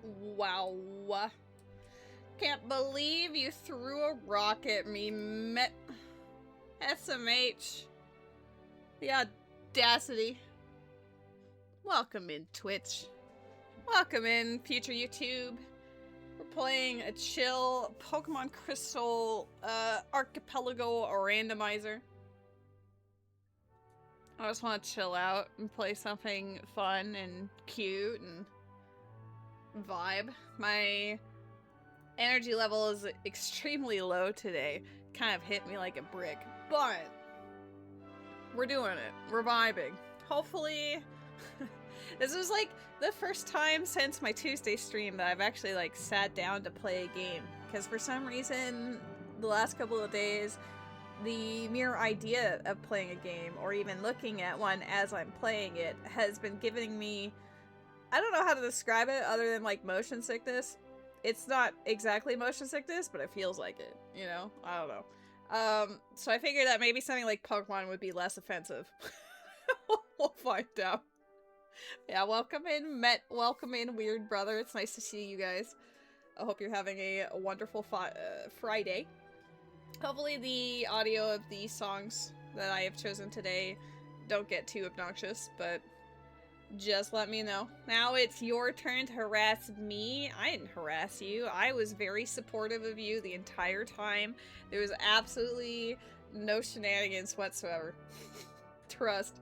Wow. Can't believe you threw a rock at me, SMH. The audacity. Welcome in, Twitch. Welcome in, future YouTube. We're playing a chill Pokemon Crystal Archipelago Randomizer. I just want to chill out and play something fun and cute and vibe. My energy level is extremely low today. Kind of hit me like a brick, but we're doing it. We're vibing. Hopefully, this is like the first time since my Tuesday stream that I've actually like sat down to play a game. Because for some reason, the last couple of days, the mere idea of playing a game or even looking at one as I'm playing it has been giving me, I don't know how to describe it other than like motion sickness. It's not exactly motion sickness, but it feels like it, you know? I don't know. So I figured that maybe something like Pokemon would be less offensive. We'll find out. Yeah, welcome in, welcome in, Weird Brother. It's nice to see you guys. I hope you're having a wonderful Friday. Hopefully the audio of the songs that I have chosen today don't get too obnoxious, but just let me know. Now it's your turn to harass me. I didn't harass you. I was very supportive of you the entire time. There was absolutely no shenanigans whatsoever. Trust.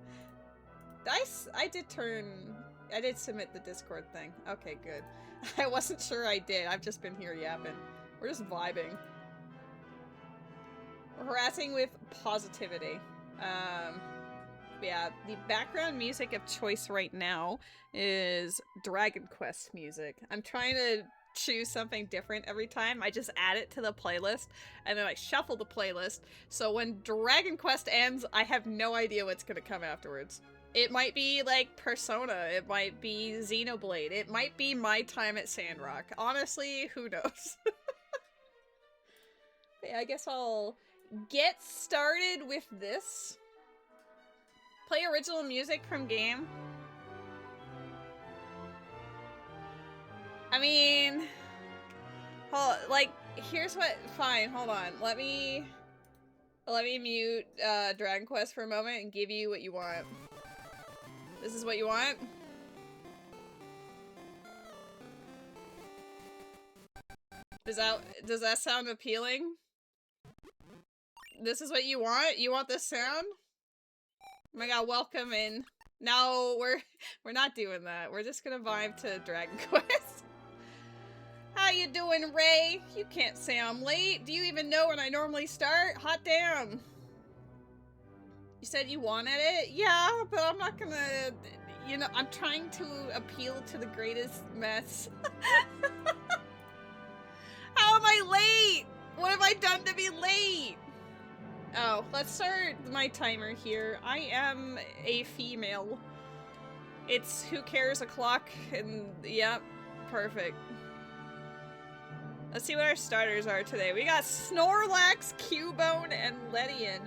I did submit the Discord thing. Okay, good. I wasn't sure I did. I've just been here yapping. We're just vibing. We're harassing with positivity. Yeah, the background music of choice right now is Dragon Quest music. I'm trying to choose something different every time. I just add it to the playlist, and then I shuffle the playlist, so when Dragon Quest ends, I have no idea what's gonna come afterwards. It might be, like, Persona, it might be Xenoblade, it might be my time at Sandrock. Honestly, who knows? Yeah, I guess I'll get started with this. Play original music from game. I mean, like, here's what, fine, hold on. Let me mute Dragon Quest for a moment and give you what you want. This is what you want? Does that sound appealing? This is what you want? You want this sound? Oh my god, welcome in. No, we're not doing that. We're just gonna vibe to Dragon Quest. How you doing, Ray? You can't say I'm late. Do you even know when I normally start? Hot damn. You said you wanted it? Yeah, but I'm not gonna, you know, I'm trying to appeal to the greatest mess. How am I late? What have I done to be late? Oh, let's start my timer here. I am a female. It's who cares o'clock, and yep, perfect. Let's see what our starters are today. We got Snorlax, Cubone, and Ledian.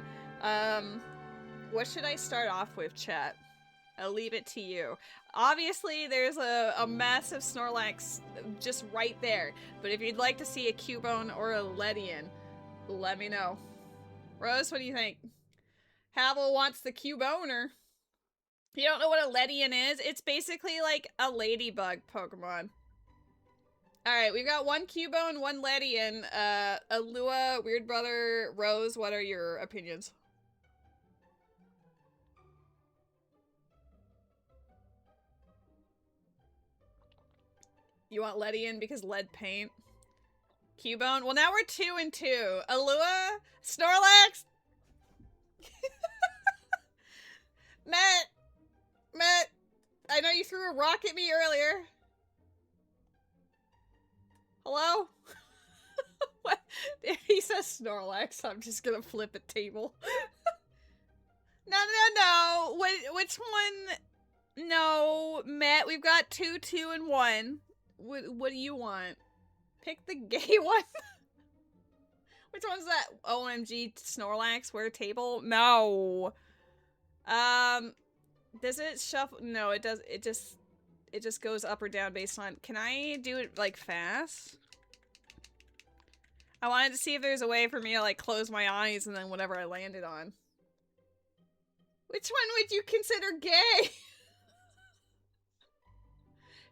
What should I start off with, chat? I'll leave it to you. Obviously, there's a massive Snorlax just right there, but if you'd like to see a Cubone or a Ledian, let me know. Rose, what do you think? Havel wants the Cuboner. You don't know what a Ledian is? It's basically like a ladybug Pokemon. Alright, we've got one Cubone, one Ledian. Alua, Weird Brother, Rose, what are your opinions? You want Ledian because lead paint? Cubone? Well, now we're 2 and 2. Alua? Snorlax? Matt, I know you threw a rock at me earlier. Hello? What? If he says Snorlax, I'm just gonna flip a table. No. Which one? No, Matt, we've got 2, 2, and 1. What do you want? Pick the gay one. Which one's that? OMG Snorlax, wear table? No. Does it shuffle? No, it does. It just it just goes up or down based on... Can I do it, like, fast? I wanted to see if there's a way for me to, like, close my eyes and then whatever I landed on. Which one would you consider gay?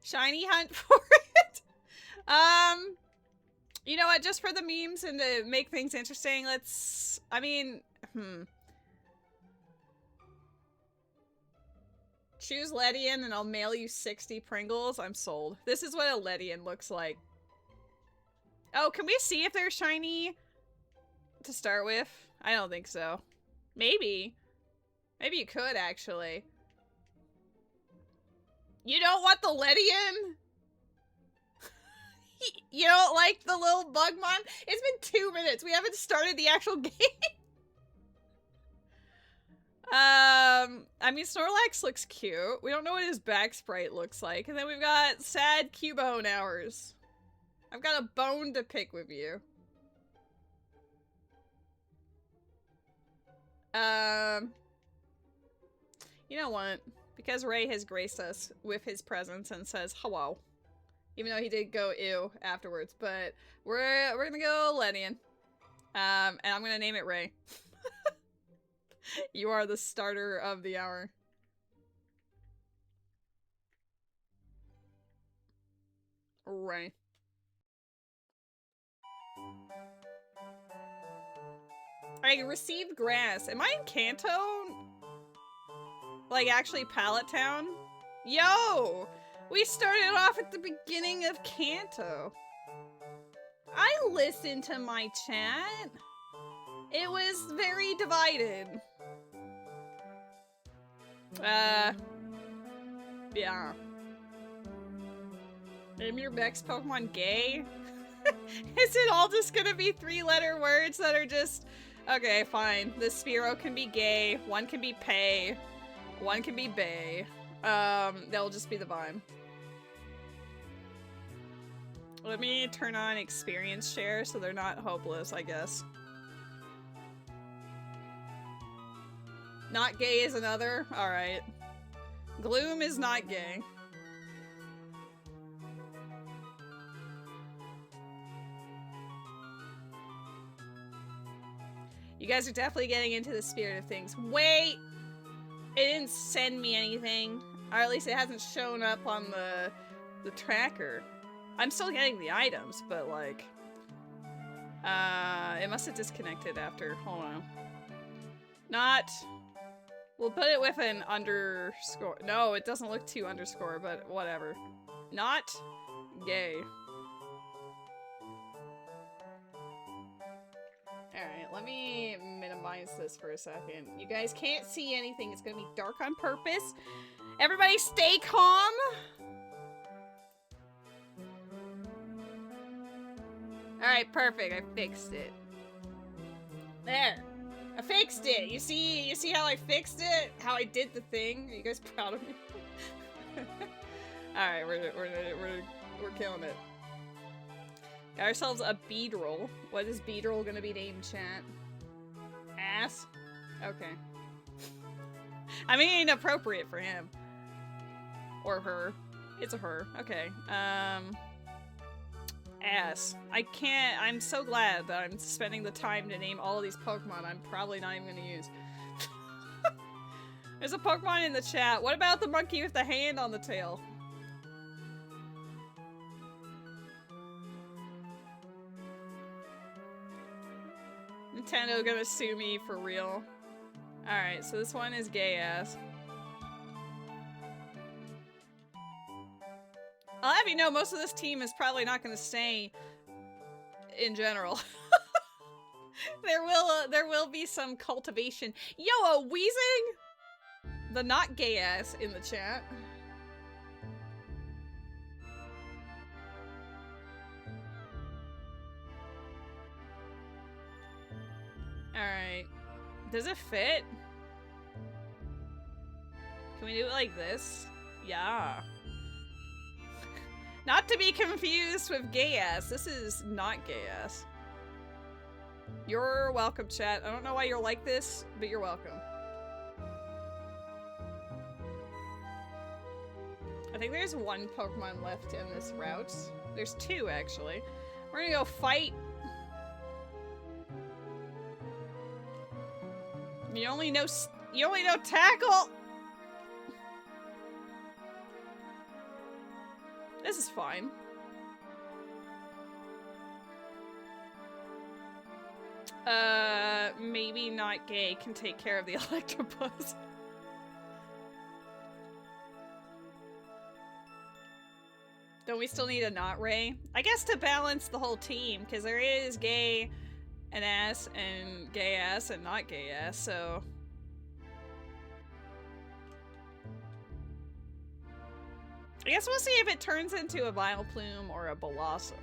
Shiny hunt for it? You know what? Just for the memes and to make things interesting, let's... I mean, Choose Ledian and I'll mail you 60 Pringles. I'm sold. This is what a Ledian looks like. Oh, can we see if they're shiny to start with? I don't think so. Maybe. Maybe you could, actually. You don't want the Ledian? You don't like the little Bugmon? It's been 2 minutes. We haven't started the actual game. I mean, Snorlax looks cute. We don't know what his back sprite looks like. And then we've got sad Cubone hours. I've got a bone to pick with you. You know what? Because Ray has graced us with his presence and says hello. Even though he did go ew afterwards, but we're gonna go Ledian. And I'm gonna name it Ray. You are the starter of the hour. Ray. I received grass. Am I in Kanto? Like, actually Pallet Town? Yo! We started off at the beginning of Kanto. I listened to my chat. It was very divided. Yeah. Name your next Pokemon gay? Is it all just gonna be 3-letter words that are just... Okay, fine. This Spearow can be gay, one can be pay, one can be bae. That'll just be the vibe. Let me turn on experience share so they're not hopeless, I guess. Not gay is another? Alright. Gloom is not gay. You guys are definitely getting into the spirit of things. Wait! It didn't send me anything. Or at least it hasn't shown up on the tracker. I'm still getting the items, but like... it must have disconnected after. Hold on. Not... We'll put it with an underscore. No, it doesn't look too underscore, but whatever. Not gay. Alright, let me minimize this for a second. You guys can't see anything. It's gonna be dark on purpose. Everybody stay calm! Alright, perfect. I fixed it. There. I fixed it! You see how I fixed it? How I did the thing? Are you guys proud of me? Alright, we're killing it. Got ourselves a Beedrill. What is Beedrill gonna be named, chat? Ass? Okay. I mean, appropriate for him. Or her. It's a her. Okay. Ass. I can't- I'm so glad that I'm spending the time to name all of these Pokemon I'm probably not even gonna use. There's a Pokemon in the chat. What about the monkey with the hand on the tail? Nintendo gonna sue me for real. Alright, so this one is gay ass. I'll have you know, most of this team is probably not gonna stay in general. There will be some cultivation. Yo, a Weezing! The not gay ass in the chat. Alright. Does it fit? Can we do it like this? Yeah. Not to be confused with gay ass. This is not gay ass. You're welcome, chat. I don't know why you're like this, but you're welcome. I think there's one Pokemon left in this route. There's two, actually. We're gonna go fight. You only know tackle. This is fine. Maybe not gay can take care of the Electabuzz. Don't we still need a not Ray? I guess to balance the whole team, because there is gay and ass and gay ass and not gay ass, so... I guess we'll see if it turns into a Vileplume or a Blossom.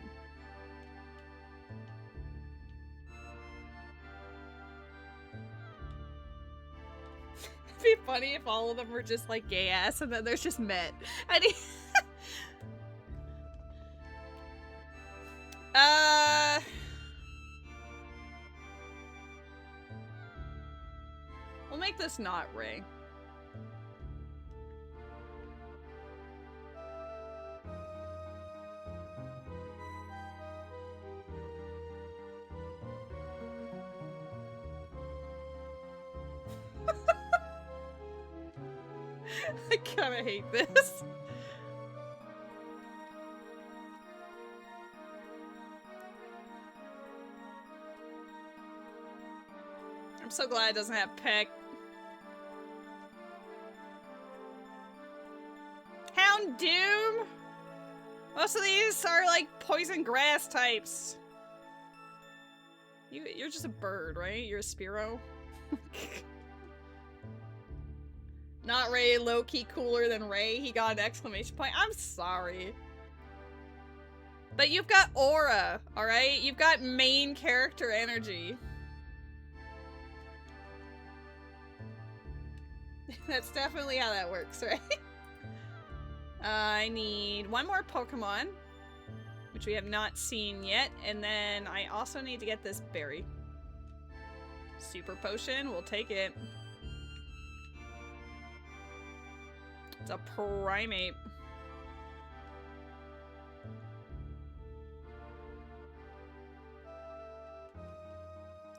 It'd be funny if all of them were just like gay ass and then there's just met. We'll make this not Ray. I kinda hate this. I'm so glad it doesn't have Peck. Houndoom? Most of these are like poison grass types. You're just a bird, right? You're a Spearow? Not Ray, low-key cooler than Ray. He got an exclamation point. I'm sorry. But you've got aura, alright? You've got main character energy. That's definitely how that works, right? I need one more Pokemon, which we have not seen yet, and then I also need to get this berry. Super Potion, we'll take it. It's a primate.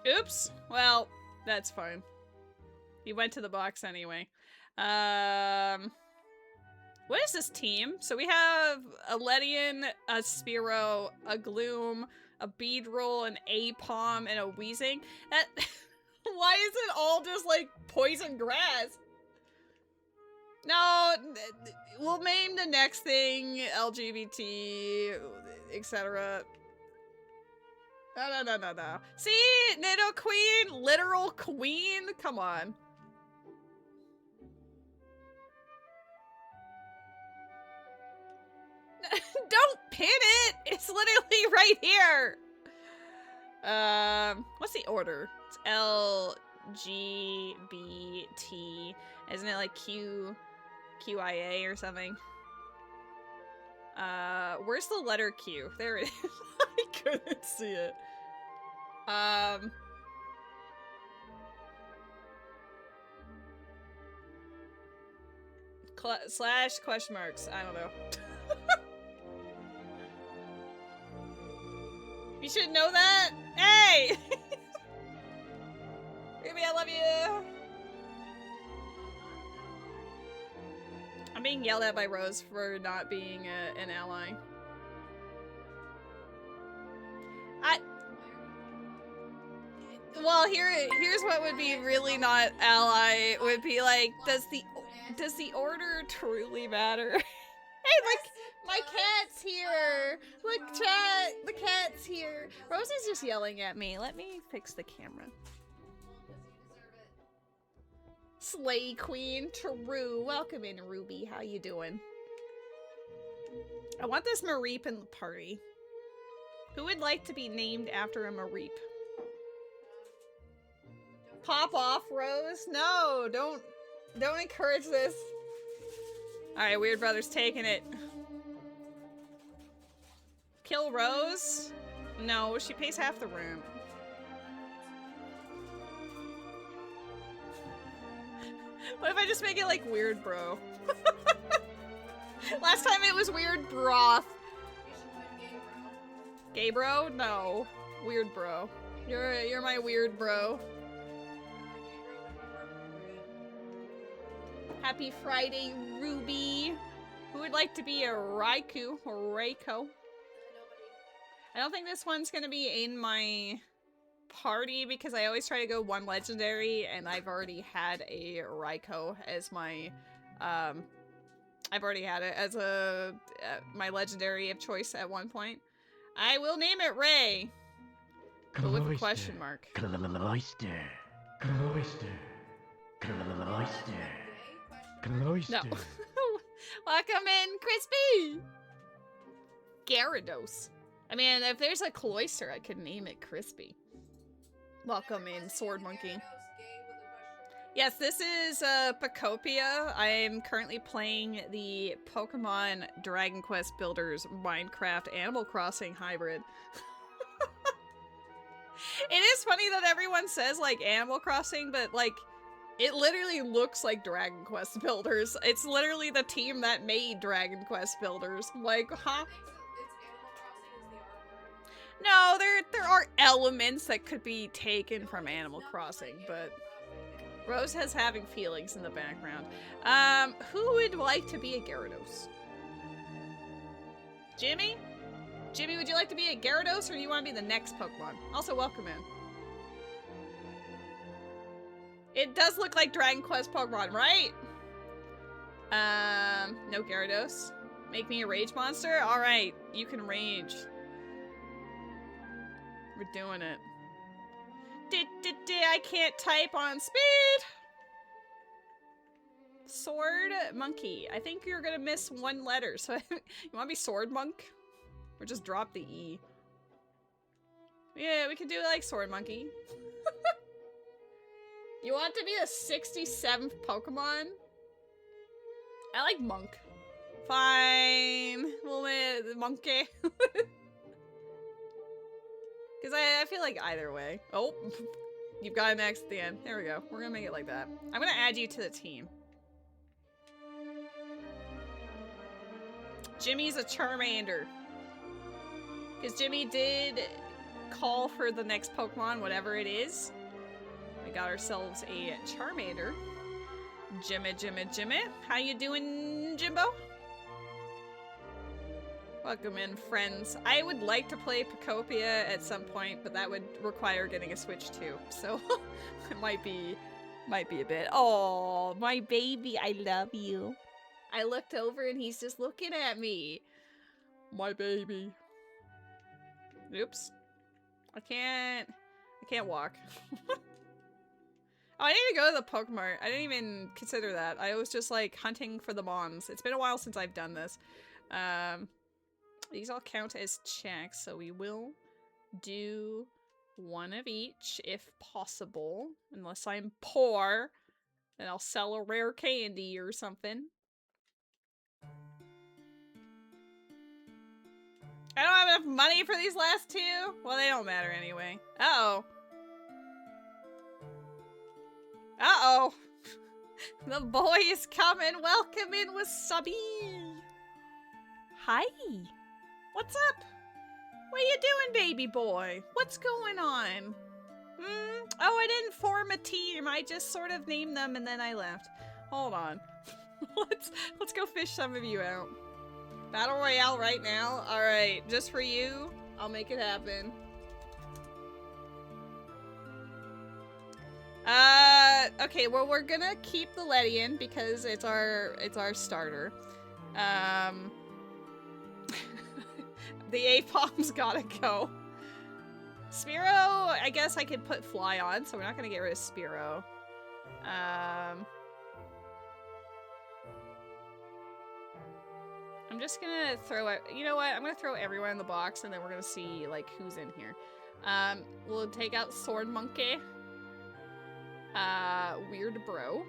Oops. Well, that's fine. He went to the box anyway. What is this team? So we have a Ledian, a Spearow, a Gloom, a Beedrill, an Apom, and a Weezing. That why is it all just like poison grass? No, we'll name the next thing LGBT, etc. No. See, Nidoqueen, literal queen. Come on. Don't pin it. It's literally right here. What's the order? It's L, G, B, T. Isn't it like Q, QIA or something? Where's the letter Q? There it is. I couldn't see it. Slash question marks. I don't know. You should know that. Hey! Ruby, I love you. I'm being yelled at by Rose for not being an ally. Well, here's what would be really not ally. Would be like, does the order truly matter? Hey, my cat's here. Look, chat, the cat's here. Rose is just yelling at me. Let me fix the camera. Slay Queen, true. Welcome in, Ruby. How you doing? I want this Mareep in the party. Who would like to be named after a Mareep? Pop off, Rose. No, don't encourage this. Alright, Weird Brother's taking it. Kill Rose? No, she pays half the room. What if I just make it like Weird Bro? Last time it was weird broth. Gay bro? No. Weird bro. You're my weird bro. Happy Friday, Ruby. Who would like to be a Raikou or Reiko? I don't think this one's gonna be in my party because I always try to go one legendary and I've already had a Raikou as my I've already had it as a my legendary of choice at one point. I will name it Ray. But with a question mark. No. Welcome in, Crispy! Gyarados. I mean, if there's a Cloyster, I could name it Crispy. Welcome in, Sword Monkey. Yes, this is Pokopia. I'm currently playing the Pokemon Dragon Quest Builders Minecraft Animal Crossing hybrid. It is funny that everyone says, like, Animal Crossing, but, like, it literally looks like Dragon Quest Builders. It's literally the team that made Dragon Quest Builders. Like, huh? No, there are elements that could be taken from Animal Crossing, but Rose has having feelings in the background. Who would like to be a Gyarados? Jimmy? Jimmy, would you like to be a Gyarados, or do you want to be the next Pokemon? Also, welcome in. It does look like Dragon Quest Pokemon, right? No Gyarados. Make me a rage monster? Alright, you can rage. We're doing it. I can't type on speed! Sword Monkey. I think you're gonna miss one letter, so you wanna be Sword Monk? Or just drop the E. Yeah, we can do it like Sword Monkey. You want to be the 67th Pokemon? I like Monk. Fine. We'll make the Monkey. Because I feel like either way. Oh, you've got an X at the end. There we go. We're gonna make it like that. I'm gonna add you to the team. Jimmy's a Charmander. Because Jimmy did call for the next Pokemon, whatever it is. We got ourselves a Charmander. Jimmy. How you doing, Jimbo? Welcome in, friends. I would like to play Pokopia at some point, but that would require getting a Switch too. So it might be a bit. Oh, my baby, I love you. I looked over and he's just looking at me. My baby. Oops. I can't walk. Oh, I need to go to the Pokemart. I didn't even consider that. I was just like hunting for the moms. It's been a while since I've done this. These all count as checks, so we will do one of each if possible. Unless I'm poor, then I'll sell a rare candy or something. I don't have enough money for these last two? Well, they don't matter anyway. Uh-oh. Uh-oh. The boy is coming. Welcome in, Wasabi. Hi. What's up? What are you doing, baby boy? What's going on? Oh, I didn't form a team. I just sort of named them and then I left. Hold on. Let's go fish some of you out. Battle Royale right now? Alright, just for you, I'll make it happen. Okay, well we're gonna keep the Ledian because it's our starter. The A-Pomm's gotta go. Spearow, I guess I could put Fly on, so we're not gonna get rid of Spearow. I'm just gonna throw out, you know what, I'm gonna throw everyone in the box and then we're gonna see, like, who's in here. We'll take out Sword Monkey. Weird Bro.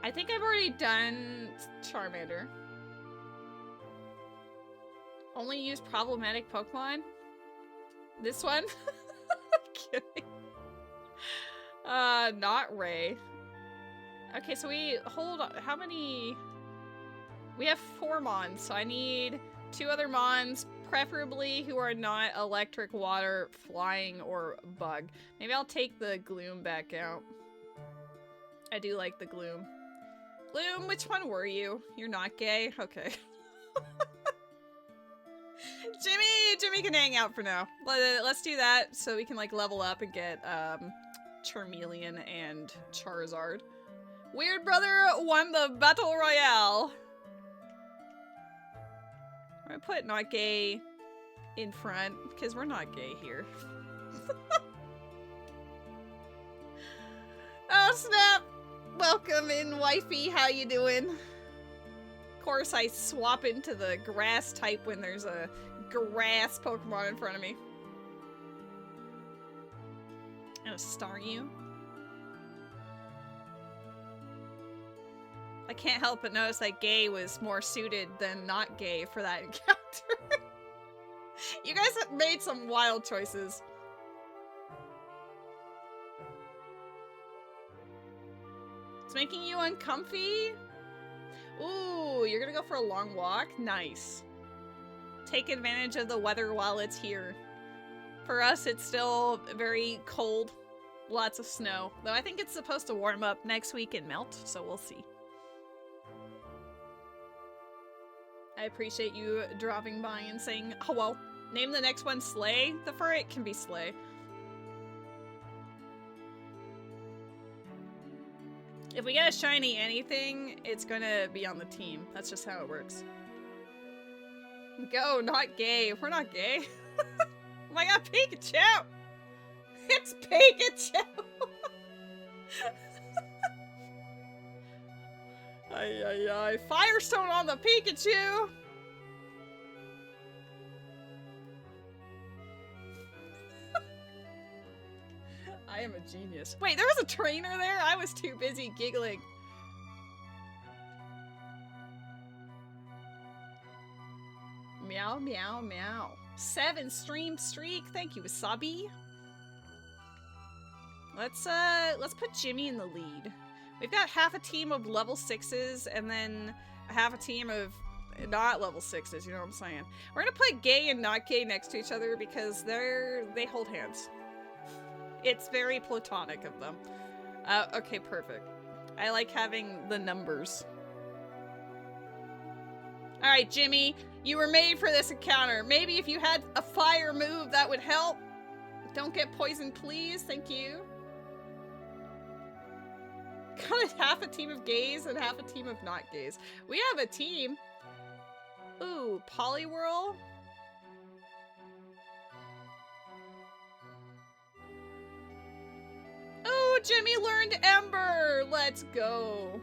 I think I've already done Charmander. Only use problematic Pokemon? This one? I'm kidding. Not Ray. Okay, so we hold on. How many? We have 4 Mons, so I need 2 other Mons, preferably who are not electric, water, flying, or bug. Maybe I'll take the Gloom back out. I do like the Gloom. Gloom, which one were you? You're not gay? Okay. Jimmy can hang out for now. Let's do that so we can like level up and get Charmeleon and Charizard. Weird Brother won the Battle Royale. I'm gonna put not gay in front because we're not gay here. Oh snap! Welcome in, wifey. How you doing? Of course, I swap into the grass type when there's a grass Pokemon in front of me. I'm gonna star you. I can't help but notice that gay was more suited than not gay for that encounter. You guys have made some wild choices. It's making you uncomfy? Ooh, you're gonna go for a long walk? Nice. Take advantage of the weather while it's here. For us, it's still very cold. Lots of snow. Though I think it's supposed to warm up next week and melt, so we'll see. I appreciate you dropping by and saying hello. Name the next one Slay. The Furret can be Slay. If we get a shiny anything, it's gonna be on the team. That's just how it works. Go, not gay. We're not gay. Oh my god, Pikachu! It's Pikachu! Ay, ay, ay. Firestone on the Pikachu! I am a genius. Wait, there was a trainer there? I was too busy giggling. Meow, meow, meow. 7 stream streak. Thank you, Wasabi. Let's put Jimmy in the lead. We've got half a team of level 6s and then half a team of not level 6s, you know what I'm saying? We're gonna put gay and not gay next to each other because they hold hands. It's very platonic of them. Okay, perfect. I like having the numbers. Alright, Jimmy, you were made for this encounter. Maybe if you had a fire move, that would help. Don't get poisoned, please. Thank you. Got half a team of gays and half a team of not gays. We have a team. Ooh, Poliwhirl. Oh, Jimmy learned Ember. Let's go.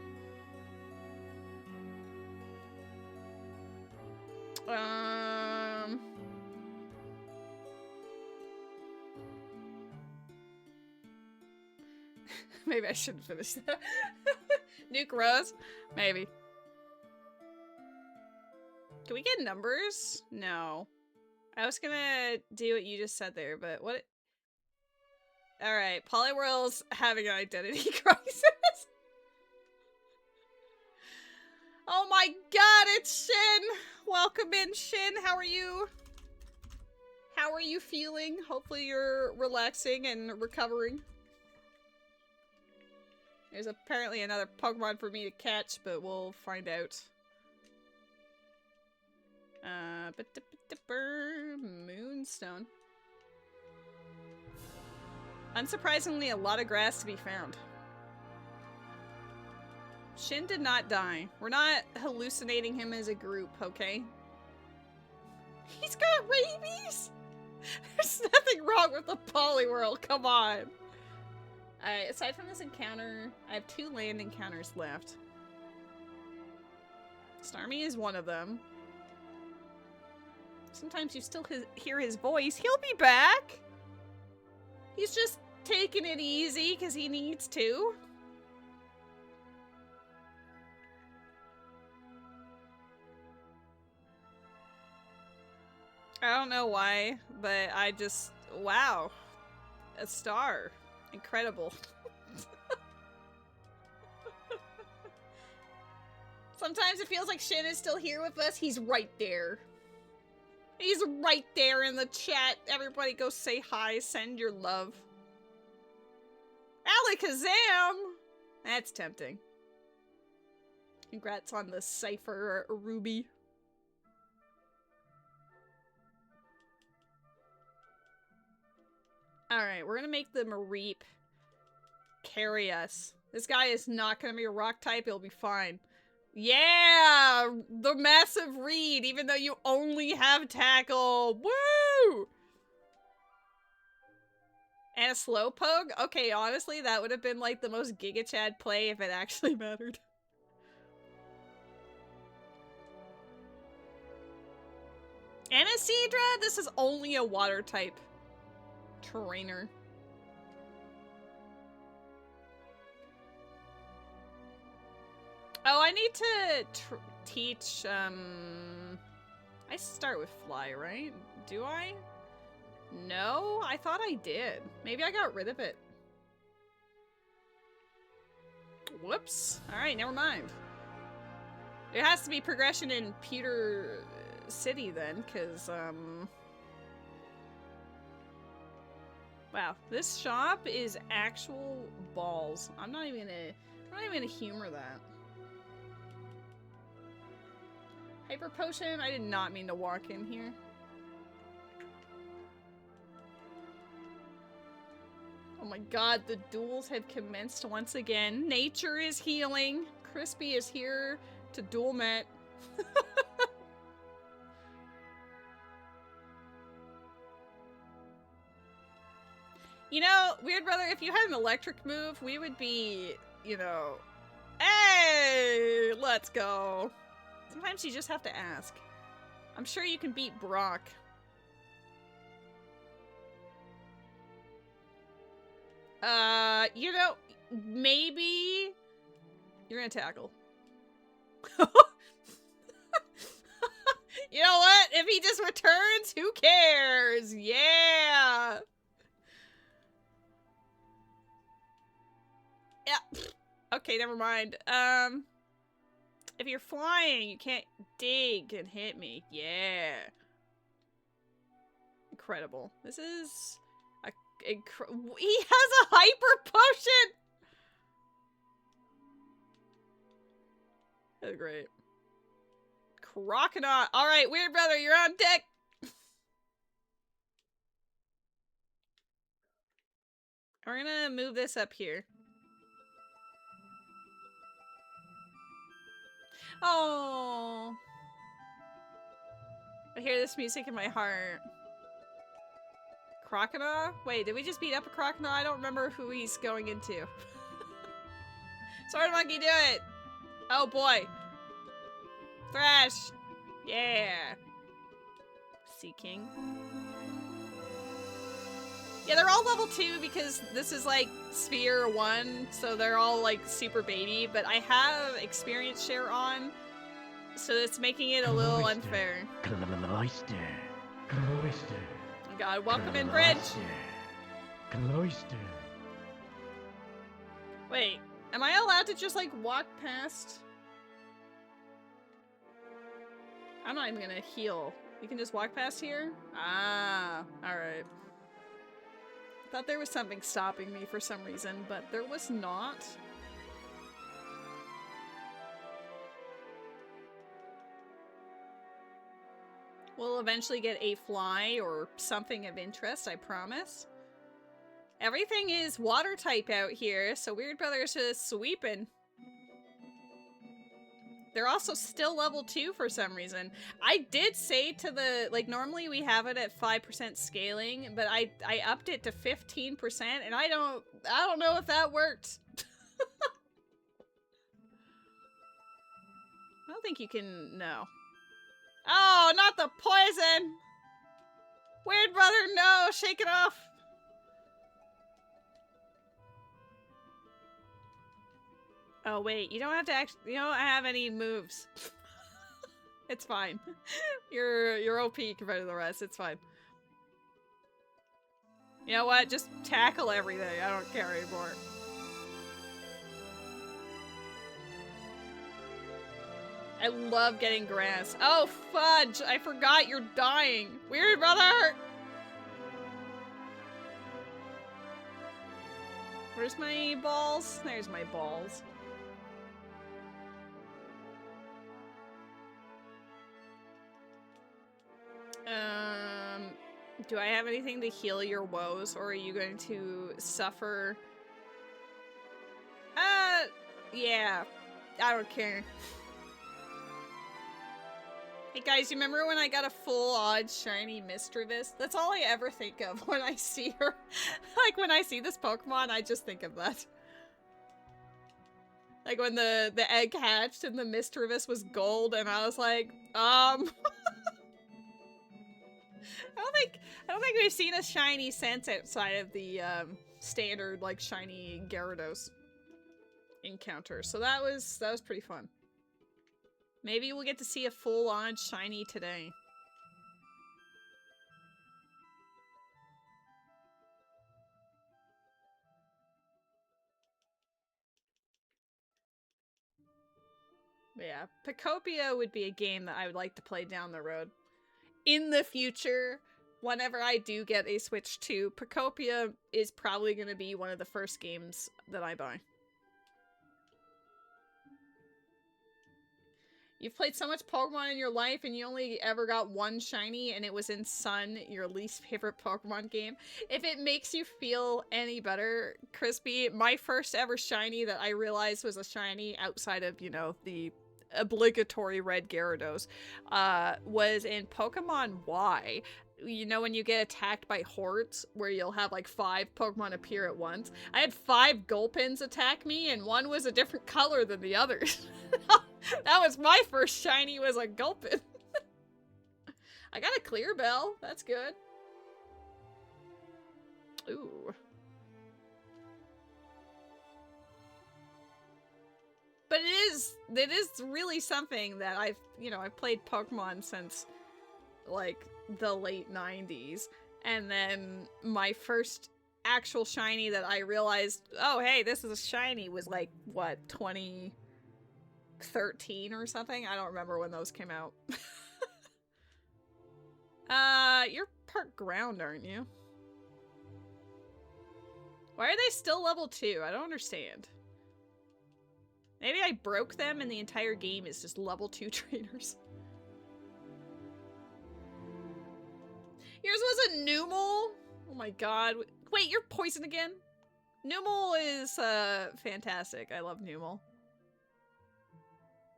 Maybe I shouldn't finish that. Nuke Rose? Maybe. Can we get numbers? No. I was gonna do what you just said there, but what? Alright, Poliwhirl's having an identity crisis. Oh my god, it's Shin! Welcome in, Shin. How are you? How are you feeling? Hopefully you're relaxing and recovering. There's apparently another Pokemon for me to catch, but we'll find out. Moonstone. Unsurprisingly, a lot of grass to be found. Shin did not die. We're not hallucinating him as a group, okay? He's got rabies! There's nothing wrong with the Poliwhirl, come on! Alright, aside from this encounter, I have 2 land encounters left. Starmie is one of them. Sometimes you still hear his voice. He'll be back! He's just taking it easy because he needs to. I don't know why, but I just... Wow. A star. Incredible. Sometimes it feels like Shin is still here with us. He's right there. He's right there in the chat. Everybody go say hi, send your love. Alakazam! That's tempting. Congrats on the cipher, Ruby. Alright, we're gonna make the Mareep carry us. This guy is not gonna be a rock type, he'll be fine. Yeah! The massive read, even though you only have tackle. Woo! And a Slowpoke? Okay, honestly, that would have been like the most Giga Chad play if it actually mattered. Anasidra? This is only a water type trainer. Oh, I need to teach, I start with fly, right? Do I? No? I thought I did. Maybe I got rid of it. Whoops. Alright, never mind. It has to be progression in Pewter City then, because, wow, this shop is actual balls. I'm not even gonna humor that. Hyper Potion? I did not mean to walk in here. Oh my god, the duels have commenced once again. Nature is healing. Crispy is here to duel met. You know, Weird Brother, if you had an electric move, we would be, you know... Hey! Let's go. Sometimes you just have to ask. I'm sure you can beat Brock. You know, maybe... You're gonna tackle. You know what? If he just returns, who cares? Yeah! Yeah. Okay, never mind. If you're flying, you can't dig and hit me. Yeah. Incredible. This is a he has a hyper potion. That's great. Crocodile. All right, Weird Brother, you're on deck. We're gonna move this up here. Oh, I hear this music in my heart. Crocodile? Wait, did we just beat up a crocodile? I don't remember who he's going into. Sword Monkey, do it! Oh boy. Thrash! Yeah! Seeking. Yeah, they're all level 2 because this is like Sphere 1, so they're all like super baby, but I have experience share on, so it's making it a little unfair. Cloister. Oh god, welcome in, Bridge! Cloister. Wait, am I allowed to just like walk past? I'm not even gonna heal. You can just walk past here? Ah, alright. Thought there was something stopping me for some reason, but there was not. We'll eventually get a fly or something of interest, I promise. Everything is water type out here, so Weird Brother's just sweeping. They're also still level 2 for some reason. I did say to the, like, normally we have it at 5% scaling, but I upped it to 15%, and I don't know if that worked. I don't think you can, no. Oh, not the poison! Weird Brother, no, shake it off. Oh wait, you don't have to actually, you don't have any moves. It's fine. You're OP compared to the rest, it's fine. You know what, just tackle everything, I don't care anymore. I love getting grass. Oh, fudge! I forgot you're dying. Weird brother! Where's my balls? There's my balls. Do I have anything to heal your woes, or are you going to suffer? Yeah. I don't care. Hey guys, you remember when I got a full-on shiny Mischievous? That's all I ever think of when I see her. Like, when I see this Pokemon, I just think of that. Like, when the egg hatched and the Mischievous was gold, and I was like, I don't think we've seen a shiny since outside of the, standard, like, shiny Gyarados encounter. So that was pretty fun. Maybe we'll get to see a full-on shiny today. But yeah, Pokopia would be a game that I would like to play down the road. In the future, whenever I do get a Switch 2, Pokopia is probably going to be one of the first games that I buy. You've played so much Pokemon in your life and you only ever got one shiny, and it was in Sun, your least favorite Pokemon game. If it makes you feel any better, Crispy, my first ever shiny that I realized was a shiny outside of, you know, the obligatory red Gyarados, was in Pokemon Y. You know when you get attacked by hordes, where you'll have like 5 Pokemon appear at once? I had 5 Gulpins attack me, and one was a different color than the others. That was my first shiny, was a Gulpin. I got a Clear Bell. That's good. Ooh. But it is really something that I've played Pokemon since, like, the late 90s. And then my first actual shiny that I realized, oh, hey, this is a shiny, was like, what, 2013 or something? I don't remember when those came out. You're part ground, aren't you? Why are they still level 2? I don't understand. Maybe I broke them and the entire game is just level 2 trainers. Yours was a Numel? Oh my god. Wait, you're poison again? Numel is, fantastic. I love Numel.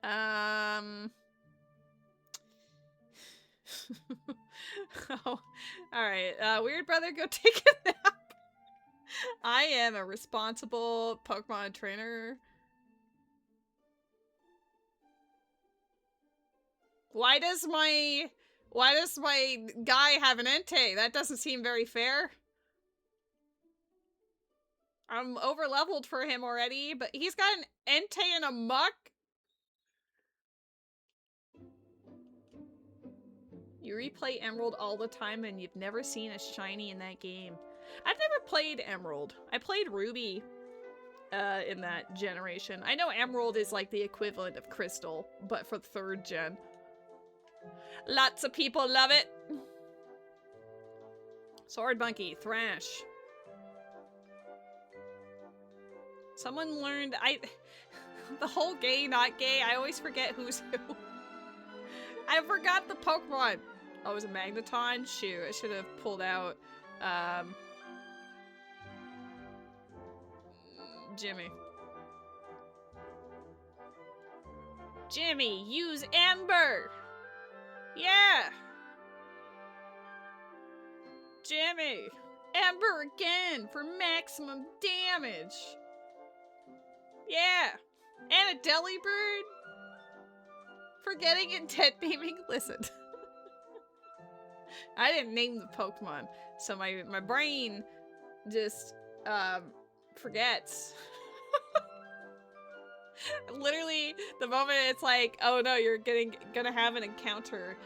Oh, alright. Weird brother, go take a nap. I am a responsible Pokemon trainer. Why does my guy have an Entei? That doesn't seem very fair. I'm over-leveled for him already, but he's got an Entei and a Muck? You replay Emerald all the time and you've never seen a shiny in that game. I've never played Emerald. I played Ruby in that generation. I know Emerald is like the equivalent of Crystal, but for 3rd gen. Lots of people love it. Sword Monkey, Thrash. Someone learned the whole gay, not gay, I always forget who's who. I forgot the Pokemon. Oh, it was a Magneton? Shoot, I should have pulled out, Jimmy. Jimmy, use Ember! Yeah! Jimmy! Ember again for maximum damage! Yeah! And a Delibird? Forgetting intent beaming? Listen. I didn't name the Pokemon, so my brain just, forgets. Literally, the moment it's like, oh no, you're gonna have an encounter,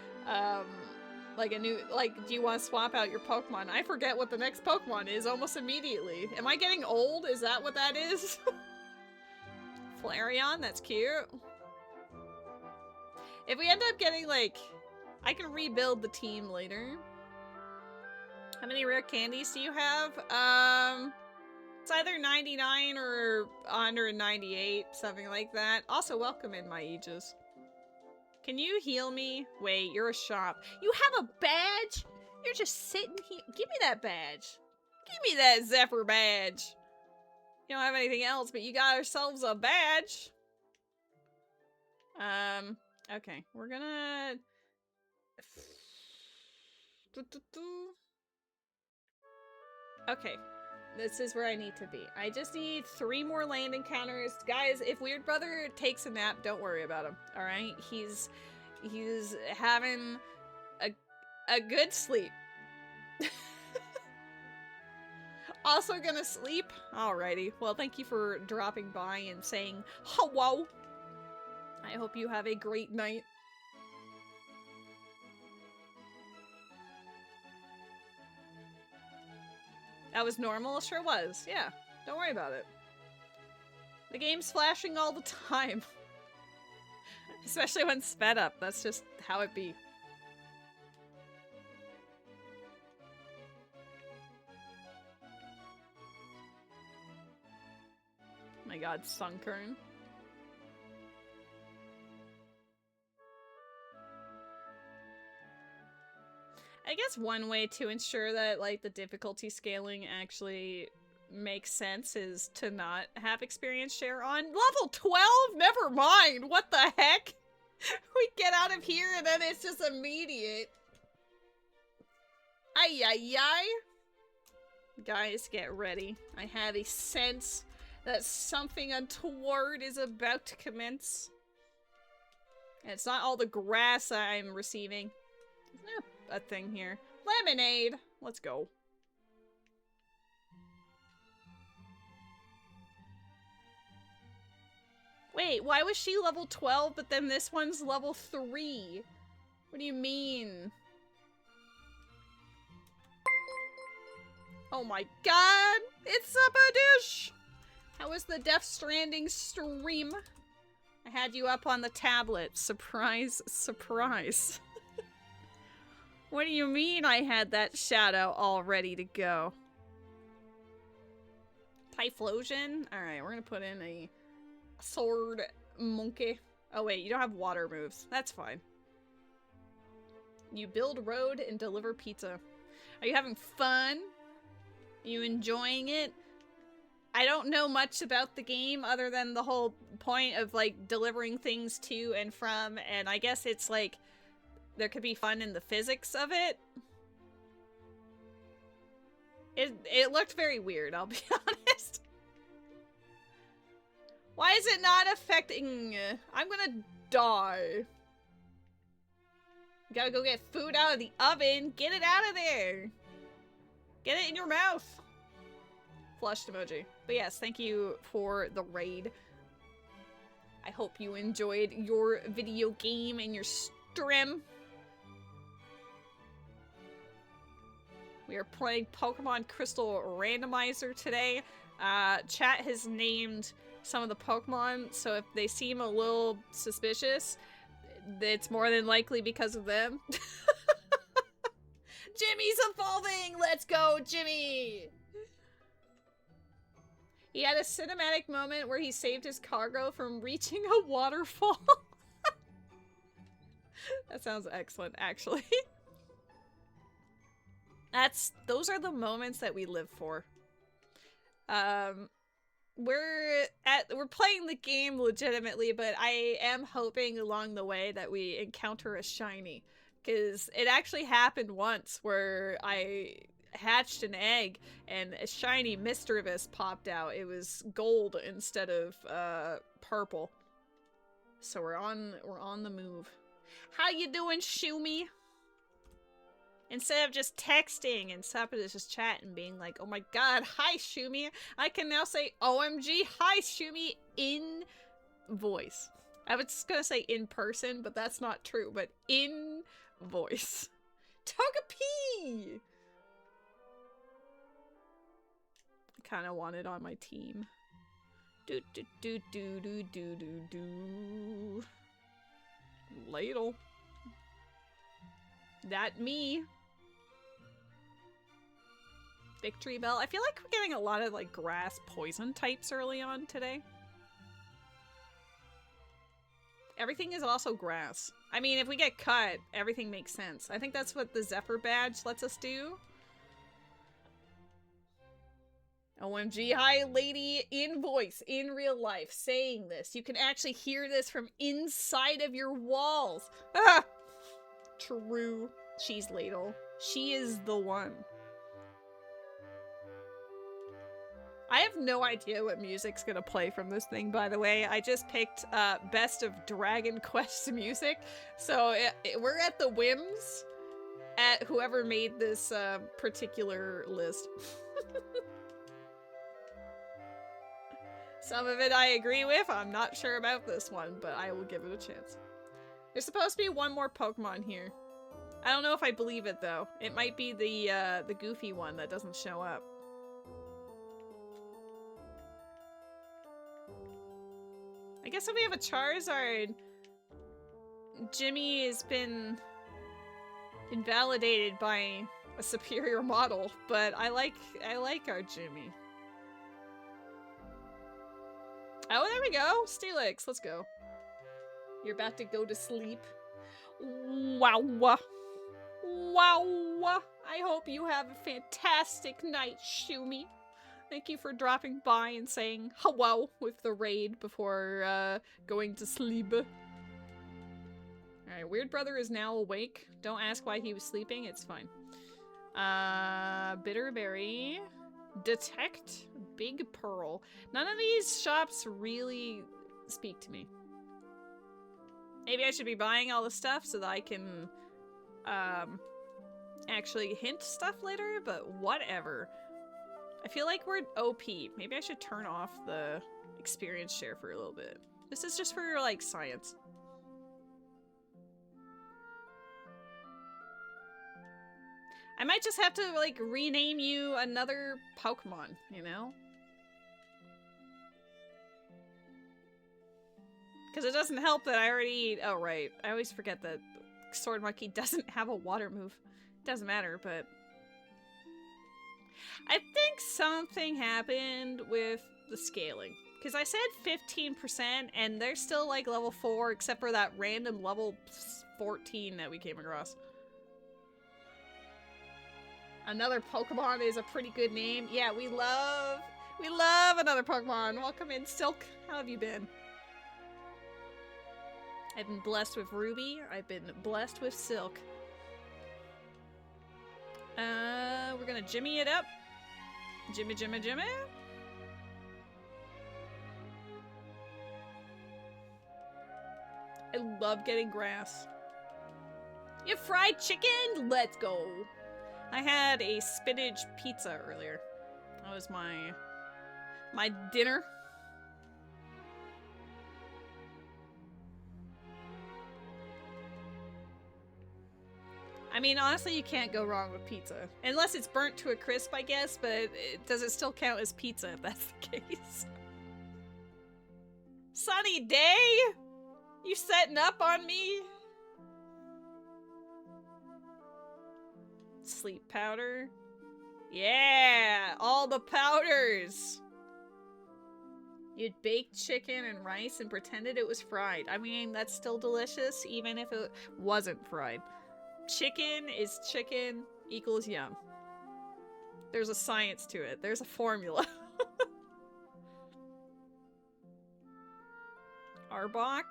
like a new, like, do you want to swap out your Pokemon? I forget what the next Pokemon is almost immediately. Am I getting old? Is that what that is? Flareon, that's cute. If we end up getting, like... I can rebuild the team later. How many rare candies do you have? It's either 99 or 198, something like that. Also, welcome in, my Aegis. Can you heal me? Wait, you're a shop. You have a badge? You're just sitting here. Give me that badge. Give me that Zephyr badge. You don't have anything else, but you got ourselves a badge. Okay, we're gonna... Okay, this is where I need to be. I just need 3 more land encounters. Guys, if Weird Brother takes a nap, don't worry about him, alright? He's having a good sleep. Also gonna sleep? Alrighty. Well, thank you for dropping by and saying hello. I hope you have a great night. That was normal? Sure was. Yeah. Don't worry about it. The game's flashing all the time. Especially when sped up. That's just how it be. My god, Sunkern. I guess one way to ensure that, like, the difficulty scaling actually makes sense is to not have experience share on. Level 12? Never mind! What the heck? We get out of here and then it's just immediate. Ay ay ay. Guys, get ready. I have a sense that something untoward is about to commence. And it's not all the grass I'm receiving. Isn't there a thing here? Lemonade! Let's go. Wait, why was she level 12 but then this one's level 3? What do you mean? Oh my god! It's Sabadish! How was the Death Stranding stream? I had you up on the tablet. Surprise, surprise. What do you mean I had that shadow all ready to go? Typhlosion? Alright, we're gonna put in a sword monkey. Oh wait, you don't have water moves. That's fine. You build road and deliver pizza. Are you having fun? Are you enjoying it? I don't know much about the game other than the whole point of, like, delivering things to and from, and I guess it's, like, there could be fun in the physics of it. It looked very weird, I'll be honest. Why is it not affecting... I'm gonna die. You gotta go get food out of the oven. Get it out of there. Get it in your mouth. Flushed emoji. But yes, thank you for the raid. I hope you enjoyed your video game and your stream. We are playing Pokémon Crystal Randomizer today. Chat has named some of the Pokemon, so if they seem a little suspicious, it's more than likely because of them. Jimmy's evolving! Let's go, Jimmy! He had a cinematic moment where he saved his cargo from reaching a waterfall. That sounds excellent, actually. Those are the moments that we live for. We're playing the game legitimately, but I am hoping along the way that we encounter a shiny. Because it actually happened once where I hatched an egg and a shiny Misdreavus popped out. It was gold instead of purple. So we're on the move. How you doing, Shumi? Instead of just texting and Sapid is just chatting, being like, oh my god, hi Shumi. I can now say OMG, hi Shumi in voice. I was just gonna say in person, but that's not true, but in voice. Togepi! I kinda want it on my team. Do do do do do do do do. Ladle. That me. Victory Bell. I feel like we're getting a lot of like grass poison types early on today. Everything is also grass. I mean, if we get cut, everything makes sense. I think that's what the Zephyr badge lets us do. OMG, hi lady in voice, in real life, saying this. You can actually hear this from inside of your walls. Ah! True. Cheese ladle. She is the one. I have no idea what music's gonna play from this thing, by the way. I just picked best of Dragon Quest music, so we're at the whims at whoever made this particular list. Some of it I agree with. I'm not sure about this one, but I will give it a chance. There's supposed to be one more Pokemon here. I don't know if I believe it though. It might be the goofy one that doesn't show up. I guess if we have a Charizard, Jimmy has been invalidated by a superior model, but I like our Jimmy. Oh, there we go! Steelix, let's go. You're about to go to sleep. Wow. Wow. I hope you have a fantastic night, Shumi. Thank you for dropping by and saying hello with the raid before going to sleep. Alright, Weird Brother is now awake. Don't ask why he was sleeping, it's fine. Bitterberry. Detect. Big Pearl. None of these shops really speak to me. Maybe I should be buying all the stuff so that I can actually hint stuff later, but whatever. I feel like we're OP. Maybe I should turn off the experience share for a little bit. This is just for, like, science. I might just have to, like, rename you another Pokemon, you know? Because it doesn't help that I already... Oh, right. I always forget that Sword Monkey doesn't have a water move. It doesn't matter, but... I think something happened with the scaling. Because I said 15%, and they're still, like, level 4, except for that random level 14 that we came across. Another Pokemon is a pretty good name. Yeah, we love another Pokemon. Welcome in, Silk. How have you been? I've been blessed with Ruby. I've been blessed with Silk. We're gonna Jimmy it up. Jimmy. I love getting grass. You have fried chicken? Let's go. I had a spinach pizza earlier. That was my dinner. I mean, honestly, you can't go wrong with pizza. Unless it's burnt to a crisp, I guess, but does it still count as pizza if that's the case? Sunny day? You setting up on me? Sleep powder. Yeah, all the powders. You'd baked chicken and rice and pretended it was fried. I mean, that's still delicious, even if it wasn't fried. Chicken is chicken equals yum. There's a science to it. There's a formula. Arbok.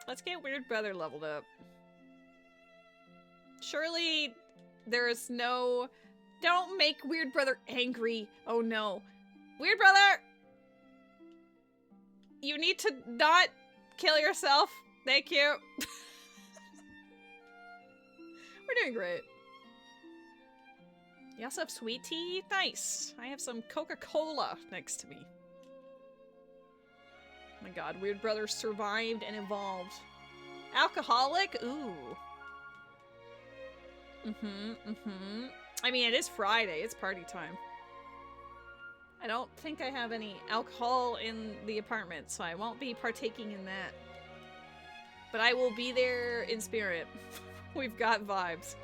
Let's get Weird Brother leveled up. Surely there is no... Don't make Weird Brother angry. Oh no. Weird Brother! You need to not kill yourself. Thank you. We're doing great. You also have sweet tea? Nice. I have some Coca-Cola next to me. Oh my god, Weird Brother survived and evolved. Alcoholic? Ooh. I mean, it is Friday. It's party time. I don't think I have any alcohol in the apartment, so I won't be partaking in that. But I will be there in spirit. We've got vibes.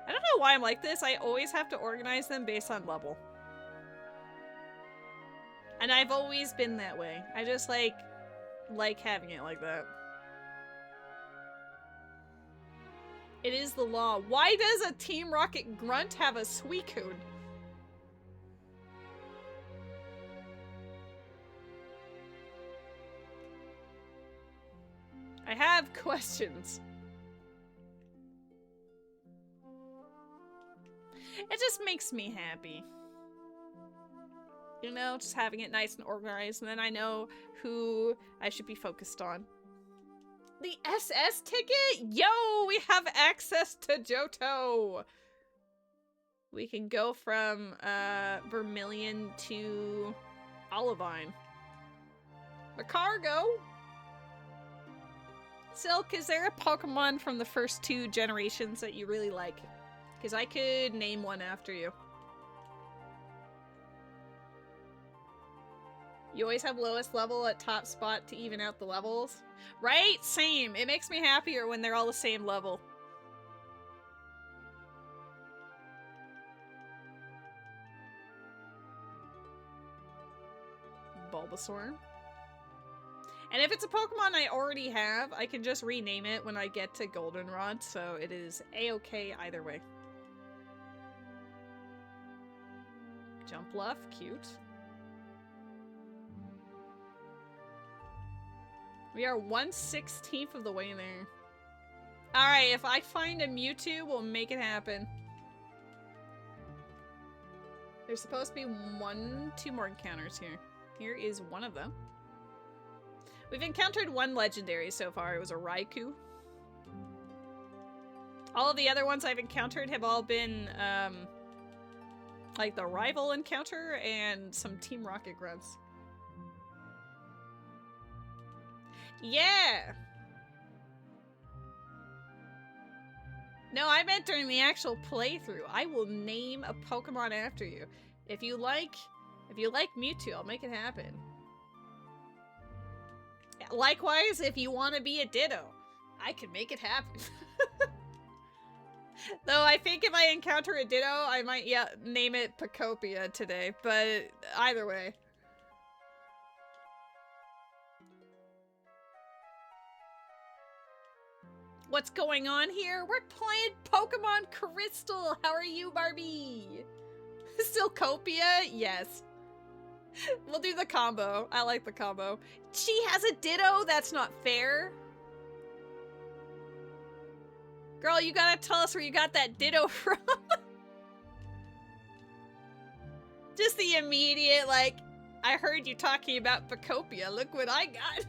I don't know why I'm like this. I always have to organize them based on level. And I've always been that way. I just like having it like that. It is the law. Why does a Team Rocket grunt have a Suicune? I have questions. It just makes me happy. You know, just having it nice and organized, and then I know who I should be focused on. The SS ticket? Yo, we have access to Johto! We can go from Vermilion to Olivine. The cargo! Silk, is there a Pokemon from the first 2 generations that you really like? Because I could name one after you. You always have lowest level at top spot to even out the levels. Right? Same. It makes me happier when they're all the same level. Bulbasaur. And if it's a Pokemon I already have, I can just rename it when I get to Goldenrod, so it is a-okay either way. Jumpluff, cute. We are 1/16 of the way there. Alright, if I find a Mewtwo, we'll make it happen. There's supposed to be 2 more encounters here. Here is one of them. We've encountered 1 legendary so far. It was a Raikou. All of the other ones I've encountered have all been, like the rival encounter and some Team Rocket grunts. Yeah! No, I meant during the actual playthrough. I will name a Pokemon after you. If you like Mewtwo, I'll make it happen. Likewise, if you want to be a Ditto, I can make it happen. Though I think if I encounter a Ditto, I might name it Pacopia today, but either way. What's going on here? We're playing Pokemon Crystal! How are you, Barbie? Silcopia? Yes. We'll do the combo. I like the combo. She has a Ditto? That's not fair. Girl, you gotta tell us where you got that Ditto from. Just the immediate, like, I heard you talking about Pacopia. Look what I got.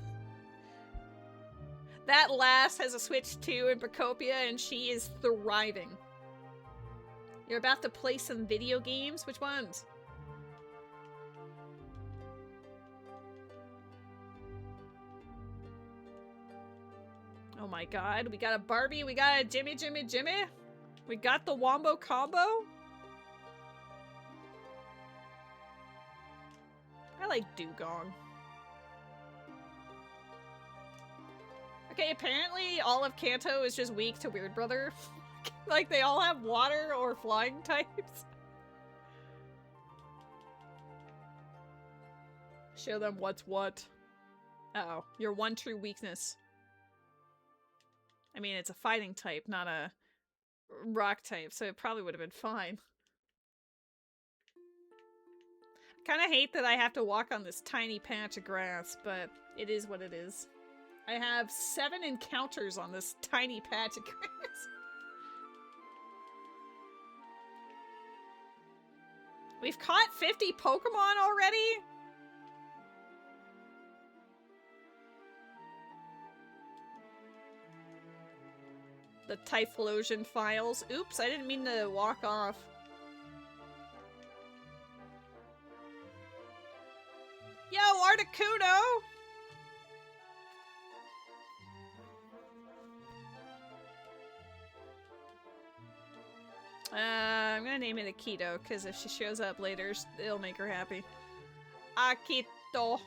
That lass has a Switch 2 in Pacopia, and she is thriving. You're about to play some video games? Which ones? Oh my god, we got a Barbie, we got a Jimmy. We got the Wombo combo. I like Dugong. Okay, apparently all of Kanto is just weak to Weird Brother. Like, they all have water or flying types. Show them what's what. Uh-oh, your one true weakness. I mean, it's a fighting type, not a rock type, so it probably would have been fine. I kind of hate that I have to walk on this tiny patch of grass, but it is what it is. I have 7 encounters on this tiny patch of grass. We've caught 50 Pokemon already? The Typhlosion files. Oops, I didn't mean to walk off. Yo, Articuno! I'm gonna name it Akito, because if she shows up later, it'll make her happy. Akito.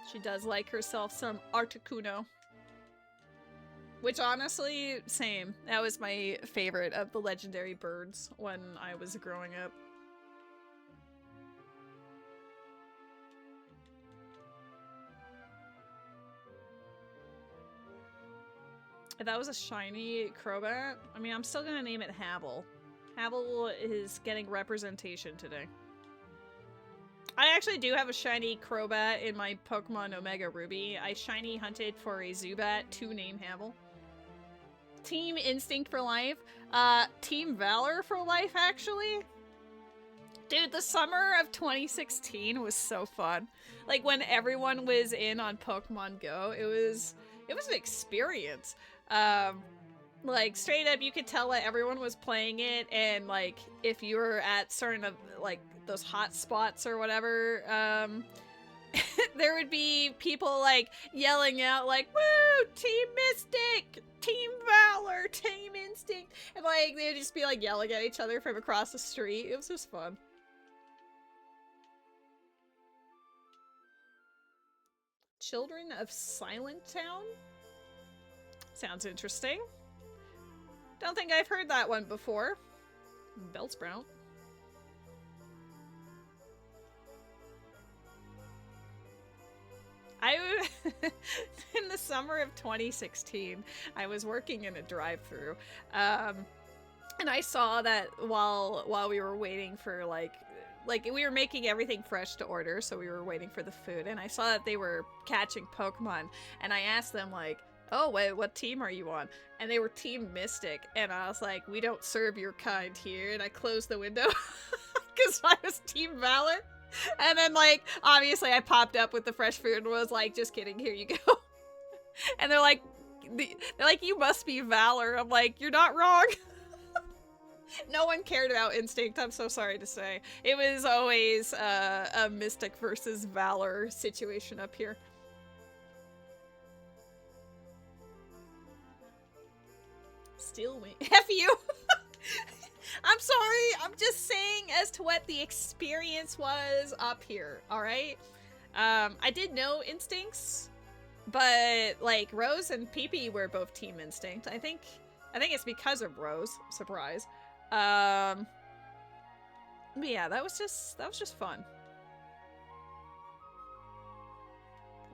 She does like herself some Articuno. Which honestly, same. That was my favorite of the legendary birds when I was growing up. If that was a shiny Crobat, I mean, I'm still gonna name it Havel. Havel is getting representation today. I actually do have a shiny Crobat in my Pokemon Omega Ruby. I shiny hunted for a Zubat to name Havel. Team Instinct for life. Team Valor for life, actually. Dude, the summer of 2016 was so fun. Like, when everyone was in on Pokemon Go, it was an experience. Like, straight up, you could tell that everyone was playing it, and, like, if you were at certain of, like, those hot spots or whatever, there would be people, like, yelling out, like, woo, Team Mystic, Team Valor, Team Instinct, and, like, they would just be, like, yelling at each other from across the street. It was just fun. Children of Silent Town? Sounds interesting. Don't think I've heard that one before. Bellsprout. In the summer of 2016, I was working in a drive-thru, and I saw that while we were waiting for like we were making everything fresh to order, so we were waiting for the food, and I saw that they were catching Pokemon, and I asked them like, oh, wait, what team are you on? And they were Team Mystic, and I was like, we don't serve your kind here, and I closed the window because I was Team Valor. And then, like, obviously I popped up with the fresh food and was like, just kidding, here you go. And they're like, you must be Valor. I'm like, you're not wrong. No one cared about Instinct, I'm so sorry to say. It was always a Mystic versus Valor situation up here. Still wait. F you! I'm sorry, I'm just saying as to what the experience was up here, alright? I did know Instincts, but, like, Rose and Pee-Pee were both Team Instinct. I think it's because of Rose. Surprise. But yeah, that was just fun.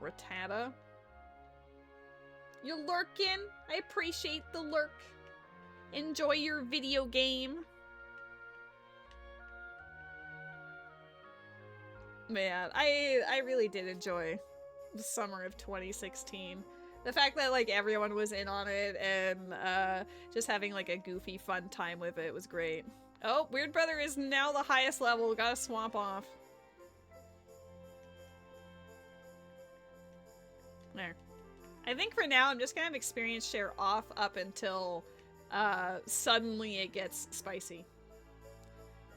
Rattata. You're lurking? I appreciate the lurk. Enjoy your video game. Man, I really did enjoy the summer of 2016. The fact that, like, everyone was in on it and just having, like, a goofy, fun time with it was great. Oh, Weird Brother is now the highest level. Gotta swamp off. There. I think for now I'm just gonna have experience share off up until suddenly it gets spicy.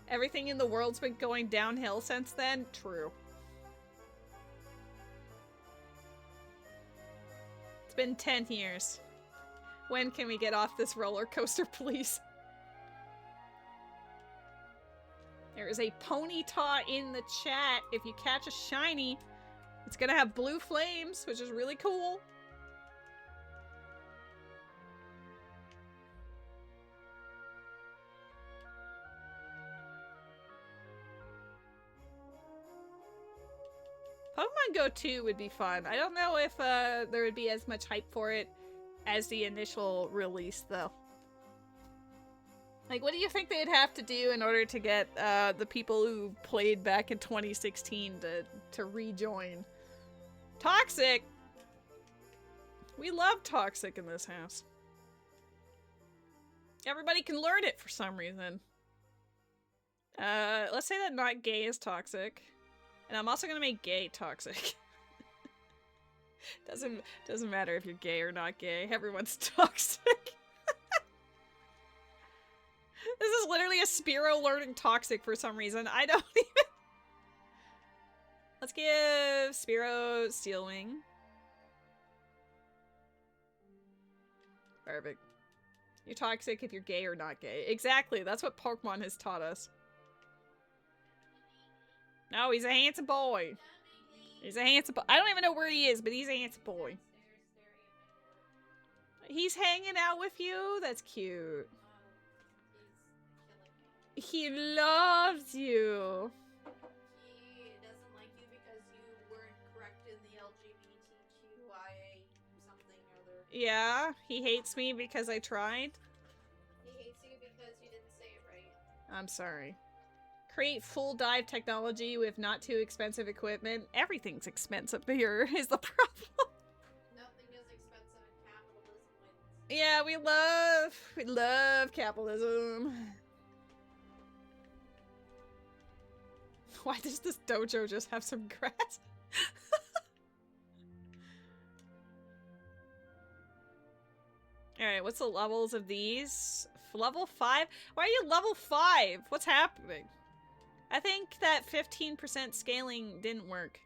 Everything in the world's been going downhill since then? True. It's been 10 years. When can we get off this roller coaster, please? There is a Ponyta in the chat. If you catch a shiny, it's gonna have blue flames, which is really cool. Pokemon Go 2 would be fun. I don't know if there would be as much hype for it as the initial release, though. Like, what do you think they'd have to do in order to get the people who played back in 2016 to rejoin? Toxic! We love Toxic in this house. Everybody can learn it for some reason. Let's say that not gay is toxic. And I'm also gonna make gay toxic. Doesn't matter if you're gay or not gay. Everyone's toxic. This is literally a Spearow learning toxic for some reason. I don't even... Let's give Spearow Steel Wing. Perfect. You're toxic if you're gay or not gay. Exactly, that's what Pokemon has taught us. No, he's a handsome boy. He's a handsome boy. I don't even know where he is, but he's a handsome boy. He's hanging out with you? That's cute. He loves you. He doesn't like you because you weren't correct in the LGBTQIA something or other. Yeah, he hates me because I tried. He hates you because you didn't say it right. I'm sorry. Create full dive technology with not too expensive equipment. Everything's expensive here is the problem. Nothing is expensive and capitalism wins. Yeah, we love capitalism. Why does this dojo just have some grass? Alright, what's the levels of these? Level 5? Why are you level 5? What's happening? I think that 15% scaling didn't work.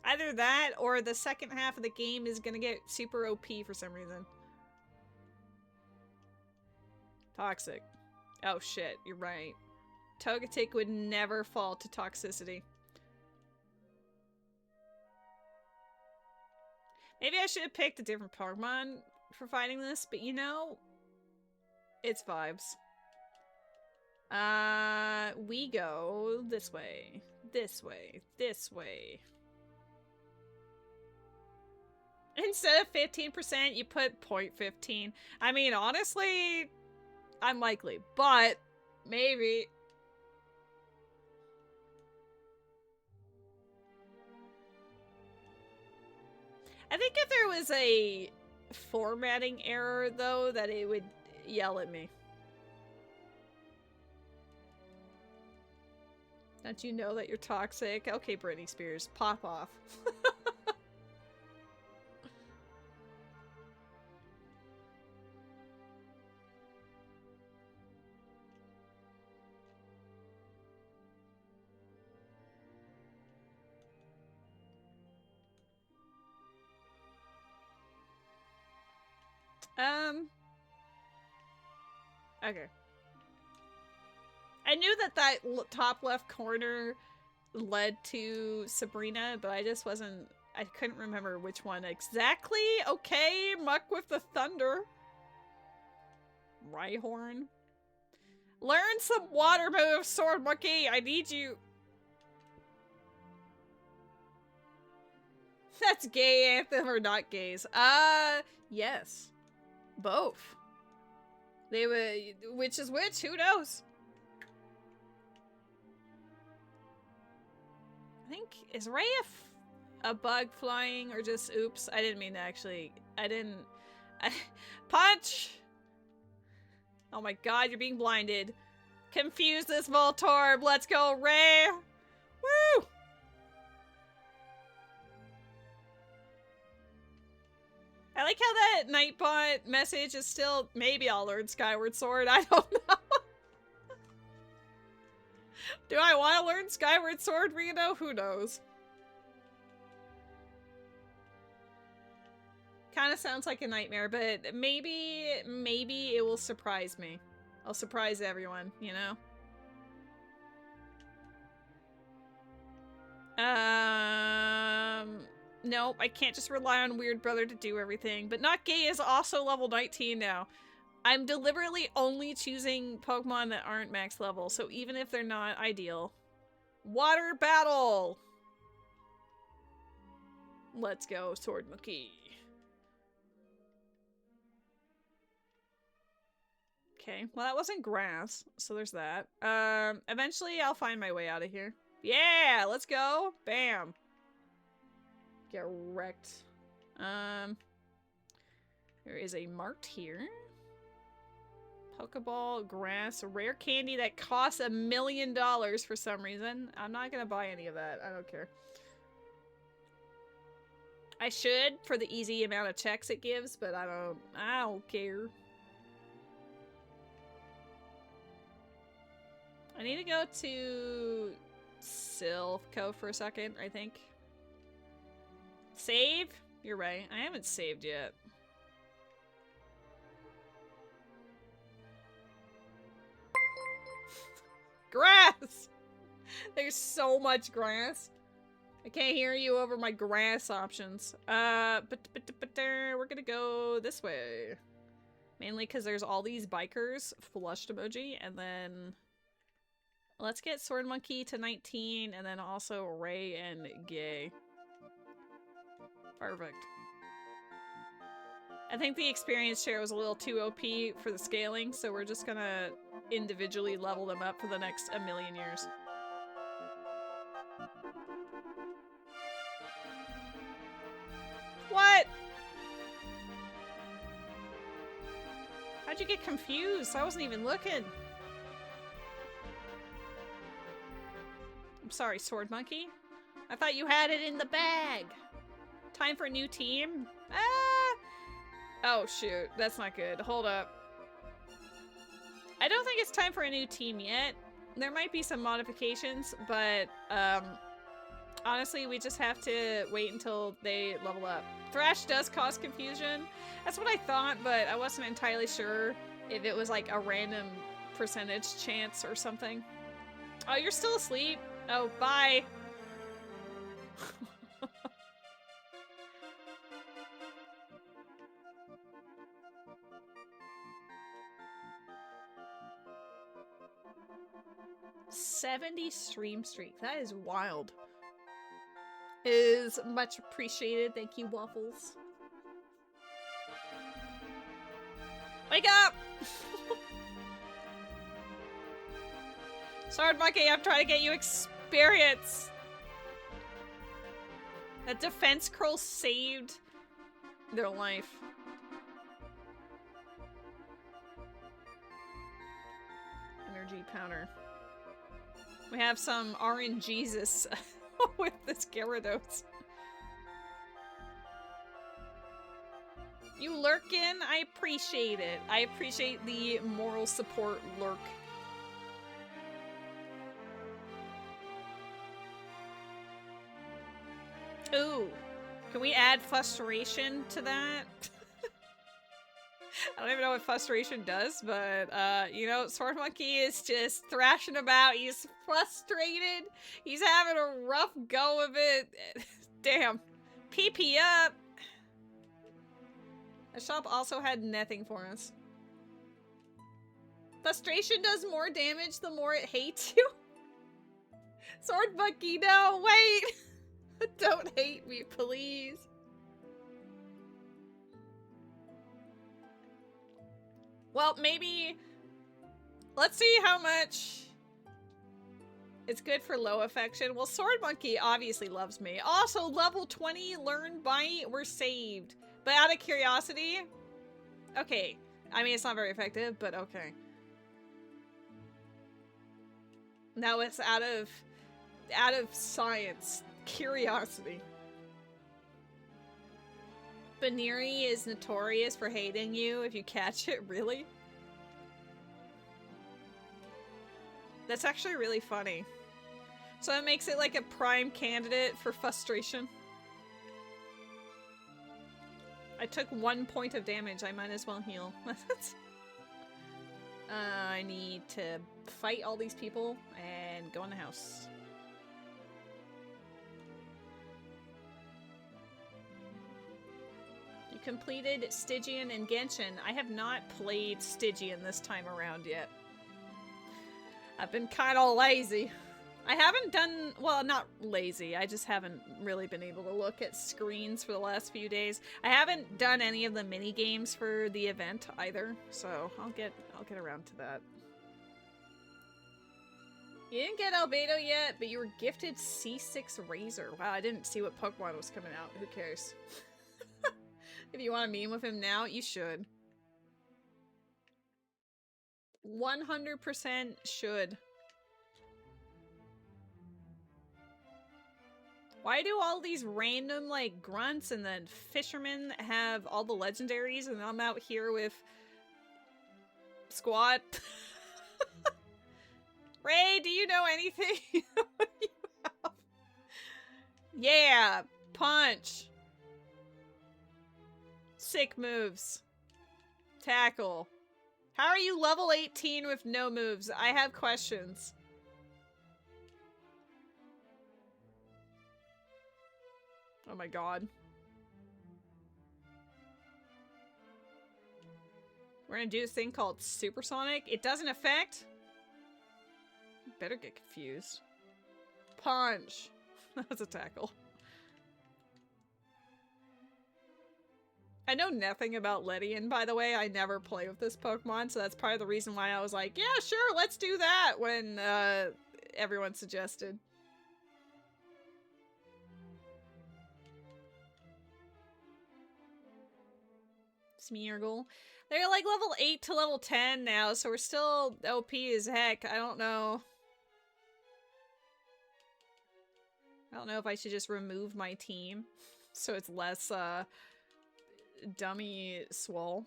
Either that or the second half of the game is gonna get super OP for some reason. Toxic. Oh shit, you're right. Togetic would never fall to toxicity. Maybe I should have picked a different Pokemon for fighting this, but you know, it's vibes. We go this way, this way, this way. Instead of 15%, you put 0.15. I mean, honestly, unlikely, but maybe. I think if there was a formatting error, though, that it would yell at me. Don't you know that you're toxic? Okay, Britney Spears, pop off. Okay. I knew that top left corner led to Sabrina, but I just wasn't... I couldn't remember which one exactly. Okay, Muck with the thunder. Rhyhorn. Learn some water moves, Sword Monkey! I need you! That's gay anthem or not gays? Yes. Both. They would... Which is which? Who knows? I think... Is Ray a bug flying or just... Oops, I didn't mean to actually... I didn't... Punch! Oh my god, you're being blinded. Confuse this Voltorb. Let's go, Ray! Woo! I like how that Nightbot message is still, maybe I'll learn Skyward Sword, I don't know. Do I want to learn Skyward Sword, Reno? Who knows? Kind of sounds like a nightmare, but maybe it will surprise me. I'll surprise everyone, you know? Nope, I can't just rely on Weird Brother to do everything. But Not Gay is also level 19 now. I'm deliberately only choosing Pokemon that aren't max level, so even if they're not ideal. Water battle! Let's go, Sword Monkey. Okay, well that wasn't grass, so there's that. Eventually I'll find my way out of here. Yeah, let's go! Bam! Get wrecked. There is a mart here. Pokeball, grass, rare candy that costs $1 million for some reason. I'm not gonna buy any of that. I don't care. I should for the easy amount of checks it gives, but I don't care. I need to go to Silphco for a second, I think. Save? You're right. I haven't saved yet. grass! There's so much grass. I can't hear you over my grass options. But we're gonna go this way. Mainly because there's all these bikers, flushed emoji, and then let's get Sword Monkey to 19, and then also Ray and Gay. Perfect. I think the experience share was a little too OP for the scaling, so we're just gonna individually level them up for the next 1,000,000 years. What? How'd you get confused? I wasn't even looking. I'm sorry, Sword Monkey. I thought you had it in the bag. Time for a new team? Ah! Oh, shoot. That's not good. Hold up. I don't think it's time for a new team yet. There might be some modifications, but, honestly, we just have to wait until they level up. Thrash does cause confusion. That's what I thought, but I wasn't entirely sure if it was like a random percentage chance or something. Oh, you're still asleep? Oh, bye. $70 stream streak. That is wild. Is much appreciated. Thank you, Waffles. Wake up! Sword Monkey, I'm trying to get you experience. That defense curl saved their life. Energy powder. We have some RNGesus with this Gyarados. You lurkin'? I appreciate it. I appreciate the moral support lurk. Ooh. Can we add frustration to that? I don't even know what frustration does, but, you know, Sword Monkey is just thrashing about. He's frustrated. He's having a rough go of it. Damn. PP up. The shop also had nothing for us. Frustration does more damage the more it hates you. Sword Monkey, no, wait. Don't hate me, please. Well, maybe... Let's see how much it's good for low affection. Well, Sword Monkey obviously loves me. Also, level 20, learn bite, we're saved. But out of curiosity... Okay. I mean, it's not very effective, but okay. Now it's out of science. Curiosity. Baneri is notorious for hating you if you catch it, really? That's actually really funny. So it makes it like a prime candidate for frustration. I took 1 point of damage, I might as well heal. I need to fight all these people and go in the house. You completed Stygian and Genshin. I have not played Stygian this time around yet. I've been kind of lazy. I haven't done, well, not lazy. I just haven't really been able to look at screens for the last few days. I haven't done any of the mini games for the event either, so I'll get around to that. You didn't get Albedo yet, but you were gifted C6 Razor. Wow, I didn't see what Pokemon was coming out. Who cares? If you want to meme with him now, you should. 100% should. Why do all these random, like, grunts and then fishermen have all the legendaries and I'm out here with Squat? Ray, do you know anything? What do you have? Yeah, punch. Sick moves. Tackle. How are you level 18 with no moves? I have questions. Oh my god. We're gonna do this thing called Supersonic. It doesn't affect. Better get confused. Punch. That was a tackle. I know nothing about Ledian, by the way. I never play with this Pokemon, so that's part of the reason why I was like, yeah, sure, let's do that when everyone suggested. Smeargle. They're like level 8 to level 10 now, so we're still OP as heck. I don't know. I don't know if I should just remove my team so it's less, dummy swole.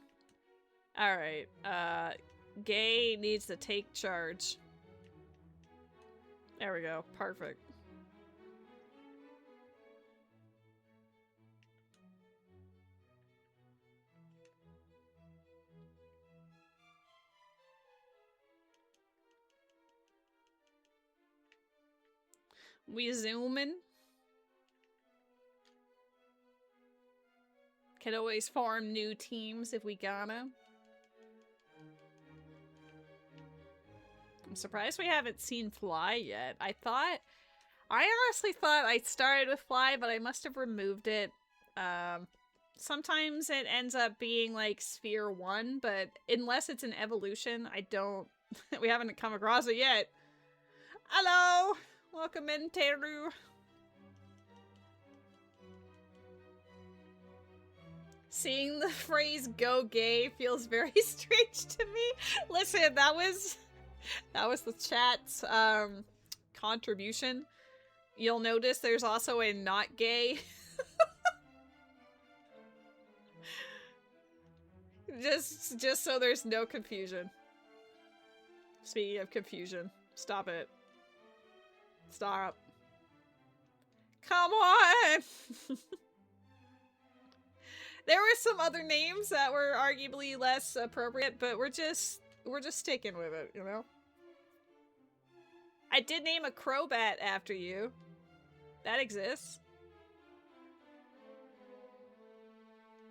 Alright, Gay needs to take charge. There we go. Perfect. We zooming. Can always form new teams if we gotta. I'm surprised we haven't seen Fly yet. I honestly thought I started with Fly, but I must have removed it. Sometimes it ends up being like Sphere 1, but unless it's an evolution, I don't... we haven't come across it yet. Hello! Welcome in, Teru. Seeing the phrase "go gay" feels very strange to me. Listen, that was the chat's contribution. You'll notice there's also a not gay. just so there's no confusion. Speaking of confusion, stop it. Stop. Come on! There were some other names that were arguably less appropriate, but we're just sticking with it, you know? I did name a Crobat after you. That exists.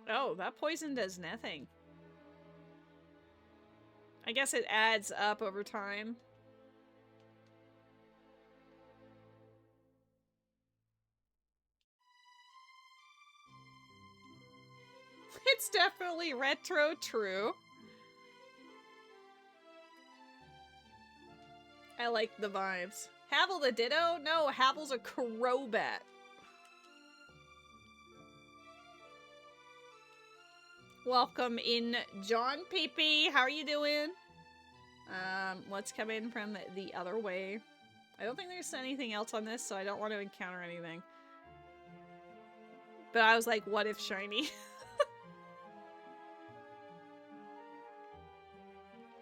Oh, that poison does nothing. I guess it adds up over time. It's definitely retro true. I like the vibes. Havel the Ditto? No, Havel's a Crobat. Welcome in, John Peepee. How are you doing? Let's come in from the other way. I don't think there's anything else on this, so I don't want to encounter anything. But I was like, what if shiny?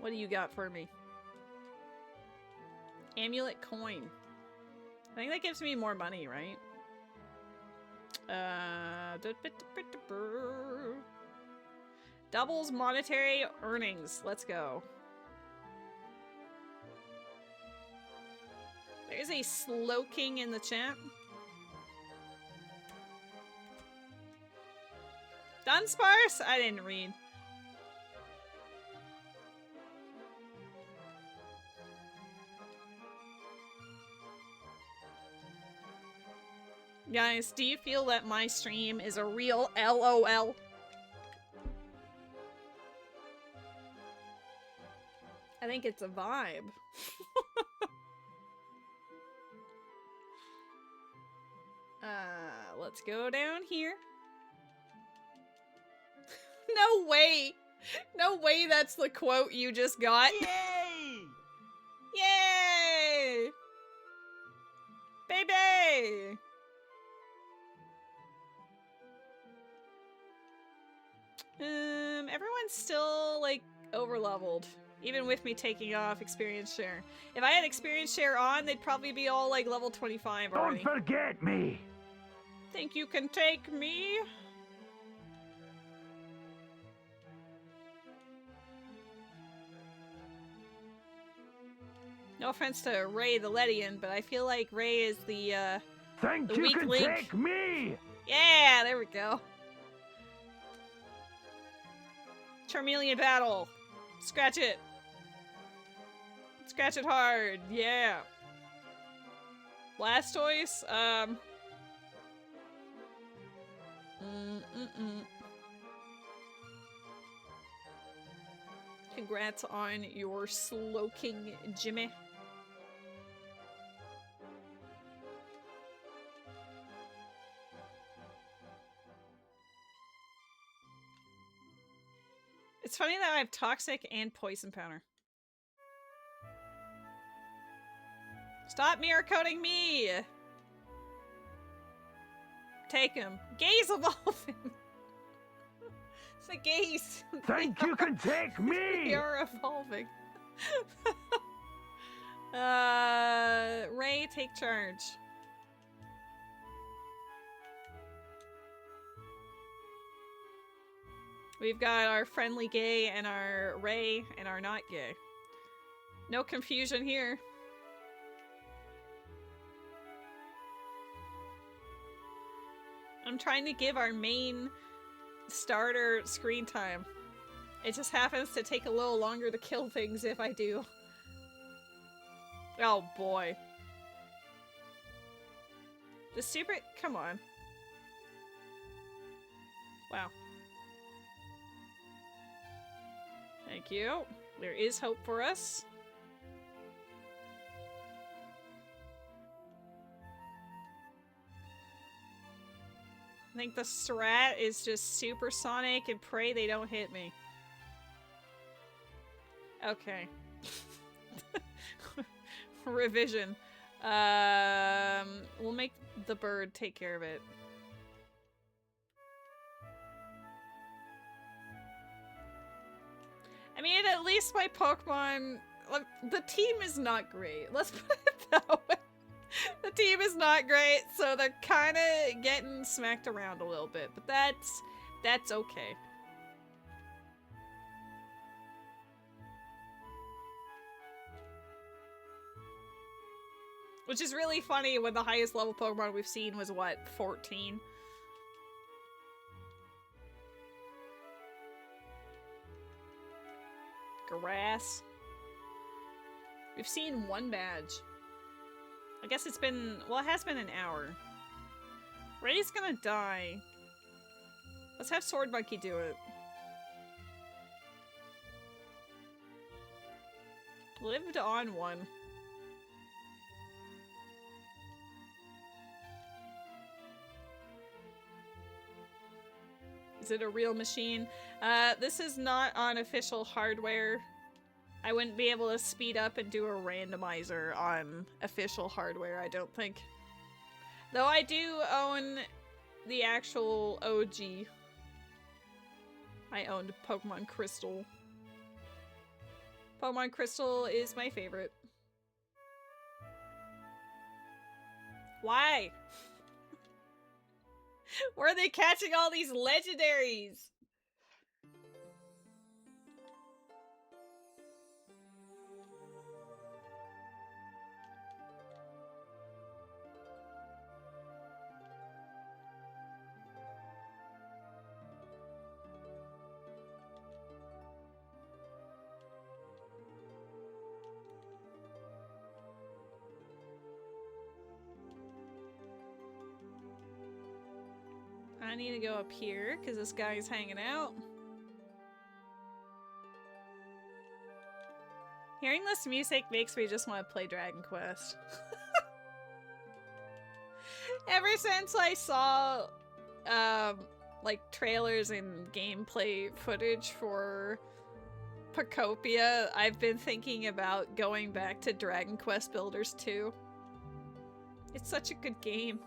What do you got for me? Amulet coin. I think that gives me more money, right? Doubles monetary earnings. Let's go. There's a Slowking in the chat. Dunsparce? I didn't read. Guys, do you feel that my stream is a real LOL? I think it's a vibe. Let's go down here. No way! No way that's the quote you just got. Yay! Yay! Baby! Everyone's still, like, over-leveled. Even with me taking off experience share. If I had experience share on, they'd probably be all, like, level 25 already. Don't forget me! Think you can take me? No offense to Ray the Ledian, but I feel like Ray is the Think the you weak can link. take me! Yeah, there we go. Charmeleon battle. Scratch it. Scratch it hard. Yeah. Blastoise. Congrats on your Slowking, Jimmy. It's funny that I have Toxic and Poison Powder. Stop mirror coating me! Take him. Gaze evolving! It's a gaze! Think you can take me! You're evolving. Ray, take charge. We've got our friendly gay and our Ray and our not gay. No confusion here. I'm trying to give our main starter screen time. It just happens to take a little longer to kill things if I do. Oh boy. The super- come on. Wow. Thank you. There is hope for us. I think the strat is just supersonic and pray they don't hit me. Okay. Revision. We'll make the bird take care of it. I mean, at least my Pokemon... the team is not great. Let's put it that way. The team is not great, so they're kind of getting smacked around a little bit. But that's okay. Which is really funny when the highest level Pokemon we've seen was, what, 14? Grass. We've seen one badge. I guess it's been, well, it has been an hour. Ray's gonna die. Let's have Sword Monkey do it. Lived on one. Is it a real machine? This is not on official hardware. I wouldn't be able to speed up and do a randomizer on official hardware, I don't think. Though I do own the actual OG. I owned Pokemon Crystal. Pokemon Crystal is my favorite. Why? Where are they catching all these legendaries? I need to go up here because this guy's hanging out. Hearing this music makes me just want to play Dragon Quest. Ever since I saw like trailers and gameplay footage for Pokopia, I've been thinking about going back to Dragon Quest Builders 2. It's such a good game.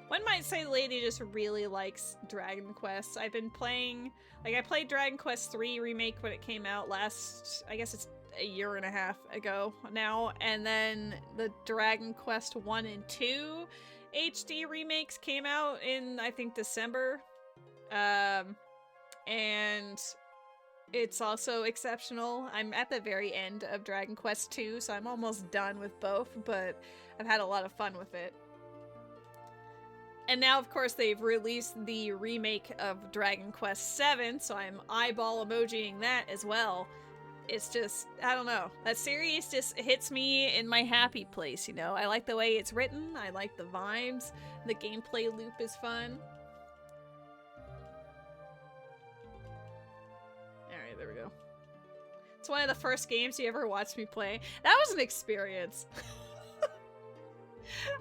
One might say the lady just really likes Dragon Quest. I've been playing, like I played Dragon Quest 3 Remake when it came out last, I guess it's a year and a half ago now, and then the Dragon Quest 1 and 2 HD remakes came out in, I think, December And it's also exceptional. I'm at the very end of Dragon Quest II, so I'm almost done with both, but I've had a lot of fun with it. And now, of course, they've released the remake of Dragon Quest VII, so I'm eyeball emojiing that as well. It's just, I don't know. That series just hits me in my happy place, you know? I like the way it's written, I like the vibes, the gameplay loop is fun. Alright, there we go. It's one of the first games you ever watched me play. That was an experience.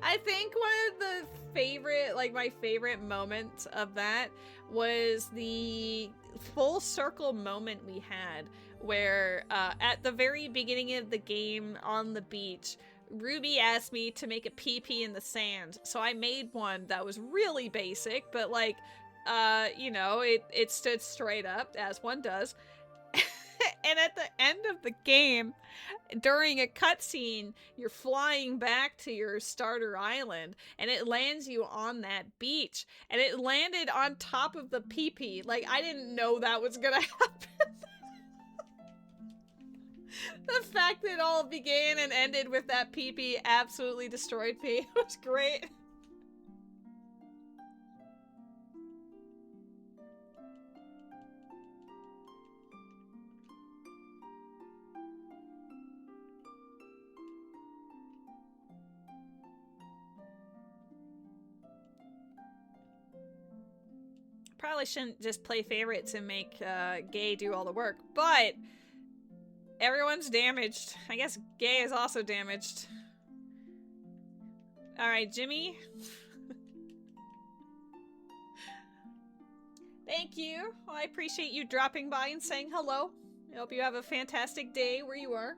I think one of the favorite, like my favorite moment of that was the full circle moment we had where at the very beginning of the game on the beach, Ruby asked me to make a pee-pee in the sand. So I made one that was really basic, but like, you know, it stood straight up as one does. And at the end of the game, during a cutscene, you're flying back to your starter island, and it lands you on that beach, and it landed on top of the pee-pee. Like, I didn't know that was gonna happen. The fact that it all began and ended with that pee-pee absolutely destroyed me. It was great. Probably shouldn't just play favorites and make Gay do all the work, but everyone's damaged. I guess Gay is also damaged. Alright, Jimmy. Thank you. Well, I appreciate you dropping by and saying hello. I hope you have a fantastic day where you are.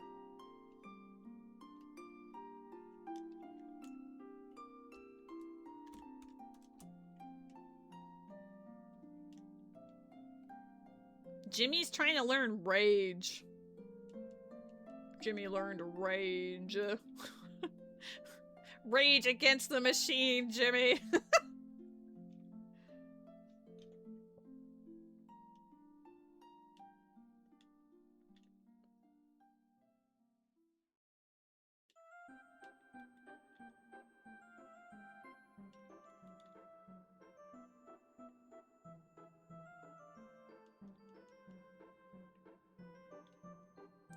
Jimmy's trying to learn rage. Jimmy learned rage. Rage against the machine, Jimmy.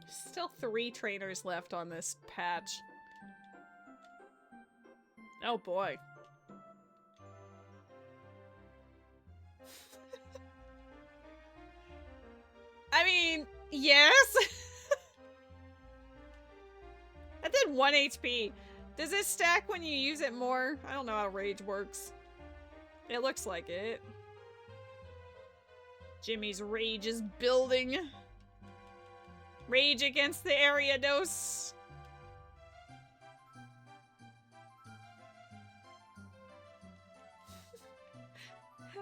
Still 3 trainers left on this patch. Oh boy. I mean, yes. That did 1 HP. Does it stack when you use it more? I don't know how rage works. It looks like it. Jimmy's rage is building. Rage against the Ariados.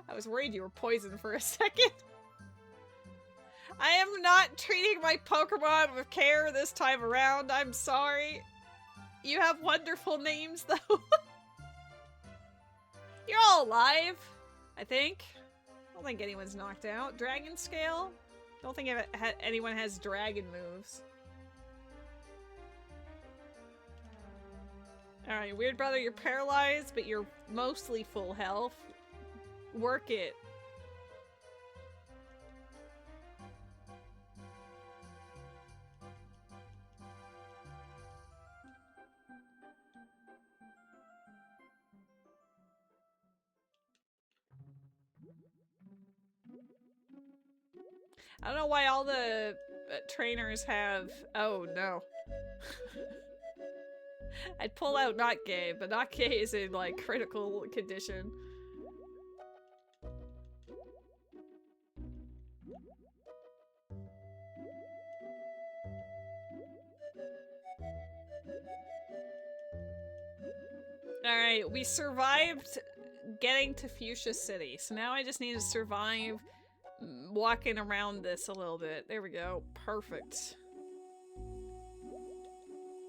I was worried you were poisoned for a second. I am not treating my Pokemon with care this time around. I'm sorry. You have wonderful names, though. You're all alive, I think. I don't think anyone's knocked out. Dragon Scale? Don't think anyone has dragon moves. Alright, Weird Brother, you're paralyzed, but you're mostly full health. Work it. I don't know why all the trainers have... Oh, no. I'd pull out Not Gay, but Not Gay is in, like, critical condition. Alright, we survived getting to Fuchsia City, so now I just need to survive walking around this a little bit. There we go. Perfect.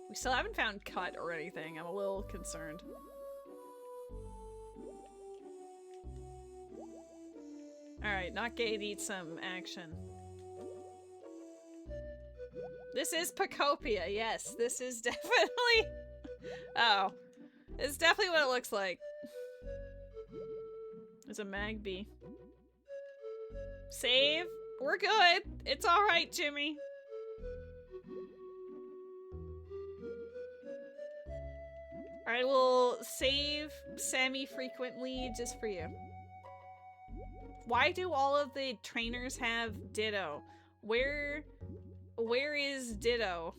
We still haven't found Cut or anything. I'm a little concerned. Alright, not gay needs some action. This is Pocopia, yes. This is definitely... Oh. It's definitely what it looks like. It's a Magby. Save. We're good. It's alright, Jimmy. I will save semi-frequently just for you. Why do all of the trainers have Ditto? Where is Ditto?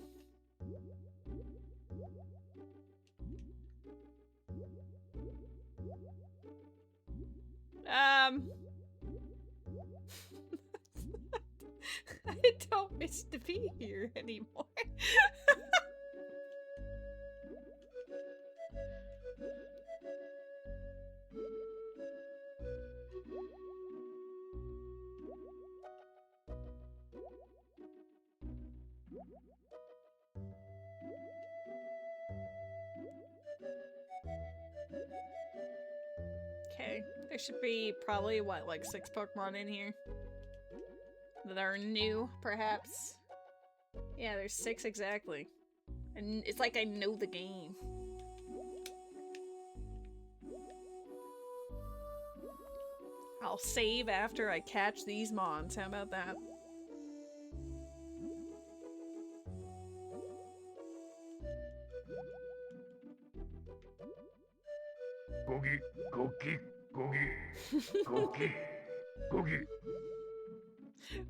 I don't wish to be here anymore. Okay, there should be probably, what, like 6 Pokemon in here? That are new, perhaps? Yeah, there's 6 exactly. And it's like I know the game. I'll save after I catch these mons, how about that? Gogi, Gogi, Gogi, Gogi, Gogi.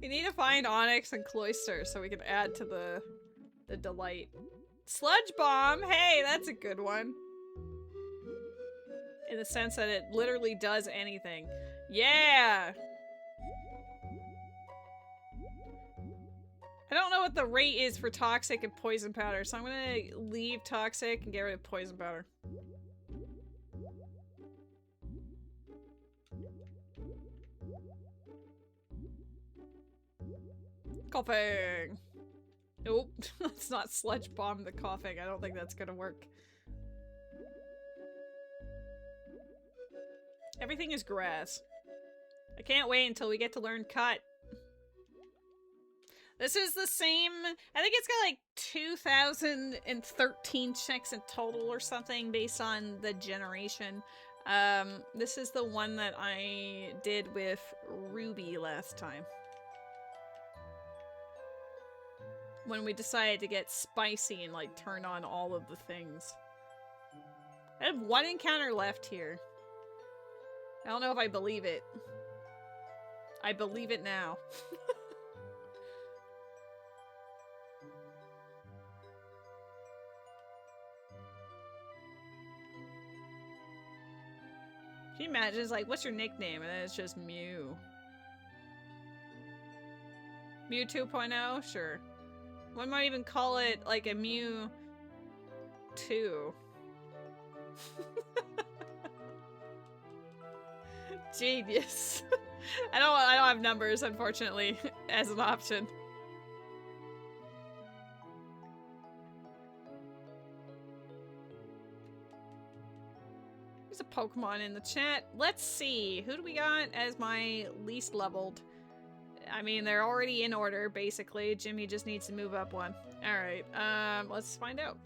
We need to find Onyx and Cloyster so we can add to the delight. Sludge Bomb! Hey, that's a good one. In the sense that it literally does anything. Yeah! I don't know what the rate is for Toxic and Poison Powder, so I'm gonna leave Toxic and get rid of Poison Powder. Coughing! Nope, let's not Sludge Bomb the coughing. I don't think that's gonna work. Everything is grass. I can't wait until we get to learn Cut. This is the same, I think it's got like 2013 checks in total or something based on the generation. This is the one that I did with Ruby last time. When we decided to get spicy and like turn on all of the things. I have 1 encounter left here. I don't know if I believe it. I believe it now. Can you imagine? It's like, what's your nickname? And then it's just Mew. Mew 2.0? Sure. One might even call it like a Mew 2. Genius. I don't have numbers, unfortunately, as an option. There's a Pokemon in the chat. Let's see. Who do we got as my least leveled? I mean, they're already in order, basically. Jimmy just needs to move up 1. Alright, let's find out.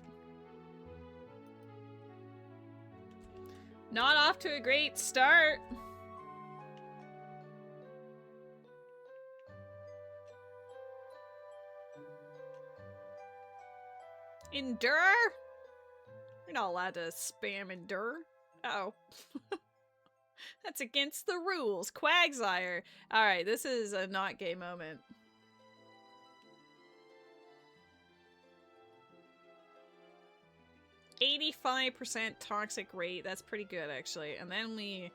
Not off to a great start. Endure? You're not allowed to spam Endure. Uh-oh. That's against the rules. Quagsire. Alright, this is a not gay moment. %85% toxic rate. That's pretty good, actually. And then we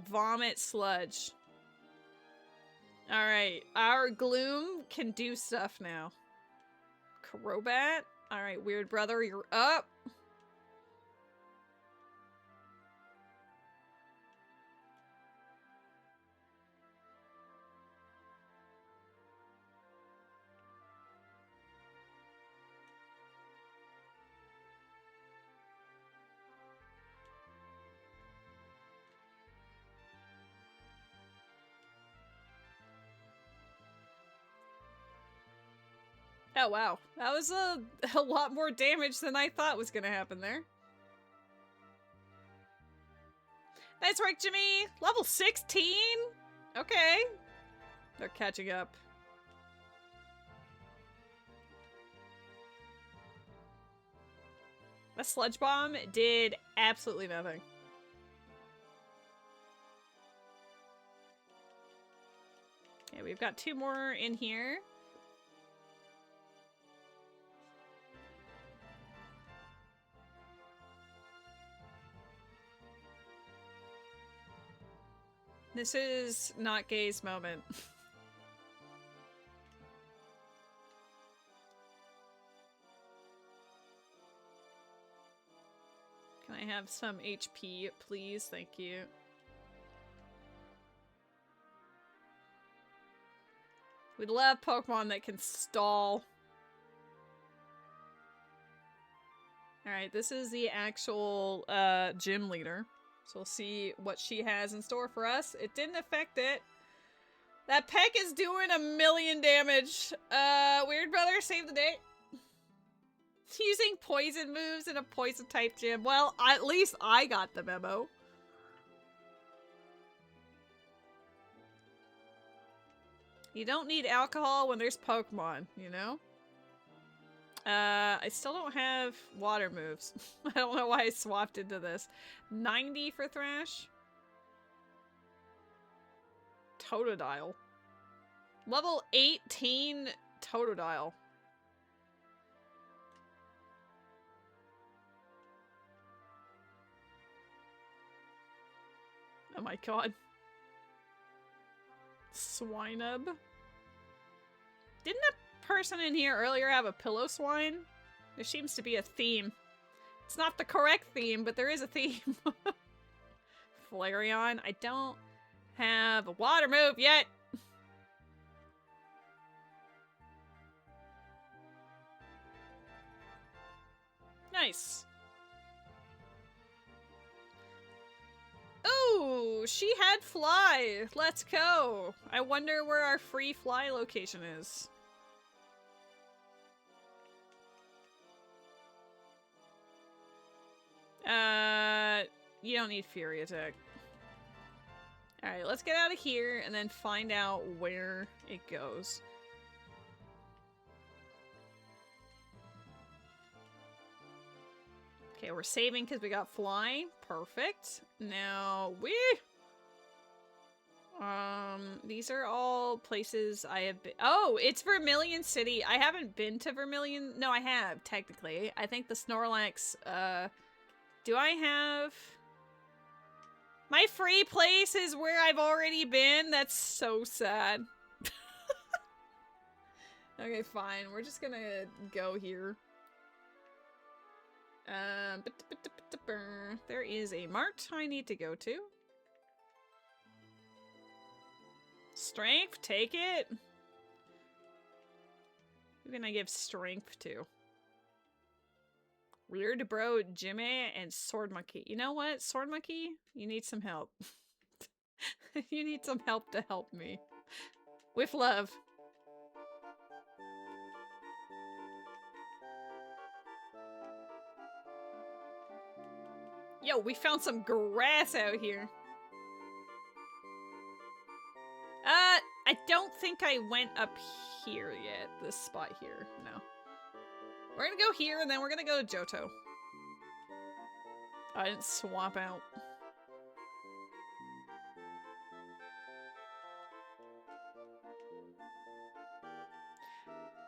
vomit sludge. Alright, our Gloom can do stuff now. Crobat? Alright, weird brother, you're up. Oh, wow. That was a lot more damage than I thought was gonna happen there. Nice work, Jimmy! Level 16? Okay. They're catching up. The sludge bomb did absolutely nothing. Okay, we've got 2 more in here. This is not Gay's moment. Can I have some HP, please? Thank you. We love Pokemon that can stall. Alright, this is the actual gym leader. So we'll see what she has in store for us. It didn't affect it. That peck is doing 1,000,000 damage. Weird Brother, save the day. Using poison moves in a poison type gym. Well, at least I got the memo. You don't need alcohol when there's Pokemon, you know? I still don't have water moves. I don't know why I swapped into this. 90 for Thrash. Totodile. Level 18 Totodile. Oh my god. Swinub. Didn't a person in here earlier have a pillow swine? There seems to be a theme. It's not the correct theme, but there is a theme. Flareon. I don't have a water move yet. Nice. Oh, she had fly. Let's go. I wonder where our free fly location is. You don't need Fury Attack. Alright, let's get out of here and then find out where it goes. Okay, we're saving because we got fly. Perfect. Now, these are all places I have been. Oh, it's Vermilion City. I haven't been to Vermilion. No, I have, technically. I think the Snorlax, do I have... My free place is where I've already been? That's so sad. Okay, fine. We're just gonna go here. There is a mart I need to go to. Strength, take it. Who can I give strength to? Weird Bro, Jimmy, and Sword Monkey. You know what, Sword Monkey? You need some help. You need some help to help me. With love. Yo, we found some grass out here. I don't think I went up here yet. This spot here. No. We're gonna go here, and then we're gonna go to Johto. I didn't swap out.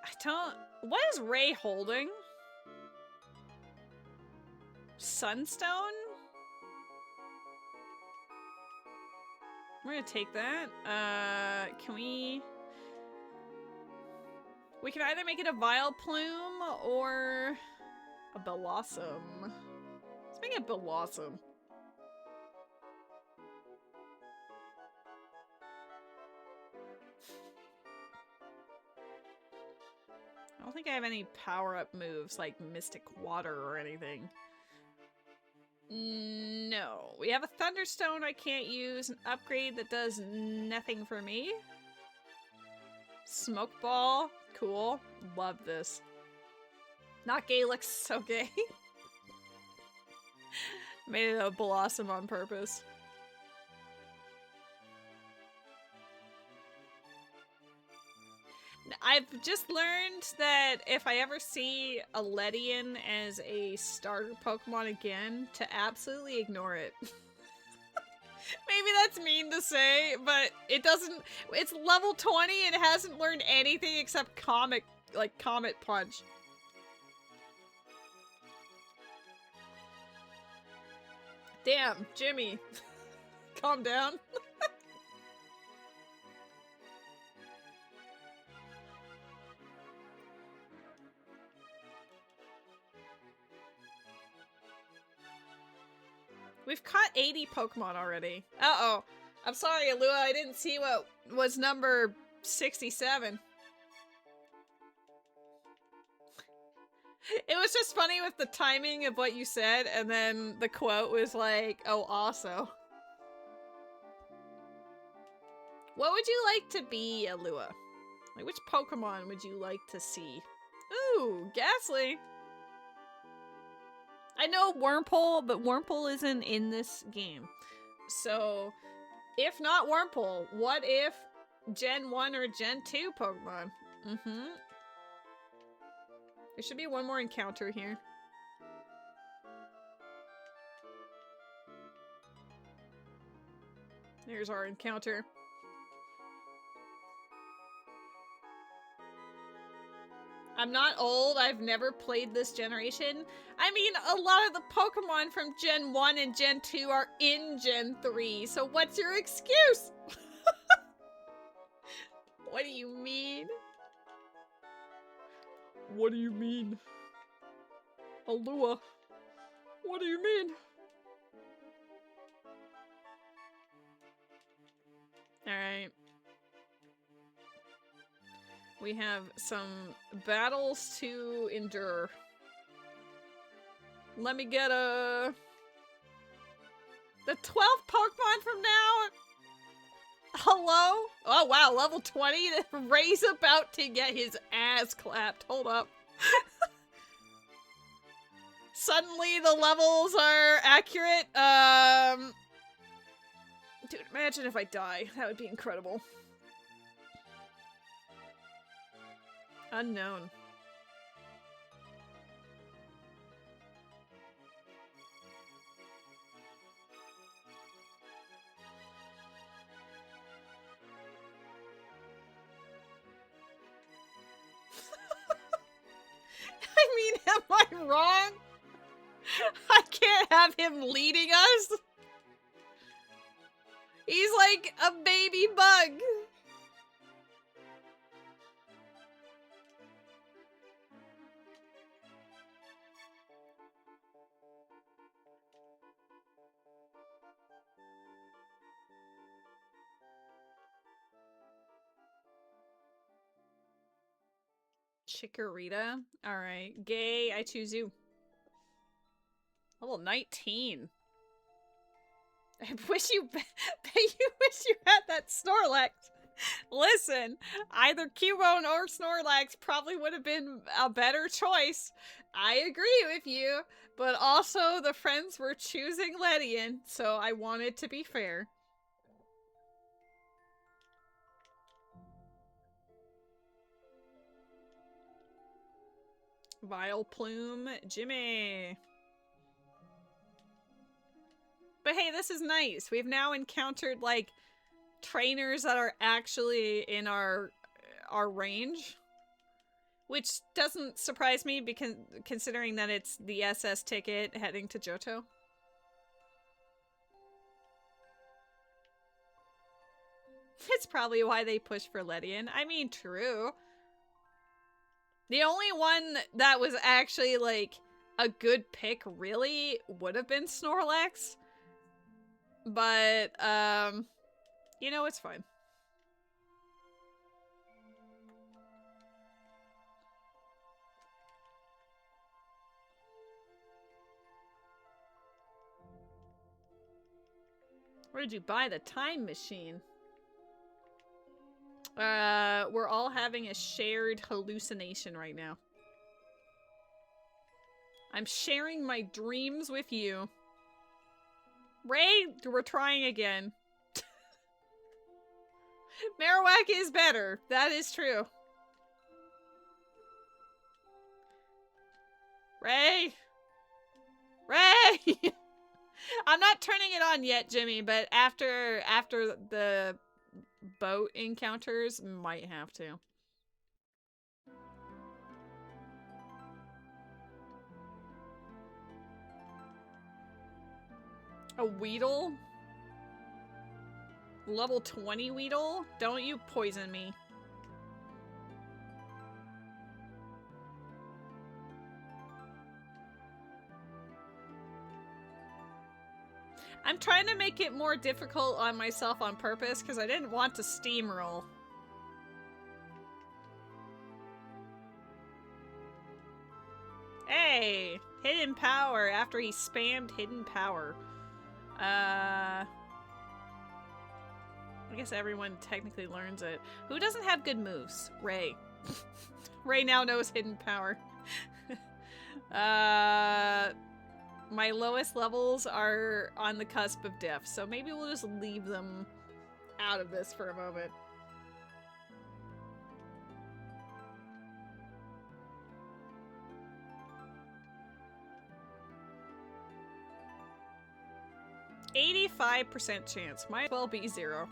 I don't... What is Ray holding? Sunstone? We're gonna take that. Can we... We can either make it a Vileplume or a Blossom. Let's make it Blossom. I don't think I have any power-up moves like Mystic Water or anything. No. We have a Thunderstone I can't use, an upgrade that does nothing for me. Smoke ball. Cool. Love this. Not gay looks so gay. Made it a blossom on purpose. I've just learned that if I ever see a Ledian as a starter Pokemon again, to absolutely ignore it. Maybe that's mean to say, but it doesn't. It's level 20 and it hasn't learned anything except Comet Punch. Damn, Jimmy. Calm down. We've caught 80 Pokemon already. Uh-oh. I'm sorry, Alua, I didn't see what was number 67. It was just funny with the timing of what you said, and then the quote was like, oh, also. What would you like to be, Alua? Like, which Pokemon would you like to see? Ooh, Ghastly. I know Wurmple, but Wurmple isn't in this game. So, if not Wurmple, what if Gen 1 or Gen 2 Pokemon? Mm-hmm. There should be one more encounter here. There's our encounter. I'm not old, I've never played this generation. I mean, a lot of the Pokemon from Gen 1 and Gen 2 are in Gen 3, so what's your excuse? What do you mean? What do you mean? Alua, what do you mean? Alright. We have some battles to endure. Let me get the 12th Pokemon from now. Hello? Oh wow, level 20. Ray's about to get his ass clapped. Hold up. Suddenly the levels are accurate. Dude, imagine if I die. That would be incredible. Unknown. I mean, am I wrong? I can't have him leading us. He's like a baby bug. Chikorita. Alright. Gay, I choose you. Level 19. I wish you had that Snorlax. Listen, either Cubone or Snorlax probably would have been a better choice. I agree with you, but also the friends were choosing Ledian, so I wanted to be fair. Vileplume, Jimmy. But hey, this is nice. We've now encountered, like, trainers that are actually in our range. Which doesn't surprise me, because considering that it's the SS ticket heading to Johto. It's probably why they push for Ledian. I mean, true. The only one that was actually, like, a good pick, really, would have been Snorlax. But, you know, it's fine. Where did you buy the time machine? We're all having a shared hallucination right now. I'm sharing my dreams with you. Ray, we're trying again. Marowak is better. That is true. Ray! Ray! I'm not turning it on yet, Jimmy, but after the boat encounters, might have to. A Weedle? Level 20 Weedle? Don't you poison me. I'm trying to make it more difficult on myself on purpose because I didn't want to steamroll. Hey! Hidden power after he spammed hidden power. I guess everyone technically learns it. Who doesn't have good moves? Ray. Ray now knows hidden power. My lowest levels are on the cusp of death, so maybe we'll just leave them out of this for a moment. %85 chance. Might as well be 0.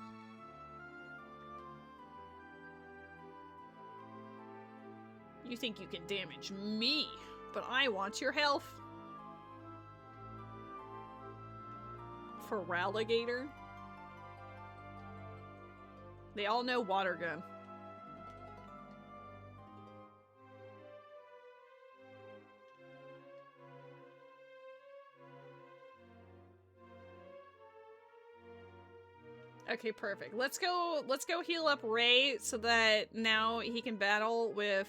You think you can damage me, but I want your health. For Ralligator. They all know water gun. Okay, perfect. Let's go heal up Ray so that now he can battle with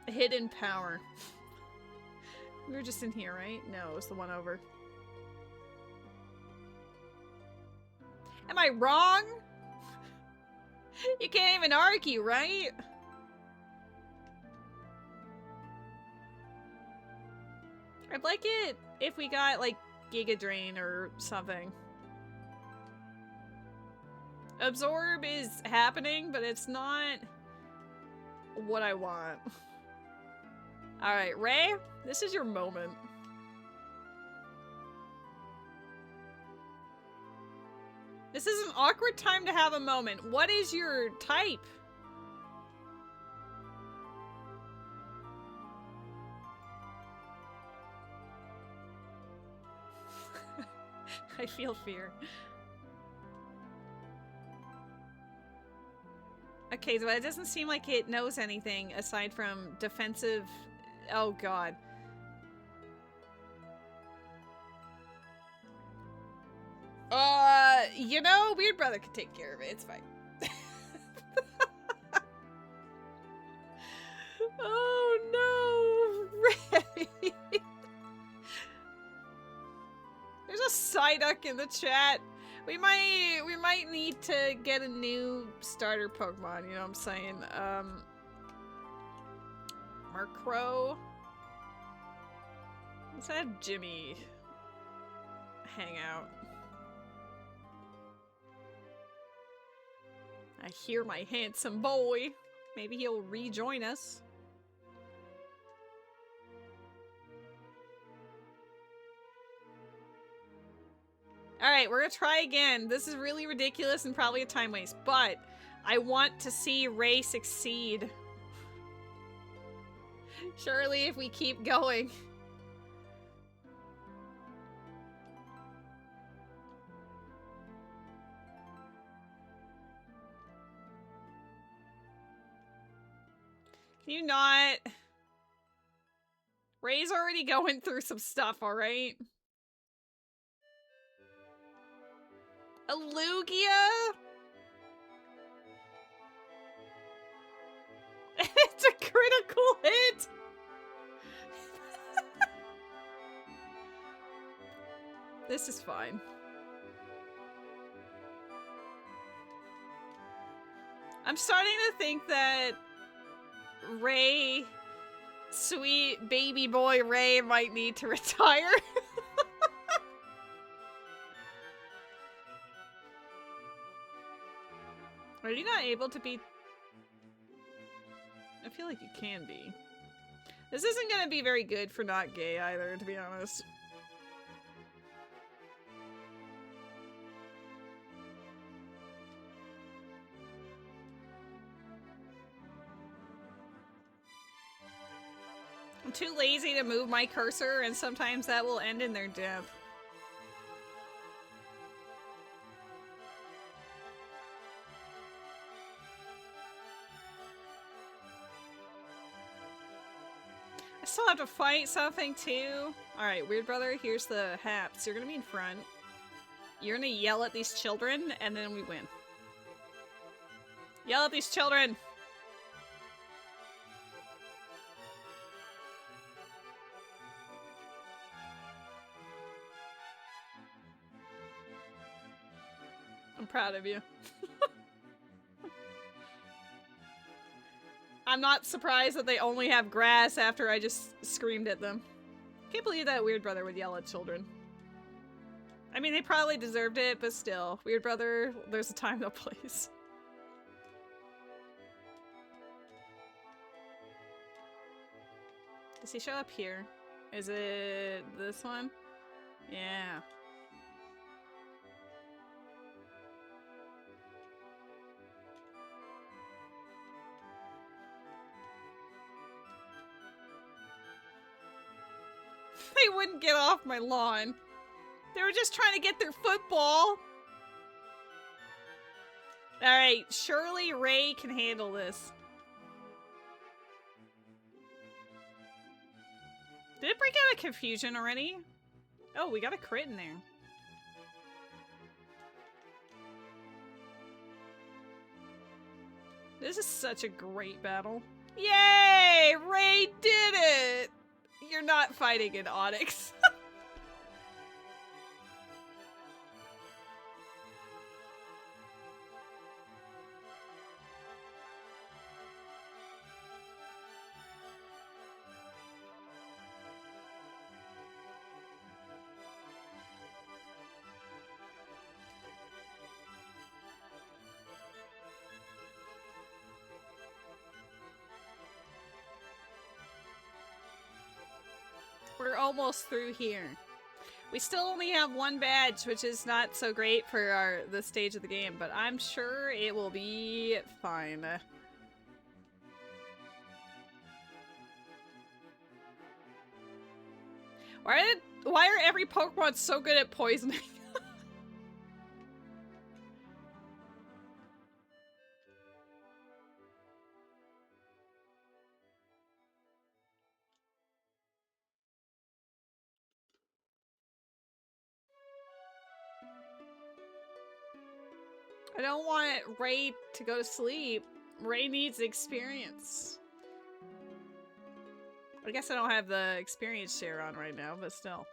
hidden power. We were just in here, right? No, it was the one over. Am I wrong? You can't even argue, right? I'd like it if we got, like, Giga Drain or something. Absorb is happening, but it's not what I want. Alright, Ray, this is your moment. This is an awkward time to have a moment. What is your type? I feel fear. Okay, so it doesn't seem like it knows anything aside from defensive... Oh god. You know, Weird Brother could take care of it. It's fine. Oh no, Ray. There's a Psyduck in the chat. We might need to get a new starter Pokemon, you know what I'm saying? Murkrow. Let's have Jimmy hang out. I hear my handsome boy. Maybe he'll rejoin us. Alright, we're gonna try again. This is really ridiculous and probably a time waste, but I want to see Ray succeed. Surely if we keep going. Can you not? Ray's already going through some stuff, alright? A Lugia? It's a critical hit! This is fine. I'm starting to think that Ray, sweet baby boy Ray, might need to retire. Are you not able to be? I feel like you can be. This isn't gonna be very good for not gay either, to be honest. I'm too lazy to move my cursor, and sometimes that will end in their death. I still have to fight something too. Alright, Weird Brother, here's the haps. You're gonna be in front. You're gonna yell at these children, and then we win. Yell at these children! I'm proud of you. I'm not surprised that they only have grass after I just screamed at them. Can't believe that Weird Brother would yell at children. I mean, they probably deserved it, but still. Weird Brother, there's a time, no place. Does he show up here? Is it this one? Yeah. They wouldn't get off my lawn. They were just trying to get their football. Alright, surely Ray can handle this. Did it break out of confusion already? Oh, we got a crit in there. This is such a great battle. Yay! Ray did it! You're not fighting an Onyx. We're almost through here. We still only have one badge, which is not so great for the stage of the game, but I'm sure it will be fine. Why are every Pokemon so good at poisoning? I don't want Ray to go to sleep. Ray needs experience. I guess I don't have the experience share on right now, but still.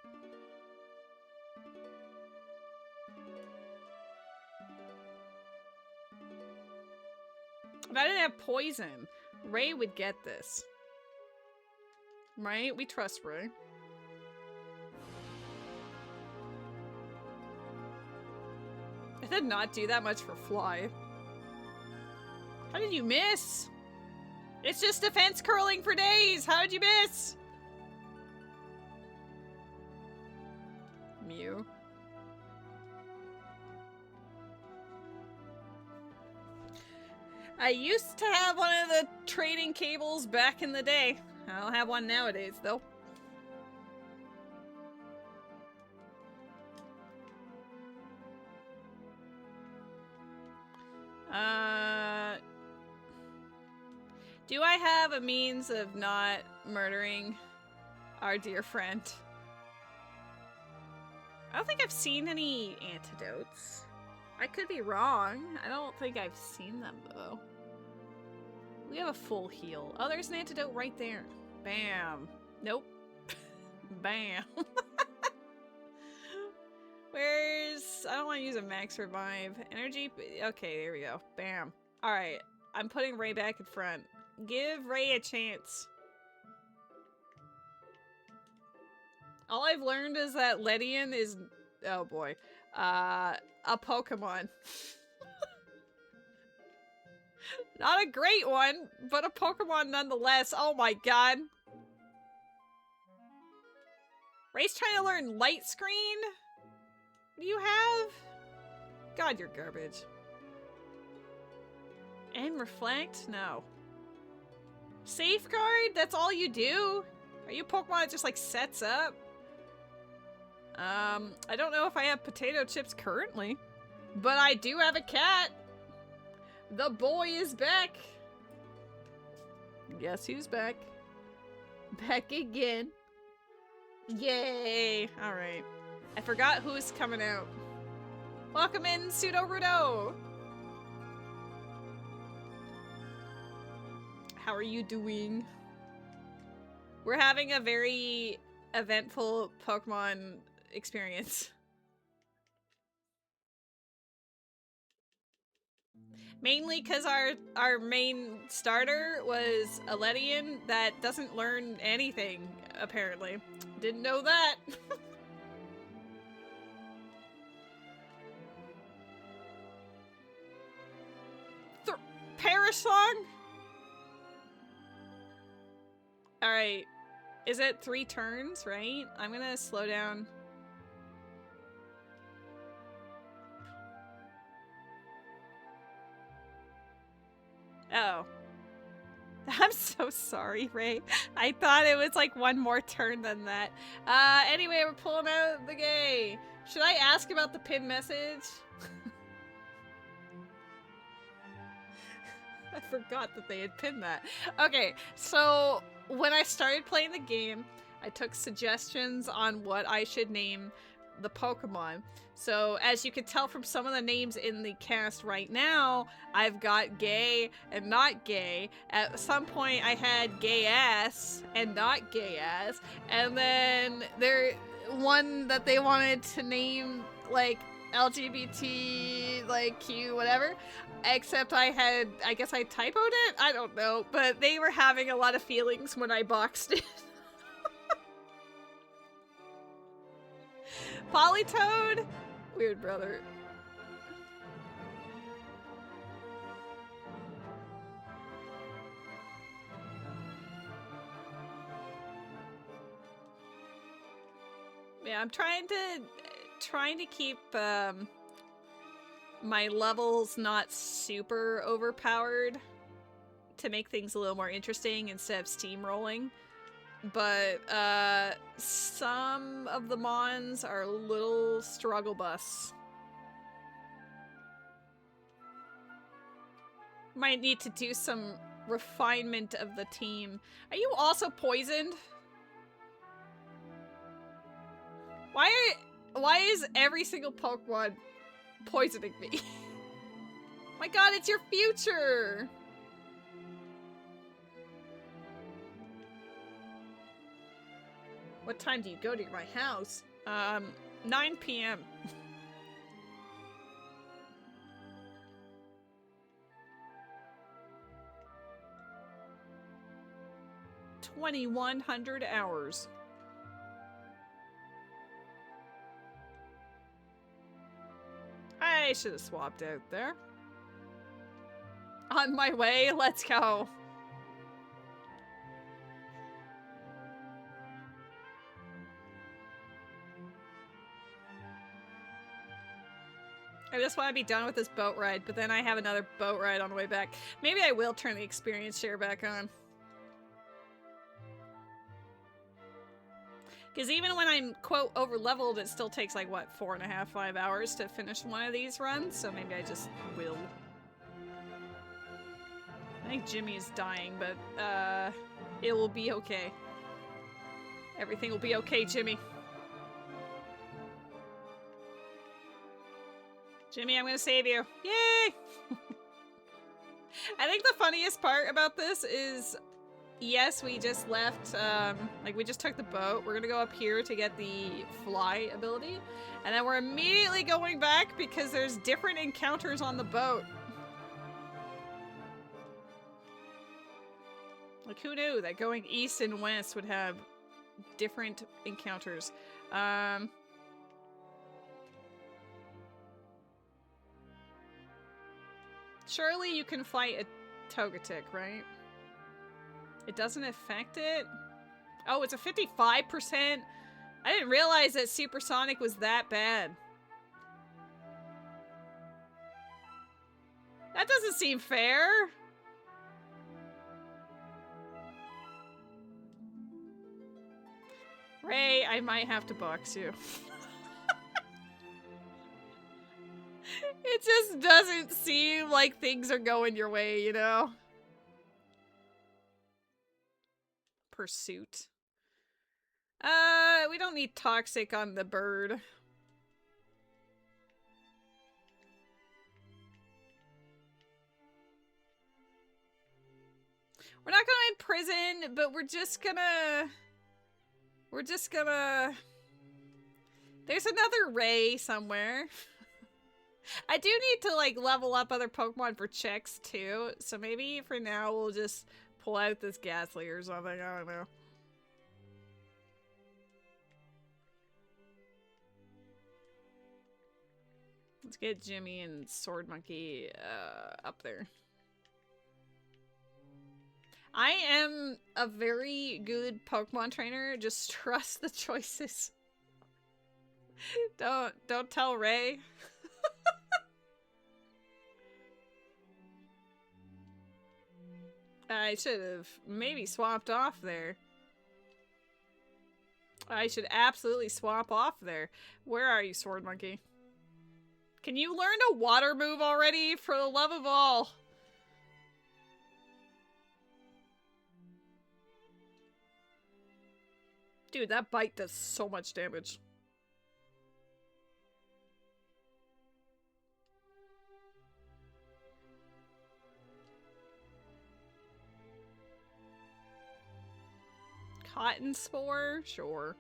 If I didn't have poison, Ray would get this. Right? We trust Ray. I did not do that much for Fly. How did you miss? It's just defense curling for days! How did you miss? Mew. I used to have one of the trading cables back in the day. I don't have one nowadays, though. Do I have a means of not murdering our dear friend? I don't think I've seen any antidotes. I could be wrong. I don't think I've seen them, though. We have a full heal. Oh, there's an antidote right there. Bam. Nope. Bam. Where's... I don't want to use a max revive. Energy... Okay, there we go. Bam. Alright. I'm putting Ray back in front. Give Ray a chance. All I've learned is that Ledian is, oh boy, a Pokemon. Not a great one, but a Pokemon nonetheless. Oh my god. Ray's trying to learn Light Screen? What do you have? God, you're garbage. And Reflect? No. Safeguard? That's all you do? Are you a Pokemon that just like sets up? I don't know if I have potato chips currently, but I do have a cat. The boy is back. Guess who's back? Back again. Yay! Alright. I forgot who's coming out. Welcome in, Pseudo Rudo! How are you doing? We're having a very eventful Pokemon experience. Mainly because our main starter was a Ledian that doesn't learn anything, apparently. Didn't know that. Perish Song? Alright. Is it 3 turns, right? I'm gonna slow down. Oh. I'm so sorry, Ray. I thought it was like one more turn than that. Anyway, we're pulling out the gay. Should I ask about the pin message? I forgot that they had pinned that. Okay, so when I started playing the game, I took suggestions on what I should name the Pokemon. So as you can tell from some of the names in the cast right now, I've got gay and not gay. At some point I had gay ass and not gay ass. And then one that they wanted to name like LGBT, like Q, whatever. Except I guess I typoed it? I don't know. But they were having a lot of feelings when I boxed it. Polytoad? Weird brother. Yeah, I'm trying to keep my levels not super overpowered to make things a little more interesting instead of steamrolling. But some of the mons are a little struggle bus. Might need to do some refinement of the team. Are you also poisoned? Why is every single Pokemon poisoning me? My god, it's your future! What time do you go to my house? 9 p.m. $2,100 hours. I should have swapped out there. On my way, let's go. I just want to be done with this boat ride, but then I have another boat ride on the way back. Maybe I will turn the experience share back on. Because even when I'm, quote, over-leveled, it still takes, like, what, 4.5, 5 hours to finish one of these runs? So maybe I just will. I think Jimmy's dying, but, it will be okay. Everything will be okay, Jimmy. Jimmy, I'm gonna save you. Yay! I think the funniest part about this is, yes, we just left, like, we just took the boat. We're gonna go up here to get the fly ability. And then we're immediately going back because there's different encounters on the boat. Like, who knew that going east and west would have different encounters? Surely you can fight a Togetic, right? It doesn't affect it? Oh, it's a 55%? I didn't realize that Supersonic was that bad. That doesn't seem fair. Ray, I might have to box you. It just doesn't seem like things are going your way, you know? Pursuit. We don't need toxic on the bird. We're not gonna imprison, but we're just gonna... There's another Ray somewhere. I do need to, like, level up other Pokemon for checks, too. So maybe for now we'll just pull out this Ghastly or something. I don't know. Let's get Jimmy and Sword Monkey up there. I am a very good Pokemon trainer. Just trust the choices. Don't tell Ray. I should have maybe swapped off there. I should absolutely swap off there. Where are you, Sword Monkey? Can you learn a water move already? For the love of all. Dude, that bite does so much damage. Cotton spore? Sure.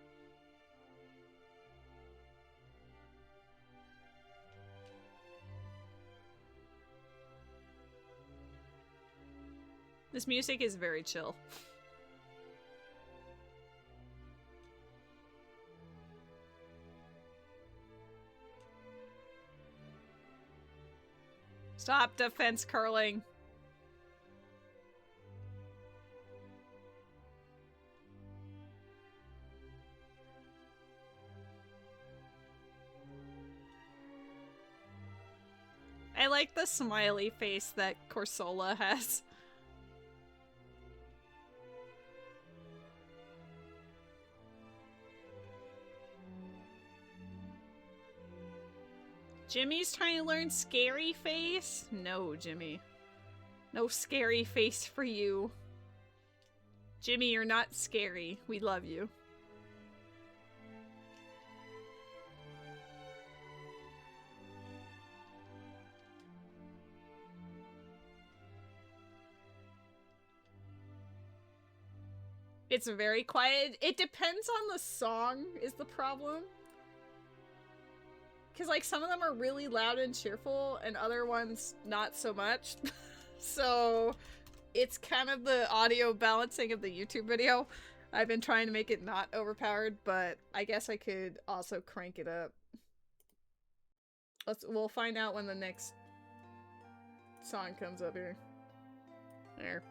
This music is very chill. Stop defense curling. I like the smiley face that Corsola has. Jimmy's trying to learn scary face? No, Jimmy. No scary face for you. Jimmy, you're not scary. We love you. It's very quiet. It depends on the song is the problem. Because, like, some of them are really loud and cheerful, and other ones not so much. So, it's kind of the audio balancing of the YouTube video. I've been trying to make it not overpowered, but I guess I could also crank it up. We'll find out when the next song comes up here. There.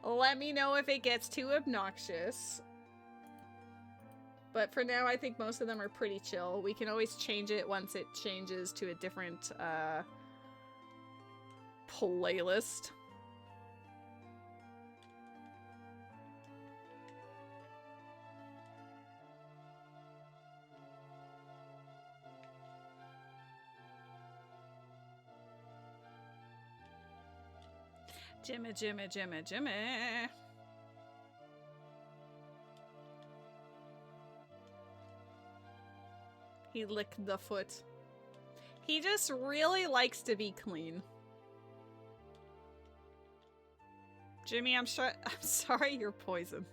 Let me know if it gets too obnoxious. But for now, I think most of them are pretty chill. We can always change it once it changes to a different, playlist. Jimmy, Jimmy, Jimmy, Jimmy. He licked the foot. He just really likes to be clean. Jimmy, I'm sorry you're poisoned.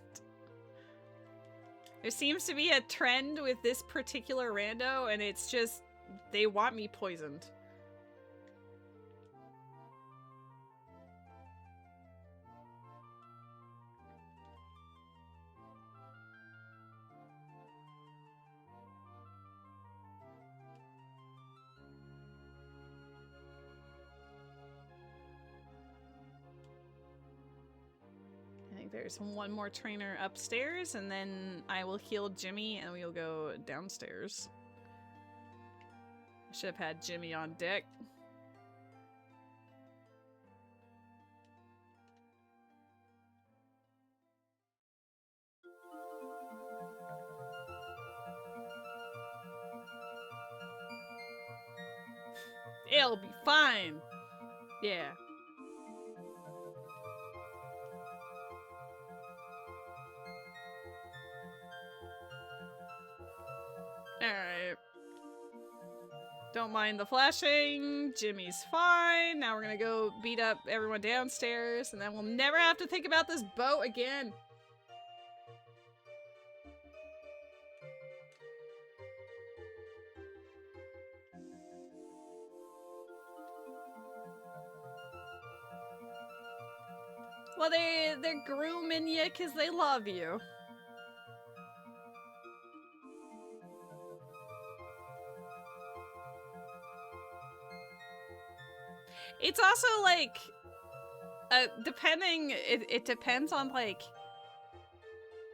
There seems to be a trend with this particular rando, and it's just, they want me poisoned. There's one more trainer upstairs, and then I will heal Jimmy, and we'll go downstairs. I should have had Jimmy on deck. It'll be fine. Yeah. Alright. Don't mind the flashing. Jimmy's fine. Now we're gonna go beat up everyone downstairs, and then we'll never have to think about this boat again. Well, they're grooming you because they love you. It's also like, it depends on like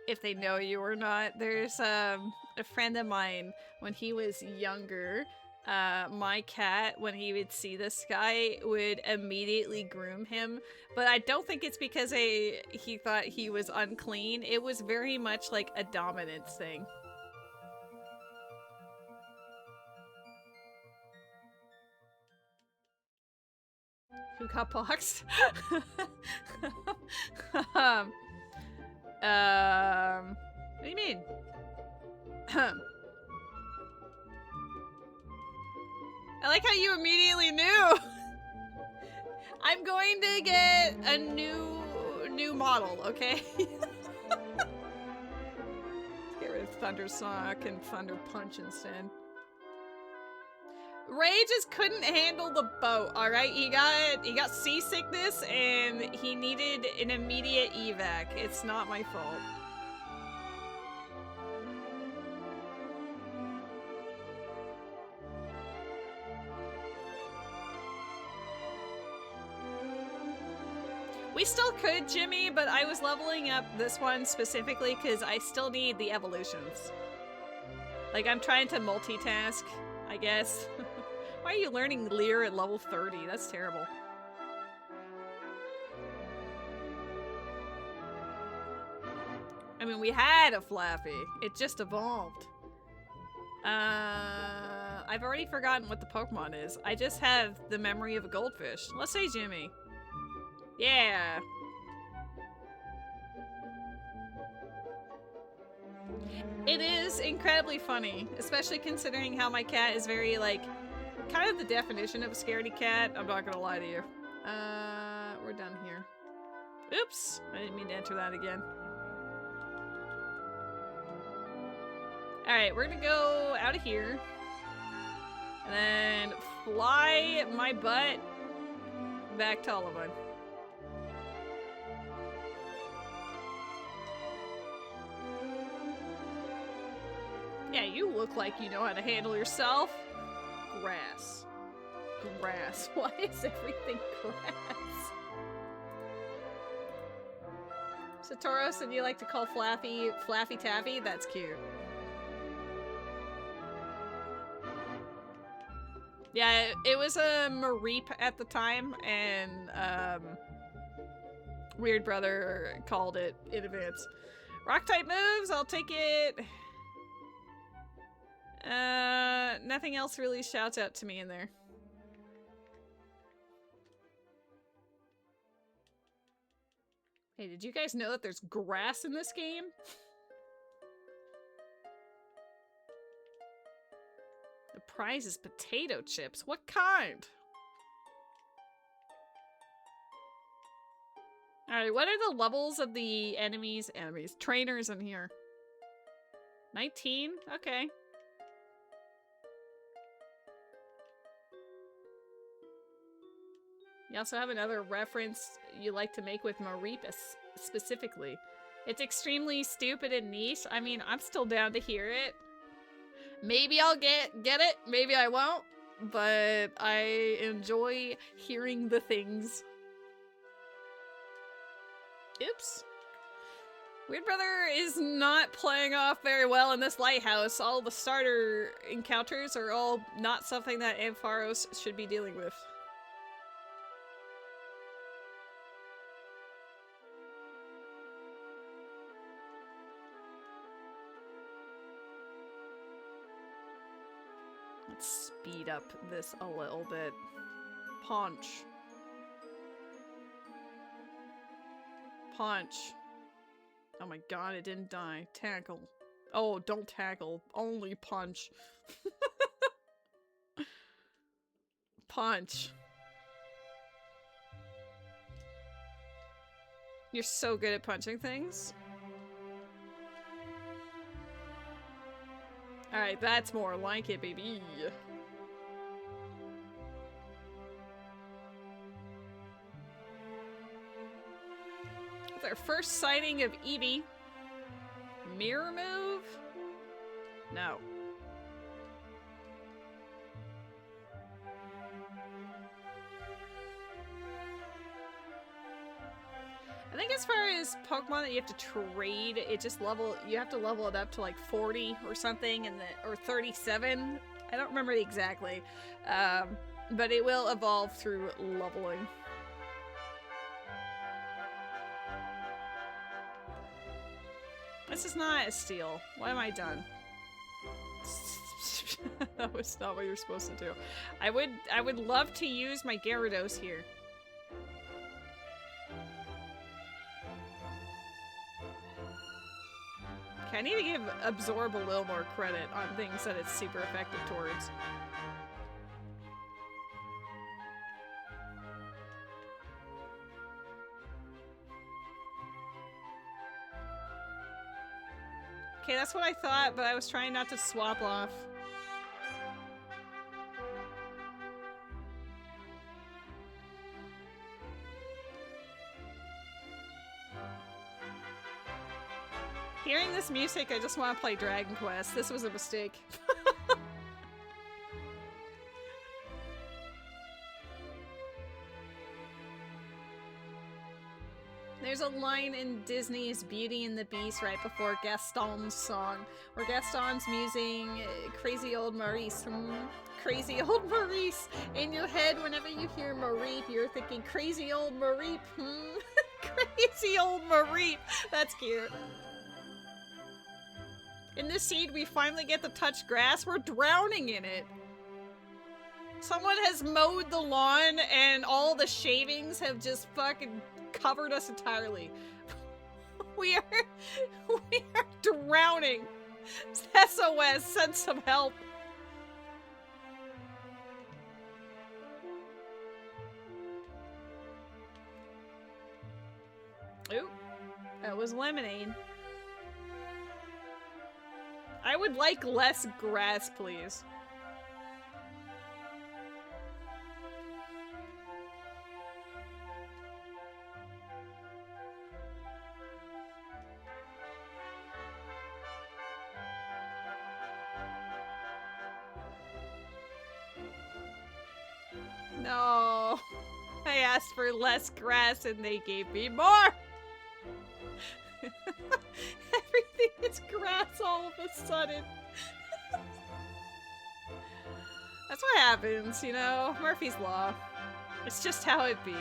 if they know you or not. There's a friend of mine when he was younger. My cat, when he would see this guy, would immediately groom him. But I don't think it's because he thought he was unclean. It was very much like a dominance thing. Who got boxed? What do you mean? I like how you immediately knew. I'm going to get a new model, okay? Get rid of Thunder Sock and Thunder Punch instead. Ray just couldn't handle the boat, alright? He got seasickness and he needed an immediate evac. It's not my fault. We still could, Jimmy, but I was leveling up this one specifically because I still need the evolutions. Like, I'm trying to multitask, I guess. Why are you learning Leer at level 30? That's terrible. I mean, we had a Flaffy. It just evolved. I've already forgotten what the Pokemon is. I just have the memory of a goldfish. Let's say Jimmy. Yeah. It is incredibly funny, especially considering how my cat is very, like, kind of the definition of a scaredy cat. I'm not gonna lie to you. We're done here. Oops! I didn't mean to enter that again. Alright, we're gonna go out of here. And then fly my butt back to Olivine. Yeah, you look like you know how to handle yourself. Grass. Grass. Why is everything grass? Satoros, and you like to call Flaffy Flaffy Taffy? That's cute. Yeah, it was a Mareep at the time, and Weird Brother called it in advance. Rock type moves, I'll take it. Nothing else really shouts out to me in there. Hey, did you guys know that there's grass in this game? The prize is potato chips. What kind? Alright, what are the levels of the trainers in here? 19? Okay. You also have another reference you like to make with Mareep specifically. It's extremely stupid and niche. I mean, I'm still down to hear it. Maybe I'll get it, maybe I won't, but I enjoy hearing the things. Oops. Weird Brother is not playing off very well in this lighthouse. All the starter encounters are all not something that Ampharos should be dealing with. Let's speed up this a little bit. Punch. Punch. Oh my god, it didn't die. Tackle. Oh, don't tackle. Only punch. Punch. You're so good at punching things. Alright, that's more like it, baby. It's our first sighting of Eevee. Mirror move? No. I think as far as Pokemon that you have to trade, it just you have to level it up to like 40 or something, or 37. I don't remember exactly. But it will evolve through leveling. This is not a steal. What have I done? That was not what you were supposed to do. I would love to use my Gyarados here. Okay, I need to give Absorb a little more credit on things that it's super effective towards. Okay, that's what I thought, but I was trying not to swap off. Hearing this music, I just want to play Dragon Quest. This was a mistake. There's a line in Disney's Beauty and the Beast right before Gaston's song, where Gaston's musing crazy old Maurice. Crazy old Maurice. In your head, whenever you hear Maurice, you're thinking crazy old Maurice. Crazy old Maurice. That's cute. In this seed, we finally get to touch grass. We're drowning in it. Someone has mowed the lawn and all the shavings have just fucking covered us entirely. We are drowning. SOS, send some help. Ooh, that was lemonade. I would like less grass, please. No. I asked for less grass and they gave me more. Everything is grass all of a sudden. That's what happens, you know? Murphy's Law. It's just how it be.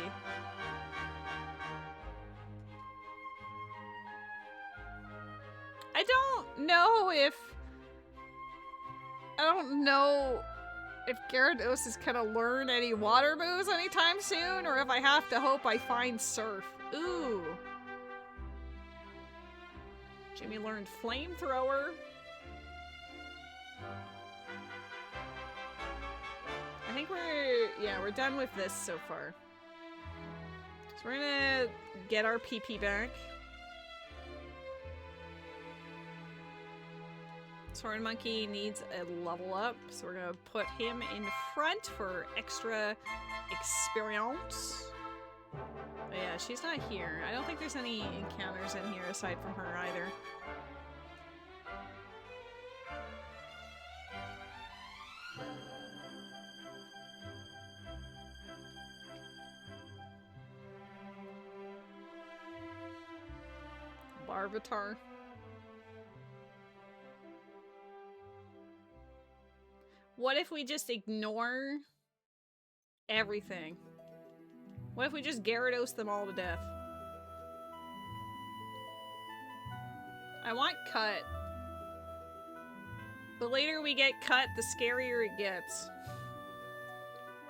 I don't know if Gyarados is gonna learn any water moves anytime soon, or if I have to hope I find Surf. Ooh. Jimmy learned Flamethrower. I think we're done with this so far. So we're gonna get our PP back. Soren Monkey needs a level up, so we're gonna put him in front for extra experience. But yeah, she's not here. I don't think there's any encounters in here aside from her either. Larvitar. What if we just ignore everything? What if we just Gyarados them all to death? I want Cut. The later we get Cut, the scarier it gets.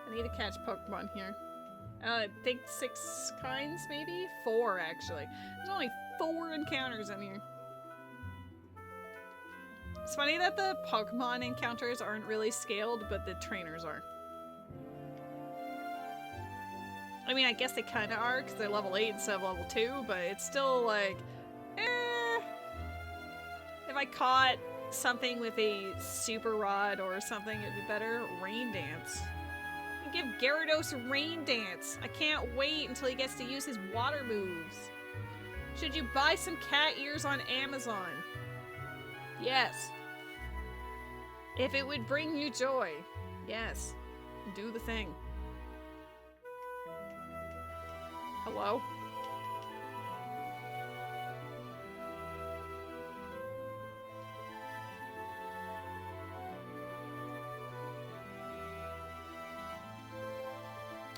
I need to catch Pokemon here. I think 6 kinds, maybe? 4, actually. There's only 4 encounters in here. It's funny that the Pokemon encounters aren't really scaled, but the trainers are. I mean, I guess they kind of are, because they're level 8 instead of level 2, but it's still like, eh. If I caught something with a Super Rod or something, it'd be better. Rain Dance. Give Gyarados Rain Dance. I can't wait until he gets to use his water moves. Should you buy some cat ears on Amazon? Yes. If it would bring you joy. Yes. Do the thing. Hello?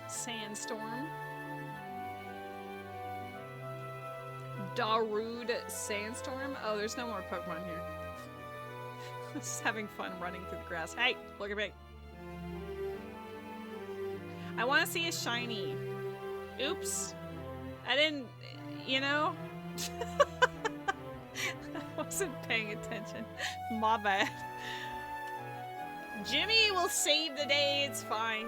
Sandstorm. Darude Sandstorm? Oh, there's no more Pokemon here. Just having fun running through the grass. Hey, look at me. I want to see a shiny. Oops. I didn't, you know? I wasn't paying attention. My bad. Jimmy will save the day, it's fine.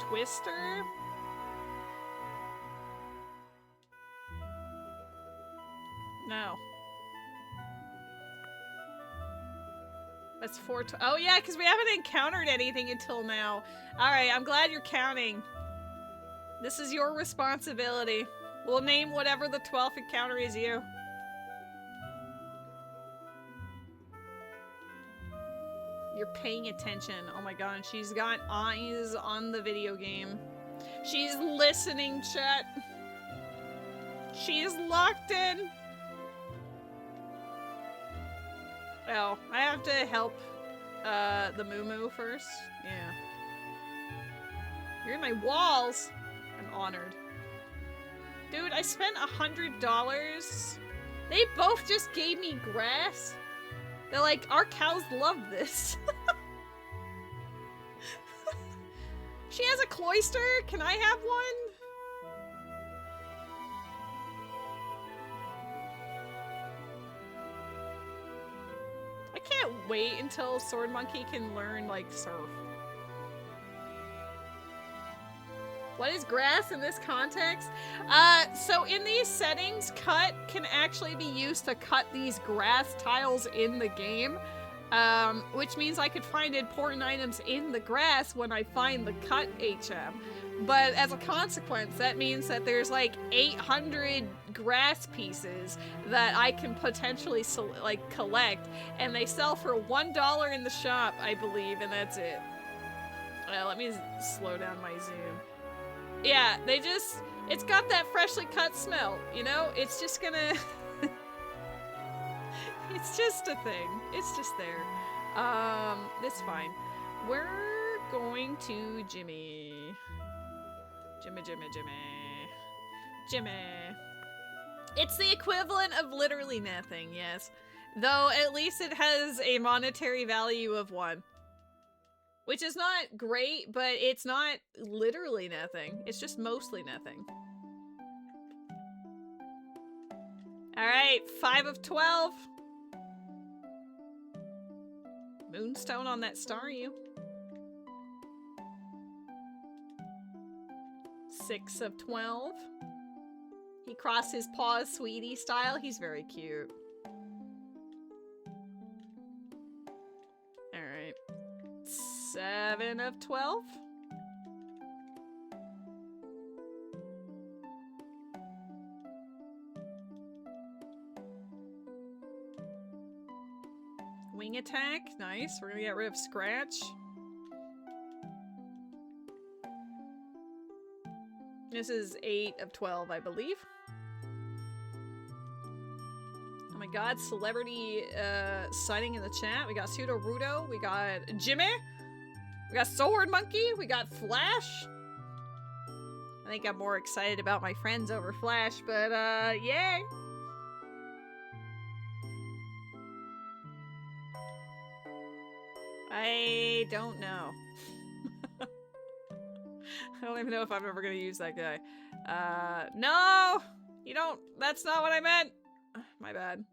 Twister? No. That's 4. Oh yeah, because we haven't encountered anything until now. Alright, I'm glad you're counting. This is your responsibility. We'll name whatever the 12th encounter is you. You're paying attention. Oh my god, she's got eyes on the video game. She's listening, chat. She's locked in. Oh, I have to help the Moo Moo first. Yeah. You're in my walls. I'm honored. Dude, I spent $100. They both just gave me grass. They're like, our cows love this. She has a cloister? Can I have one? I can't wait until Sword Monkey can learn, like, surf. What is grass in this context? So in these settings, cut can actually be used to cut these grass tiles in the game, which means I could find important items in the grass when I find the cut HM. But as a consequence, that means that there's like 800 grass pieces that I can potentially like collect, and they sell for $1 in the shop, I believe, and that's it. Let me slow down my zoom. Yeah, they just, it's got that freshly cut smell, you know? It's just gonna, it's just a thing. It's just there. It's fine. We're going to Jimmy. Jimmy. It's the equivalent of literally nothing, yes. Though at least it has a monetary value of 1. Which is not great, but it's not literally nothing. It's just mostly nothing. Alright, 5 of 12. Moonstone on that Staryu. 6 of 12. He crossed his paws sweetie style. He's very cute. Alright. 7 of 12. Wing attack. Nice. We're gonna get rid of Scratch. This is 8 of 12, I believe. Oh my god, celebrity signing in the chat. We got Pseudo-Rudo, we got Jimmy, we got Sword Monkey, we got Flash. I think I'm more excited about my friends over Flash, but yay! I don't know. I don't even know if I'm ever gonna use that guy. No! You don't- that's not what I meant! My bad.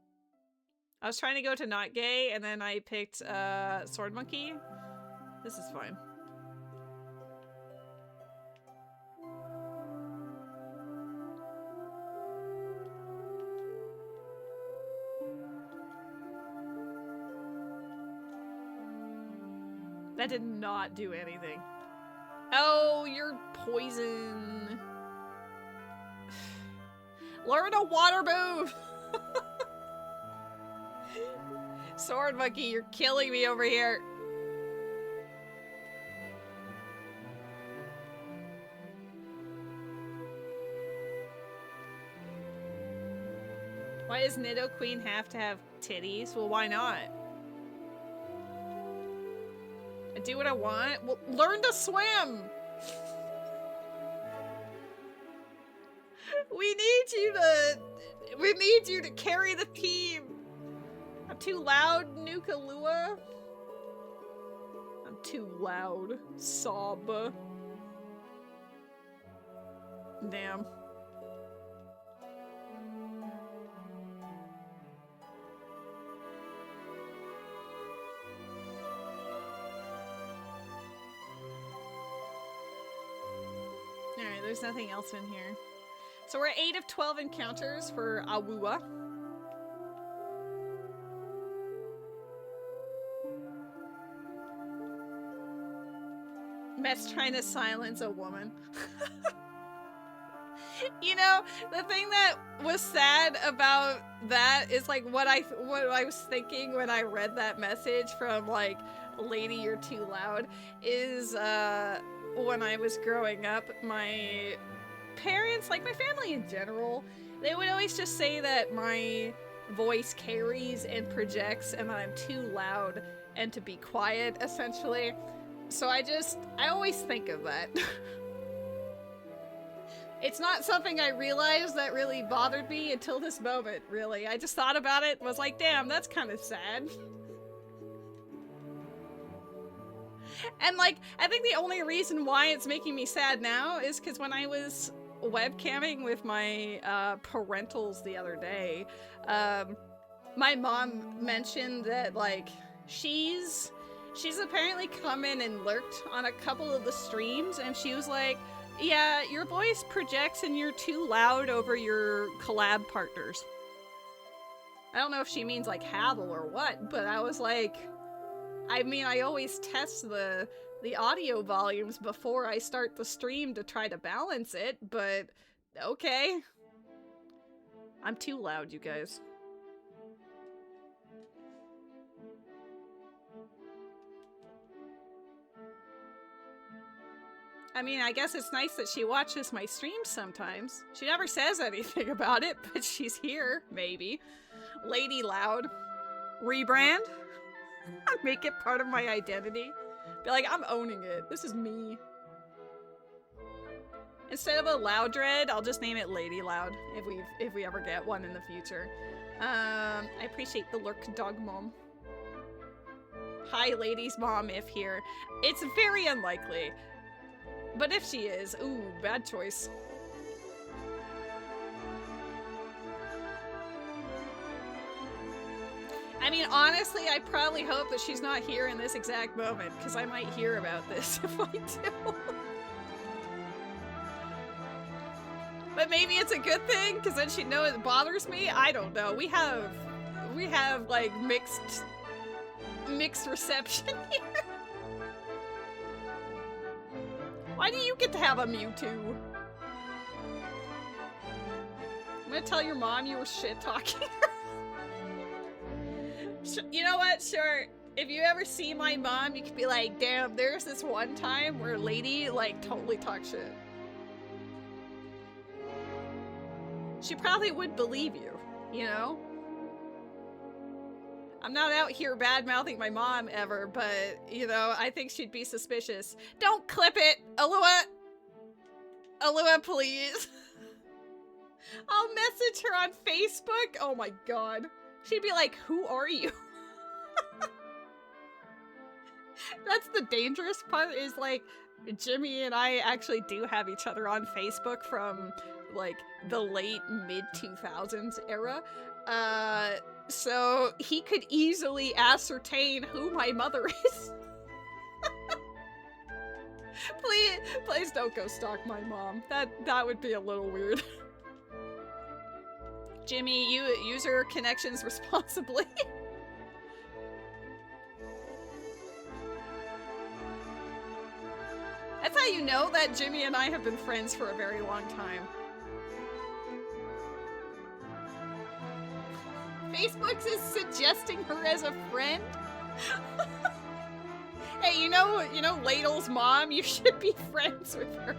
I was trying to go to not gay, and then I picked, Sword Monkey. This is fine. That did not do anything. Oh, you're poison. Learn a water move! Sword Monkey, you're killing me over here. Why does Nidoqueen have to have titties? Well, why not? I do what I want. Well, learn to swim! We need you to carry the team! I'm too loud, Nuka-Lua. I'm too loud. Sob. Damn. Alright, there's nothing else in here. So we're at 8 of 12 encounters for Awua. Matt's trying to silence a woman. You know, the thing that was sad about that is like what I was thinking when I read that message from like, "Lady, you're too loud," is when I was growing up, my parents, like my family in general, they would always just say that my voice carries and projects and that I'm too loud and to be quiet, essentially. So I always think of that. It's not something I realized that really bothered me until this moment, really. I just thought about it and was like, damn, that's kind of sad. And like, I think the only reason why it's making me sad now is because when I was webcamming with my parentals the other day, my mom mentioned that like, she's apparently come in and lurked on a couple of the streams, and she was like, yeah, your voice projects and you're too loud over your collab partners. I don't know if she means like Havel or what, but I was like, I mean, I always test the audio volumes before I start the stream to try to balance it, but okay. I'm too loud, you guys. I mean, I guess it's nice that she watches my streams sometimes. She never says anything about it, but she's here, maybe. Lady Loud. Rebrand? Make it part of my identity. Be like, I'm owning it. This is me. Instead of a Loudred, I'll just name it Lady Loud if we ever get one in the future. I appreciate the lurk, dog mom. Hi, lady's mom, if here. It's very unlikely. But if she is, ooh, bad choice. I mean, honestly, I probably hope that she's not here in this exact moment, because I might hear about this if I do. But maybe it's a good thing, because then she'd know it bothers me. I don't know. We have like mixed reception here. Why do you get to have a Mewtwo? I'm gonna tell your mom you were shit-talking her. You know what? Sure. If you ever see my mom, you could be like, damn, there's this one time where Lady, like, totally talks shit. She probably would believe you, you know? I'm not out here bad-mouthing my mom ever, but, you know, I think she'd be suspicious. Don't clip it! Alua! Alua, please. I'll message her on Facebook. Oh my god. She'd be like, who are you? That's the dangerous part, is like, Jimmy and I actually do have each other on Facebook from, like, the late mid-2000s era. So he could easily ascertain who my mother is. Please don't go stalk my mom. That would be a little weird. Jimmy, you use your connections responsibly. That's how you know that Jimmy and I have been friends for a very long time. Facebook is suggesting her as a friend? Hey, you know Ladle's mom? You should be friends with her.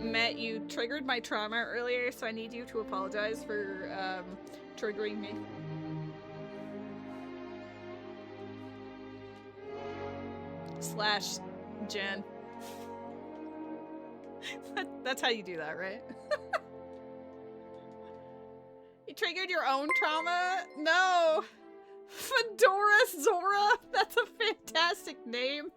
Matt, you triggered my trauma earlier, so I need you to apologize for, triggering me. Slash Jen. That's how you do that, right? You triggered your own trauma? No! Fedora Zora! That's a fantastic name.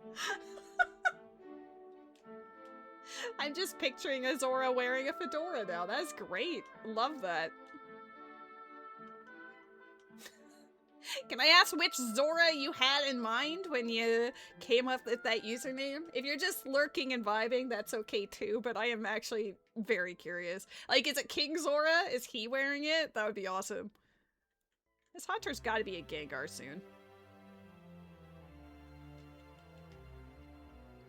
I'm just picturing a Zora wearing a fedora now. That's great. Love that. Can I ask which Zora you had in mind when you came up with that username? If you're just lurking and vibing, that's okay too, but I am actually very curious. Like, is it King Zora? Is he wearing it? That would be awesome. This Haunter's gotta be a Gengar soon.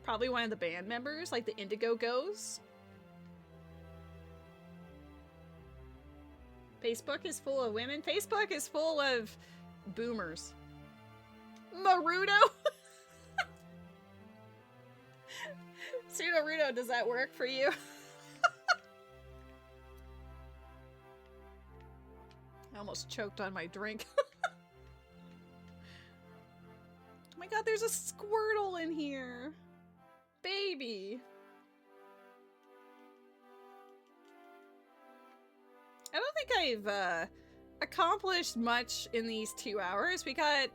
Probably one of the band members, like the Indigo Goes. Facebook is full of women. Facebook is full of boomers. Marudo? Naruto, does that work for you? I almost choked on my drink. Oh my god, there's a Squirtle in here. Baby. I don't think I've accomplished much in these 2 hours. We got,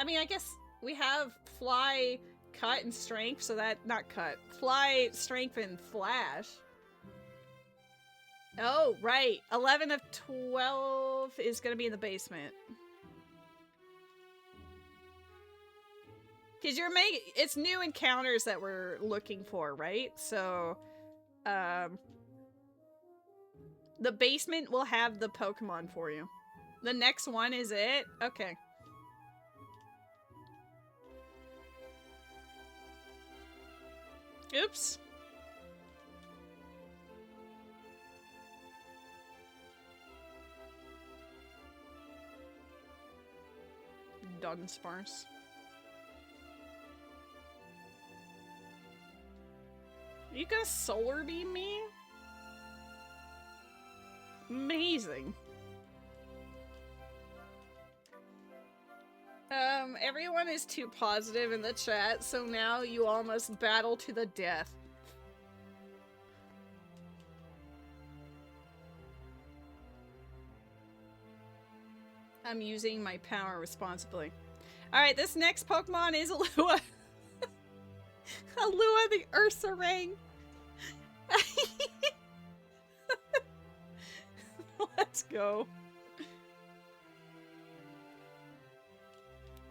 I mean, I guess we have Fly, Cut, and Strength, so that, not Cut, Fly, Strength, and Flash. Oh, right. 11 of 12 is going to be in the basement. Because it's new encounters that we're looking for, right? So, the basement will have the Pokemon for you. The next one is it? Okay. Oops. Dunsparce. Are you gonna solar beam me? Amazing. Everyone is too positive in the chat, so now you all must battle to the death. I'm using my power responsibly. Alright, this next Pokemon is Alua. Alua the Ursaring. Let's go.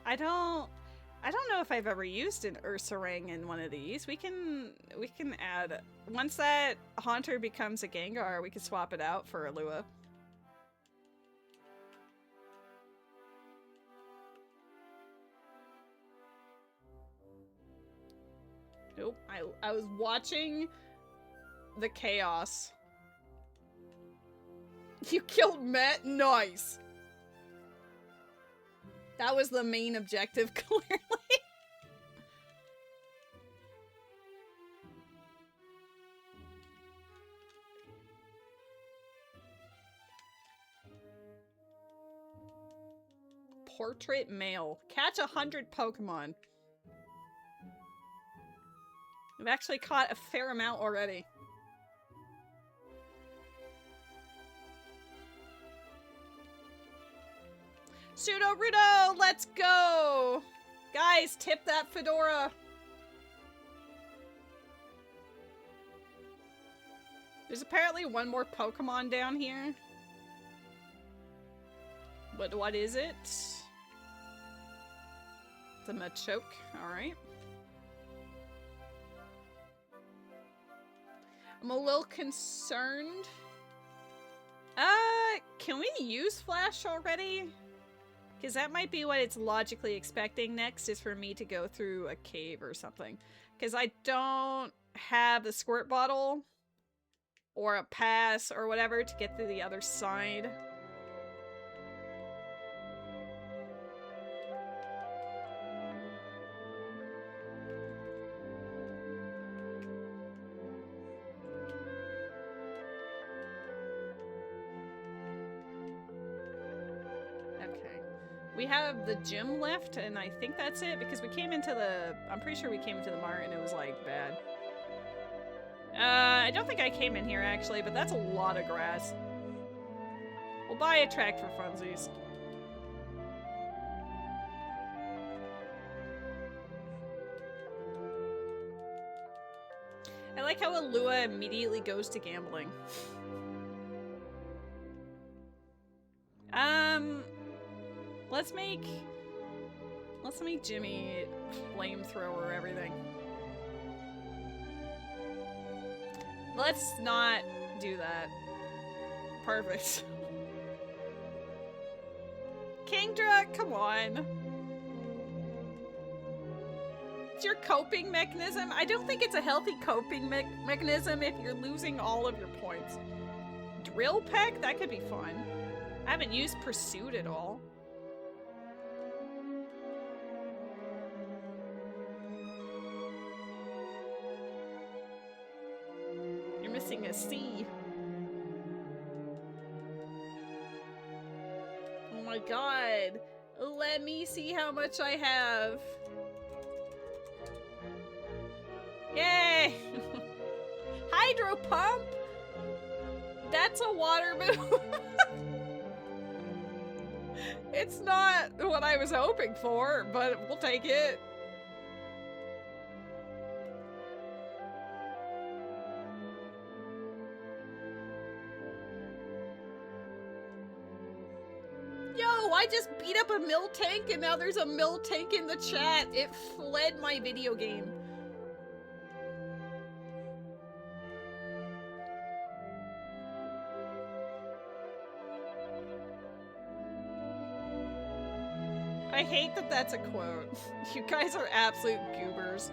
I don't know if I've ever used an Ursaring in one of these. We can add, once that Haunter becomes a Gengar, we can swap it out for Alua. I was watching the chaos. You killed Matt? Nice! That was the main objective, clearly. Portrait mail. Catch 100 Pokemon. I've actually caught a fair amount already. Pseudo Rudo, let's go! Guys, tip that fedora. There's apparently one more Pokemon down here. But what is it? The Machoke, alright. I'm a little concerned. Can we use Flash already? Because that might be what it's logically expecting next, is for me to go through a cave or something. Because I don't have a squirt bottle or a pass or whatever to get to the other side. We have the gym left, and I think that's it, because we came into the... I'm pretty sure we came into the mart, and it was, like, bad. I don't think I came in here, actually, but that's a lot of grass. We'll buy a track for funsies. I like how Alua immediately goes to gambling. Let's make Jimmy flamethrower everything. Let's not do that. Perfect. Kingdra, come on. It's your coping mechanism. I don't think it's a healthy coping mechanism if you're losing all of your points. Drill Peck? That could be fun. I haven't used Pursuit at all. You're missing a C. Oh my god. Let me see how much I have. Yay! Hydro Pump? That's a water move. It's not what I was hoping for, but we'll take it. Yo, I just beat up a mill tank and now there's a mill tank in the chat. It fled my video game. I hate that that's a quote. You guys are absolute goobers.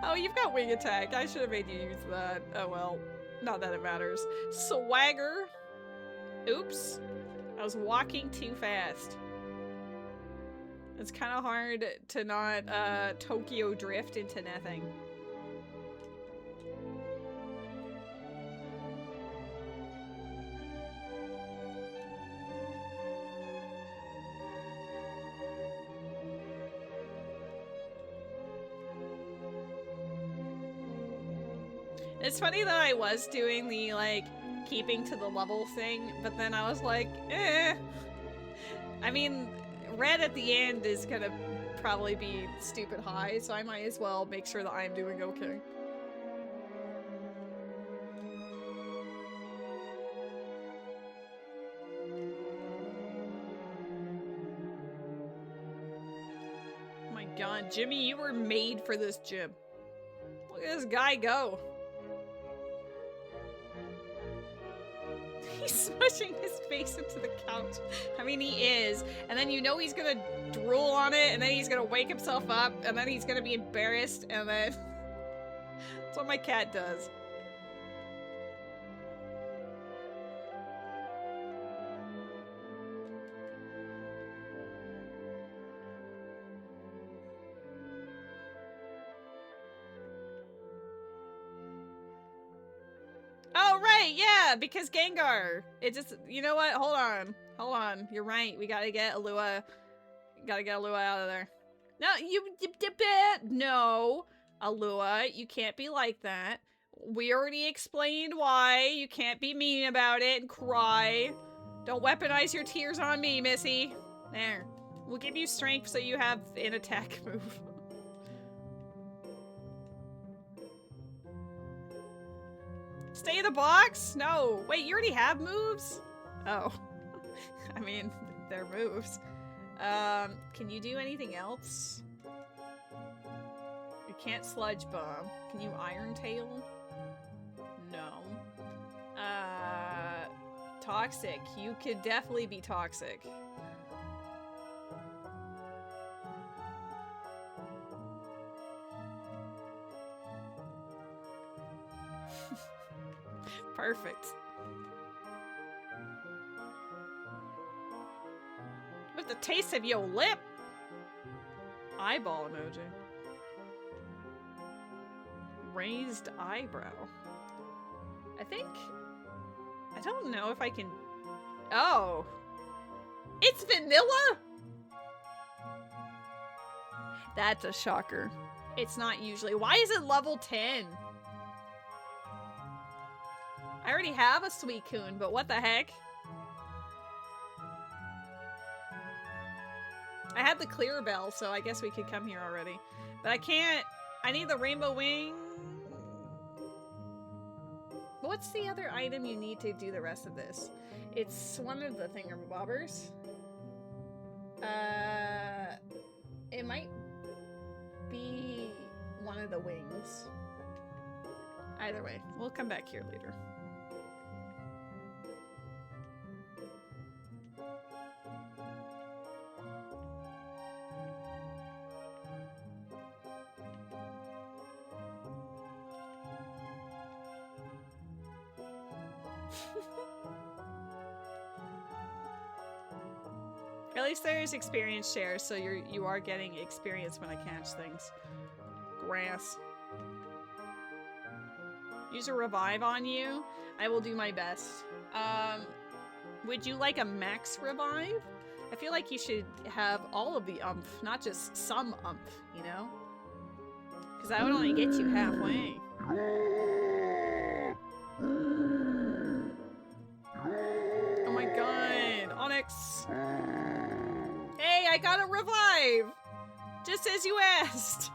Oh, you've got wing attack. I should have made you use that. Oh well. Not that it matters. Swagger. Oops. I was walking too fast. It's kind of hard to not Tokyo drift into nothing. It's funny that I was doing the, like, keeping to the level thing, but then I was like, eh. I mean, red at the end is gonna probably be stupid high, so I might as well make sure that I'm doing okay. Oh my god, Jimmy, you were made for this gym. Look at this guy go. He's smushing his face into the couch. I mean, he is. And then you know he's gonna drool on it, and then he's gonna wake himself up, and then he's gonna be embarrassed, and then... That's what my cat does. Oh, right, yeah, because Gengar. It just, you know what? Hold on. Hold on. You're right. We gotta get Alua. Gotta get Alua out of there. No, no. Alua, you can't be like that. We already explained why. You can't be mean about it and cry. Don't weaponize your tears on me, Missy. There. We'll give you strength so you have an attack move. Stay in the box? No. Wait, you already have moves? Oh. I mean, they're moves. Can you do anything else? You can't sludge bomb. Can you iron tail? No. Toxic. You could definitely be toxic. Perfect. With the taste of your lip. Eyeball emoji. Raised eyebrow. I don't know if I can... Oh. It's vanilla? That's a shocker. It's not usually. Why is it level 10? I already have a Suicune, but what the heck? I had the clear bell, so I guess we could come here already. But I can't... I need the rainbow wing. What's the other item you need to do the rest of this? It's one of the thingamabobbers. It might be one of the wings. Either way, we'll come back here later. At least there's experience share, so you are getting experience when I catch things. Grass. Use a revive on you. I will do my best. Would you like a max revive? I feel like you should have all of the umph, not just some umph, you know? Because that would only get you halfway. Oh my god, Onyx. Hey, I got a revive! Just as you asked!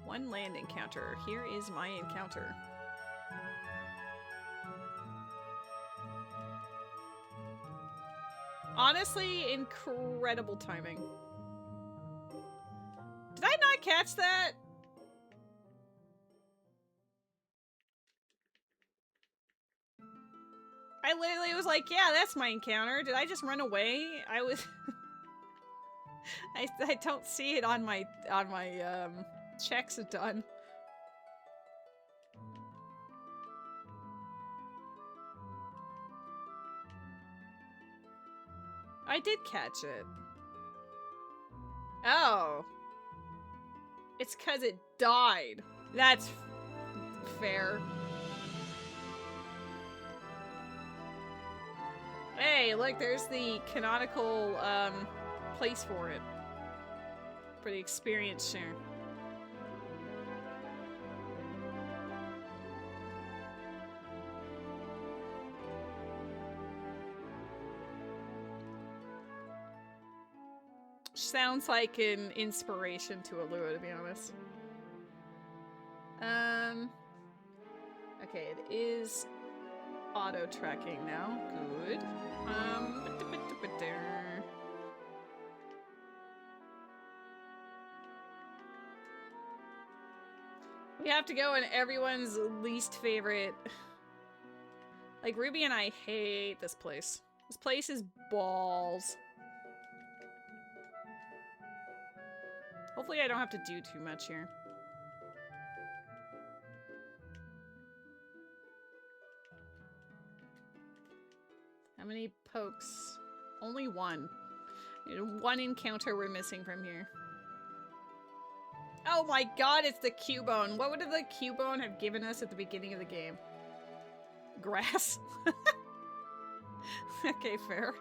One land encounter. Here is my encounter. Honestly, incredible timing. Did I not catch that? I literally was like, yeah, that's my encounter. Did I just run away? I was... I don't see it on my checks done. I did catch it. Oh. It's 'cause it died. That's fair. Hey, look, there's the canonical place for it. For the experience share. Sounds like an inspiration to Alua, to be honest. Okay, it is auto-tracking now. Good. We have to go in everyone's least favorite Like, Ruby and I hate this place. This place is balls. Hopefully I don't have to do too much here. How many pokes? Only one. One encounter we're missing from here. Oh my god, it's the Cubone. What would the Cubone have given us at the beginning of the game? Grass. Okay, fair.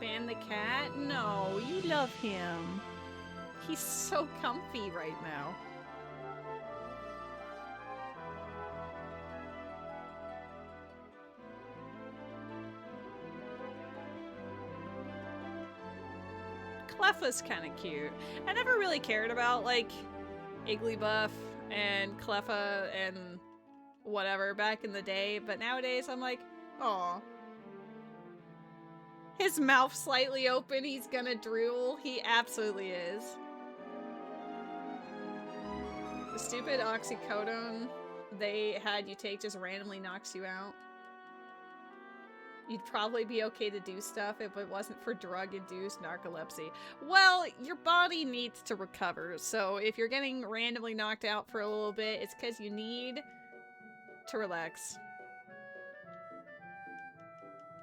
Ban the cat? No, you love him. He's so comfy right now. Cleffa's kind of cute. I never really cared about, like, Igglybuff and Cleffa and whatever back in the day, but nowadays I'm like, aw. His mouth slightly open, he's gonna drool. He absolutely is. The stupid oxycodone they had you take just randomly knocks you out. You'd probably be okay to do stuff if it wasn't for drug-induced narcolepsy. Well, your body needs to recover, so if you're getting randomly knocked out for a little bit, it's because you need to relax.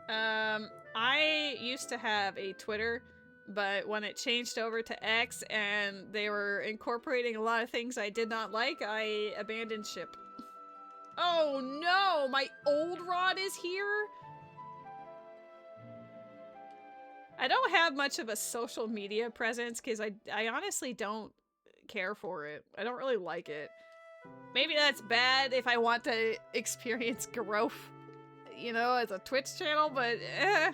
I used to have a Twitter, but when it changed over to X and they were incorporating a lot of things I did not like, I abandoned ship. Oh no! My old rod is here? I don't have much of a social media presence because I honestly don't care for it. I don't really like it. Maybe that's bad if I want to experience growth, you know, as a Twitch channel, but eh.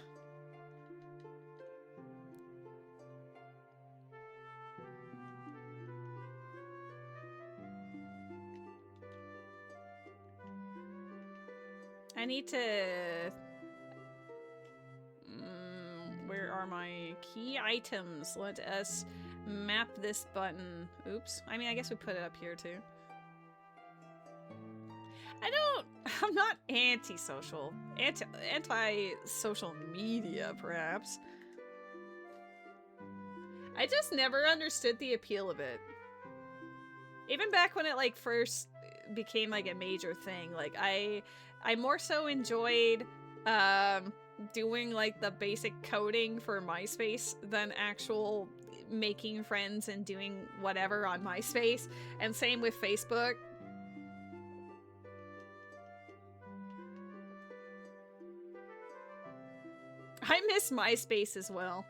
I need to... where are my key items? Let us map this button. Oops. I mean, I guess we put it up here too. I'm not anti-social. Anti-social media, perhaps. I just never understood the appeal of it. Even back when it, like, first became, like, a major thing. Like, I more so enjoyed, doing, like, the basic coding for MySpace than actual making friends and doing whatever on MySpace. And same with Facebook. I miss MySpace as well.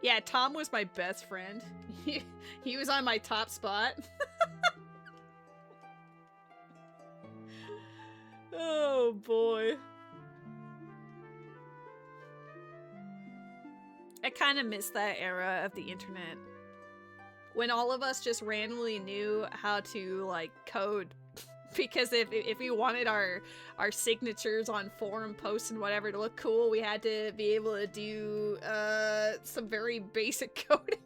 Yeah, Tom was my best friend. He was on my top spot. Oh boy. I kind of miss that era of the internet. When all of us just randomly knew how to, like, code. Because if we wanted our signatures on forum posts and whatever to look cool, we had to be able to do some very basic coding.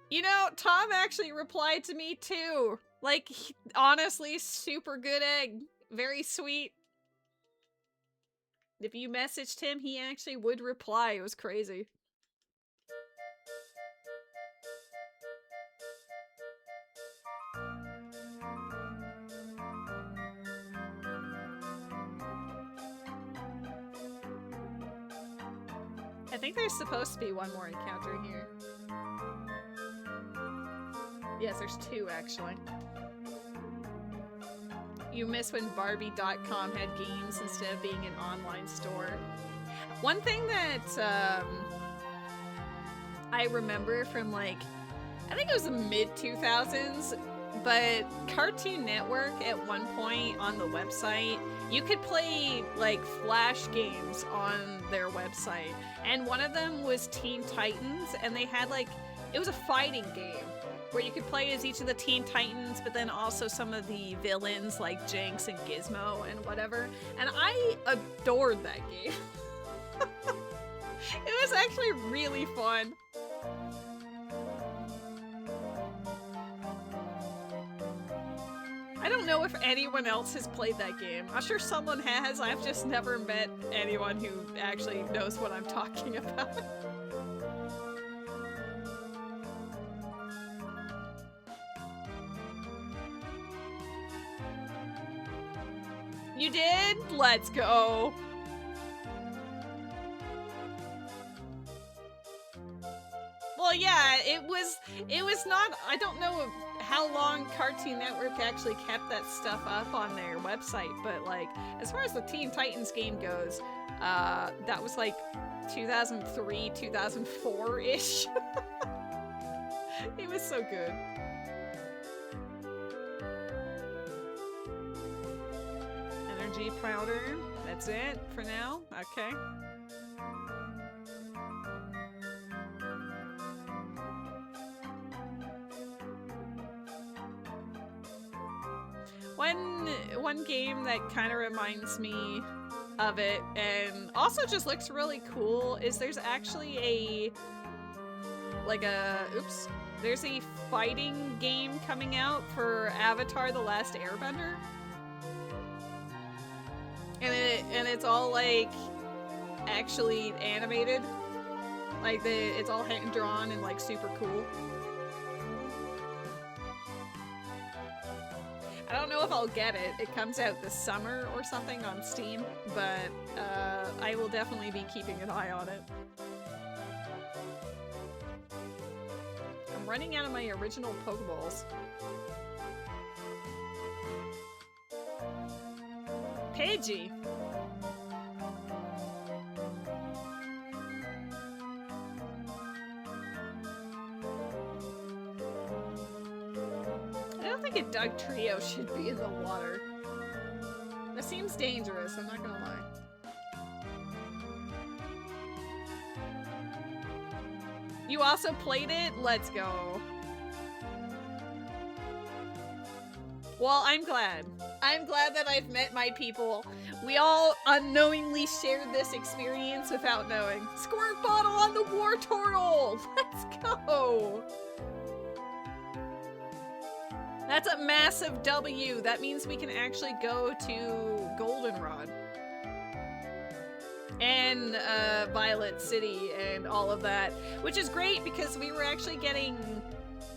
You know, Tom actually replied to me too. Like, honestly, super good egg. Very sweet. If you messaged him, he actually would reply. It was crazy. I think there's supposed to be one more encounter here. Yes, there's two, actually. You miss when Barbie.com had games instead of being an online store. One thing that I remember from, like, I think it was the mid-2000s, but Cartoon Network at one point on the website, you could play, like, Flash games on their website. And one of them was Teen Titans, and they had, like, it was a fighting game. where you could play as each of the Teen Titans, but then also some of the villains like Jinx and Gizmo and whatever. And I adored that game. It was actually really fun. I don't know if anyone else has played that game. I'm sure someone has. I've just never met anyone who actually knows what I'm talking about. You did? Let's go. Well, yeah, it was not, I don't know how long Cartoon Network actually kept that stuff up on their website, but like, as far as the Teen Titans game goes, that was like 2003, 2004-ish. It was so good. Energy powder, that's it for now, okay. One game that kind of reminds me of it and also just looks really cool is there's actually there's a fighting game coming out for Avatar: The Last Airbender. And it's all like actually animated. Like it's all hand drawn and like super cool. I don't know if I'll get it. It comes out this summer or something on Steam, but I will definitely be keeping an eye on it. I'm running out of my original Pokeballs. Pidgey! I don't think a Doug Trio should be in the water. That seems dangerous, I'm not gonna lie. You also played it? Let's go. Well, I'm glad. I'm glad that I've met my people. We all unknowingly shared this experience without knowing. Squirt bottle on the war turtle! Let's go! That's a massive W. That means we can actually go to Goldenrod. And Violet City and all of that. Which is great because we were actually getting...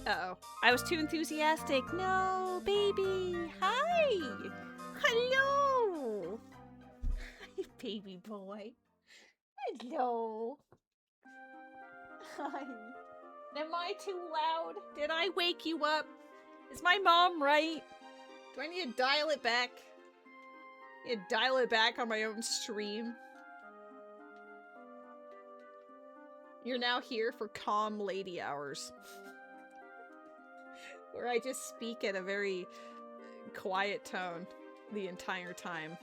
Uh-oh. I was too enthusiastic. No, baby. Hi. Hello. Hi, baby boy. Hello. Hi. Am I too loud? Did I wake you up? Is my mom right? Do I need to dial it back? I need to dial it back on my own stream. You're now here for calm lady hours. Where I just speak at a very quiet tone the entire time.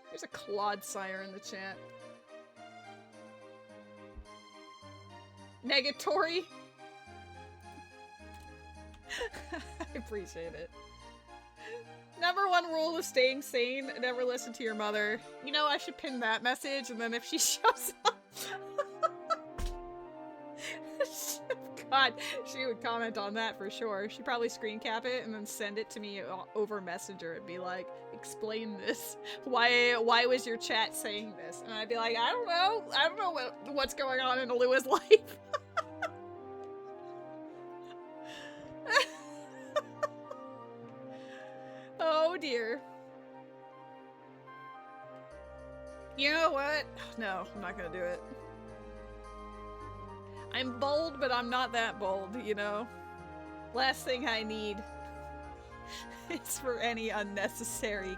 There's a Claude Sire in the chat. Negatory? I appreciate it. Number one rule of staying sane, never listen to your mother. You know, I should pin that message, and then if she shows up... God, she would comment on that for sure. She'd probably screen cap it and then send it to me over Messenger and be like, explain this. Why was your chat saying this? And I'd be like, I don't know what's going on in Alua's life. Oh dear. You know what? No, I'm not gonna do it. I'm bold, but I'm not that bold, you know? Last thing I need is for any unnecessary,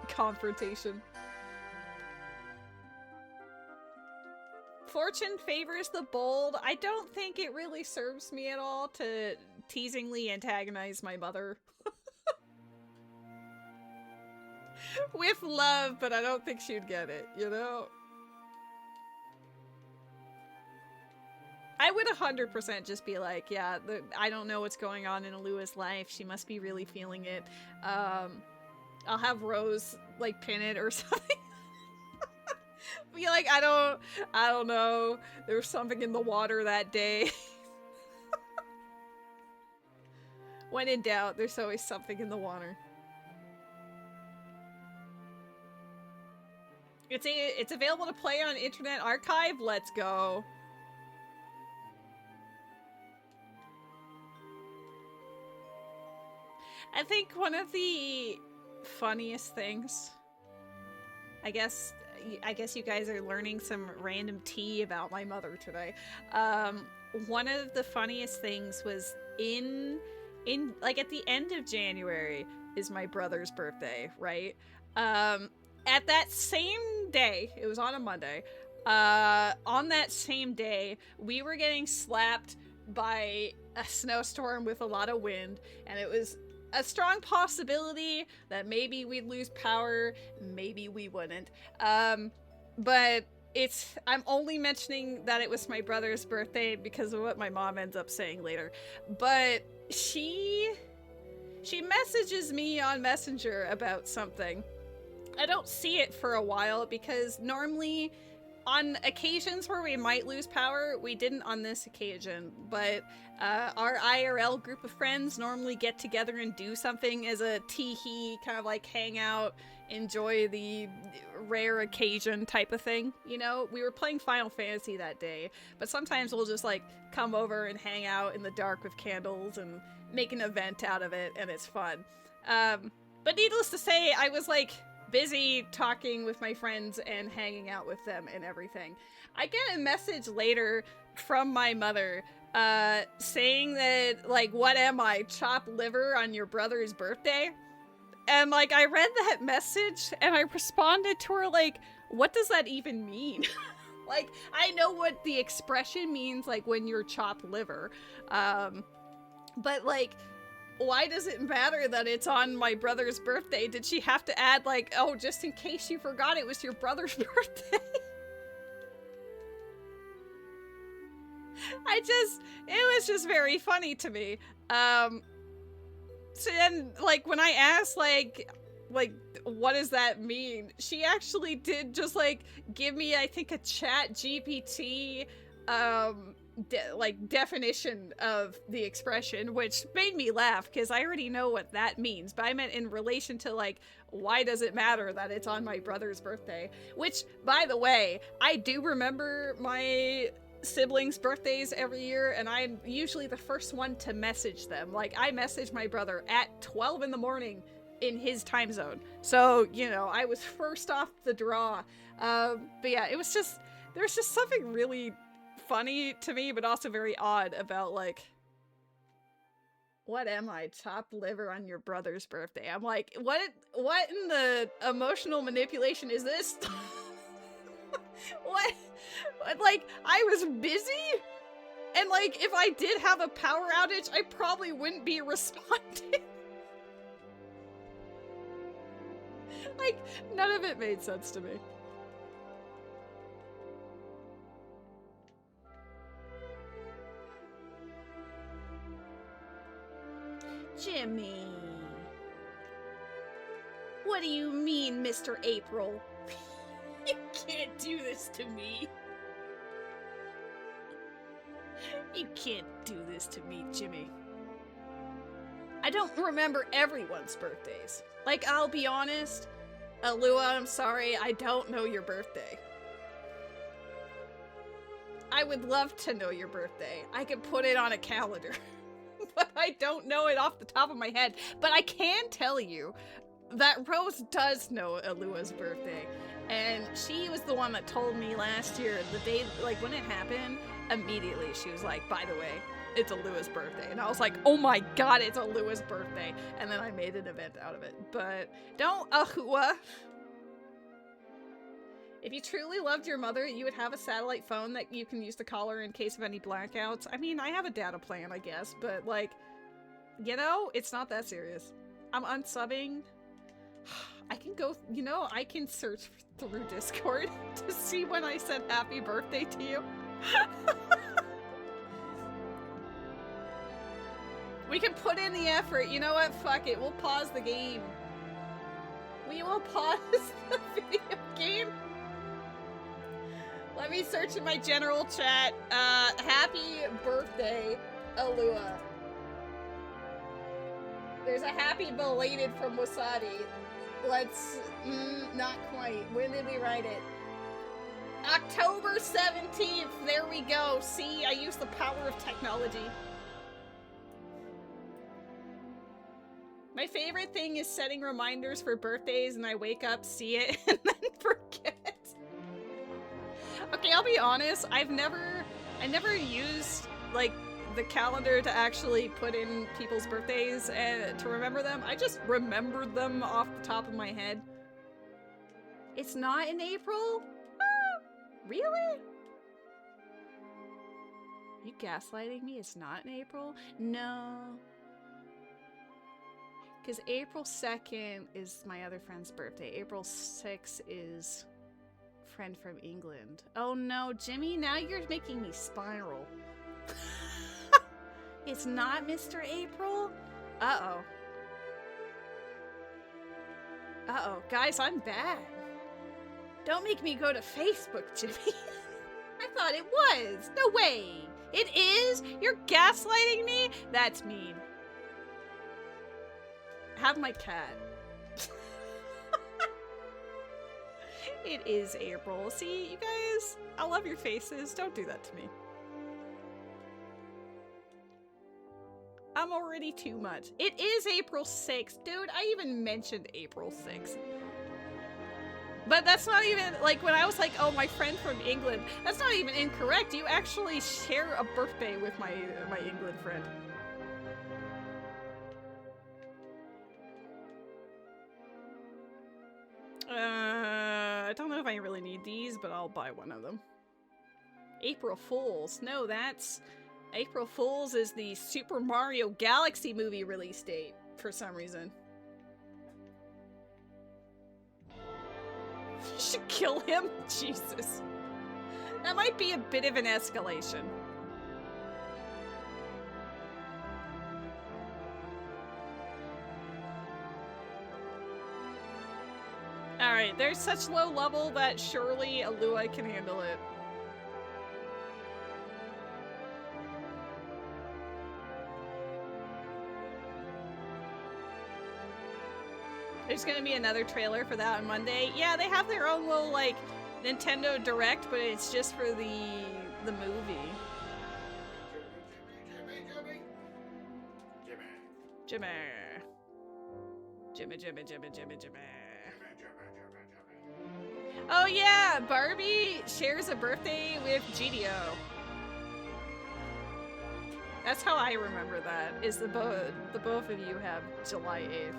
confrontation. Fortune favors the bold. I don't think it really serves me at all to teasingly antagonize my mother. With love, but I don't think she'd get it, you know? I would 100% just be like, yeah, I don't know what's going on in Alua's life. She must be really feeling it. I'll have Rose, like, pin it or something. Be like, I don't know. There was something in the water that day. When in doubt, there's always something in the water. It's available to play on Internet Archive. Let's go. I think one of the funniest things, I guess you guys are learning some random tea about my mother today. One of the funniest things was in like at the end of January is my brother's birthday, right? At that same day, it was on a Monday, on that same day, we were getting slapped by a snowstorm with a lot of wind, and it was a strong possibility that maybe we'd lose power, maybe we wouldn't. But I'm only mentioning that it was my brother's birthday because of what my mom ends up saying later. But she messages me on Messenger about something. I don't see it for a while because normally on occasions where we might lose power, we didn't on this occasion, but our IRL group of friends normally get together and do something as a tee-hee, kind of like hang out, enjoy the rare occasion type of thing, you know? We were playing Final Fantasy that day, but sometimes we'll just like come over and hang out in the dark with candles and make an event out of it, and it's fun. But needless to say, I was like busy talking with my friends and hanging out with them and everything. I get a message later from my mother saying that, like, what am I, chopped liver on your brother's birthday? And, like, I read that message and I responded to her, like, what does that even mean? Like, I know what the expression means, like, when you're chopped liver. But, like, why does it matter that it's on my brother's birthday? Did she have to add, like, oh, just in case you forgot it was your brother's birthday? It was just very funny to me. So then, like, when I asked, like, what does that mean? She actually did just, like, give me, I think, a chat GPT, definition of the expression, which made me laugh because I already know what that means, but I meant in relation to, like, why does it matter that it's on my brother's birthday? Which, by the way, I do remember my siblings' birthdays every year, and I'm usually the first one to message them. Like, I message my brother at 12 in the morning in his time zone. So, you know, I was first off the draw. But yeah, it was just, there's just something really funny to me, but also very odd about, like, what am I, chopped liver on your brother's birthday? I'm like, what in the emotional manipulation is this? What? Like, I was busy? And, like, if I did have a power outage, I probably wouldn't be responding. Like, none of it made sense to me. Jimmy. What do you mean, Mr. April? You can't do this to me. You can't do this to me, Jimmy. I don't remember everyone's birthdays. Like, I'll be honest, Alua, I'm sorry, I don't know your birthday. I would love to know your birthday. I could put it on a calendar. But I don't know it off the top of my head. But I can tell you that Rose does know Alua's birthday. And she was the one that told me last year, the day, like, when it happened, immediately she was like, by the way, it's Alua's birthday. And I was like, oh my god, it's Alua's birthday. And then I made an event out of it. But don't Ahua. If you truly loved your mother, you would have a satellite phone that you can use to call her in case of any blackouts. I mean, I have a data plan, I guess, but, like, you know, it's not that serious. I'm unsubbing. I can go, you know, I can search through Discord to see when I said happy birthday to you. We can put in the effort. You know what? Fuck it. We'll pause the game. We will pause the video game. Let me search in my general chat. Happy birthday, Alua. There's a happy belated from Wasadi. Let's... not quite. When did we write it? October 17th. There we go. See, I use the power of technology. My favorite thing is setting reminders for birthdays and I wake up, see it, and then forget. Okay, I'll be honest. I never used, like, the calendar to actually put in people's birthdays and to remember them. I just remembered them off the top of my head. It's not in April? Really? Are you gaslighting me? It's not in April? No. Because April 2nd is my other friend's birthday. April 6th is friend from England. Oh no, Jimmy, now you're making me spiral. It's not Mr. April? Uh-oh. Uh-oh. Guys, I'm bad. Don't make me go to Facebook, Jimmy. I thought it was. No way. It is? You're gaslighting me? That's mean. Have my cat. It is April. See, you guys, I love your faces. Don't do that to me. I'm already too much. It is April 6th. Dude, I even mentioned April 6th. But that's not even, like, when I was like, oh, my friend from England, that's not even incorrect. You actually share a birthday with my England friend. I don't know if I really need these, but I'll buy one of them. April Fools. No, that's... April Fools is the Super Mario Galaxy movie release date, for some reason. You should kill him? Jesus. That might be a bit of an escalation. Alright, there's such low level that surely Alua can handle it. There's gonna be another trailer for that on Monday. Yeah, they have their own little, like, Nintendo Direct, but it's just for the movie. Jimmy. Oh yeah, Barbie shares a birthday with GDO. That's how I remember that, is the both of you have July 8th.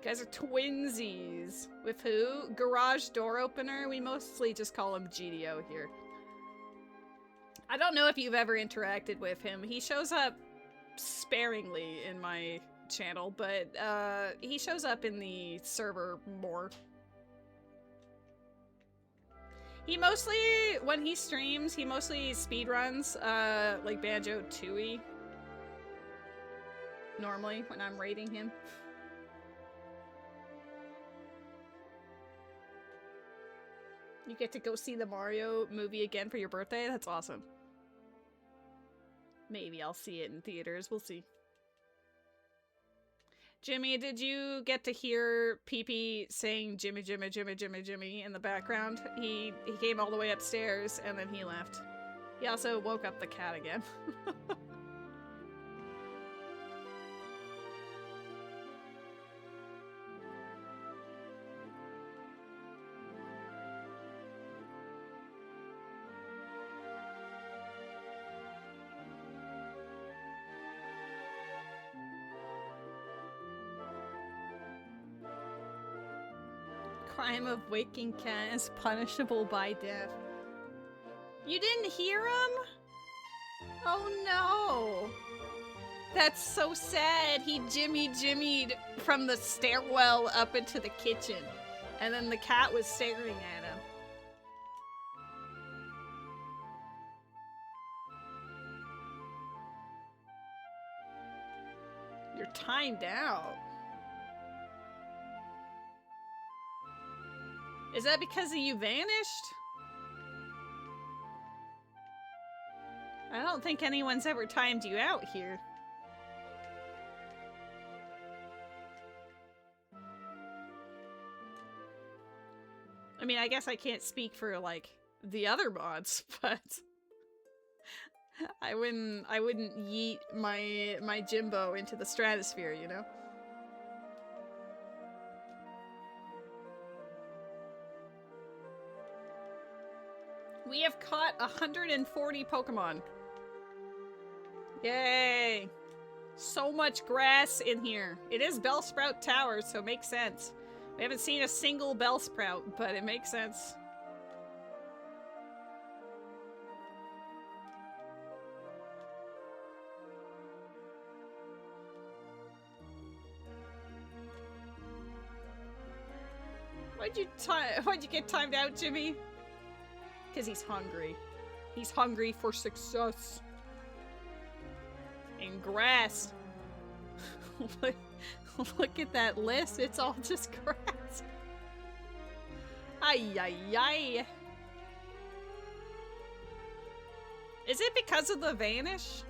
You guys are twinsies. With who? Garage door opener? We mostly just call him GDO here. I don't know if you've ever interacted with him. He shows up sparingly in my channel, but he shows up in the server more. He mostly, when he streams, he mostly speedruns, like Banjo-Tooie. Normally, when I'm raiding him. You get to go see the Mario movie again for your birthday? That's awesome. Maybe I'll see it in theaters. We'll see. Jimmy, did you get to hear Pee-Pee saying Jimmy, Jimmy, Jimmy, Jimmy, Jimmy in the background? He came all the way upstairs and then he left. He also woke up the cat again. Crime of waking cat is punishable by death. You didn't hear him? Oh no. That's so sad. He jimmied from the stairwell up into the kitchen. And then the cat was staring at him. timed out. Is that because you vanished? I don't think anyone's ever timed you out here. I mean, I guess I can't speak for, like, the other mods, but I wouldn't yeet my Jimbo into the stratosphere, you know? We have caught 140 Pokemon. Yay! So much grass in here. It is Bellsprout Tower, so it makes sense. We haven't seen a single Bellsprout, but it makes sense. Why'd you get timed out, Jimmy? Because he's hungry. He's hungry for success. And grass. Look at that list. It's all just grass. Ay, ay, ay. Is it because of the vanish?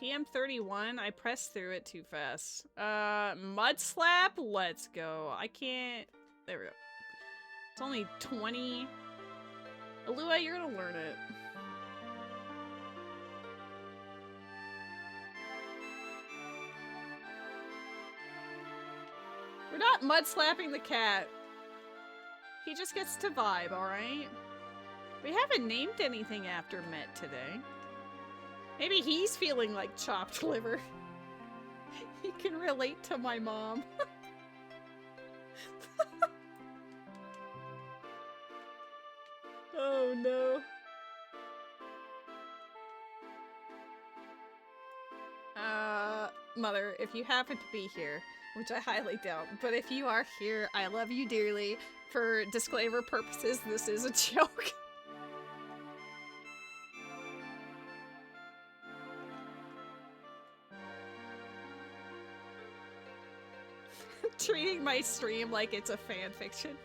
TM31, I pressed through it too fast. Mud Slap? Let's go. I can't... There we go. It's only 20. Alua, you're gonna learn it. We're not mud slapping the cat. He just gets to vibe, alright? We haven't named anything after Met today. Maybe he's feeling like chopped liver. He can relate to my mom. Oh no. Mother, if you happen to be here, which I highly doubt, but if you are here, I love you dearly. For disclaimer purposes, this is a joke. Treating my stream like it's a fan fiction.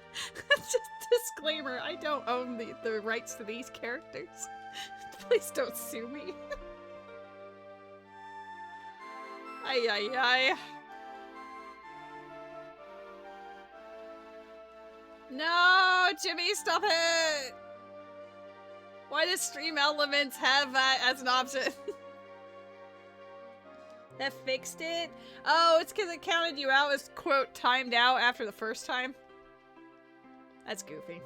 Just disclaimer, I don't own the rights to these characters. Please don't sue me. Ay, ay, ay. No, Jimmy, stop it! Why does Stream Elements have that as an option? That fixed it? Oh, it's because it counted you out as, quote, timed out after the first time? That's goofy.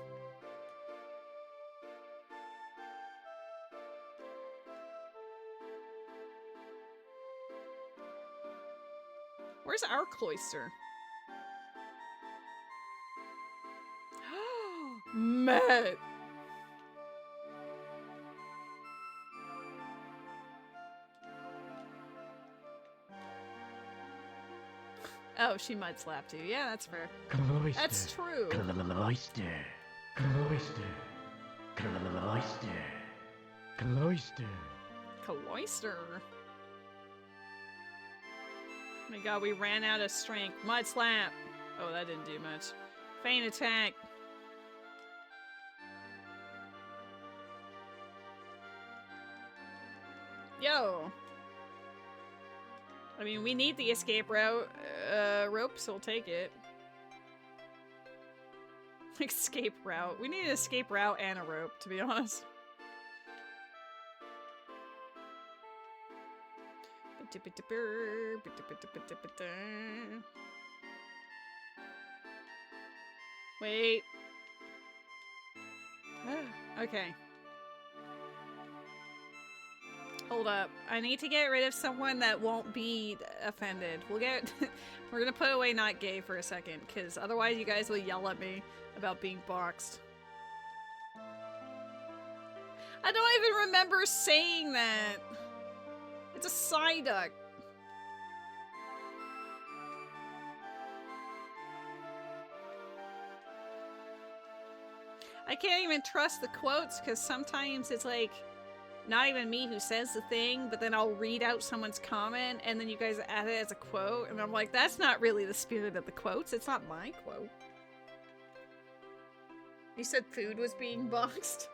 Where's our cloister? Met! Oh, she mud slapped you. Yeah, that's fair. Cloister. That's true. Cloister. Cloister. Cloister. Cloister. Cloister. Oh my god, we ran out of strength. Mud slap. Oh, that didn't do much. Feint attack. Yo. I mean, we need the escape route. Rope, so we'll take it. Escape route. We need an escape route and a rope, to be honest. Wait. Okay. Hold up. I need to get rid of someone that won't be offended. We're gonna put away not gay for a second, because otherwise you guys will yell at me about being boxed. I don't even remember saying that. It's a Psyduck. I can't even trust the quotes because sometimes it's like not even me who says the thing, but then I'll read out someone's comment and then you guys add it as a quote and I'm like, that's not really the spirit of the quotes. It's not my quote. You said food was being boxed?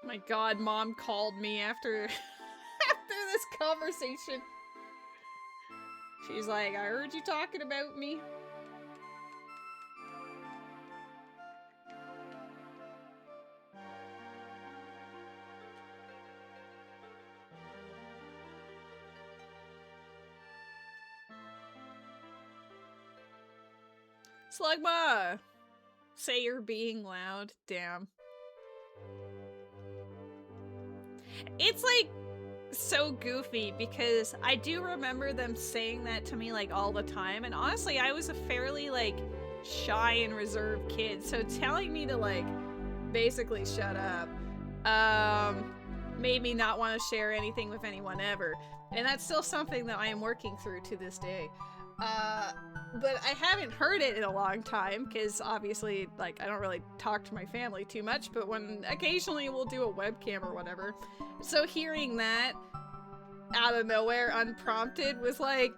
My god, Mom called me after after this conversation. She's like, I heard you talking about me. Slugma! Say you're being loud. Damn. It's like so goofy because I do remember them saying that to me like all the time, and honestly I was a fairly like shy and reserved kid, so telling me to like basically shut up made me not want to share anything with anyone ever, and that's still something that I am working through to this day. But I haven't heard it in a long time because obviously like I don't really talk to my family too much, but when occasionally we'll do a webcam or whatever, so hearing that out of nowhere unprompted was like,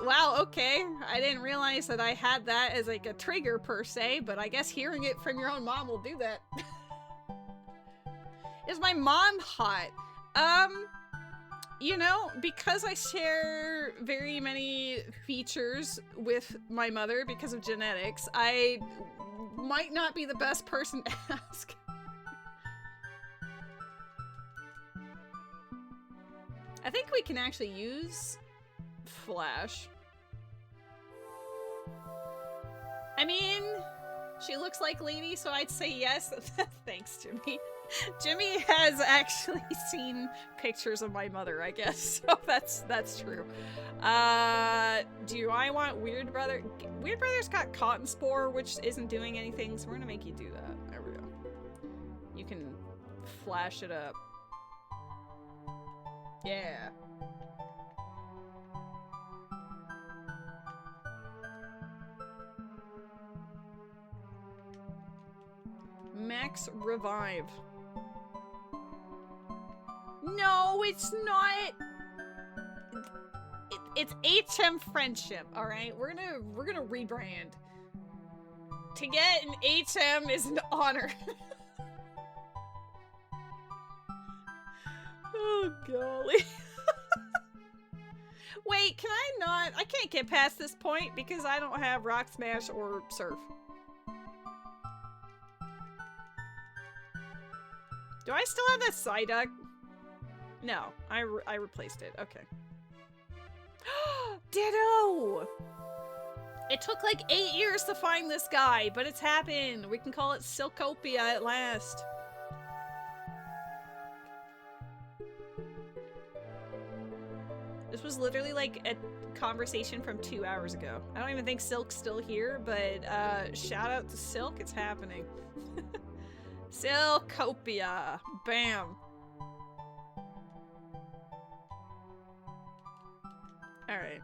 wow, okay, I didn't realize that I had that as like a trigger per se, but I guess hearing it from your own mom will do that. Is my mom hot? You know, because I share very many features with my mother because of genetics, I might not be the best person to ask. I think we can actually use Flash. I mean, she looks like Lady, so I'd say yes. Thanks, Jimmy. Jimmy has actually seen pictures of my mother, I guess, so that's true. Do I want Weird Brother? Weird Brother's got Cotton Spore, which isn't doing anything, so we're gonna make you do that. There we go. You can flash it up. Yeah. Max Revive. No, it's not. It's HM Friendship, all right? We're gonna rebrand. To get an HM is an honor. Oh golly. Wait, can I not? I can't get past this point because I don't have Rock Smash or Surf. Do I still have that Psyduck? No, I replaced it. Okay. Ditto! It took like 8 years to find this guy, but it's happened. We can call it Silcopia at last. This was literally like a conversation from 2 hours ago. I don't even think Silk's still here, but shout out to Silk, it's happening. Silcopia. Bam. Alright.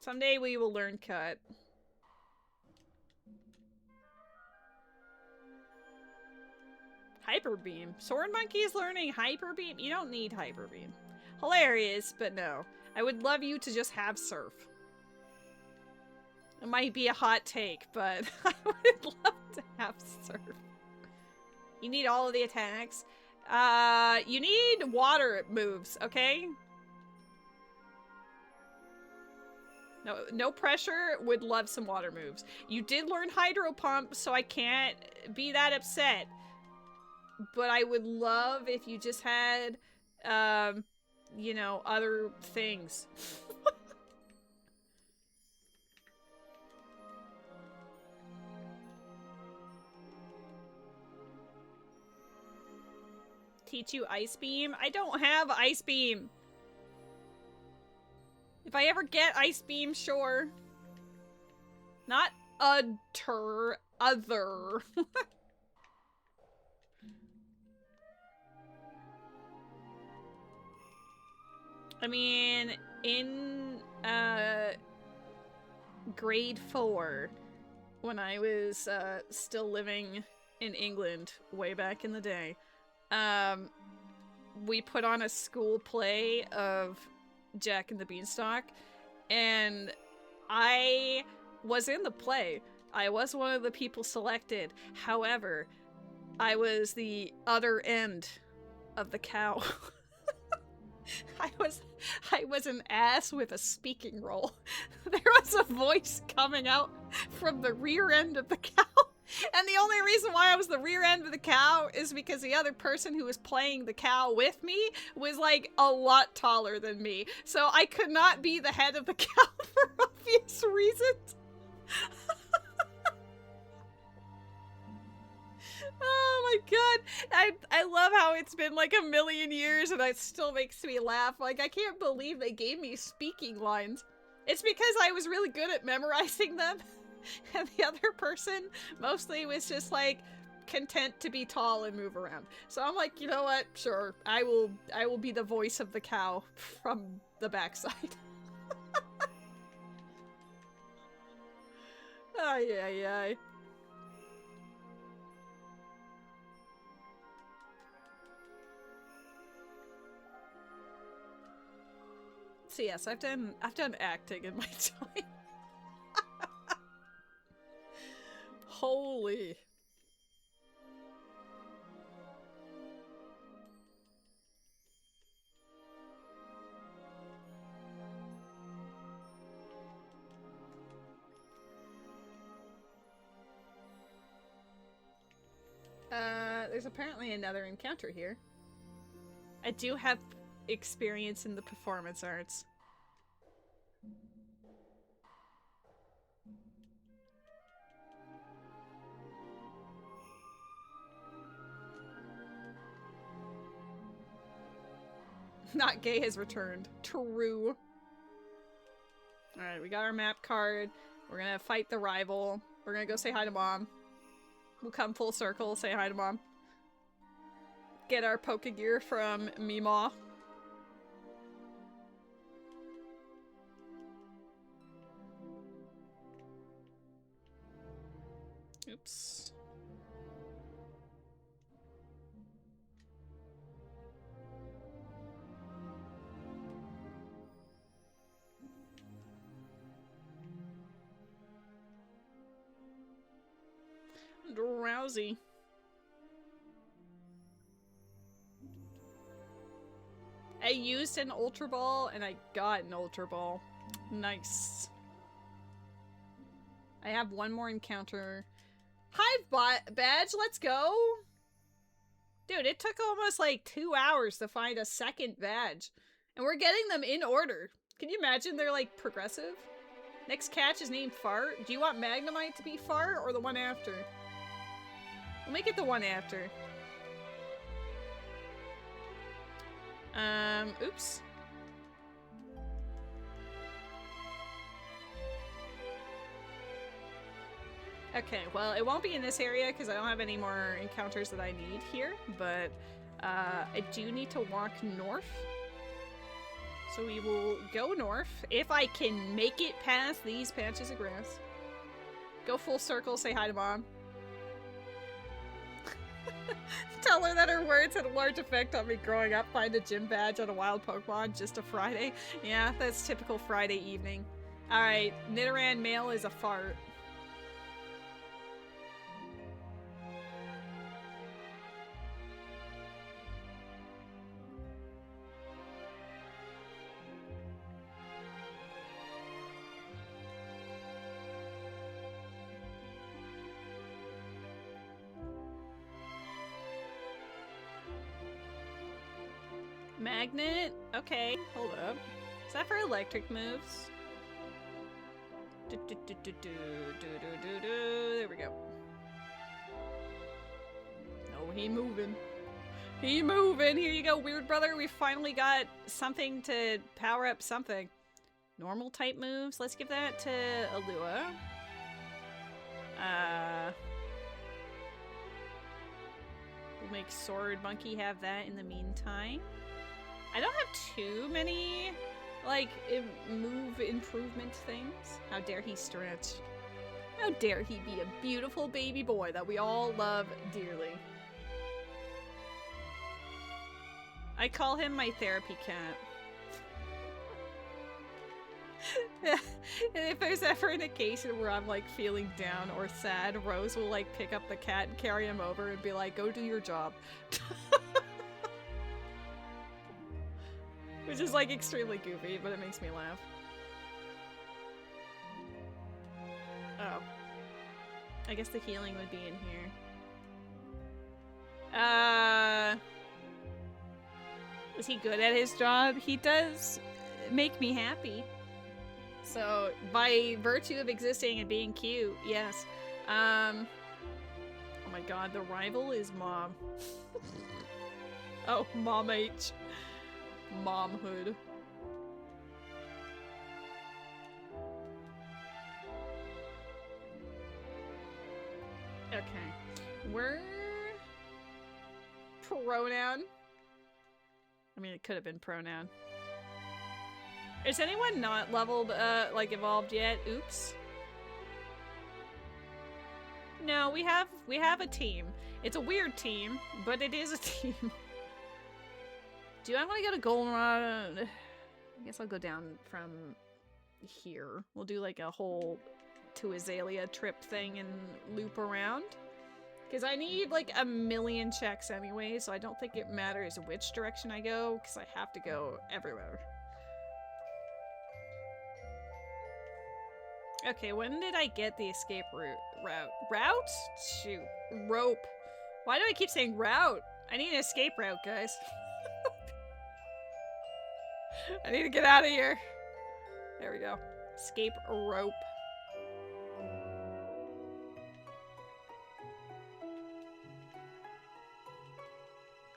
Someday we will learn cut. Hyper Beam. Sword Monkey is learning Hyper Beam? You don't need Hyper Beam. Hilarious, but no. I would love you to just have Surf. It might be a hot take, but I would love to have Surf. You need all of the attacks. You need water moves, okay? No pressure. Would love some water moves. You did learn Hydro Pump, so I can't be that upset. But I would love if you just had, you know, other things. Teach you Ice Beam? I don't have Ice Beam. If I ever get Ice Beam, sure. Not other. I mean, in grade 4, when I was still living in England way back in the day, we put on a school play of Jack and the Beanstalk, and I was in the play. I was one of the people selected. However, I was the other end of the cow. I was an ass with a speaking role. There was a voice coming out from the rear end of the cow. And the only reason why I was the rear end of the cow is because the other person who was playing the cow with me was like a lot taller than me. So I could not be the head of the cow for obvious reasons. Oh my god. I love how it's been like a million years and it still makes me laugh. Like, I can't believe they gave me speaking lines. It's because I was really good at memorizing them. And the other person mostly was just like content to be tall and move around. So I'm like, you know what? Sure. I will be the voice of the cow from the backside. Ay, ay, ay. So yes, I've done acting in my time. Holy. There's apparently another encounter here. I do have experience in the performance arts. Not gay has returned. True. Alright, we got our map card. We're gonna fight the rival. We're gonna go say hi to Mom. We'll come full circle, say hi to Mom. Get our Pokegear from Meemaw. Oops. Drowsy. I used an Ultra Ball and I got an Ultra Ball. Nice. I have one more encounter. Hive badge, let's go! Dude, it took almost like 2 hours to find a second badge. And we're getting them in order. Can you imagine they're like progressive? Next catch is named Fart. Do you want Magnemite to be Fart or the one after? We'll make it the one after. Oops. Okay, well, it won't be in this area because I don't have any more encounters that I need here, but I do need to walk north. So we will go north, if I can make it past these patches of grass. Go full circle, say hi to Mom. Tell her that her words had a large effect on me growing up. Find a gym badge on a wild Pokemon just a Friday. Yeah, that's typical Friday evening. Alright, Nidoran male is a fart. Magnet? Okay, hold up. Is that for electric moves? There we go. Oh, he moving. He moving! Here you go, weird brother. We finally got something to power up something. Normal type moves. Let's give that to Alua. We'll make Sword Monkey have that in the meantime. I don't have too many, like, move improvement things. How dare he stretch? How dare he be a beautiful baby boy that we all love dearly. I call him my therapy cat. And if there's ever an occasion where I'm like feeling down or sad, Rose will like pick up the cat and carry him over and be like, go do your job. Which is like extremely goofy, but it makes me laugh. Oh. I guess the healing would be in here. Is he good at his job? He does make me happy. So, by virtue of existing and being cute, yes. Oh my god, the rival is Mom. Oh, Mom H. Momhood. Okay. We're... Pronoun? I mean, it could have been pronoun. Is anyone not leveled, like, evolved yet? Oops. No, we have a team. It's a weird team, but it is a team. Do I want to go to Goldenrod? I guess I'll go down from here. We'll do, like, a whole to Azalea trip thing and loop around. Because I need, like, 1,000,000 checks anyway, so I don't think it matters which direction I go, because I have to go everywhere. Okay, when did I get the escape route? Route? Shoot. Rope. Why do I keep saying route? I need an escape route, guys. I need to get out of here. There we go. Escape rope.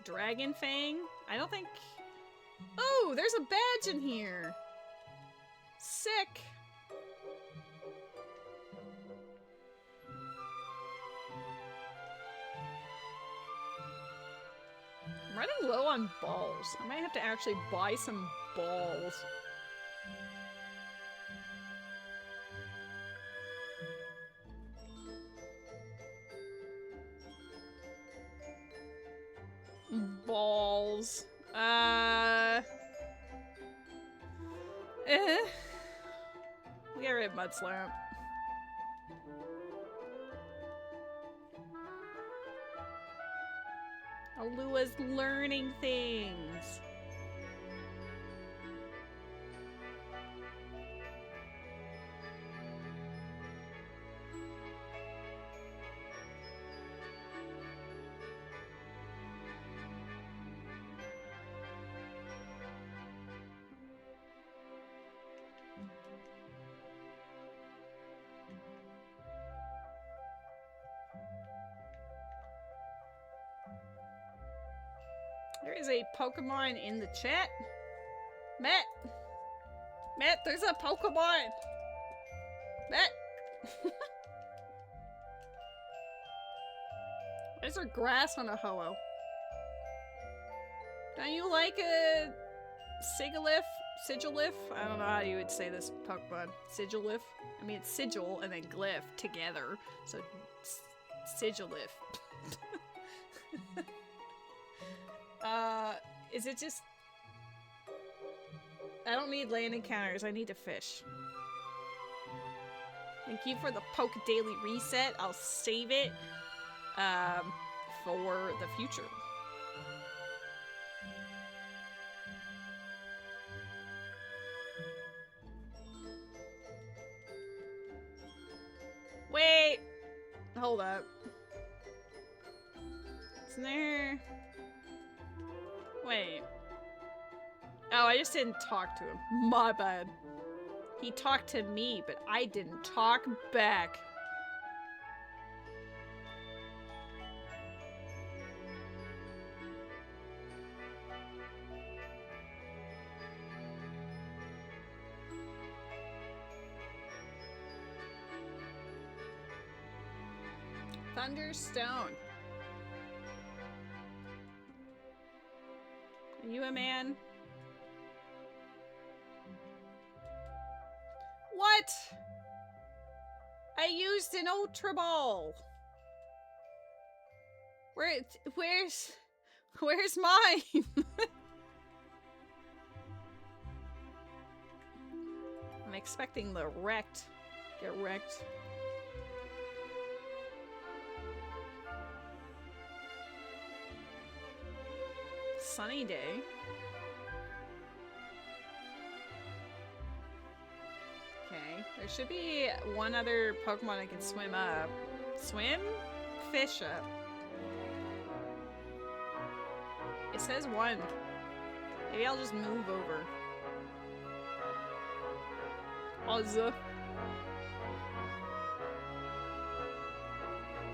Dragon Fang? I don't think... Oh, there's a badge in here! Sick! I'm running low on balls. I might have to actually buy some balls. Balls. We'll get rid of Mud Slurp. Alua's learning things. There is a Pokemon in the chat. Matt! Matt, there's a Pokemon! Matt! There's a grass on a Ho-Oh. Don't you like a Sigilyph? Sigilif? I don't know how you would say this Pokemon. Sigilif? I mean, it's sigil and then glyph together. So, Sigilif. Is it just... I don't need land encounters, I need to fish. Thank you for the Poke Daily Reset. I'll save it, for the future. Wait! Hold up. Isn't there... Wait. Oh, I just didn't talk to him. My bad. He talked to me, but I didn't talk back. Thunderstone. Are you a man? What? I used an Ultra Ball. Where's mine? I'm expecting the wrecked. Get wrecked. Sunny day. Okay, there should be one other Pokemon I can swim up. Swim? Fish up. It says one. Maybe I'll just move over. Ozza.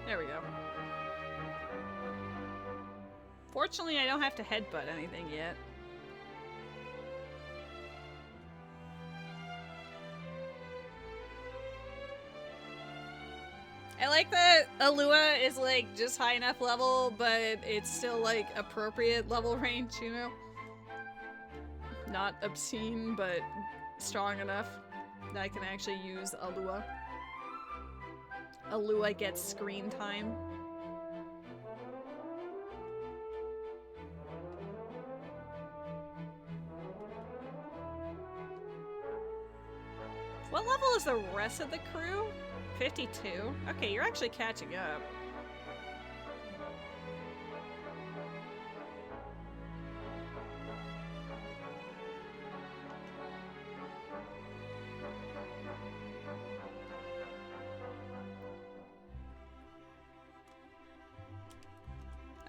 There we go. Fortunately, I don't have to headbutt anything yet. I like that Alua is like just high enough level, but it's still like appropriate level range, you know? Not obscene, but strong enough that I can actually use Alua. Alua gets screen time. What level is the rest of the crew? 52? Okay, you're actually catching up.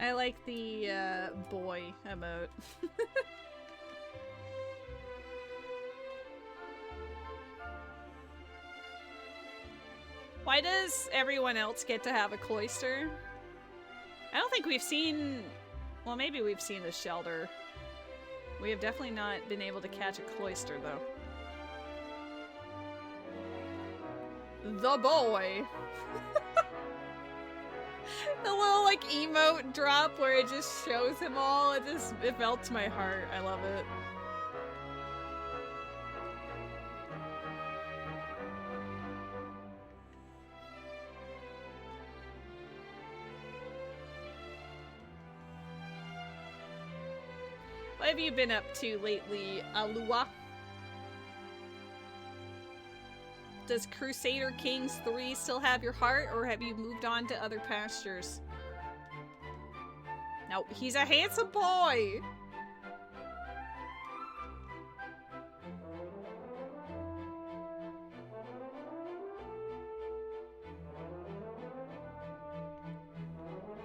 I like the boy emote. Why does everyone else get to have a cloister? I don't think we've seen... Well, maybe we've seen a shelter. We have definitely not been able to catch a cloister, though. The boy! The little, like, emote drop where it just shows him all. It melts my heart. I love it. What have you been up to lately, Alua? Does Crusader Kings 3 still have your heart, or have you moved on to other pastures? No, he's a handsome boy!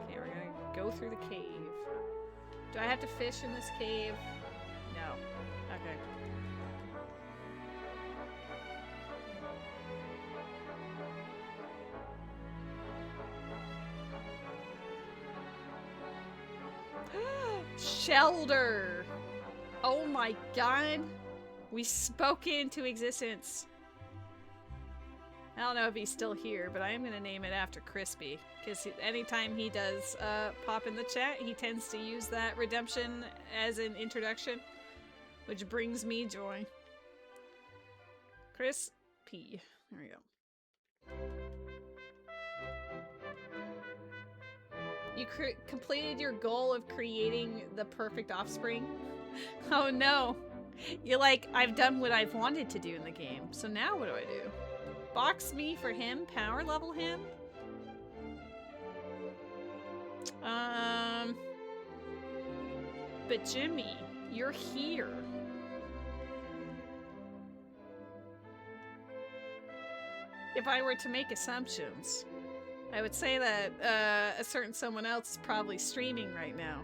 Okay, we're gonna go through the cave. Do I have to fish in this cave? No. Okay. Shelter! Oh my god! We spoke into existence. I don't know if he's still here, but I am gonna name it after Crispy. Because anytime he does pop in the chat, he tends to use that redemption as an introduction. Which brings me joy. Crispy. There we go. You completed your goal of creating the perfect offspring? Oh no. You're like, I've done what I've wanted to do in the game, so now what do I do? Box me for him? Power level him? But Jimmy, you're here. If I were to make assumptions, I would say that a certain someone else is probably streaming right now,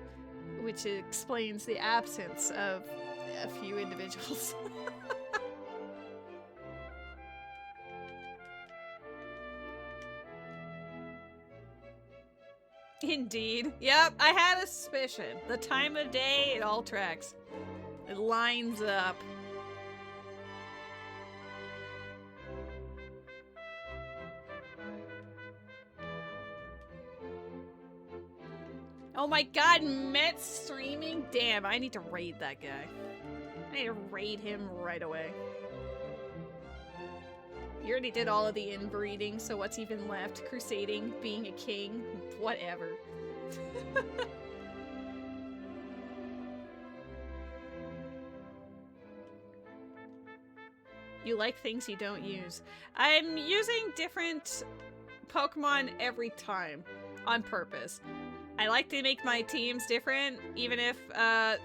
which explains the absence of a few individuals. Indeed. Yep, I had a suspicion. The time of day, it all tracks. It lines up. Oh my god, Met streaming? Damn, I need to raid that guy. I need to raid him right away. You already did all of the inbreeding, so what's even left? Crusading, being a king, whatever. You like things you don't use. I'm using different Pokemon every time, on purpose. I like to make my teams different, even if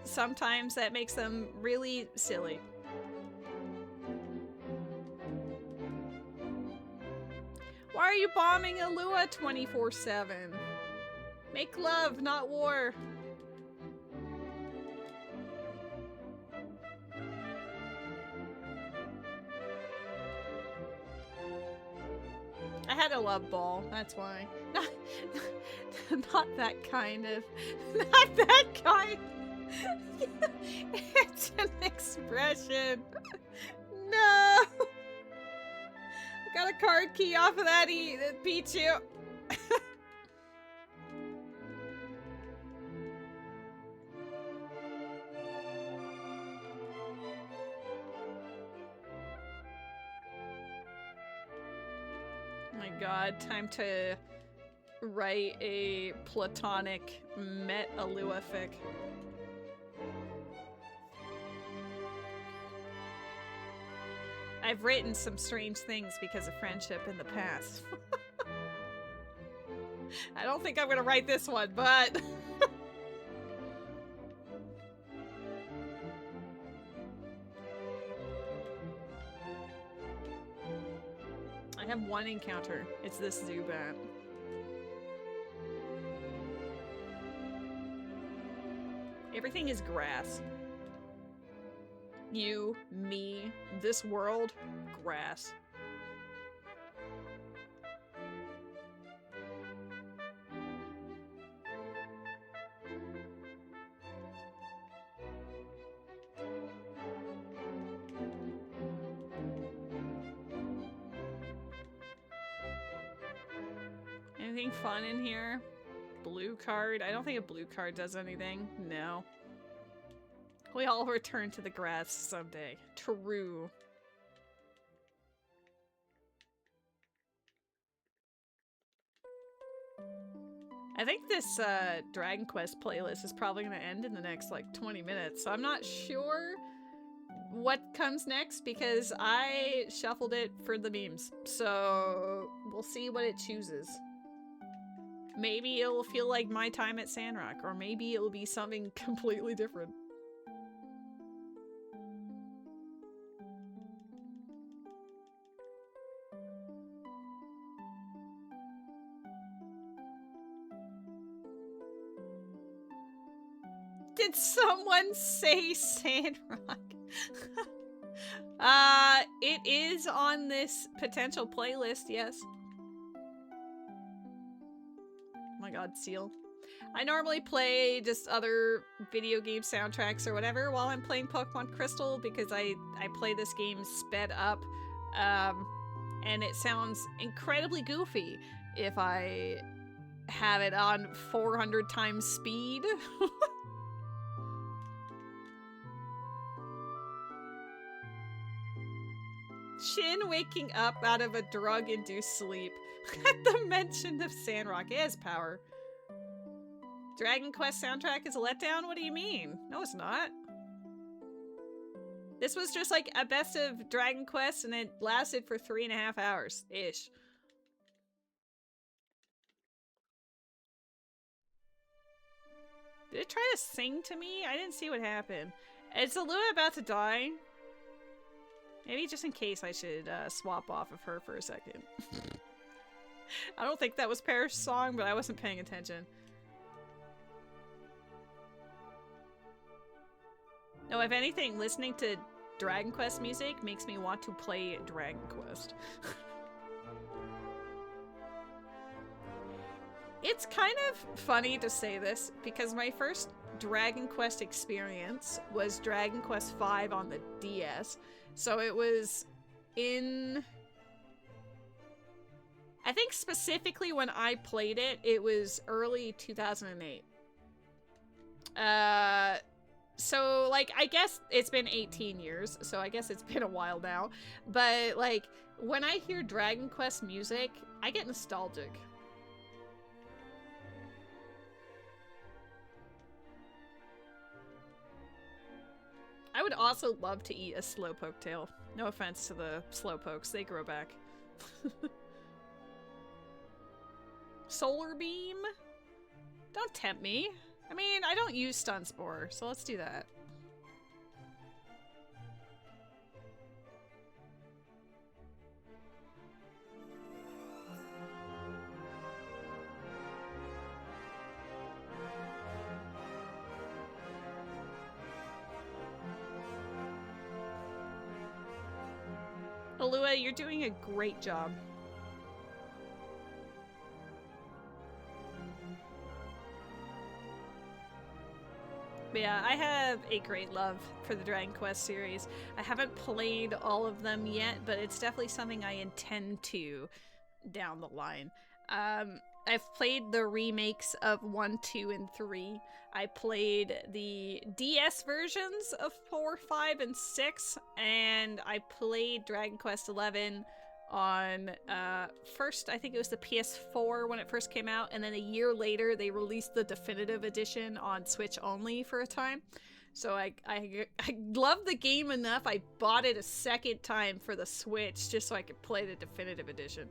sometimes that makes them really silly. Why are you bombing Alua 24/7? Make love, not war. I had a love ball, that's why. Not that kind of... Not that kind! It's an expression. No! I got a card key off of that Pichu. Oh my god, time to write a platonic Met-Alua fic. I've written some strange things because of friendship in the past. I don't think I'm gonna write this one, but... I have one encounter. It's this Zubat. Everything is grass. You, me, this world, grass. Anything fun in here? Blue card? I don't think a blue card does anything. No. We all return to the grass someday. True. I think this Dragon Quest playlist is probably going to end in the next like 20 minutes, so I'm not sure what comes next because I shuffled it for the memes. So we'll see what it chooses. Maybe it'll feel like my time at Sandrock, or maybe it'll be something completely different. Did someone say Sandrock? It is on this potential playlist, yes. Oh my god, Seal. I normally play just other video game soundtracks or whatever while I'm playing Pokemon Crystal because I play this game sped up, and it sounds incredibly goofy if I have it on 400 times speed. Shin waking up out of a drug-induced sleep at the mention of Sandrock. It has power. Dragon Quest soundtrack is a letdown? What do you mean? No, it's not. This was just like a best of Dragon Quest and it lasted for 3.5 hours-ish. Did it try to sing to me? I didn't see what happened. Is Alua about to die? Maybe just in case I should swap off of her for a second. I don't think that was Parrish's song, but I wasn't paying attention. No, if anything, listening to Dragon Quest music makes me want to play Dragon Quest. It's kind of funny to say this, because my first Dragon Quest experience was Dragon Quest V on the DS. So it was in... I think specifically when I played it, it was early 2008. So, like, I guess it's been 18 years, so I guess it's been a while now. But, like, when I hear Dragon Quest music, I get nostalgic. I would also love to eat a slowpoke tail. No offense to the slowpokes, they grow back. Solar beam? Don't tempt me. I mean, I don't use stun spore, so let's do that. Alua, you're doing a great job. But yeah, I have a great love for the Dragon Quest series. I haven't played all of them yet, but it's definitely something I intend to down the line. I've played the remakes of 1, 2, and 3. I played the DS versions of 4, 5, and 6, and I played Dragon Quest XI on, first, I think it was the PS4 when it first came out, and then a year later they released the definitive edition on Switch only for a time. So I loved the game enough, I bought it a second time for the Switch just so I could play the definitive edition.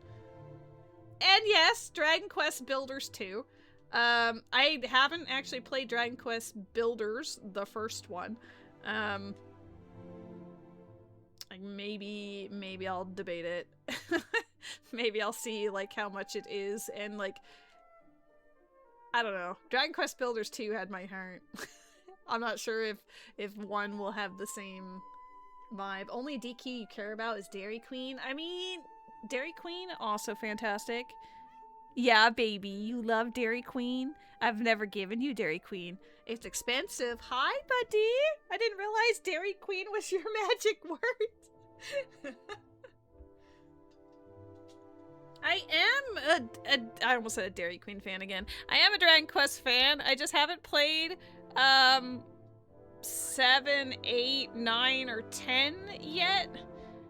And yes, Dragon Quest Builders 2. I haven't actually played Dragon Quest Builders, the first one. Like maybe I'll debate it. Maybe I'll see like how much it is, and like I don't know. Dragon Quest Builders 2 had my heart. I'm not sure if 1 will have the same vibe. Only DQ you care about is Dairy Queen. I mean, Dairy Queen, also fantastic. Yeah, baby, you love Dairy Queen? I've never given you Dairy Queen. It's expensive. Hi, buddy! I didn't realize Dairy Queen was your magic word. I am I almost said a Dairy Queen fan again. I am a Dragon Quest fan. I just haven't played 7, 8, 9, or 10 yet.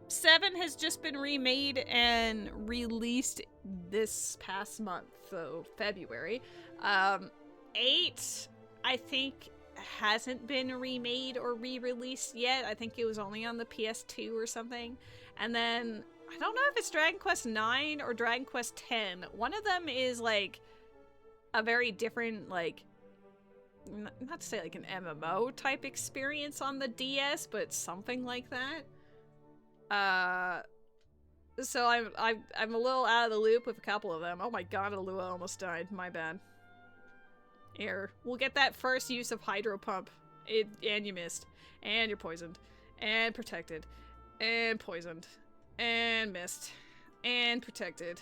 7 has just been remade and released this past month, so February. 8, I think, hasn't been remade or re-released yet. I think it was only on the PS2 or something. And then, I don't know if it's Dragon Quest 9 or Dragon Quest 10. One of them is, like, a very different, like, not to say like an MMO type experience on the DS, but something like that. So I'm a little out of the loop with a couple of them. Oh my god, Alua almost died. My bad. Here, we'll get that first use of Hydro Pump. And you missed. And you're poisoned. And protected. And poisoned. And missed. And protected.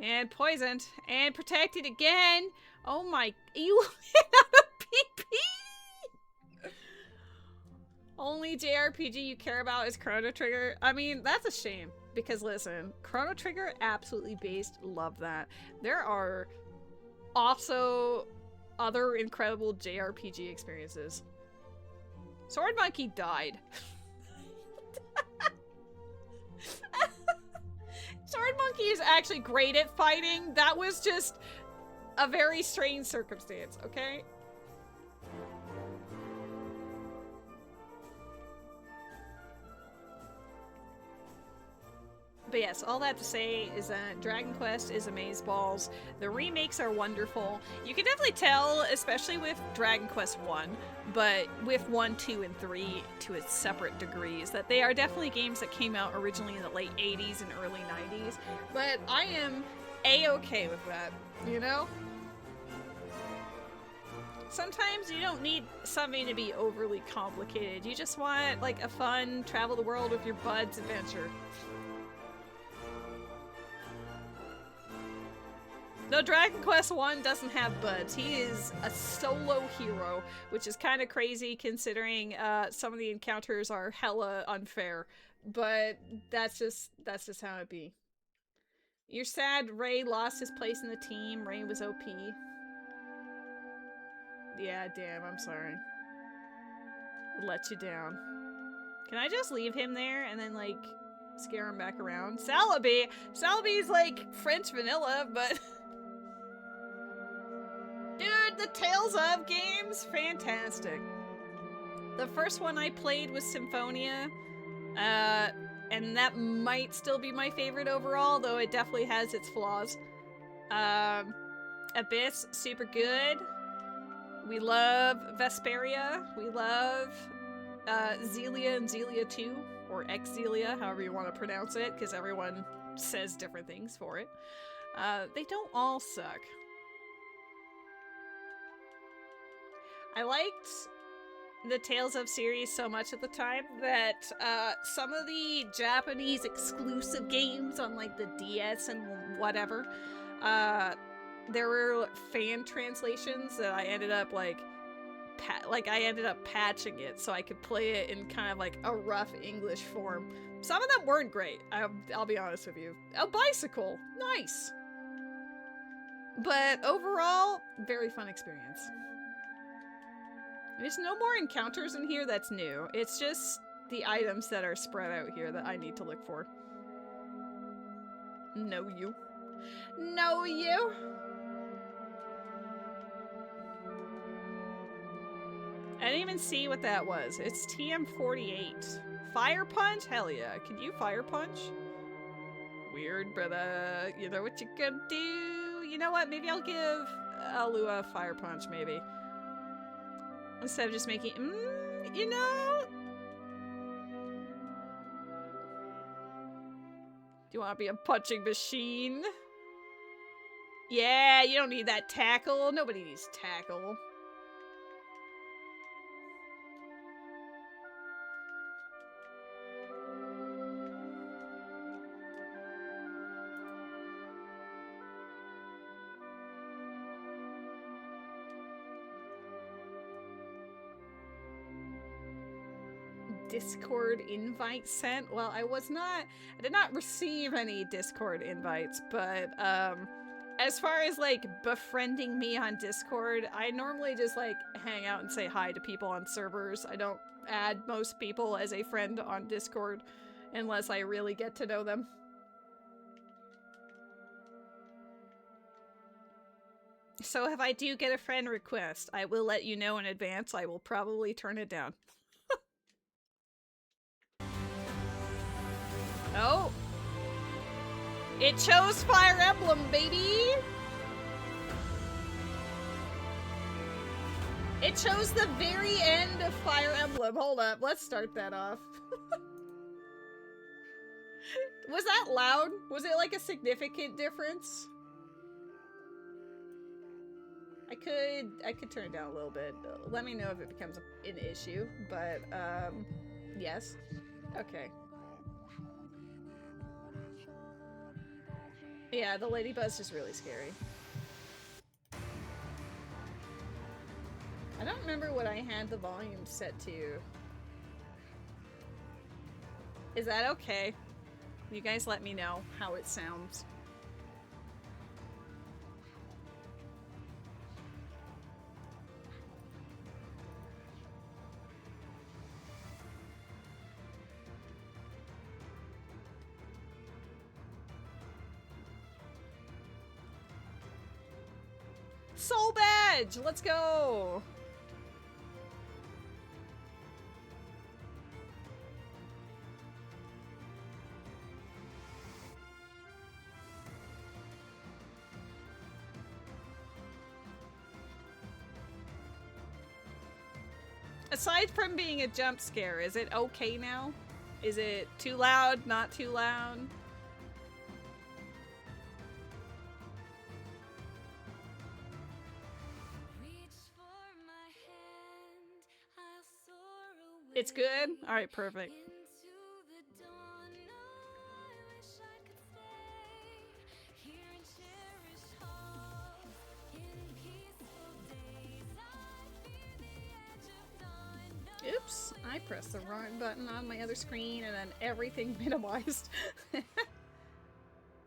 And poisoned. And protected again! Oh my... You ran out of PP! Only JRPG you care about is Chrono Trigger. I mean, that's a shame. Because listen, Chrono Trigger, absolutely based. Love that. There are also other incredible JRPG experiences. Sword Monkey died. Sword Monkey is actually great at fighting. That was just a very strange circumstance, okay? But yes, all that to say is that Dragon Quest is amazeballs. The remakes are wonderful. You can definitely tell, especially with Dragon Quest 1, but with 1, 2, and 3 to its separate degrees, that they are definitely games that came out originally in the late 80s and early 90s. But I am A-okay with that, you know? Sometimes you don't need something to be overly complicated. You just want, like, a fun, travel the world with your buds adventure. Though Dragon Quest 1 doesn't have buds. He is a solo hero, which is kind of crazy considering some of the encounters are hella unfair. But that's just how it be. You're sad Ray lost his place in the team. Ray was OP. Yeah, damn, I'm sorry. let you down. Can I just leave him there and then, like, scare him back around? Celebi! Celebi's, like, French vanilla, but... Dude, the Tales of games? Fantastic. The first one I played was Symphonia, and that might still be my favorite overall, though it definitely has its flaws. Abyss, super good. We love Vesperia. We love Zelia and Zelia 2, or Xzelia, however you want to pronounce it, because everyone says different things for it. They don't all suck. I liked the Tales of series so much at the time that some of the Japanese exclusive games on like the DS and whatever, there were fan translations that I ended up like patching it so I could play it in kind of like a rough English form. Some of them weren't great, I'll be honest with you. A bicycle, nice. But overall, very fun experience. There's no more encounters in here that's new. It's just the items that are spread out here that I need to look for. No you. No you! I didn't even see what that was. It's TM48. Fire punch? Hell yeah. Can you fire punch? Weird, brother. You know what you can do? You know what? Maybe I'll give Alua fire punch, maybe. Instead of just making, you know? Do you want to be a punching machine? Yeah, you don't need that tackle. Nobody needs tackle. Discord invite sent? Well, I did not receive any Discord invites, but as far as like befriending me on Discord, I normally just like hang out and say hi to people on servers. I don't add most people as a friend on Discord unless I really get to know them. So if I do get a friend request, I will let you know in advance. I will probably turn it down. Oh! It chose Fire Emblem, baby! It chose the very end of Fire Emblem. Hold up, let's start that off. Was that loud? Was it like a significant difference? I could turn it down a little bit. Let me know if it becomes an issue, but yes. Okay. Yeah, the ladybuzz is really scary. I don't remember what I had the volume set to. Is that okay? You guys let me know how it sounds. Soul badge! Let's go! Aside from being a jump scare, is it okay now? Is it too loud? Not too loud? It's good? Alright, perfect. Oops, I pressed the wrong button on my other screen and then everything minimized. I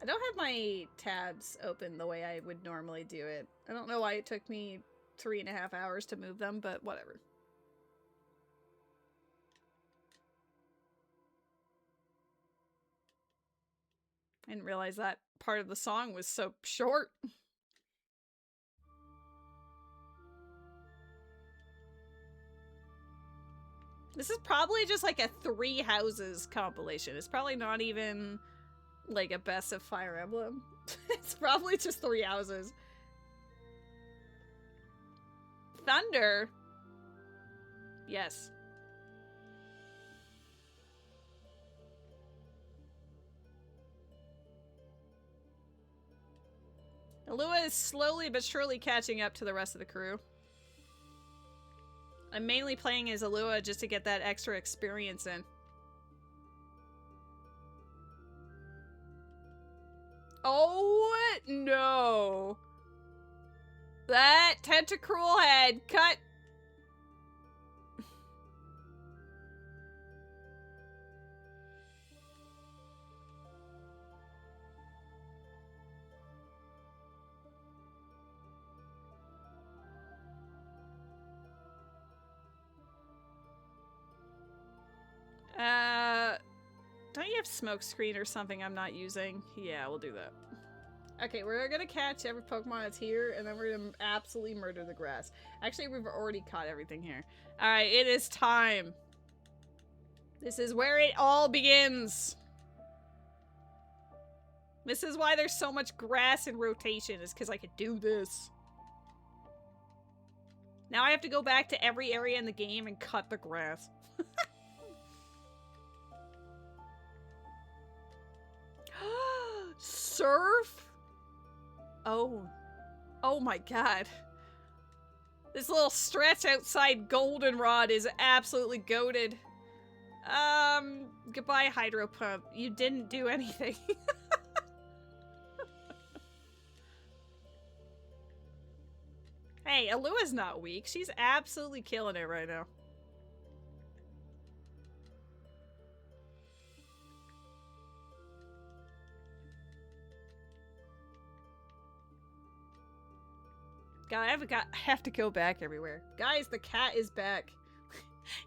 don't have my tabs open the way I would normally do it. I don't know why it took me 3.5 hours to move them, but whatever. I didn't realize that part of the song was so short. This is probably just like a 3 houses compilation. It's probably not even like a best of Fire Emblem. It's probably just 3 houses. Thunder? Yes. Alua is slowly but surely catching up to the rest of the crew. I'm mainly playing as Alua just to get that extra experience in. Oh no! That tentacruel head cut. Don't you have smoke screen or something I'm not using? Yeah, we'll do that. Okay, we're gonna catch every Pokemon that's here, and then we're gonna absolutely murder the grass. Actually, we've already caught everything here. Alright, it is time. This is where it all begins. This is why there's so much grass in rotation, is because I could do this. Now I have to go back to every area in the game and cut the grass. Surf? Oh. Oh my god. This little stretch outside Goldenrod is absolutely goated. Goodbye, Hydro Pump. You didn't do anything. Hey, Alua's not weak. She's absolutely killing it right now. God, I have to go back everywhere. Guys, the cat is back.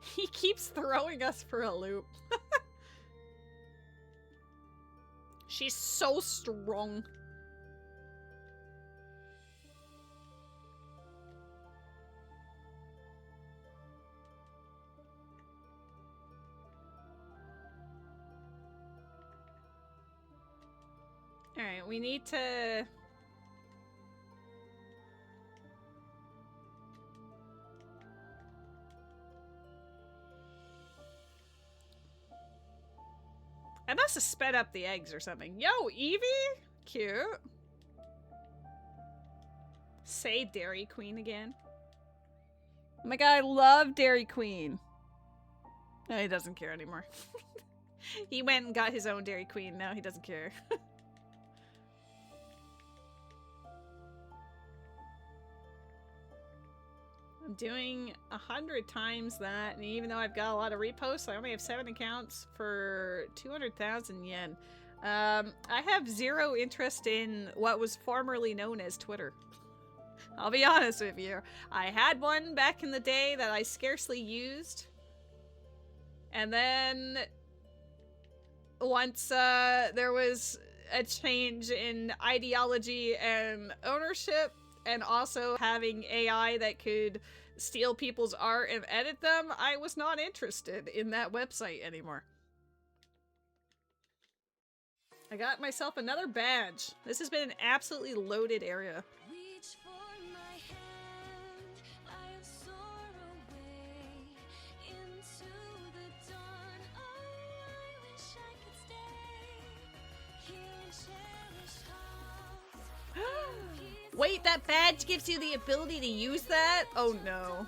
He keeps throwing us for a loop. She's so strong. Alright, we need to... I must have sped up the eggs or something. Yo, Eevee? Cute. Say Dairy Queen again. Oh my god, I love Dairy Queen. No, he doesn't care anymore. He went and got his own Dairy Queen. Now he doesn't care. I'm doing 100 times that, and even though I've got a lot of reposts, I only have 7 accounts for 200,000 yen. I have 0 interest in what was formerly known as Twitter. I'll be honest with you. I had one back in the day that I scarcely used. And then once there was a change in ideology and ownership, and also having AI that could steal people's art and edit them, I was not interested in that website anymore. I got myself another badge. This has been an absolutely loaded area. Reach for my hand, I'll soar away into the dawn. Oh, I wish I could stay here and cherish hearts. Wait, that badge gives you the ability to use that? Oh no.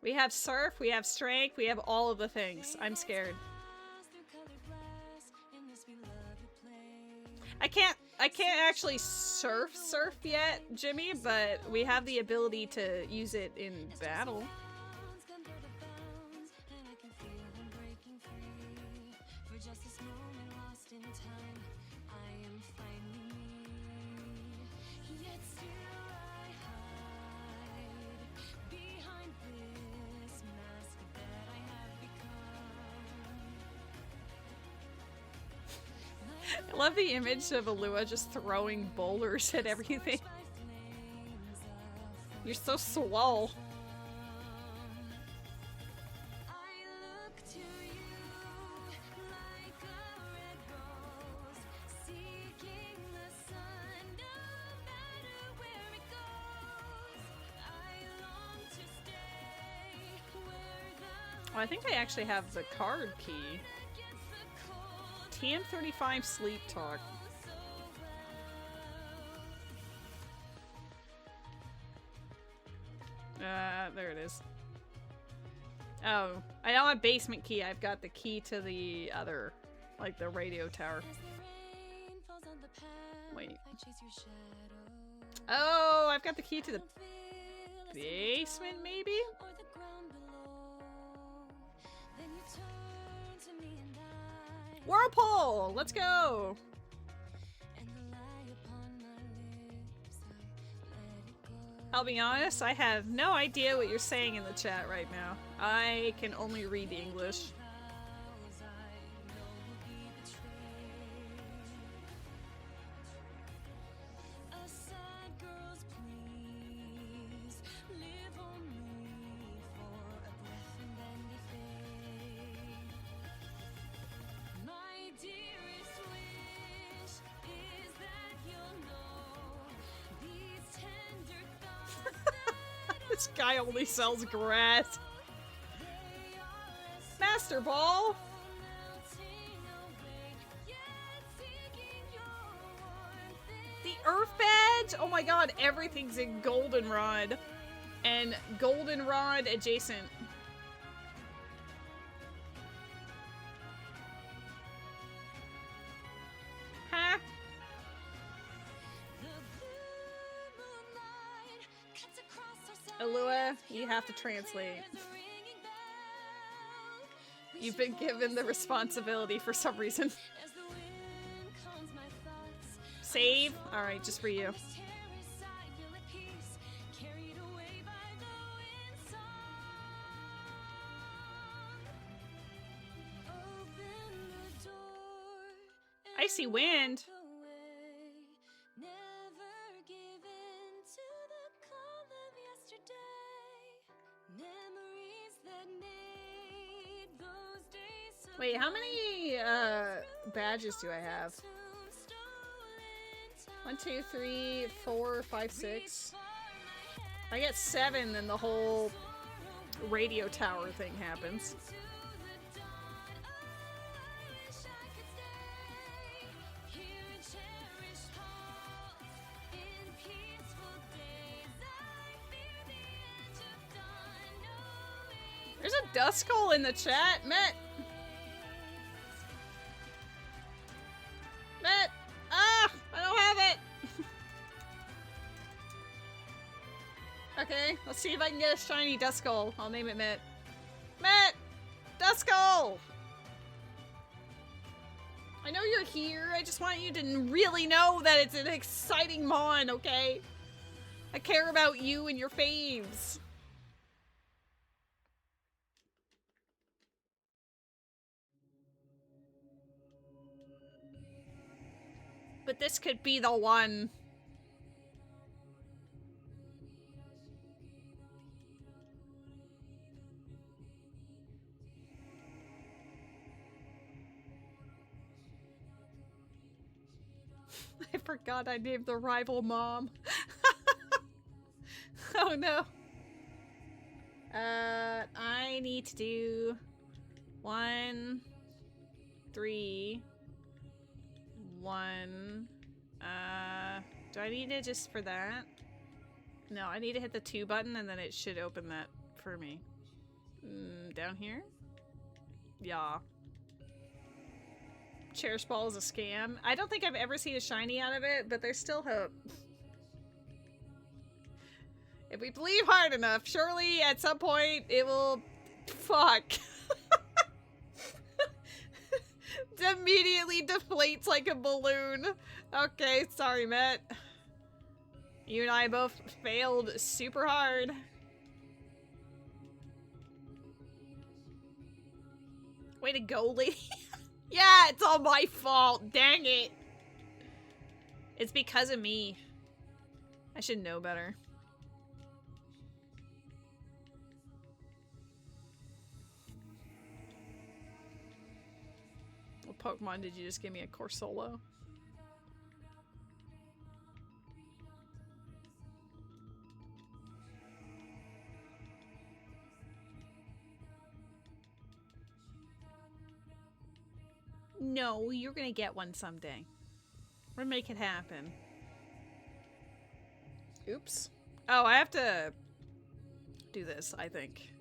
We have surf, we have strength, we have all of the things. I'm scared. I can't actually surf yet, Jimmy, but we have the ability to use it in battle. I love the image of Alua just throwing boulders at everything. You're so swole. Oh, I think I actually have the card key. TM35 Sleep Talk. There it is. Oh, I don't have basement key. I've got the key to the other, like the radio tower. Wait. Oh, I've got the key to the basement, maybe? Whirlpool! Let's go! I'll be honest, I have no idea what you're saying in the chat right now. I can only read English. This guy only sells grass. Master Ball! The Earth Badge! Oh my god, everything's in Goldenrod. And Goldenrod adjacent. Huh? Alua, you have to translate. You've been given the responsibility for some reason. Save? Alright, just for you. Icy wind? Wait, how many badges do I have? 1, 2, 3, 4, 5, 6. I get 7, then the whole radio tower thing happens. There's a Duskull in the chat, Matt. Matt! Ah! I don't have it! Okay, let's see if I can get a shiny Duskull. I'll name it Matt. Matt! Duskull! I know you're here. I just want you to really know that it's an exciting mon, okay? I care about you and your faves. But this could be the one. I forgot I named the rival mom. Oh no. I need to do 1, 3, 1. Do I need it just for that? No, I need to hit the 2 button and then it should open that for me. Down here? Yeah. Cherish Ball is a scam. I don't think I've ever seen a shiny out of it, but there's still hope. If we believe hard enough, surely at some point it will... Fuck. immediately deflates like a balloon. Okay, sorry, Matt. You and I both failed super hard. Way to go, lady. Yeah, it's all my fault. Dang it. It's because of me. I should know better. What Pokemon did you just give me? A Corsolo? No, you're gonna get one someday. We're gonna make it happen. Oops. Oh, I have to do this, I think.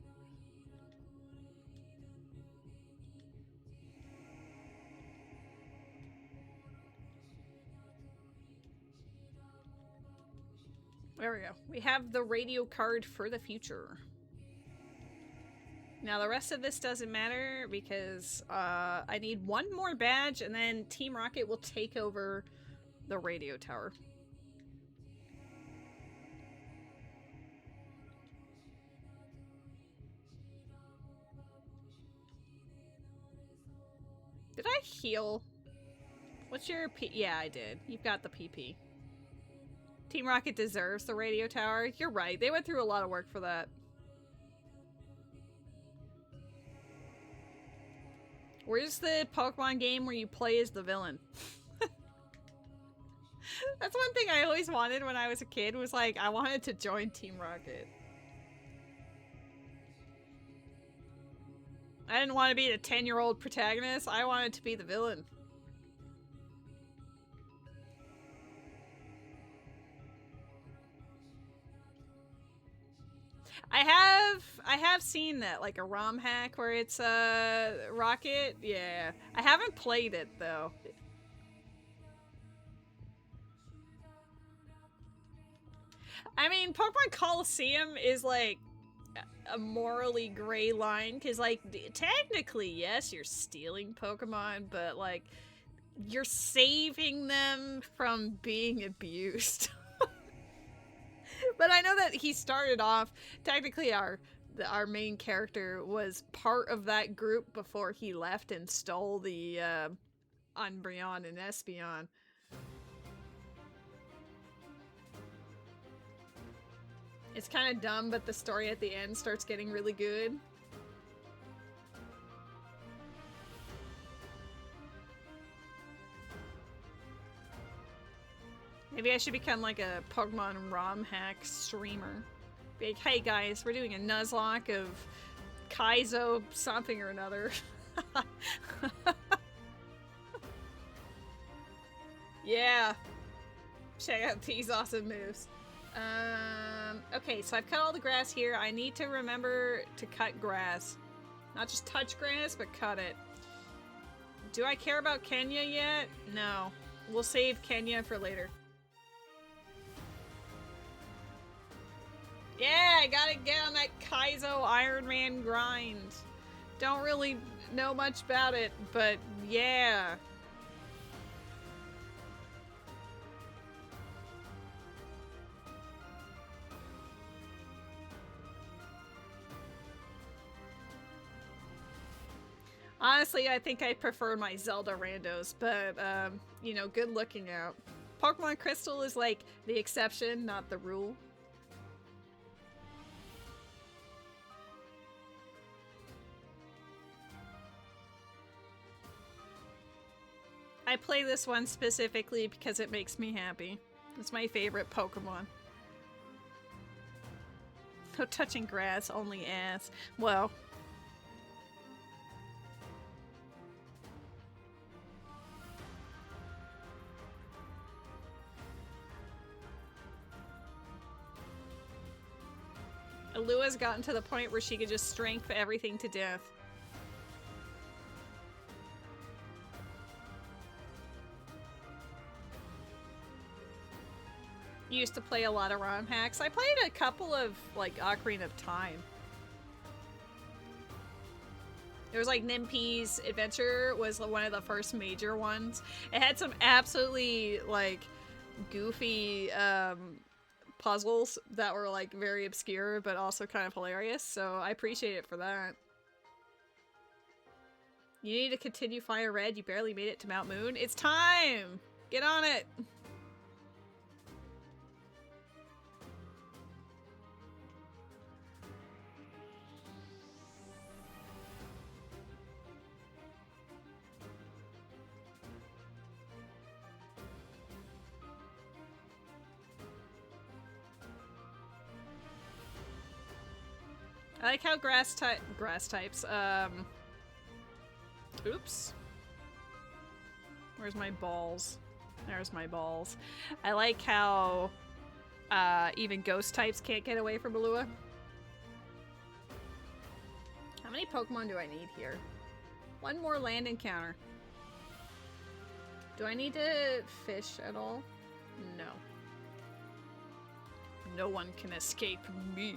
There we go. We have the radio card for the future. Now the rest of this doesn't matter because I need one more badge and then Team Rocket will take over the radio tower. Did I heal? What's your P? Yeah, I did. You've got the PP. Team Rocket deserves the radio tower. You're right. They went through a lot of work for that. Where's the Pokemon game where you play as the villain? That's one thing I always wanted when I was a kid, was like, I wanted to join Team Rocket. I didn't want to be the 10-year-old protagonist. I wanted to be the villain. I have seen that, like a ROM hack where it's Rocket. Yeah. I haven't played it though. I mean, Pokemon Coliseum is like a morally gray line because, like, technically, yes, you're stealing Pokemon, but like, you're saving them from being abused. But I know that he started off, technically our main character was part of that group before he left and stole the Umbreon and Espeon. It's kind of dumb, but the story at the end starts getting really good. Maybe I should become like a Pokemon ROM hack streamer. Be like, hey guys, we're doing a Nuzlocke of Kaizo something or another. Yeah. Check out these awesome moves. Okay, so I've cut all the grass here. I need to remember to cut grass. Not just touch grass, but cut it. Do I care about Kenya yet? No. We'll save Kenya for later. Yeah, I gotta get on that Kaizo Iron Man grind. Don't really know much about it, but yeah. Honestly, I think I prefer my Zelda randos, but, you know, good looking out. Pokemon Crystal is like the exception, not the rule. I play this one specifically because it makes me happy. It's my favorite Pokemon. No touching grass, only ass. Well. Alua's gotten to the point where she could just strength everything to death. Used to play a lot of ROM hacks. I played a couple of, like, Ocarina of Time. There was like NPCs Adventure was one of the first major ones. It had some absolutely like goofy puzzles that were like very obscure but also kind of hilarious, so I appreciate it for that. You need to continue Fire Red. You barely made it to Mount Moon. It's time! Get on it! I like how grass types, oops. Where's my balls? There's my balls. I like how, even ghost types can't get away from Balua. How many Pokemon do I need here? One more land encounter. Do I need to fish at all? No. No one can escape me.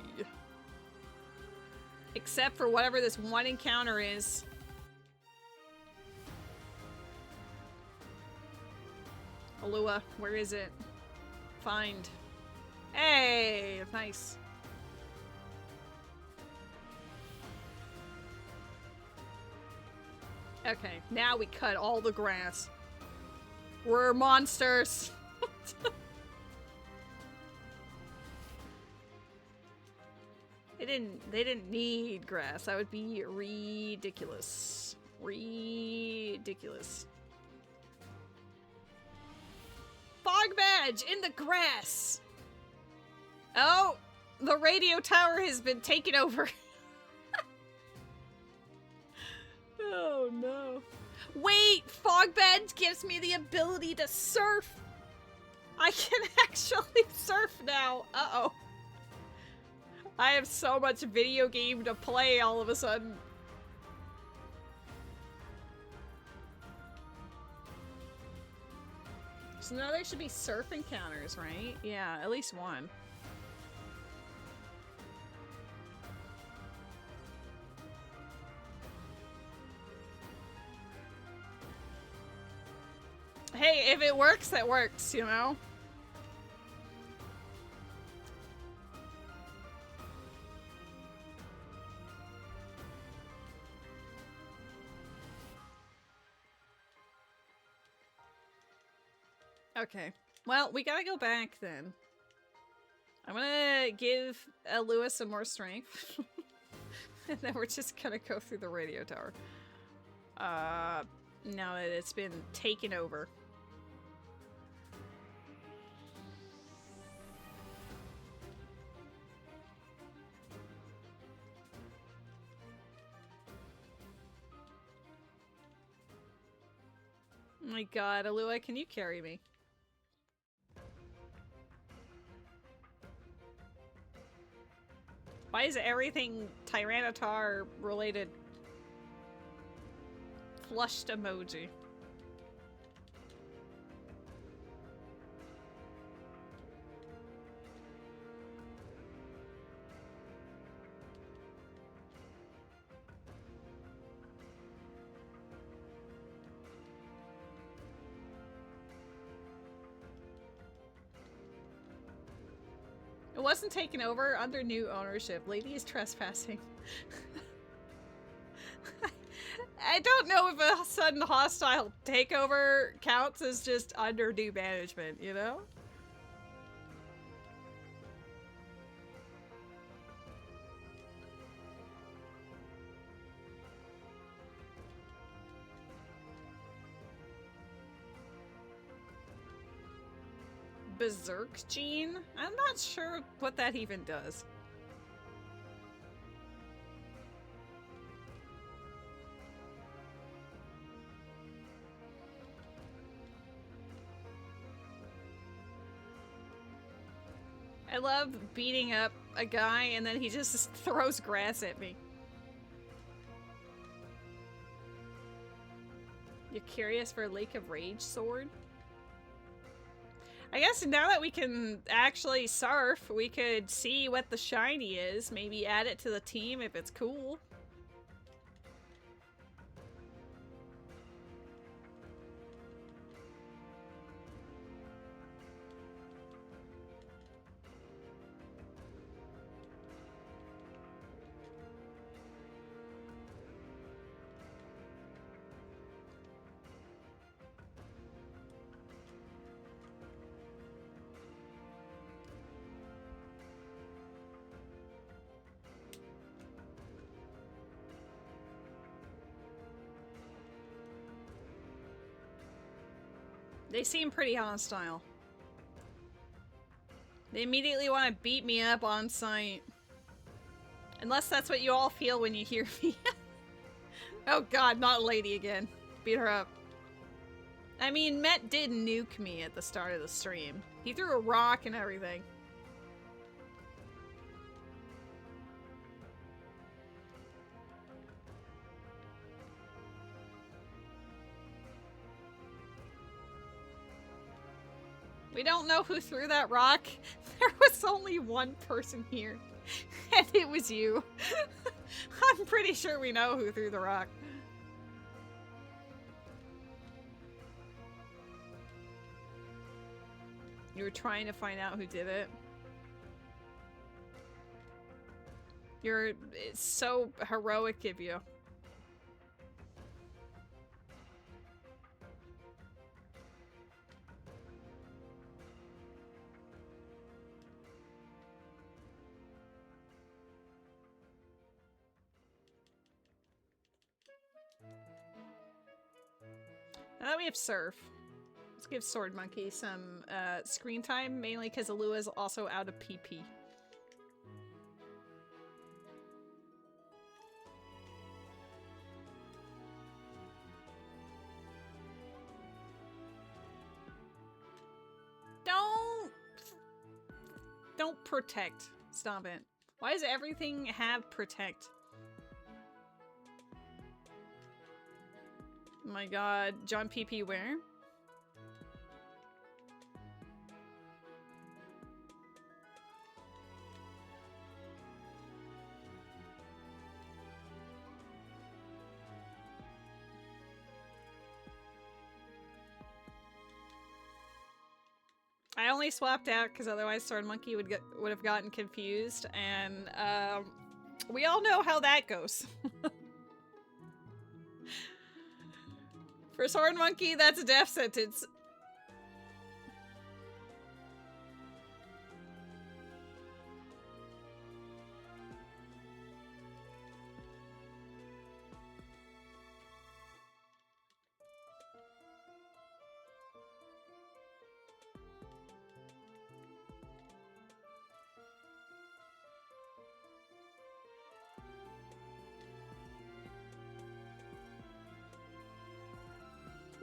Except for whatever this one encounter is. Alua, where is it? Find. Hey! Nice. Okay, now we cut all the grass. We're monsters! They didn't need grass. That would be ridiculous. Ridiculous. Fog badge in the grass! Oh! The radio tower has been taken over. Oh no. Wait! Fog badge gives me the ability to surf! I can actually surf now! Uh-oh. I have so much video game to play all of a sudden. So now there should be surf encounters, right? Yeah, at least one. Hey, if it works, it works, you know? Okay. Well, we gotta go back then. I'm gonna give Lewis some more strength. And then we're just gonna go through the radio tower. Now that it's been taken over. Oh my god, Alua, can you carry me? Why is everything Tyranitar related? Flushed emoji. It wasn't taken over under new ownership. Lady is trespassing. I don't know if a sudden hostile takeover counts as just under new management, you know? Berserk gene? I'm not sure what that even does. I love beating up a guy and then he just throws grass at me. You're curious for Lake of Rage sword? I guess now that we can actually surf, we could see what the shiny is. Maybe add it to the team if it's cool. They seem pretty hostile. They immediately want to beat me up on sight. Unless that's what you all feel when you hear me. Oh god, not Lady again. Beat her up. I mean, Met did nuke me at the start of the stream. He threw a rock and everything. We don't know who threw that rock. There was only one person here. And it was you. I'm pretty sure we know who threw the rock. You were trying to find out who did it. It's so heroic of you. Now that we have Surf, let's give Sword Monkey some screen time, mainly because Alua is also out of PP. Don't protect. Stop it. Why does everything have protect? Oh my god, John PP where? I only swapped out because otherwise Sword Monkey would have gotten confused, and we all know how that goes. For Sword Monkey, that's a death sentence.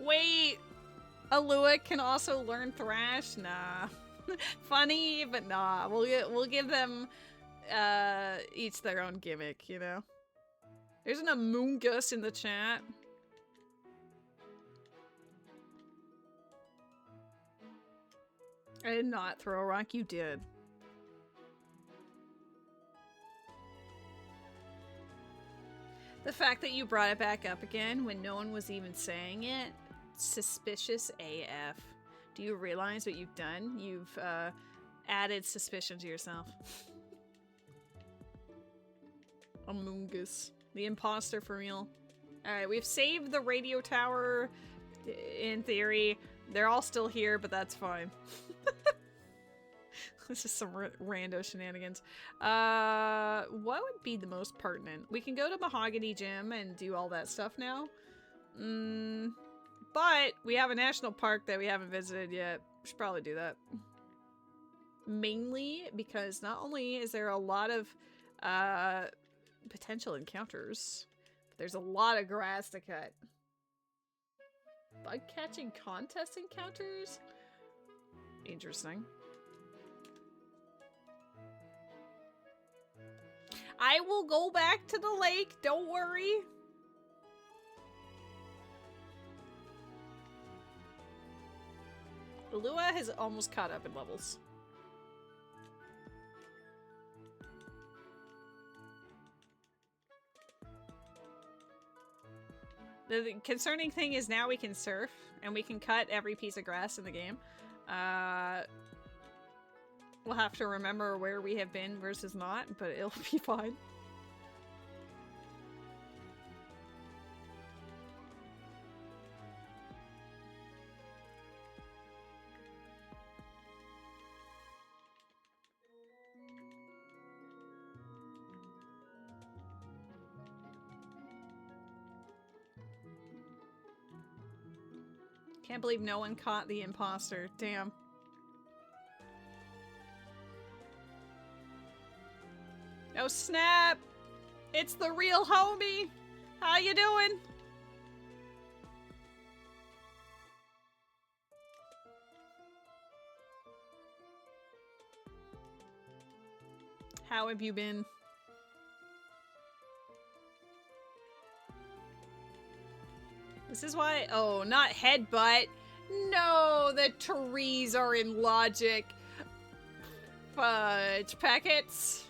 Wait, Alua can also learn Thrash? Nah. Funny, but nah. We'll give them each their own gimmick, you know? There's an Amoongus in the chat. I did not throw a rock, you did. The fact that you brought it back up again when no one was even saying it, suspicious AF. Do you realize what you've done? You've added suspicion to yourself. Amoongus. The imposter for real. Alright, we've saved the radio tower in theory. They're all still here, but that's fine. This is some rando shenanigans. What would be the most pertinent? We can go to Mahogany Gym and do all that stuff now. But we have a national park that we haven't visited yet. We should probably do that. Mainly because not only is there a lot of potential encounters, but there's a lot of grass to cut. Bug catching contest encounters? Interesting. I will go back to the lake, don't worry. Alua has almost caught up in levels. The concerning thing is now we can surf, and we can cut every piece of grass in the game. We'll have to remember where we have been versus not, but it'll be fine. Can't believe no one caught the imposter. Damn. Oh snap! It's the real homie! How you doing? How have you been? This is why- oh, not headbutt. No, the trees are in logic. Fudge packets.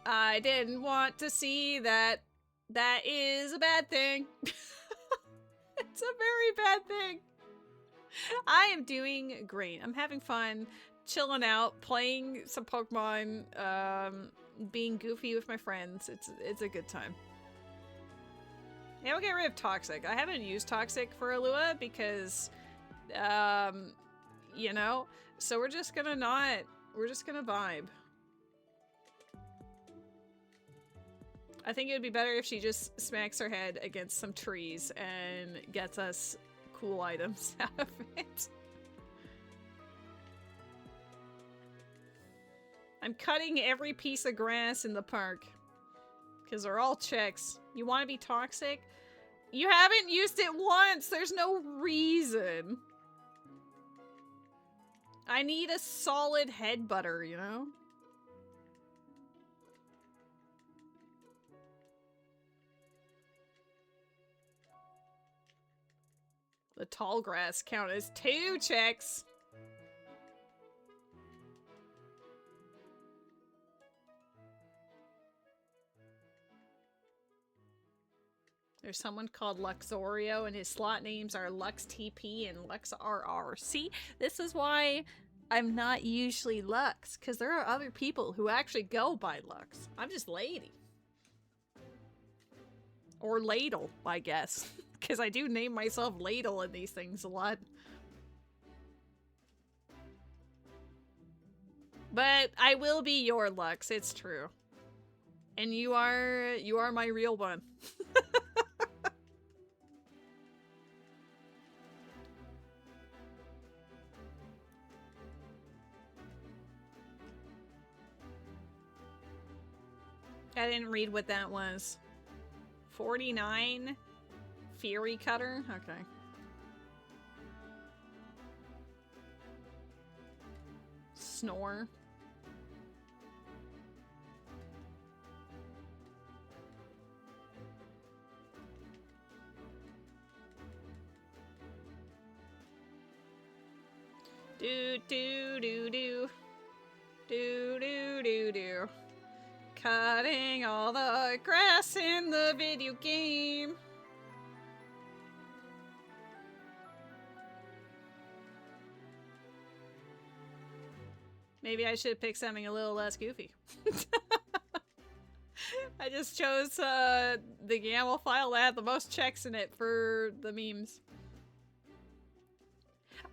I didn't want to see that. That is a bad thing. It's a very bad thing. I am doing great. I'm having fun, chilling out, playing some Pokemon, being goofy with my friends. It's a good time. Yeah, we'll get rid of Toxic. I haven't used Toxic for Alua because, you know, so we're just gonna vibe. I think it would be better if she just smacks her head against some trees and gets us cool items out of it. I'm cutting every piece of grass in the park because they're all chicks. You want to be toxic? You haven't used it once. There's no reason. I need a solid head butter, you know? The tall grass count as 2 checks. There's someone called Luxurio and his slot names are Lux TP and Lux RR. See, this is why I'm not usually Lux, because there are other people who actually go by Lux. I'm just Lady. Or Ladle, I guess. Because I do name myself Ladle in these things a lot. But I will be your Lux, it's true. And you are my real one. I didn't read what that was. 49? Fury Cutter? Okay. Snore. Do do do do. Do do do do. Cutting all the grass in the video game. Maybe I should pick something a little less goofy. I just chose the YAML file that had the most checks in it for the memes.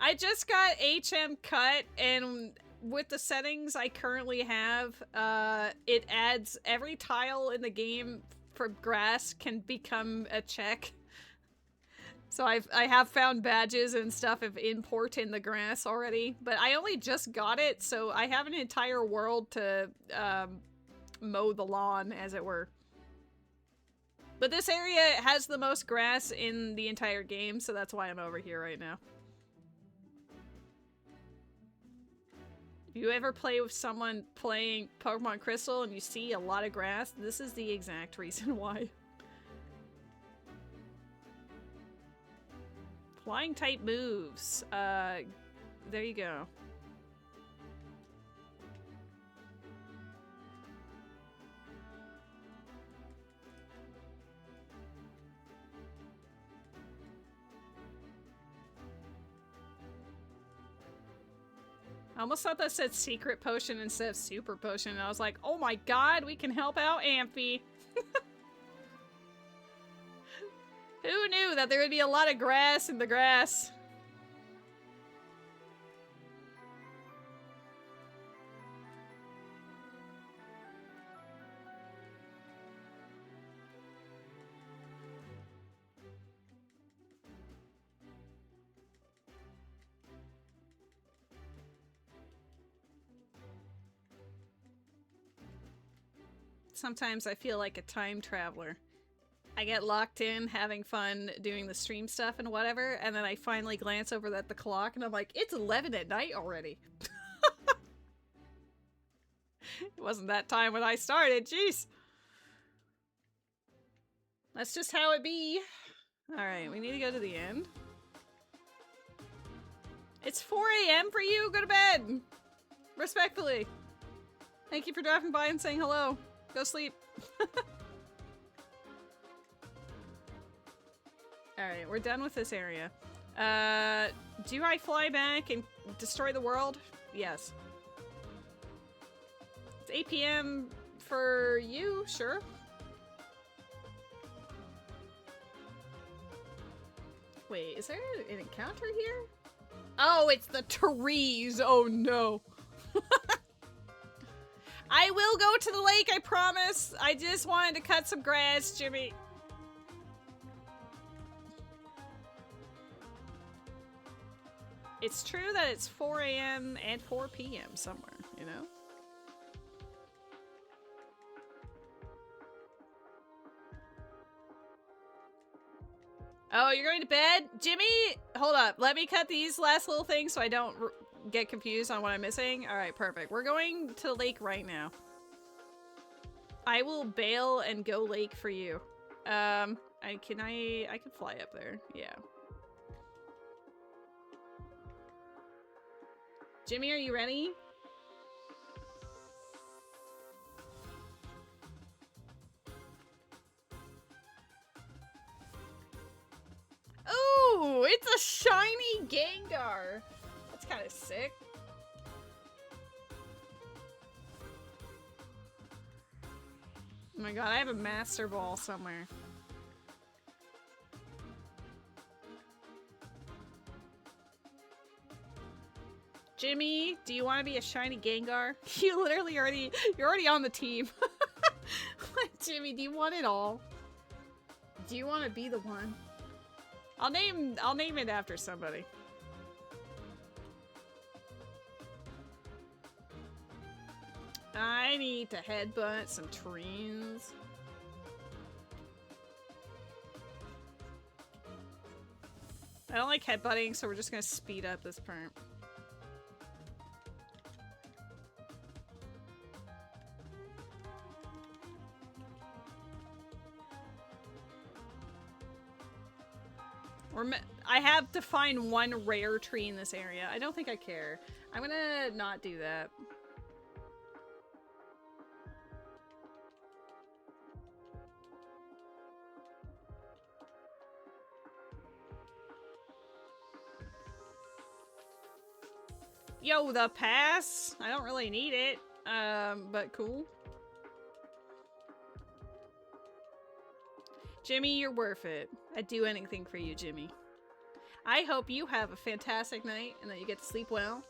I just got HM cut, and with the settings I currently have, it adds every tile in the game for grass can become a check. So I have found badges and stuff of import in the grass already, but I only just got it, so I have an entire world to mow the lawn, as it were. But this area has the most grass in the entire game, so that's why I'm over here right now. If you ever play with someone playing Pokemon Crystal and you see a lot of grass, this is the exact reason why. Flying type moves. There you go. I almost thought that said secret potion instead of super potion, and I was like, oh my god, we can help out Amphi. Who knew that there would be a lot of grass in the grass? sometimes I feel like a time traveler. I get locked in having fun doing the stream stuff and whatever, and then I finally glance over at the clock and I'm like, it's 11 at night already. It wasn't that time when I started, jeez. That's just how it be. Alright, we need to go to the end. It's 4 a.m. for you? Go to bed! Respectfully. Thank you for dropping by and saying hello. Go sleep. Alright, we're done with this area. Do I fly back and destroy the world? Yes. It's 8 p.m. for you? Sure. Wait, is there an encounter here? Oh, it's the trees! Oh no. I will go to the lake, I promise! I just wanted to cut some grass, Jimmy. It's true that it's 4 a.m. and 4 p.m. somewhere, you know? Oh, you're going to bed? Jimmy, hold up. Let me cut these last little things so I don't get confused on what I'm missing. Alright, perfect. We're going to the lake right now. I will bail and go lake for you. I can fly up there. Yeah. Jimmy, are you ready? Ooh, it's a shiny Gengar. That's kind of sick. Oh my god, I have a Master Ball somewhere. Jimmy, do you want to be a shiny Gengar? You literally you're already on the team. Jimmy, do you want it all? Do you want to be the one? I'll name it after somebody. I need to headbutt some trees. I don't like headbutting, so we're just gonna speed up this part. I have to find one rare tree in this area. I don't think I care. I'm gonna not do that. Yo, the pass? I don't really need it. But cool. Jimmy, you're worth it. I'd do anything for you, Jimmy. I hope you have a fantastic night and that you get to sleep well.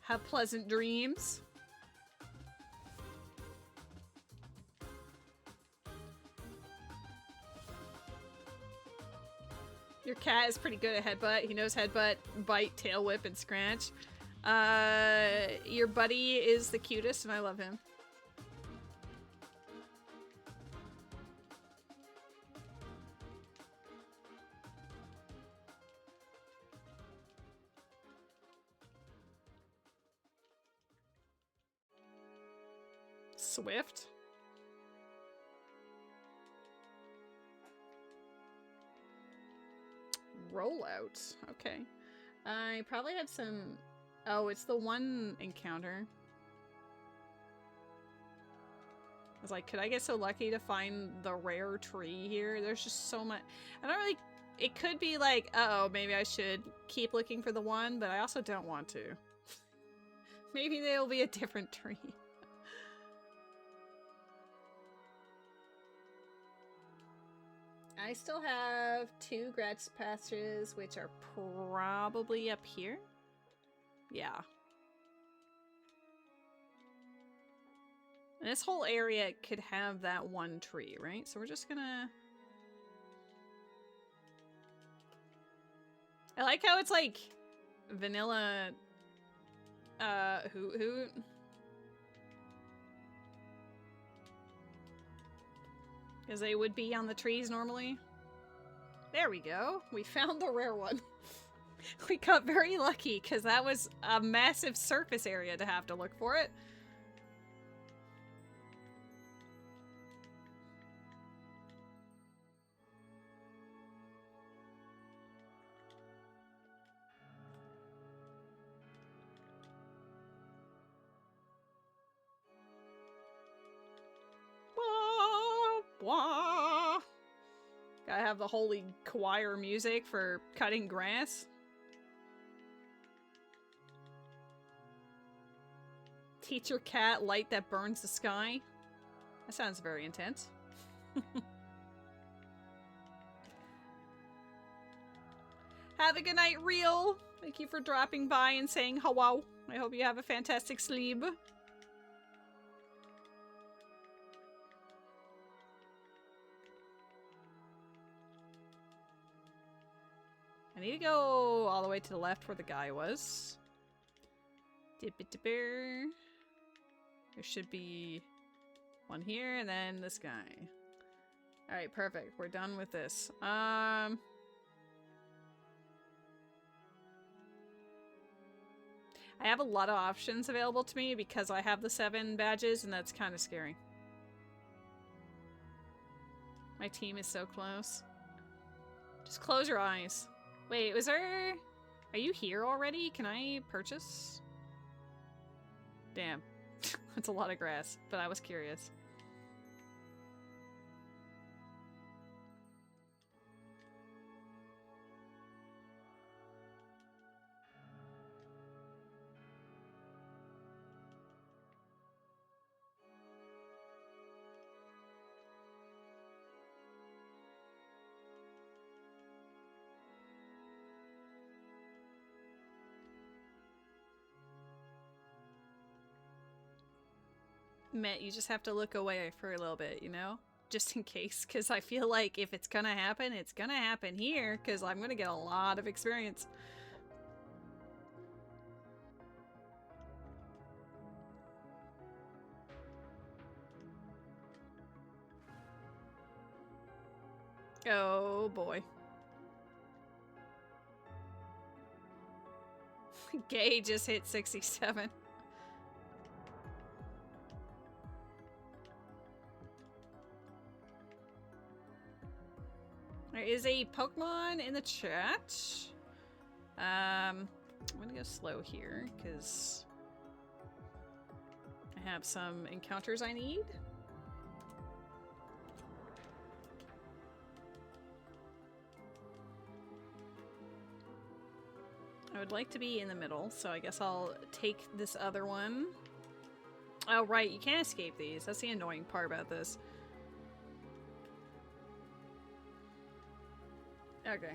Have pleasant dreams. Your cat is pretty good at headbutt. He knows headbutt, bite, tail whip, and scratch. Your buddy is the cutest and I love him. Swift. Rollout. Okay. I probably had some... Oh, it's the one encounter. I was like, could I get so lucky to find the rare tree here? There's just so much... I don't really... It could be like, uh-oh, maybe I should keep looking for the one, but I also don't want to. Maybe there'll be a different tree. I still have 2 grass patches, which are probably up here. Yeah. And this whole area could have that one tree, right? So we're just gonna... I like how it's like vanilla... Hoot. as they would be on the trees normally. There we go. We found the rare one. We got very lucky because that was a massive surface area to have to look for it. Wah! Gotta have the holy choir music for cutting grass. Teach your cat light that burns the sky. That sounds very intense. Have a good night, Real. Thank you for dropping by and saying hello. I hope you have a fantastic sleep. I need to go all the way to the left where the guy was. There should be one here and then this guy. Alright, perfect. We're done with this. I have a lot of options available to me because I have the 7 badges and that's kind of scary. My team is so close. Just close your eyes. Wait, was there... Are you here already? Can I purchase? Damn. That's a lot of grass, but I was curious. Matt, you just have to look away for a little bit, you know? Just in case, because I feel like if it's gonna happen here, because I'm gonna get a lot of experience. Oh boy. Gay just hit 67. There is a Pokemon in the chat. I'm gonna go slow here because I have some encounters I need. I would like to be in the middle, so I guess I'll take this other one. Oh, right, you can't escape these. That's the annoying part about this. Okay.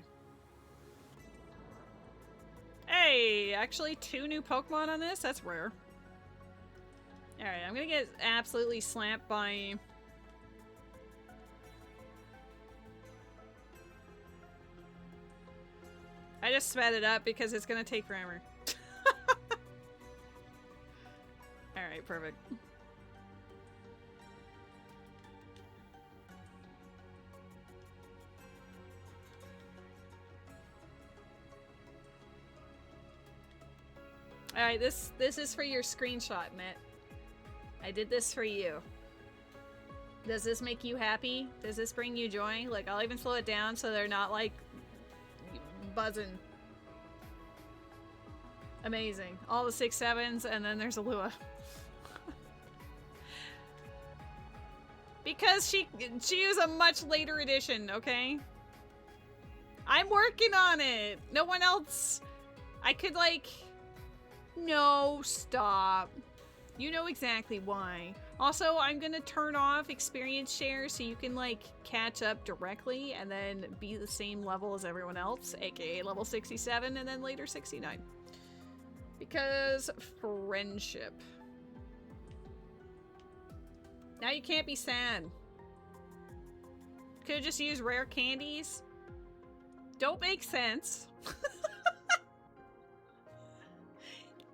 Hey, actually 2 new Pokemon on this? That's rare. Alright, I'm gonna get absolutely slapped by... I just sped it up because it's gonna take forever. Alright, perfect. Alright, this is for your screenshot, Mitt. I did this for you. Does this make you happy? Does this bring you joy? Like, I'll even slow it down so they're not, like, buzzing. Amazing. All the 6/7s, and then there's a Lua. Because she was a much later edition, okay? I'm working on it! No one else... I could, like... No, stop. You know exactly why. Also, I'm gonna turn off experience share so you can, like, catch up directly and then be the same level as everyone else, aka level 67 and then later 69. Because friendship. Now you can't be sad. Could've just used rare candies. Don't make sense.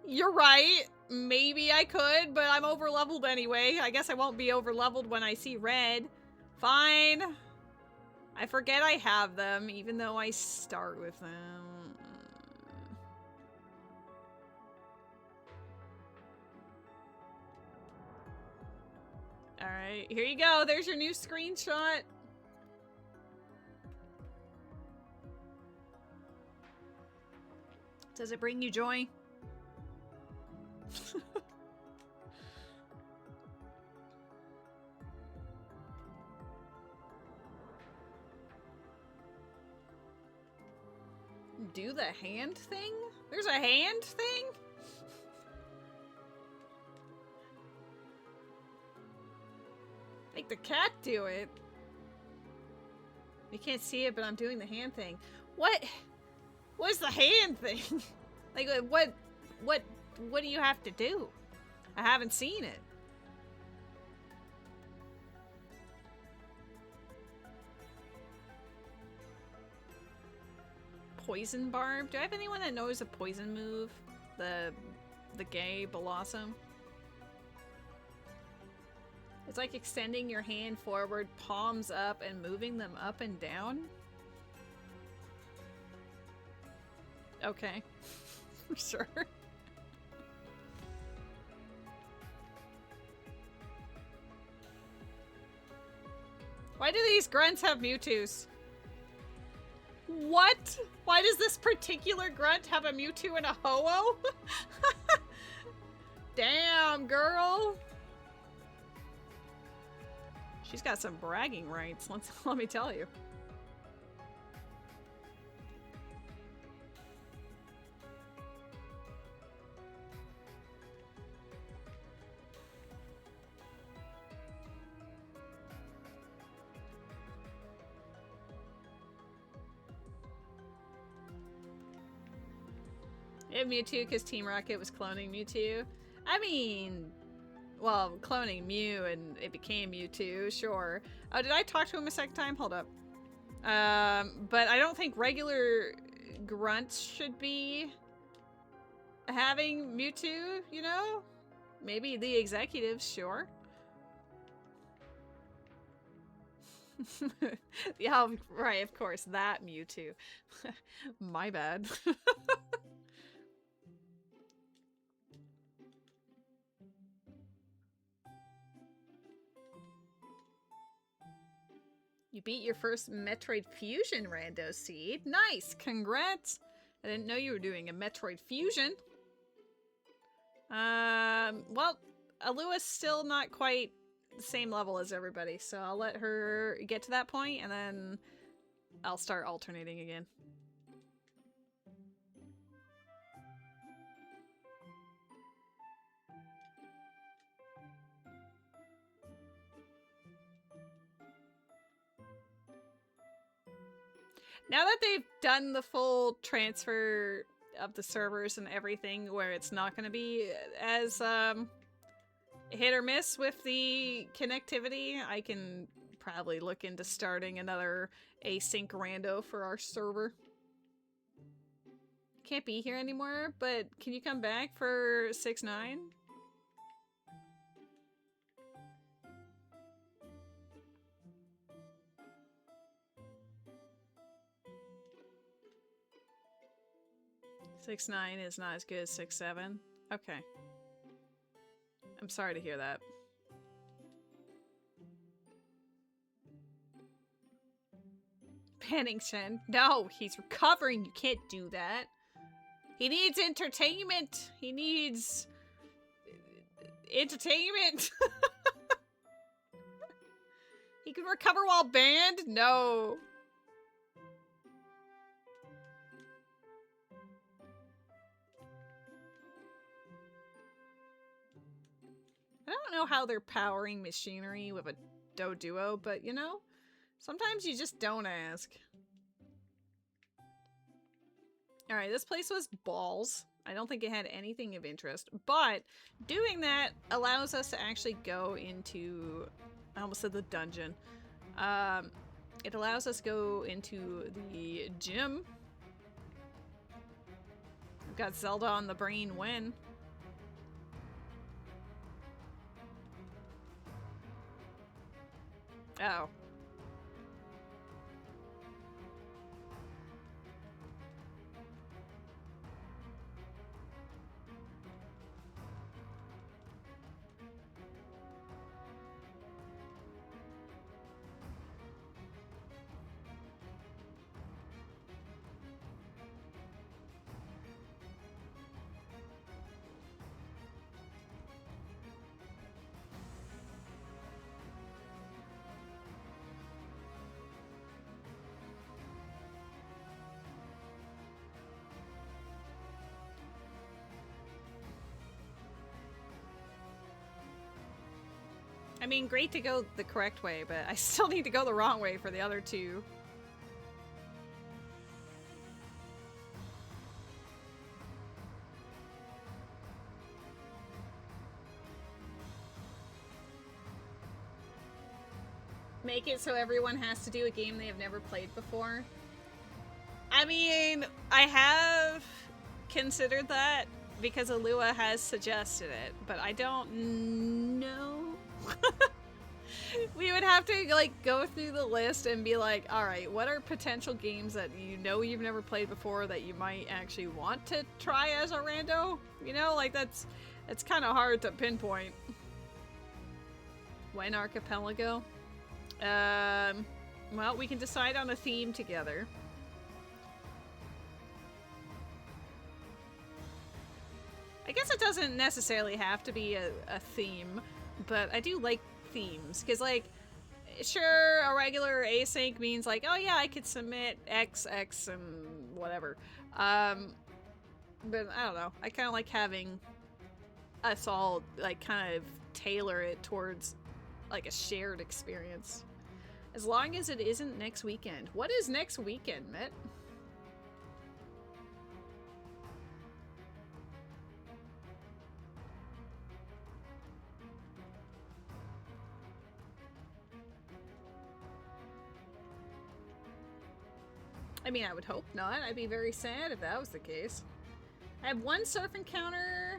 You're right. Maybe I could, but I'm over-leveled anyway. I guess I won't be over-leveled when I see red. Fine. I forget I have them, even though I start with them. Alright, here you go. There's your new screenshot. Does it bring you joy? Do the hand thing? There's a hand thing? Make the cat do it. You can't see it, but I'm doing the hand thing. What? What's the hand thing? Like, what do you have to do? I haven't seen it. Poison barb? Do I have anyone that knows a poison move? The gay blossom? It's like extending your hand forward, palms up, and moving them up and down. Okay. Sure. Why do these grunts have Mewtwo's? What? Why does this particular grunt have a Mewtwo and a Ho-Oh? Damn, girl. She's got some bragging rights, let me tell you. And Mewtwo because Team Rocket was cloning Mewtwo. I mean, well, cloning Mew and it became Mewtwo, sure. Oh, did I talk to him a second time? Hold up. But I don't think regular grunts should be having Mewtwo, you know? Maybe the executives, sure. Yeah, right, of course, that Mewtwo. My bad. You beat your first Metroid Fusion rando seed. Nice! Congrats! I didn't know you were doing a Metroid Fusion. Well, Alua's still not quite the same level as everybody, so I'll let her get to that point, and then I'll start alternating again. Now that they've done the full transfer of the servers and everything, where it's not going to be as hit or miss with the connectivity, I can probably look into starting another async rando for our server. Can't be here anymore, but can you come back for 6-9? Six 9 is not as good as 6-7. Okay. I'm sorry to hear that. Pennington. No, he's recovering. You can't do that. He needs entertainment. He needs entertainment. He can recover while banned? No. I don't know how they're powering machinery with a Doduo, but you know, sometimes you just don't ask. Alright, this place was balls. I don't think it had anything of interest, but doing that allows us to actually go into, I almost said the dungeon. It allows us to go into the gym. We've got Zelda on the brain when. Oh, I mean, great to go the correct way, but I still need to go the wrong way for the other two. Make it so everyone has to do a game they have never played before. I mean, I have considered that because Alua has suggested it, but I don't know. We would have to like go through the list and be like, all right, what are potential games that you know you've never played before that you might actually want to try as a rando? You know, like that's kind of hard to pinpoint. When Archipelago? Well, we can decide on a theme together. I guess it doesn't necessarily have to be a theme, but I do like themes, because, like, sure, a regular async means, like, oh yeah, I could submit X, and whatever. But I don't know. I kind of like having us all, like, kind of tailor it towards, like, a shared experience. As long as it isn't next weekend. What is next weekend, Mitt? I mean, I would hope not. I'd be very sad if that was the case. I have 1 surf encounter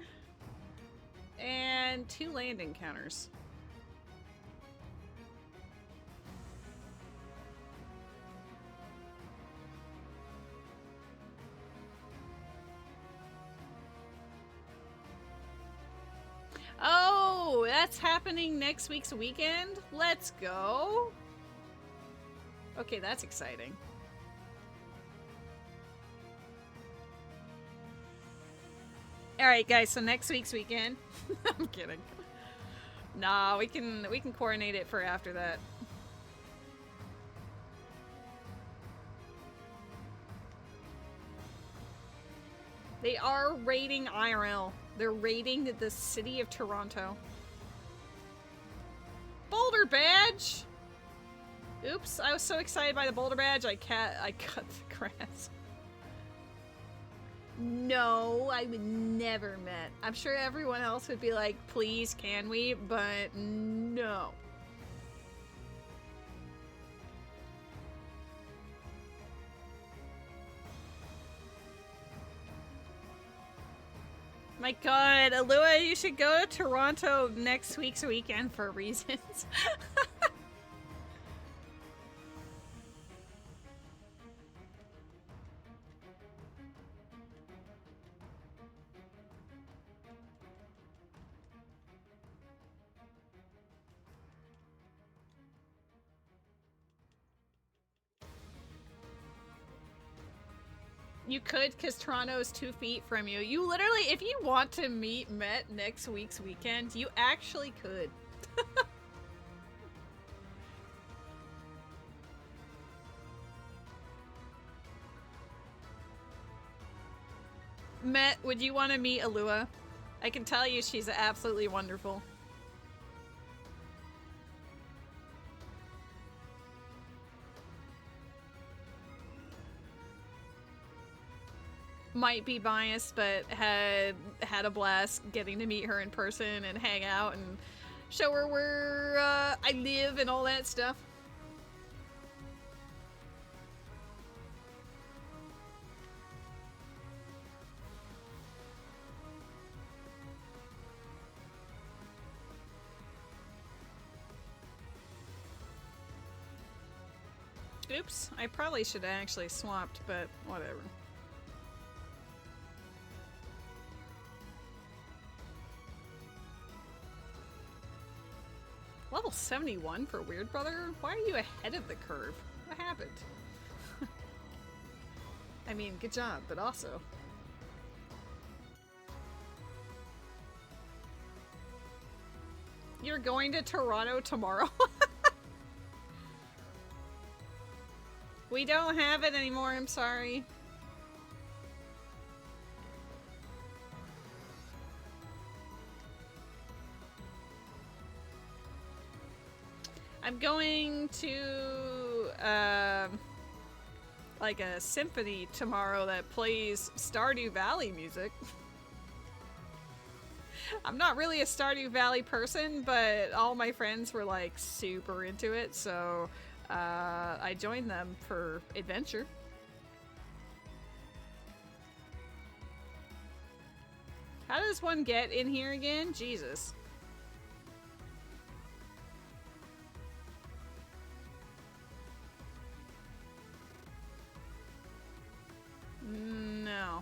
and 2 land encounters. Oh, that's happening next week's weekend? Let's go. Okay, that's exciting. Alright guys, so next week's weekend. I'm kidding. Nah, we can coordinate it for after that. They are raiding IRL. They're raiding the city of Toronto. Boulder badge! Oops, I was so excited by the boulder badge, I cut the grass. No, I would never, Met. I'm sure everyone else would be like, please, can we? But no. My god, Alua, you should go to Toronto next week's weekend for reasons. You could, because Toronto is 2 feet from you. You literally, if you want to meet Met next week's weekend, you actually could. Met, would you want to meet Alua? I can tell you she's absolutely wonderful. Might be biased, but had a blast getting to meet her in person and hang out and show her where I live and all that stuff. Oops, I probably should have actually swapped, but whatever. Level 71 for Weird Brother? Why are you ahead of the curve? What happened? I mean, good job, but also... You're going to Toronto tomorrow? We don't have it anymore, I'm sorry. I'm going to like a symphony tomorrow that plays Stardew Valley music. I'm not really a Stardew Valley person, but all my friends were like super into it, so I joined them for adventure. How does one get in here again? Jesus. No.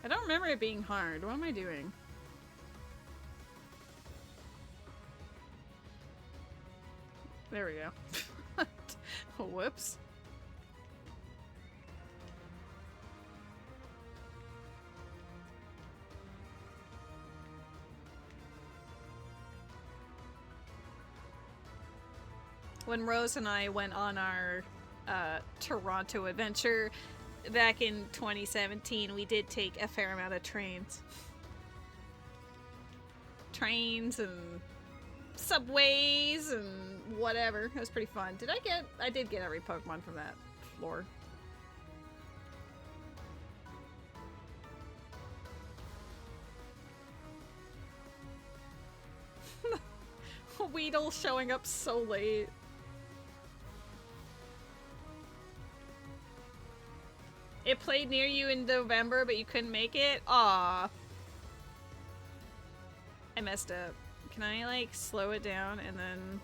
I don't remember it being hard. What am I doing? There we go. Whoops. When Rose and I went on our Toronto adventure back in 2017, we did take a fair amount of trains. Trains and subways and whatever. It was pretty fun. I did get every Pokemon from that floor. Weedle showing up so late. It played near you in November, but you couldn't make it? Aww. I messed up. Can I, like, slow it down and then...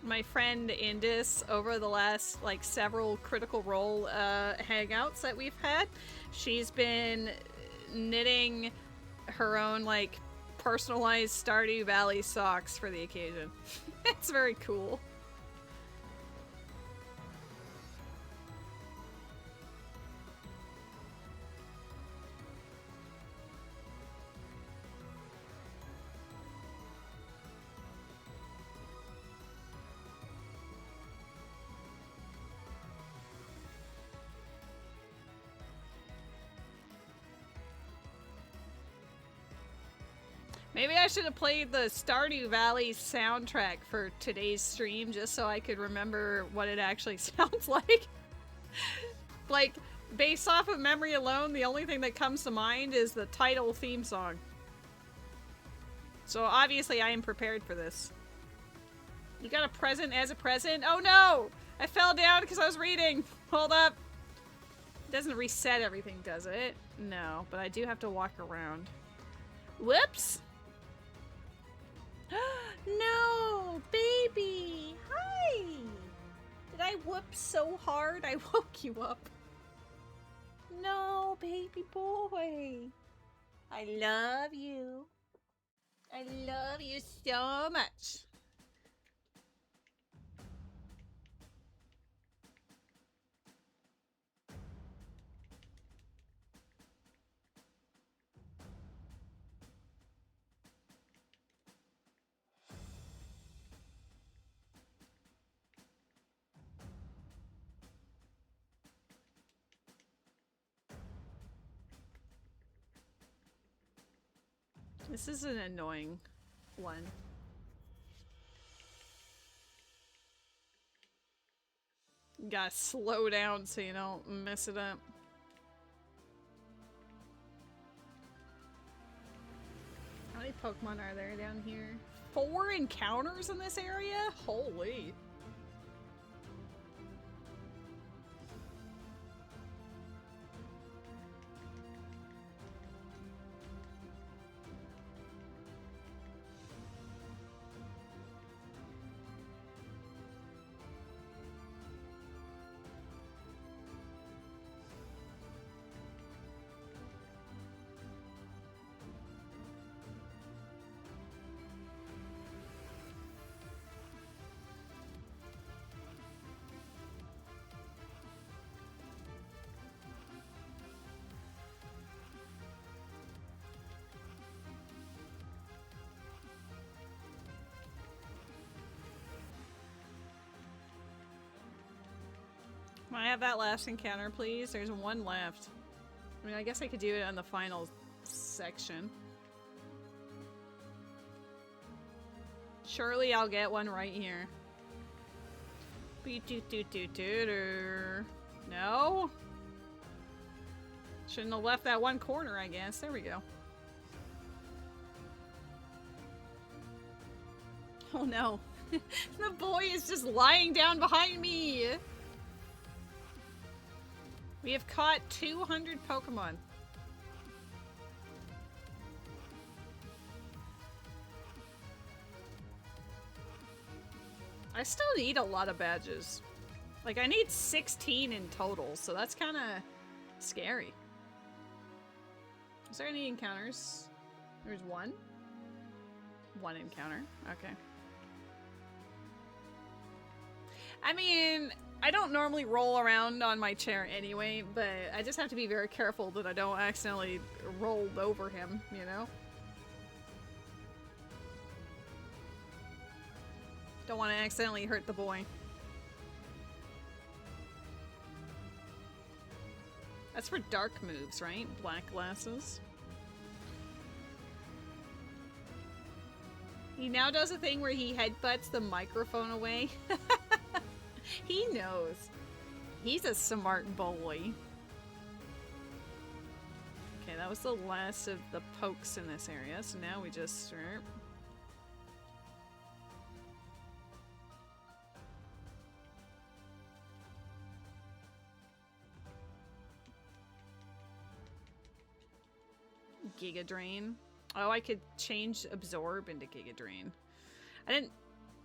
My friend Indus, over the last, like, several Critical Role hangouts that we've had, she's been knitting her own, like, personalized Stardew Valley socks for the occasion. It's very cool. Maybe I should have played the Stardew Valley soundtrack for today's stream just so I could remember what it actually sounds like. Like, based off of memory alone, the only thing that comes to mind is the title theme song. So obviously I am prepared for this. You got a present as a present? Oh no! I fell down because I was reading! Hold up! It doesn't reset everything, does it? No, but I do have to walk around. Whoops! No, baby! Hi! Did I whoop so hard I woke you up? No, baby boy. I love you. I love you so much. This is an annoying one. You gotta slow down so you don't mess it up. How many Pokemon are there down here? 4 encounters in this area? Holy. Can I have that last encounter, please? There's one left. I mean, I guess I could do it on the final section. Surely I'll get one right here. No? Shouldn't have left that one corner, I guess. There we go. Oh no. The boy is just lying down behind me! We have caught 200 Pokemon. I still need a lot of badges. Like, I need 16 in total, so that's kind of scary. Is there any encounters? There's one? One encounter. Okay. I mean, I don't normally roll around on my chair anyway, but I just have to be very careful that I don't accidentally roll over him, you know? Don't want to accidentally hurt the boy. That's for dark moves, right? Black glasses. He now does a thing where he headbutts the microphone away. He knows. He's a smart boy. Okay, that was the last of the pokes in this area, so now we just start. Giga Drain. Oh, I could change Absorb into Giga Drain. I didn't...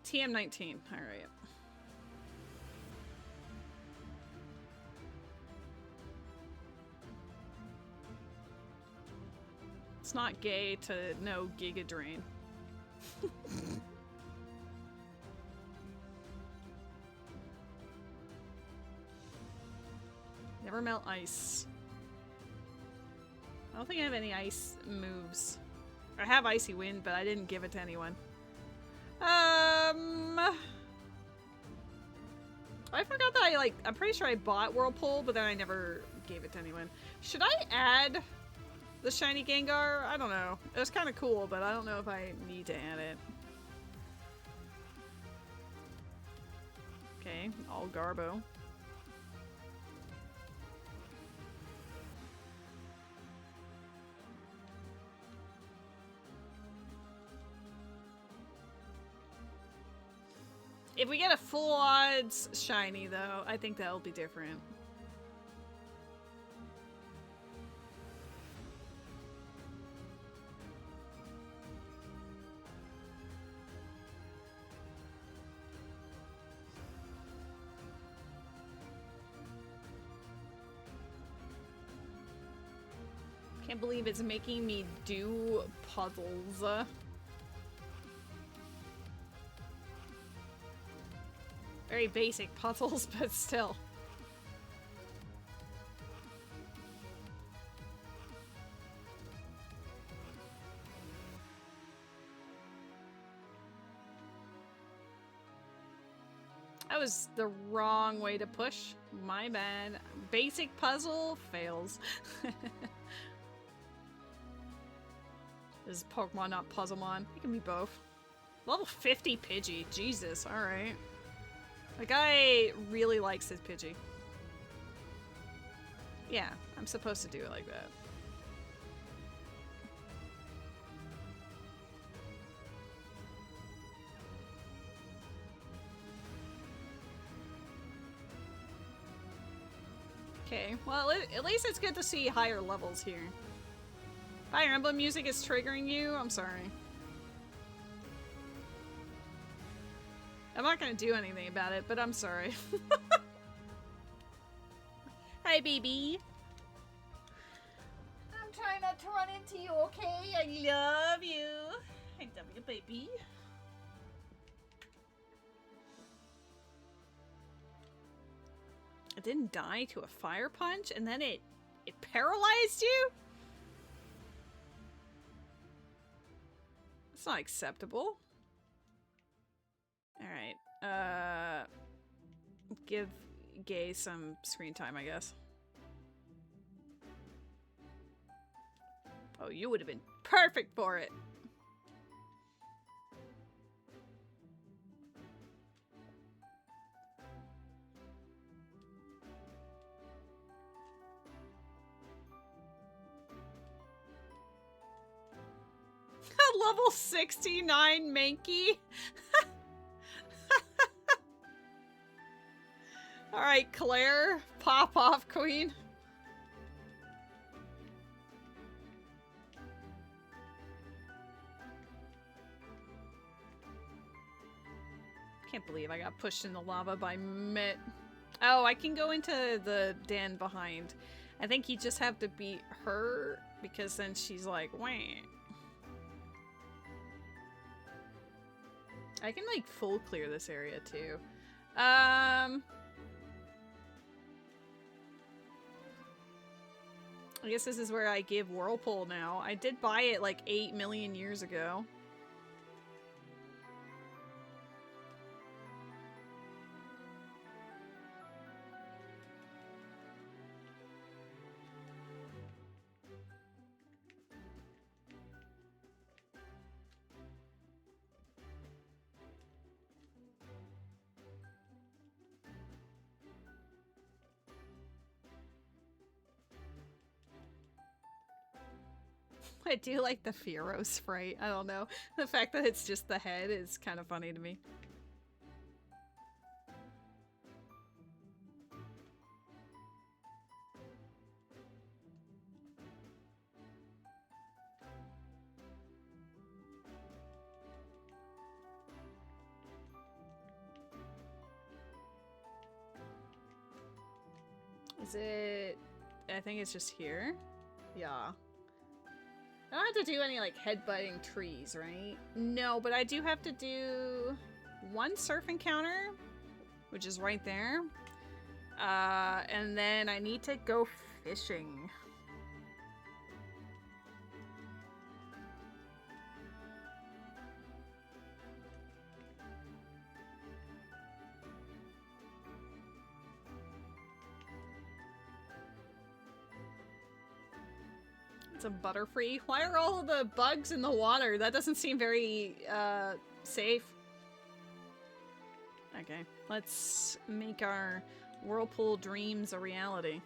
TM19. Alright. It's not gay to know Giga Drain. Never melt ice. I don't think I have any ice moves. I have Icy Wind, but I didn't give it to anyone. I forgot that I'm pretty sure I bought Whirlpool, but then I never gave it to anyone. Should I add the shiny Gengar? I don't know. It was kind of cool, but I don't know if I need to add it. Okay, all Garbo. If we get a full odds shiny, though, I think that'll be different. Can't believe it's making me do puzzles. Very basic puzzles, but still. That was the wrong way to push. My bad. Basic puzzle fails. This is Pokemon, not Puzzlemon. It can be both. Level 50 Pidgey. Jesus, alright. The guy really likes his Pidgey. Yeah, I'm supposed to do it like that. Okay, well, at least it's good to see higher levels here. Fire Emblem music is triggering you? I'm sorry. I'm not gonna do anything about it, but I'm sorry. Hi, baby. I'm trying not to run into you, okay? I love you. I love you, baby. It didn't die to a fire punch, and then it paralyzed you? That's not acceptable. Alright, Gay some screen time, I guess. Oh, you would have been perfect for it. Level 69 Mankey. Alright, Claire. Pop off, queen. Can't believe I got pushed in the lava by Mitt. Oh, I can go into the den behind. I think you just have to beat her because then she's like, wah. I can like full clear this area too. I guess this is where I give Whirlpool now. I did buy it like 8 million years ago. I do like the Firo sprite. I don't know. The fact that it's just the head is kind of funny to me. Is it... I think it's just here? Yeah. I don't have to do any, like, headbutting trees, right? No, but I do have to do one surf encounter, which is right there. And then I need to go fishing. It's a butterfree. Why are all the bugs in the water? That doesn't seem very, safe. Okay, let's make our whirlpool dreams a reality.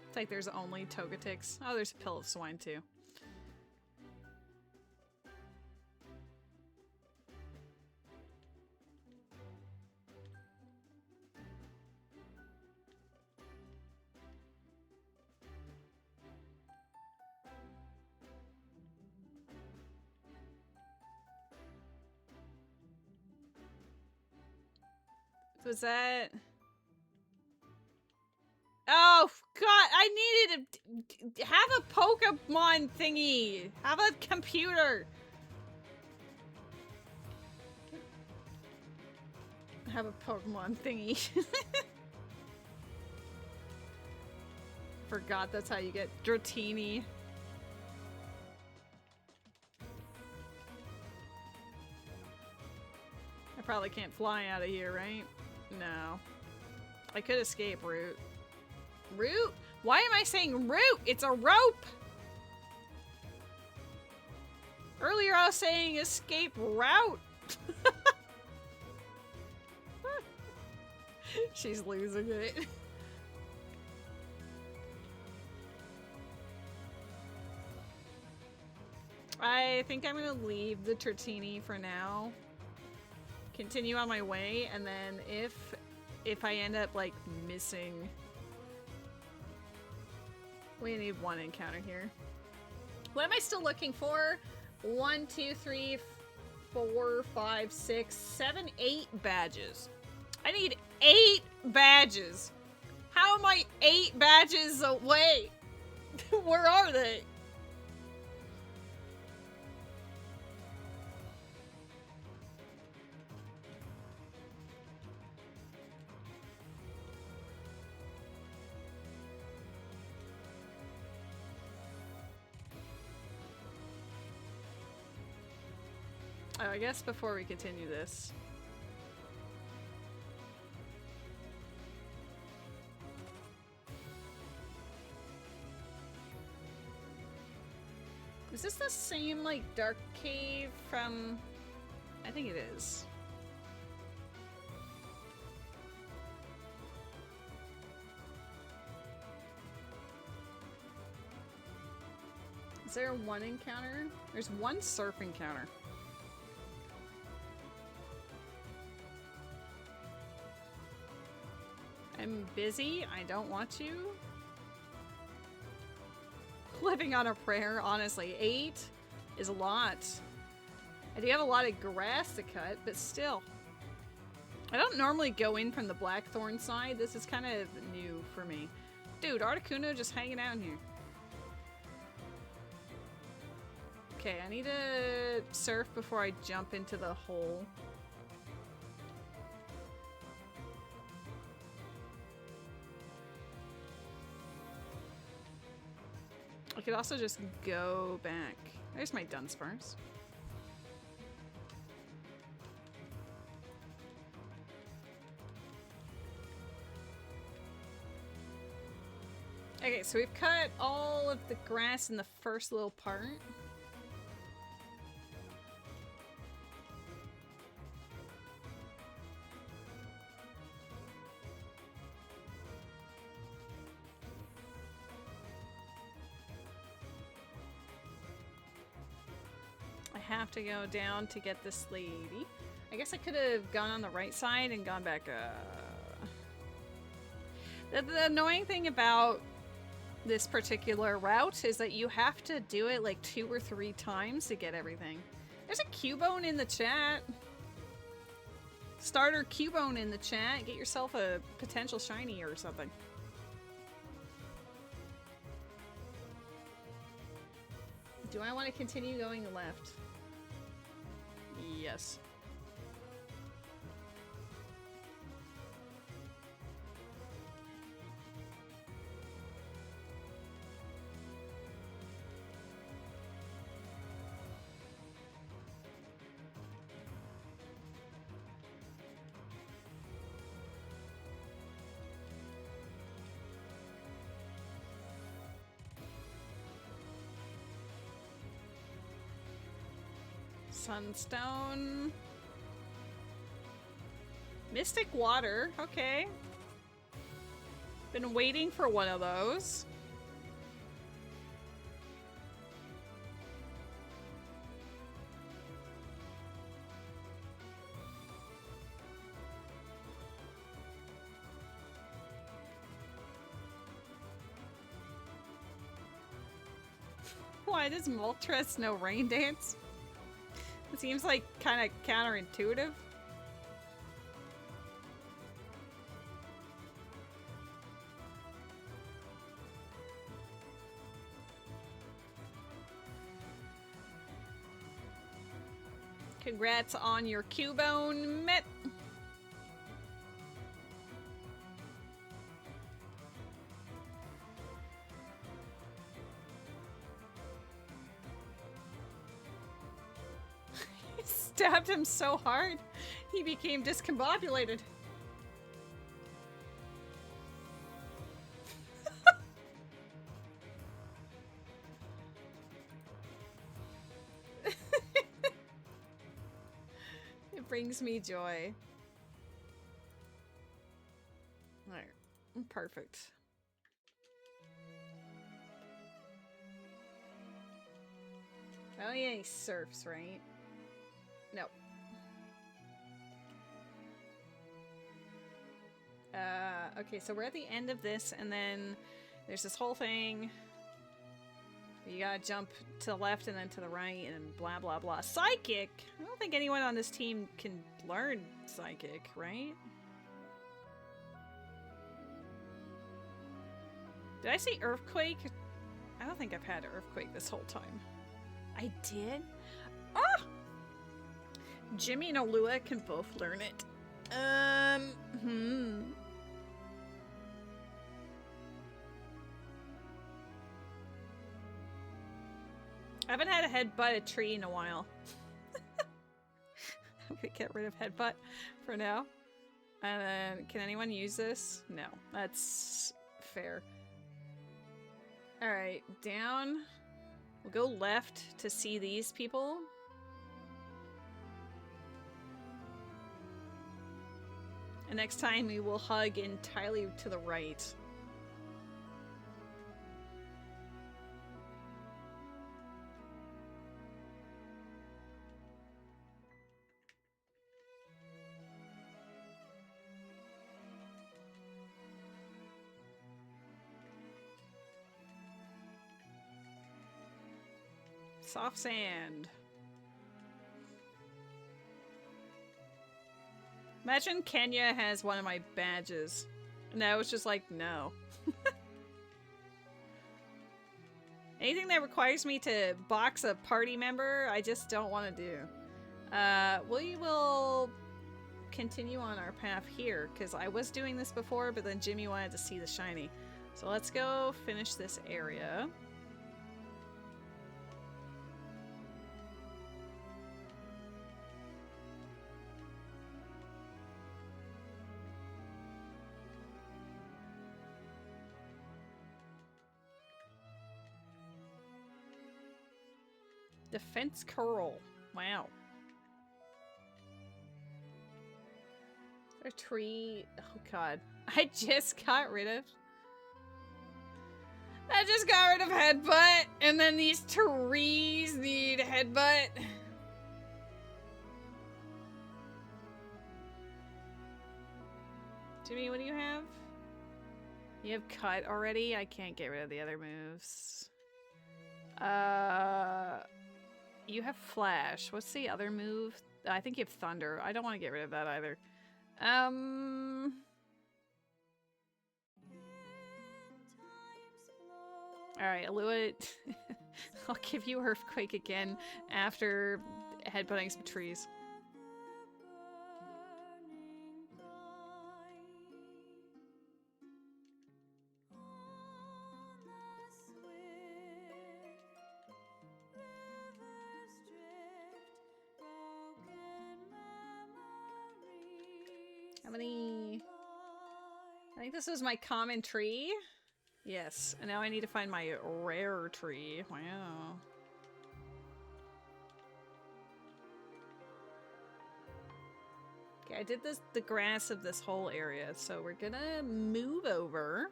It's like there's only Togetix. Oh, there's a pill of swine too. Was that... Oh, God, I needed to have a Pokemon thingy. Have a computer. Have a Pokemon thingy. Forgot that's how you get Dratini. I probably can't fly out of here, right? No. I could escape route. Route? Why am I saying route? It's a rope! Earlier I was saying escape route. She's losing it. I think I'm gonna leave the Dratini for now. Continue on my way, and then if I end up like missing, we need one encounter here. What am I still looking for? 1, 2, 3, 4, 5, 6, 7, 8 badges. I need 8 badges. How am I 8 badges away? Where are they? Oh, I guess before we continue this. Is this the same, like, dark cave from... I think it is. Is there one encounter? There's one surf encounter. I'm busy. I don't want to. Living on a prayer, honestly. 8 is a lot. I do have a lot of grass to cut, but still. I don't normally go in from the Blackthorn side. This is kind of new for me. Dude, Articuno just hanging out in here. Okay, I need to surf before I jump into the hole. I could also just go back. There's my Dunsparce. Okay, so we've cut all of the grass in the first little part. I have to go down to get this lady. I guess I could have gone on the right side and gone back. The annoying thing about this particular route is that you have to do it like 2 or 3 times to get everything. There's a Cubone in the chat. Starter Cubone in the chat. Get yourself a potential shiny or something. Do I want to continue going left? Yes. Sunstone. Mystic Water. Okay. Been waiting for one of those. Why does Moltres know Rain Dance? It seems like kind of counterintuitive. Congrats on your Cubone, Mitt. Stabbed him so hard, he became discombobulated. It brings me joy. Alright, perfect. Oh yeah, he surfs, right? Nope. Okay, so we're at the end of this, and then there's this whole thing. You gotta jump to the left and then to the right, and blah blah blah. Psychic! I don't think anyone on this team can learn Psychic, right? Did I say Earthquake? I don't think I've had Earthquake this whole time. I did? Ah! Jimmy and Alua can both learn it. I haven't had a headbutt a tree in a while. I'm gonna get rid of Headbutt for now. And then, can anyone use this? No, that's fair. Alright, down. We'll go left to see these people. And next time we will hug entirely to the right. Soft sand. Imagine Kenya has one of my badges. And I was just like, no. Anything that requires me to box a party member, I just don't want to do. We will continue on our path here, because I was doing this before, but then Jimmy wanted to see the shiny. So let's go finish this area. Defense curl. Wow. A tree. Oh god. I just got rid of Headbutt, and then these trees need Headbutt. Jimmy, what do you have? You have Cut already? I can't get rid of the other moves. You have Flash. What's the other move? I think you have Thunder. I don't want to get rid of that either. Alright, Alua. I'll give you Earthquake again after headbutting some trees. How many? I think this was my common tree. Yes, and now I need to find my rare tree. Wow. Okay, I did the grass of this whole area, so we're gonna move over.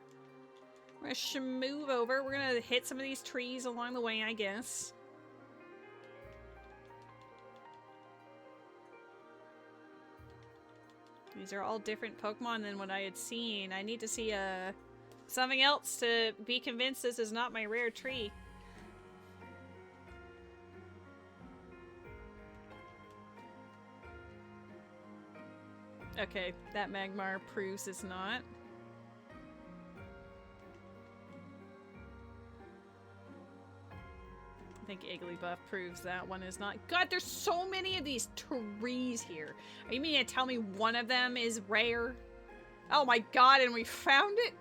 We're gonna shmove over. We're gonna hit some of these trees along the way, I guess. These are all different Pokemon than what I had seen. I need to see something else to be convinced this is not my rare tree. Okay, that Magmar proves it's not. I think Igglybuff proves that one is not. God, there's so many of these trees here. Are you meaning to tell me one of them is rare? Oh my god, and we found it?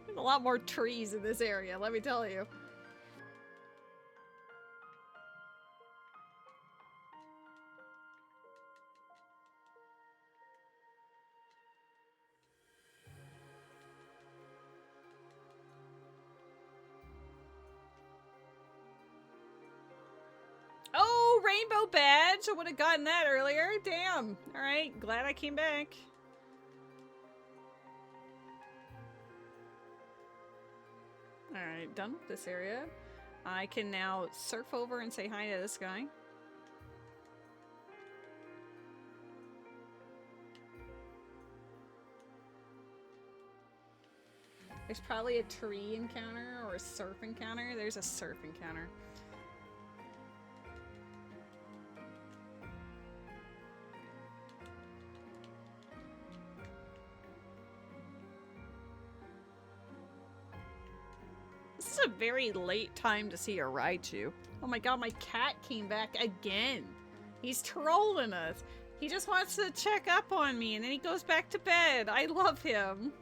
There's a lot more trees in this area, let me tell you. Oh, rainbow badge! I would have gotten that earlier. Damn. Alright, glad I came back. Alright, done with this area. I can now surf over and say hi to this guy. There's probably a tree encounter or a surf encounter. There's a surf encounter. This is a very late time to see a Raichu. Oh my god, my cat came back again. He's trolling us. He just wants to check up on me and then he goes back to bed. I love him.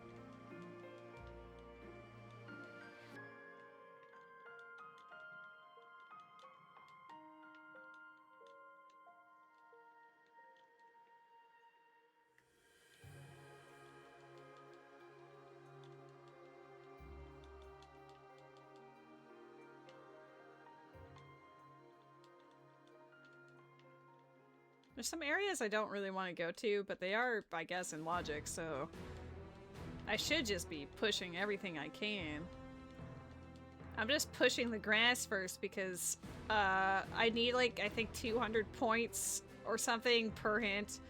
There's some areas I don't really want to go to, but they are, I guess, in logic, so I should just be pushing everything I can. I'm just pushing the grass first because I need, like, I think 200 points or something per hint.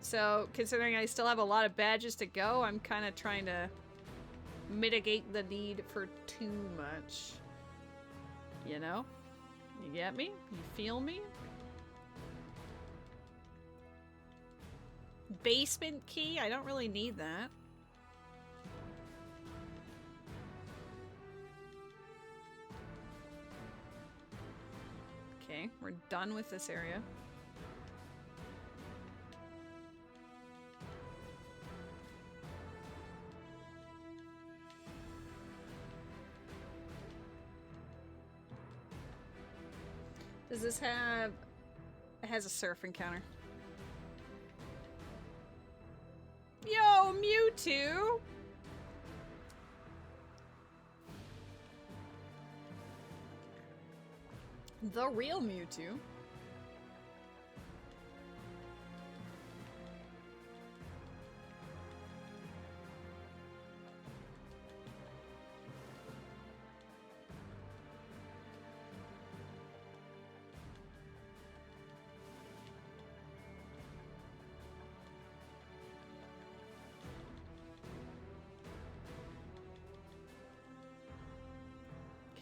So, considering I still have a lot of badges to go, I'm kind of trying to mitigate the need for too much. You know? You get me? You feel me? Basement key? I don't really need that. Okay, we're done with this area. Does this have... It has a surf encounter. Yo, Mewtwo! The real Mewtwo.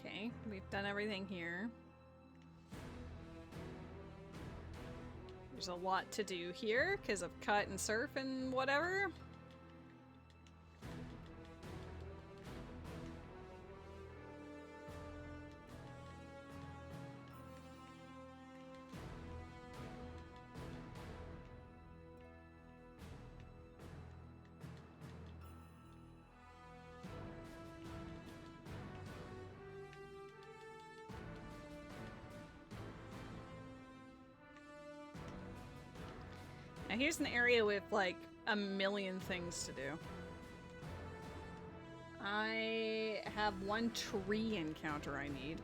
Okay, we've done everything here. There's a lot to do here because of cut and surf and whatever. Now here's an area with like a million things to do. I have one tree encounter I need.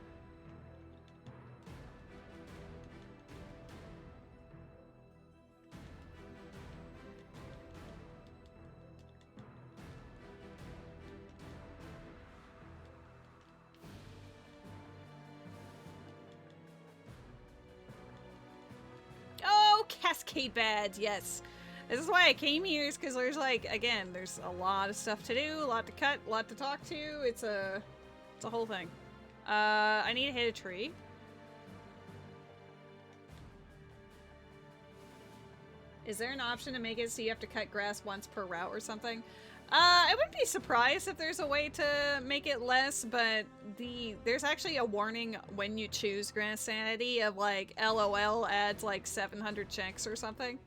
Cascade badge, yes. This is why I came here, is because there's like, again, there's a lot of stuff to do, a lot to cut, a lot to talk to. It's a whole thing. I need to hit a tree. Is there an option to make it so you have to cut grass once per route or something? I wouldn't be surprised if there's a way to make it less, but there's actually a warning when you choose grass sanity of like LOL adds like 700 checks or something.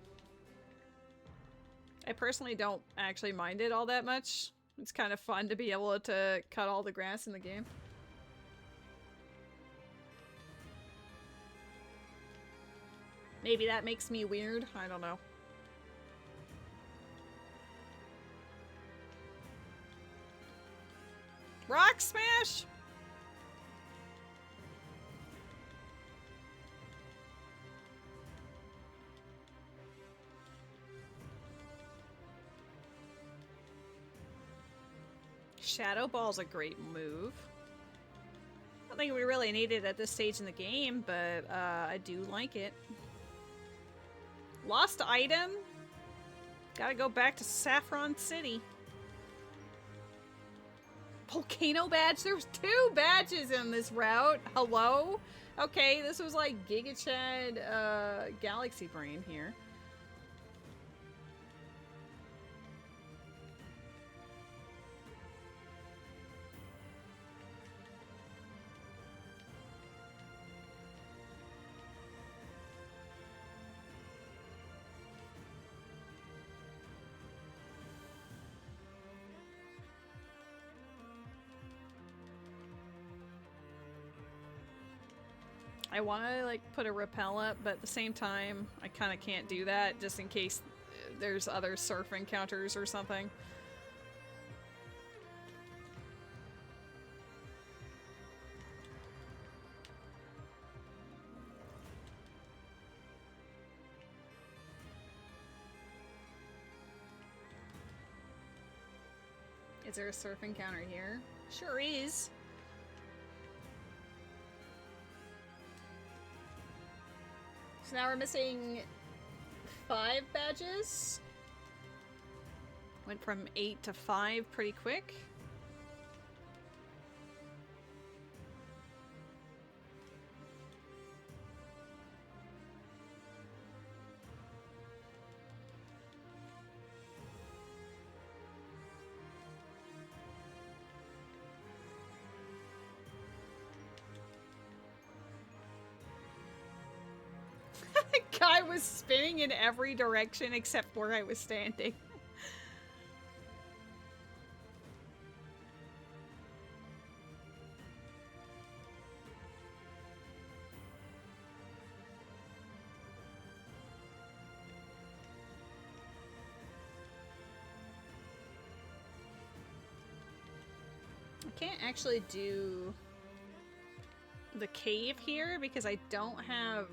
I personally don't actually mind it all that much. It's kind of fun to be able to cut all the grass in the game. Maybe that makes me weird, I don't know. Rock smash! Shadow Ball's a great move. I don't think we really need it at this stage in the game, but I do like it. Lost item? Gotta go back to Saffron City. Volcano badge? There's 2 badges in this route. Hello? Okay, this was like Giga Chad Galaxy Brain here. I want to like put a rappel up, but at the same time, I kind of can't do that just in case there's other surf encounters or something. Is there a surf encounter here? Sure is. So now we're missing 5 badges. Went from 8 to 5 pretty quick. Guy was spinning in every direction except where I was standing. I can't actually do the cave here because I don't have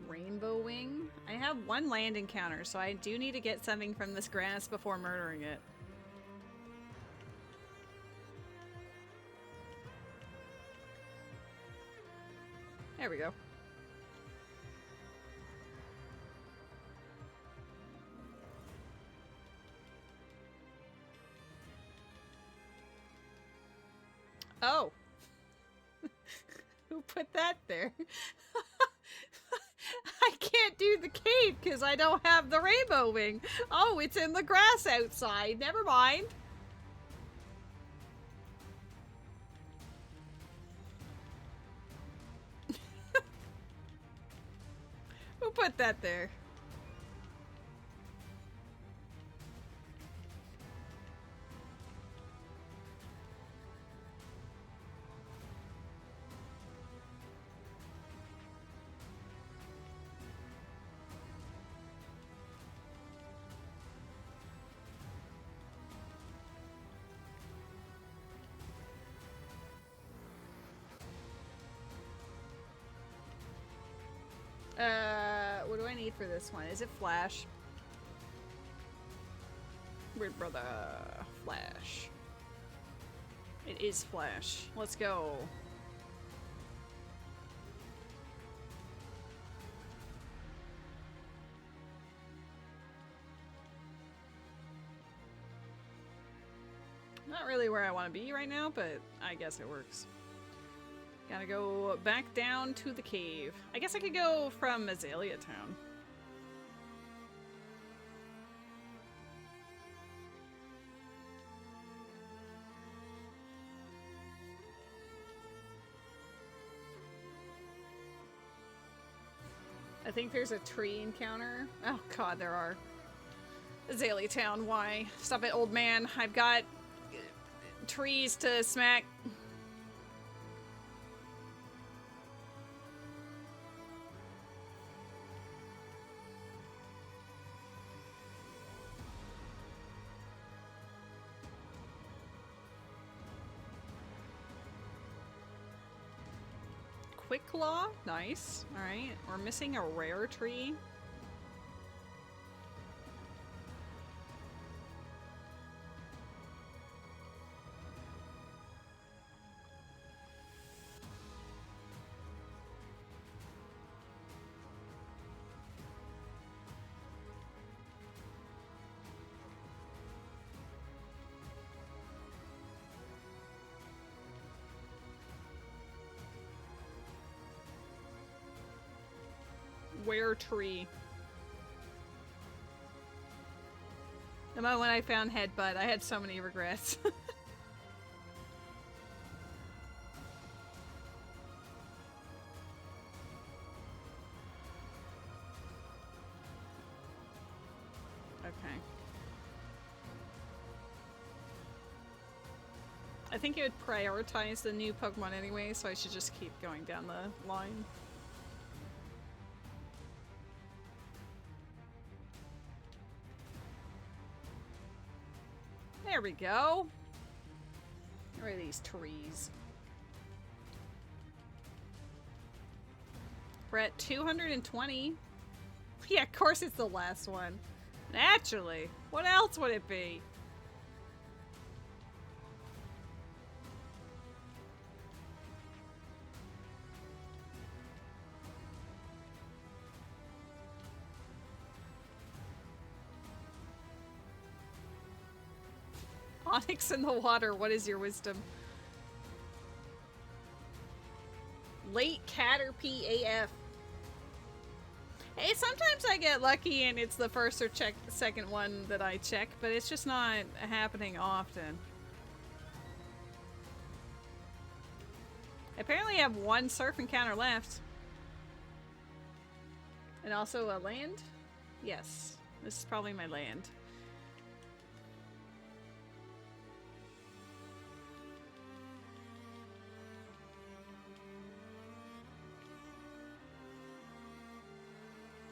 Rainbow Wing. I have 1 land encounter, so I do need to get something from this grass before murdering it. There we go. Oh. Who put that there? I can't do the cave because I don't have the Rainbow Wing. Oh, it's in the grass outside. Never mind. Who put that there? What do I need for this one? Is it Flash? Weird brother. Flash. It is Flash. Let's go. Not really where I want to be right now, but I guess it works. Gotta go back down to the cave. I guess I could go from Azalea Town. I think there's a tree encounter. Oh god, there are. Azalea Town, why? Stop it, old man. I've got trees to smack. Quick Claw? Nice. Alright, we're missing a rare tree. Where tree? The moment when I found Headbutt, I had so many regrets. Okay. I think it would prioritize the new Pokemon anyway, so I should just keep going down the line. There we go. Where are these trees? We're at 220. Yeah, of course it's the last one. Naturally. What else would it be? Onyx in the water, what is your wisdom? Late Caterpie AF. Hey, sometimes I get lucky and it's the first or second one that I check, but it's just not happening often. Apparently I have one surf encounter left. And also a land? Yes, this is probably my land.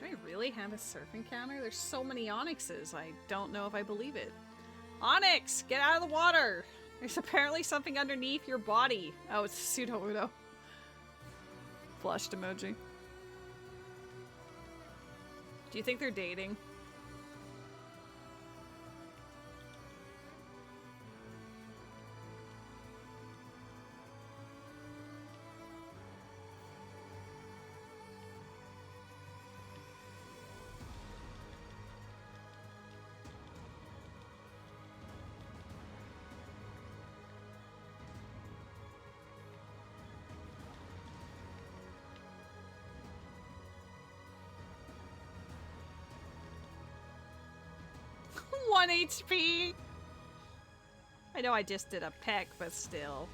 Do I really have a surf encounter? There's so many Onyxes, I don't know if I believe it. Onyx, get out of the water! There's apparently something underneath your body. Oh, it's a pseudo-udo. Flushed emoji. Do you think they're dating? One HP. I know I just did a peck, but still.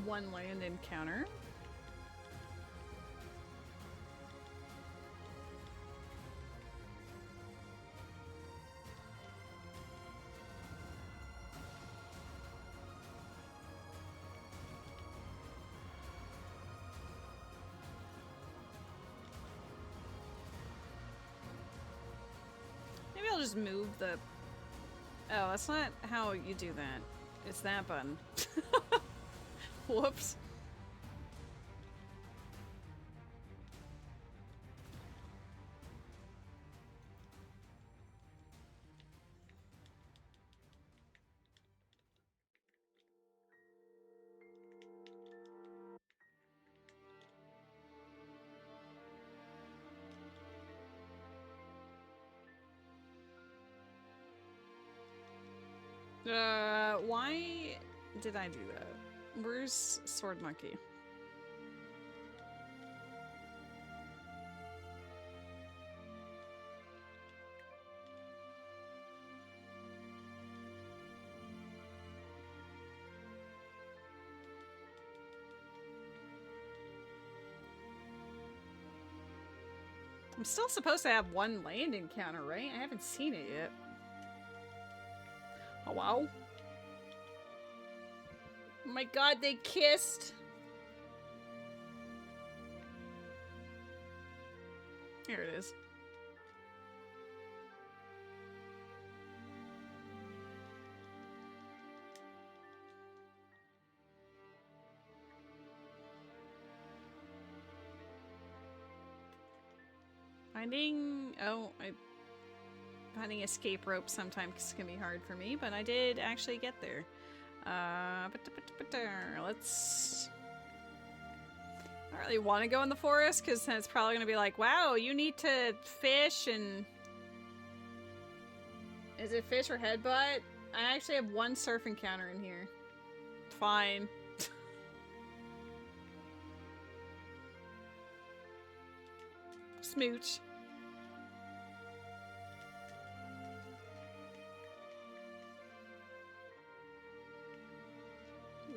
One land encounter. Maybe I'll just move the... Oh, that's not how you do that. It's that button. Whoops. Why did I do that? Where's Sword Monkey? I'm still supposed to have one land encounter, right? I haven't seen it yet. Oh, wow. Oh my god, they kissed! Here it is. Finding escape ropes sometimes can be hard for me, but I did actually get there. Let's... I don't really want to go in the forest, because then it's probably going to be like, wow, you need to fish and... Is it fish or headbutt? I actually have one surf encounter in here. Fine. Smooch.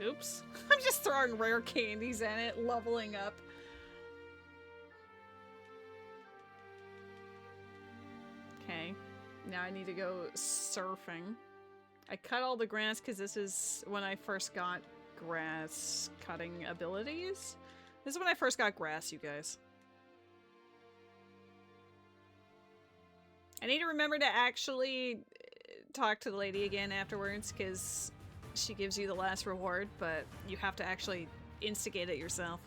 Oops. I'm just throwing rare candies in it, leveling up. Okay. Now I need to go surfing. I cut all the grass because this is when I first got grass cutting abilities. This is when I first got grass, you guys. I need to remember to actually talk to the lady again afterwards, because she gives you the last reward, but you have to actually instigate it yourself.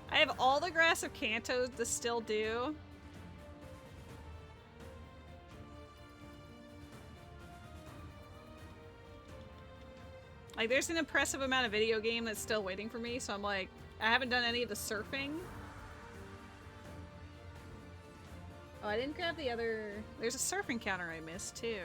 I I have all the grass of Kanto to still do. Like, there's an impressive amount of video game that's still waiting for me, so I'm like, I haven't done any of the surfing. Oh, I didn't grab the other... There's a surfing counter I missed, too.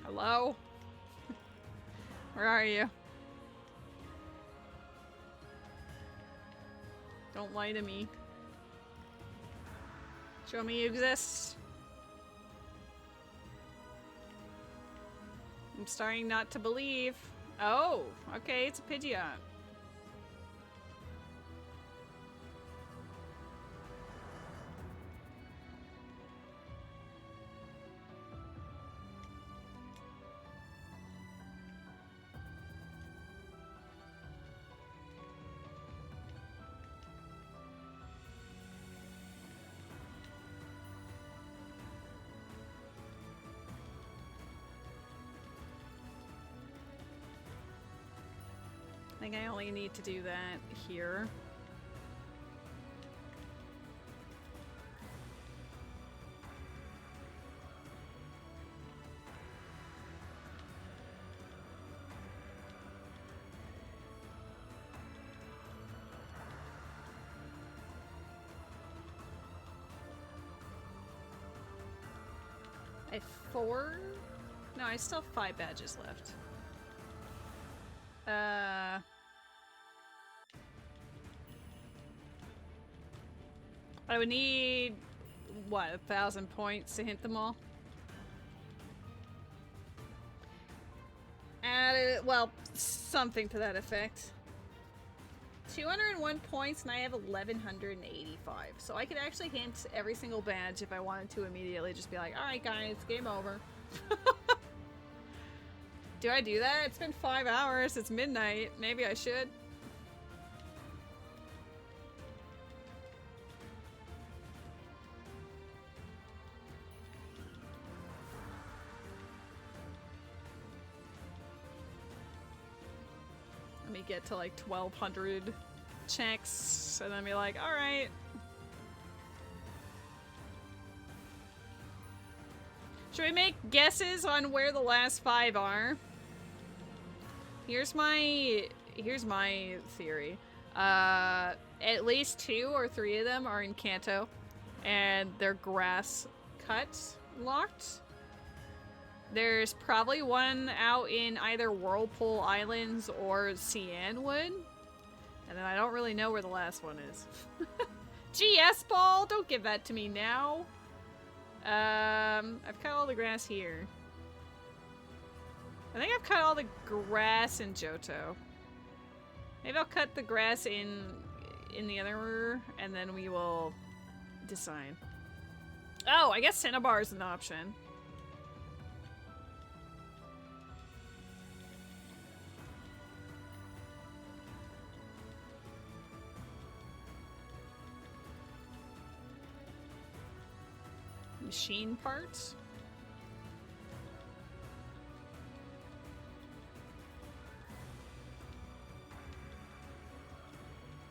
Hello? Where are you? Don't lie to me. Show me you exist. I'm starting not to believe. Oh, okay, it's a Pidgeot. I think I only need to do that here. I have 4? No, I still have 5 badges left. I would need, what, 1,000 points to hit them all? Well, something to that effect. 201 points and I have 1,185. So I could actually hint every single badge if I wanted to immediately just be like, alright guys, game over. Do I do that? It's been 5 hours, it's midnight. Maybe I should. Let me get to like 1,200 checks and then be like, alright. Should we make guesses on where the last 5 are? Here's my theory. At least 2 or 3 of them are in Kanto, and they're grass cuts locked. There's probably one out in either Whirlpool Islands or Cianwood, and then I don't really know where the last one is. GS ball, don't give that to me now. I've cut all the grass here. I think I've cut all the grass in Johto. Maybe I'll cut the grass in the other, and then we will decide. Oh, I guess Cinnabar is an option. Machine parts.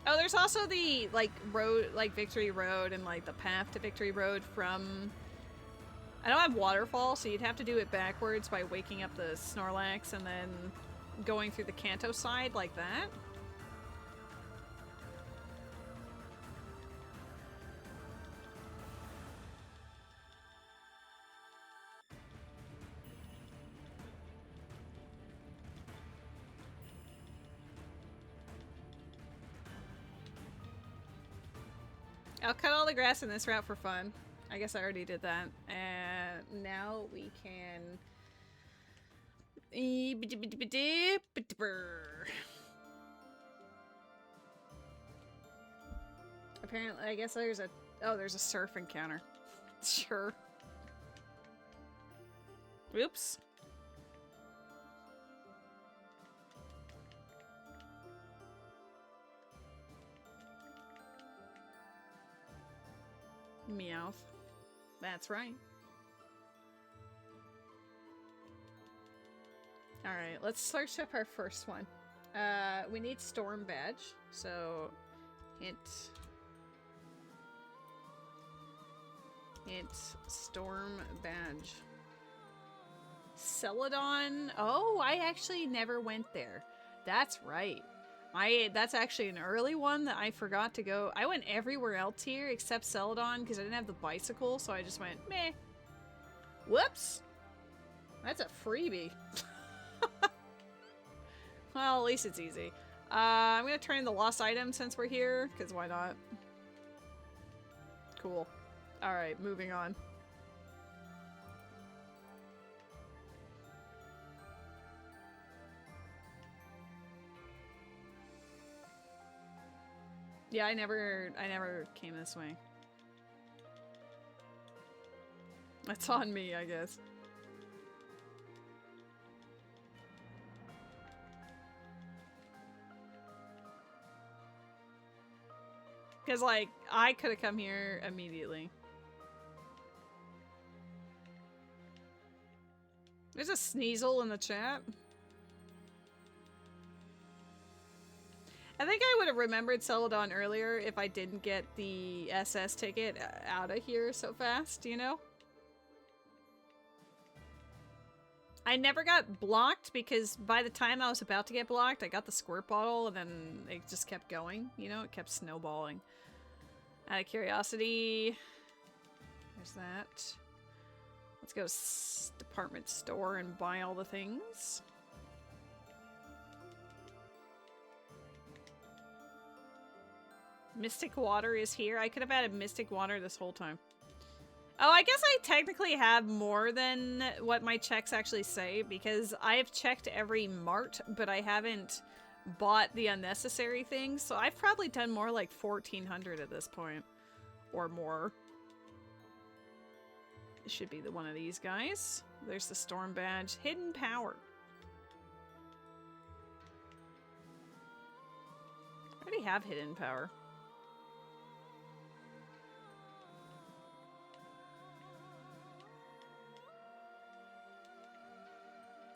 Oh, there's also the, like, road, like, Victory Road and, like, the path to Victory Road from... I don't have Waterfall, so you'd have to do it backwards by waking up the Snorlax and then going through the Kanto side like that. I'll cut all the grass in this route for fun. I guess I already did that. And now we can... Apparently, I guess there's a... Oh, there's a surf encounter. Sure. Oops. Meowth. That's right. Alright, let's search up our first one. We need Storm Badge, so hint Storm Badge. Celadon. Oh, I actually never went there. That's right. That's actually an early one that I forgot to go. I went everywhere else here except Celadon because I didn't have the bicycle, so I just went meh. Whoops. That's a freebie. Well, at least it's easy. I'm gonna turn in the lost item since we're here, because why not? Cool. Alright, moving on. Yeah, I never came this way. That's on me, I guess. Because, like, I could have come here immediately. There's a Sneasel in the chat. I think I would have remembered Celadon earlier if I didn't get the SS ticket out of here so fast, you know? I never got blocked because by the time I was about to get blocked, I got the squirt bottle and then it just kept going, you know? It kept snowballing. Out of curiosity, there's that. Let's go to department store and buy all the things. Mystic Water is here. I could have added Mystic Water this whole time. Oh, I guess I technically have more than what my checks actually say because I've checked every mart, but I haven't bought the unnecessary things. So I've probably done more like 1,400 at this point or more. It should be one of these guys. There's the Storm Badge. Hidden Power. I already have Hidden Power.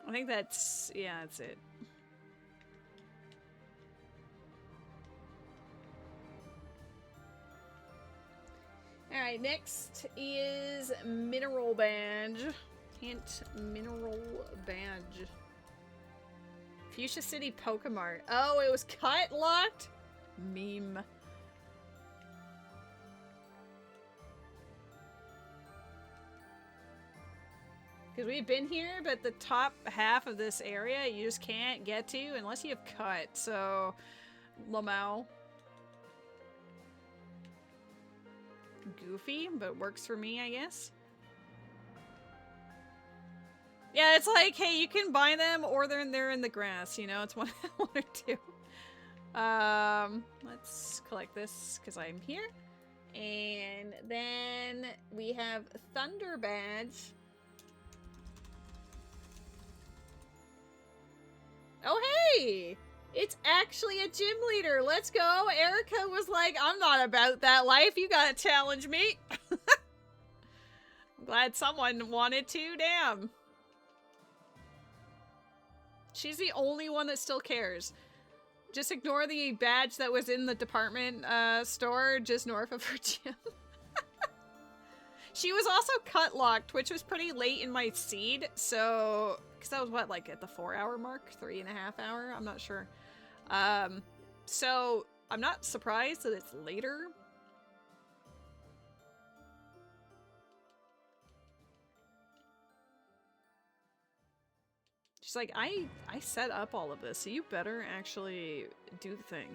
I think that's, yeah, that's it. Alright, next is Mineral Badge. Hint, Mineral Badge. Fuchsia City Pokemart. Oh, it was cut locked? Meme. Because we've been here, but the top half of this area you just can't get to unless you have cut. So, Lamau. Goofy, but works for me, I guess. Yeah, it's like, hey, you can buy them or they're in the grass, you know? It's one or two. Let's collect this because I'm here. And then we have Thunder Badge. Oh, hey! It's actually a gym leader. Let's go. Erica was like, I'm not about that life. You gotta challenge me. I'm glad someone wanted to. Damn. She's the only one that still cares. Just ignore the badge that was in the department store just north of her gym. She was also cut locked, which was pretty late in my seed. So, because that was what, like at the 4-hour mark? 3.5 hour? I'm not sure. So I'm not surprised that it's later. She's like, I set up all of this, so you better actually do the thing.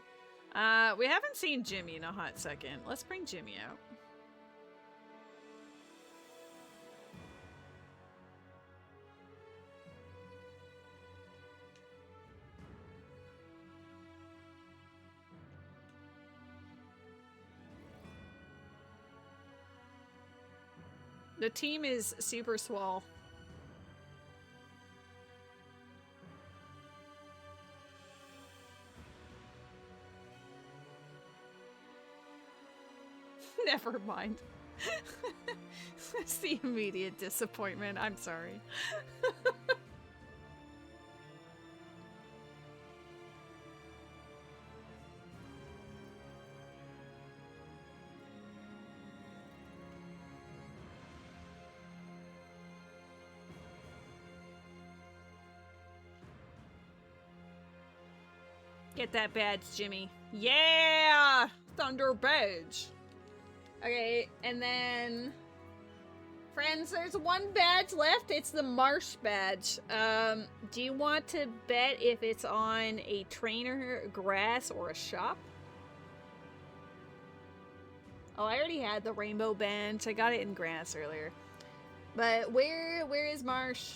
We haven't seen Jimmy in a hot second. Let's bring Jimmy out. The team is super swole. Never mind. It's the immediate disappointment. I'm sorry. Get that badge, Jimmy. Yeah! Thunder badge. Okay, and then... Friends, there's one badge left. It's the Marsh badge. Do you want to bet if it's on a trainer, grass, or a shop? Oh, I already had the rainbow badge. I got it in grass earlier. But where is Marsh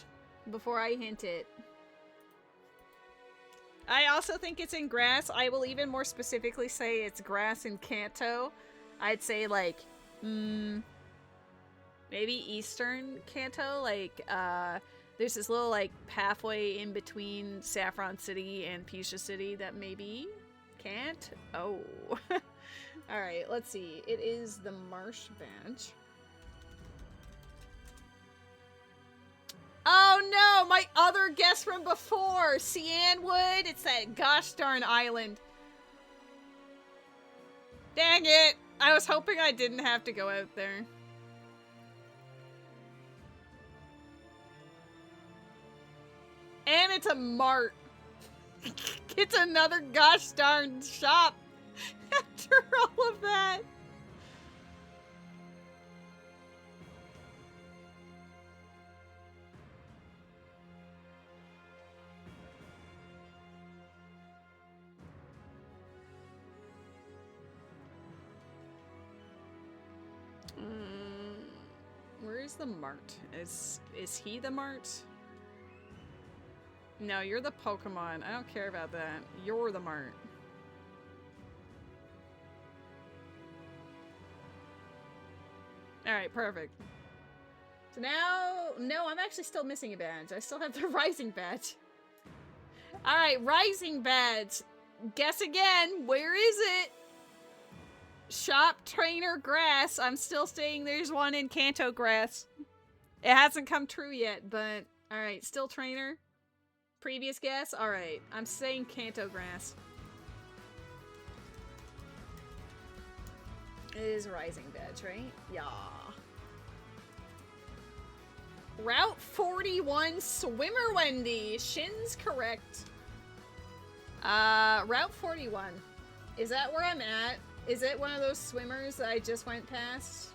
before I hint it? I also think it's in grass. I will even more specifically say it's grass in Kanto. I'd say like, maybe Eastern Kanto. Like, there's this little like pathway in between Saffron City and Fuchsia City that maybe can't. Oh. Alright, let's see. It is the Marsh badge. Oh no, my other guess from before! Cianwood! It's that gosh darn island. Dang it! I was hoping I didn't have to go out there. And it's a mart. It's another gosh darn shop. After all of that. Where is the mart? Is he the mart? No, you're the Pokemon. I don't care about that. You're the mart. Alright, perfect. So now... No, I'm actually still missing a badge. I still have the Rising badge. Alright, Rising badge. Guess again. Where is it? Shop, trainer, grass. I'm still saying there's one in Kanto grass. It hasn't come true yet, but... Alright, still trainer. Previous guess? Alright, I'm saying Kanto grass. It is Rising badge, right? Yeah. Route 41 Swimmer Wendy. Shin's correct. Route 41. Is that where I'm at? Is it one of those swimmers that I just went past?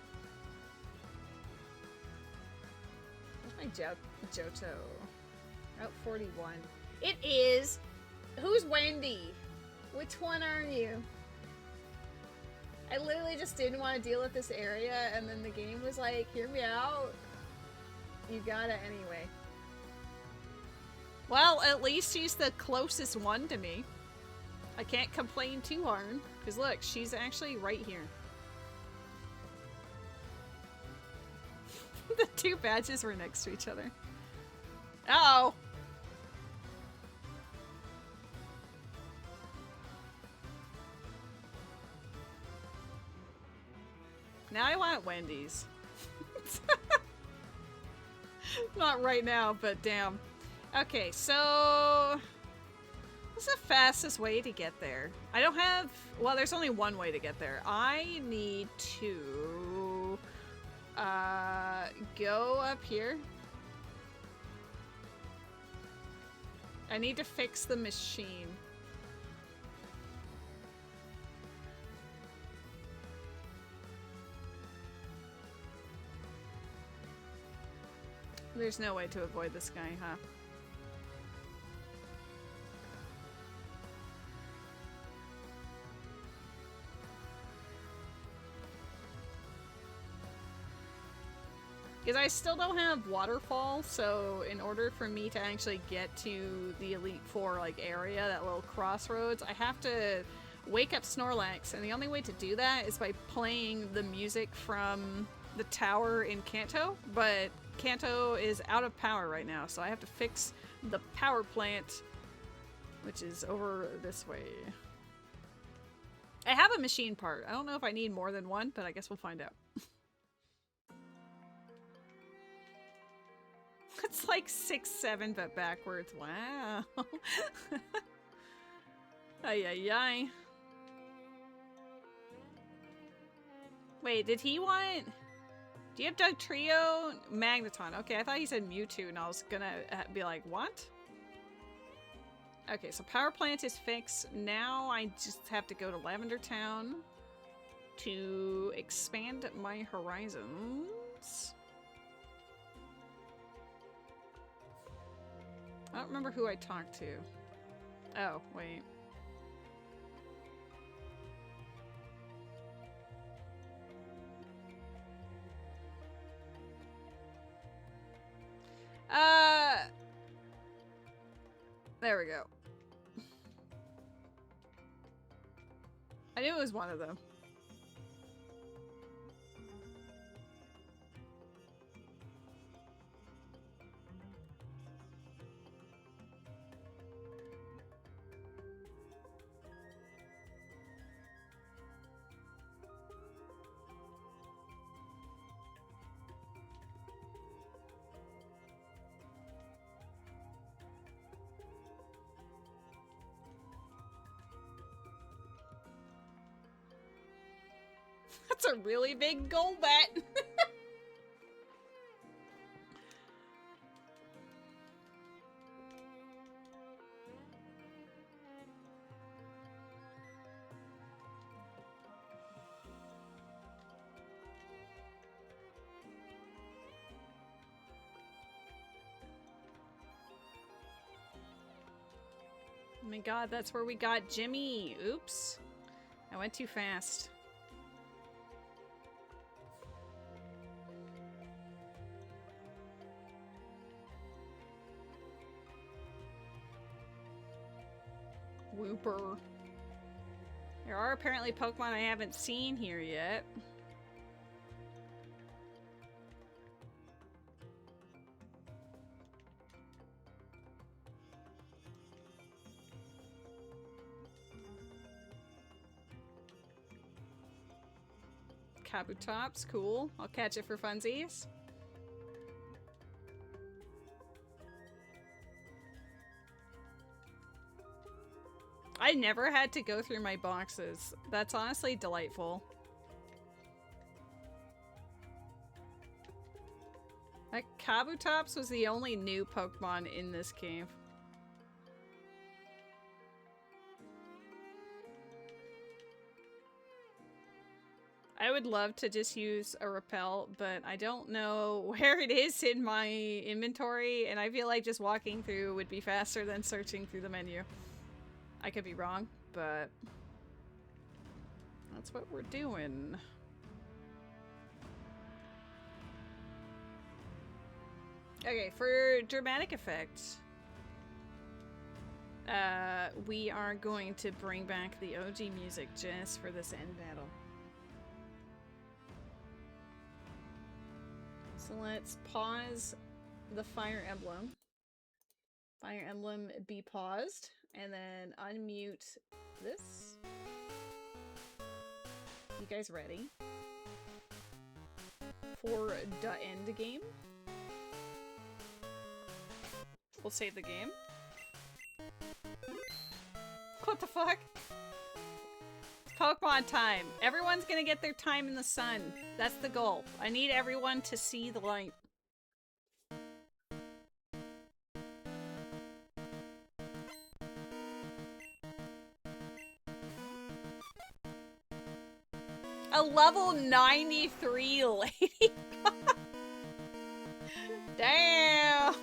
Where's my Johto? Route 41. It is. Who's Wendy? Which one are you? I literally just didn't want to deal with this area, and then the game was like, hear me out. You gotta anyway. Well, at least she's the closest one to me. I can't complain too hard, because look, she's actually right here. The two badges were next to each other. Uh-oh! Now I want Wendy's. Not right now, but damn. Okay, so... what's the fastest way to get there? I don't have... well, there's only one way to get there. I need to... go up here. I need to fix the machine. There's no way to avoid this guy, huh? Because I still don't have waterfall, so in order for me to actually get to the Elite Four like area, that little crossroads, I have to wake up Snorlax, and the only way to do that is by playing the music from the tower in Kanto, but Kanto is out of power right now, so I have to fix the power plant, which is over this way. I have a machine part. I don't know if I need more than one, but I guess we'll find out. It's like 6-7 but backwards. Wow. Ay ay ay. Wait, did he want... Do you have Doug Trio? Magneton. Okay, I thought he said Mewtwo, and I was gonna be like, what? Okay, so Power Plant is fixed. Now I just have to go to Lavender Town to expand my horizons. I don't remember who I talked to. Oh, wait. There we go. I knew it was one of them. That's a really big goal bet. Oh my god, that's where we got Jimmy. Oops. I went too fast. Wooper. There are apparently Pokemon I haven't seen here yet. Kabutops, cool. I'll catch it for funsies. I never had to go through my boxes. That's honestly delightful. Like, Kabutops was the only new Pokemon in this cave. I would love to just use a repel, but I don't know where it is in my inventory, and I feel like just walking through would be faster than searching through the menu. I could be wrong, but that's what we're doing. Okay, for dramatic effect, we are going to bring back the OG music just for this end battle. So let's pause the Fire Emblem. Fire Emblem be paused, and then unmute this. You guys ready for the end game? We'll save the game. What the fuck? It's Pokemon time. Everyone's gonna get their time in the sun. That's the goal. I need everyone to see the light. A level 93 lady. Damn.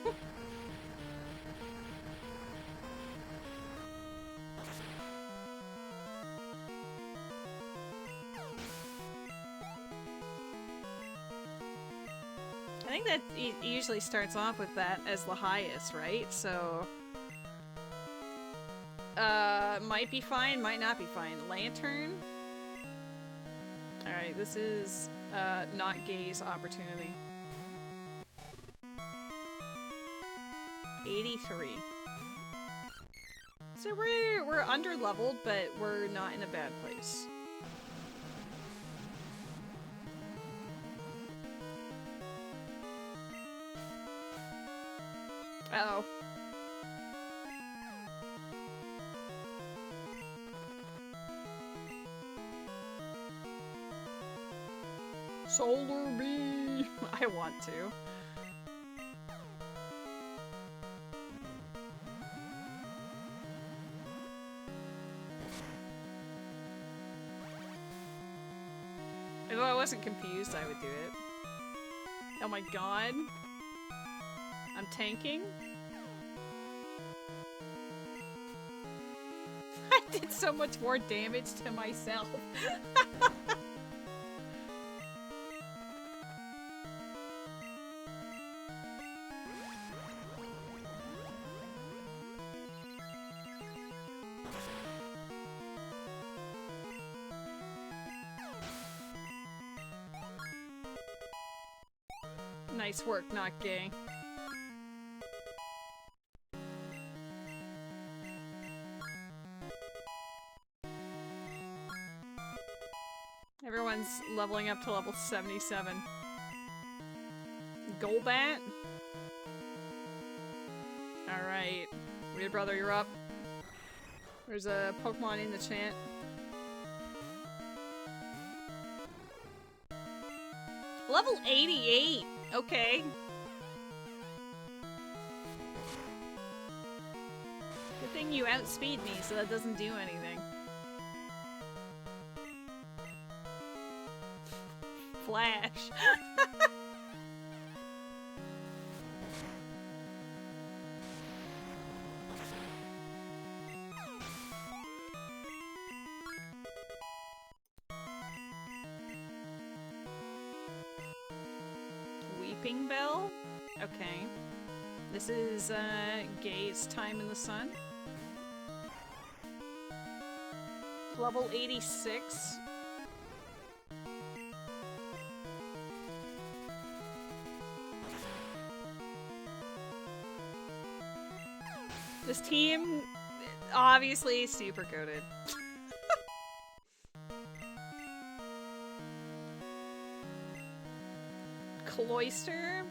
I think that usually starts off with that as the highest, right? So, might be fine, might not be fine. Lantern. Alright, this is, not Gay's opportunity. 83. So we're under-leveled, but we're not in a bad place. Uh-oh. Solar Bee! I want to. If I wasn't confused, I would do it. Oh my god. I'm tanking? I did so much more damage to myself. Nice work, not gay. Everyone's leveling up to level 77. Golbat? Alright. Weird brother, you're up. There's a Pokemon in the chat. Level 88! Okay. Good thing you outspeed me, so that doesn't do anything. Flash. Weeping Bell? Okay. This is, Gay's Time in the Sun. Level 86. This team, obviously, super coded. Cloyster.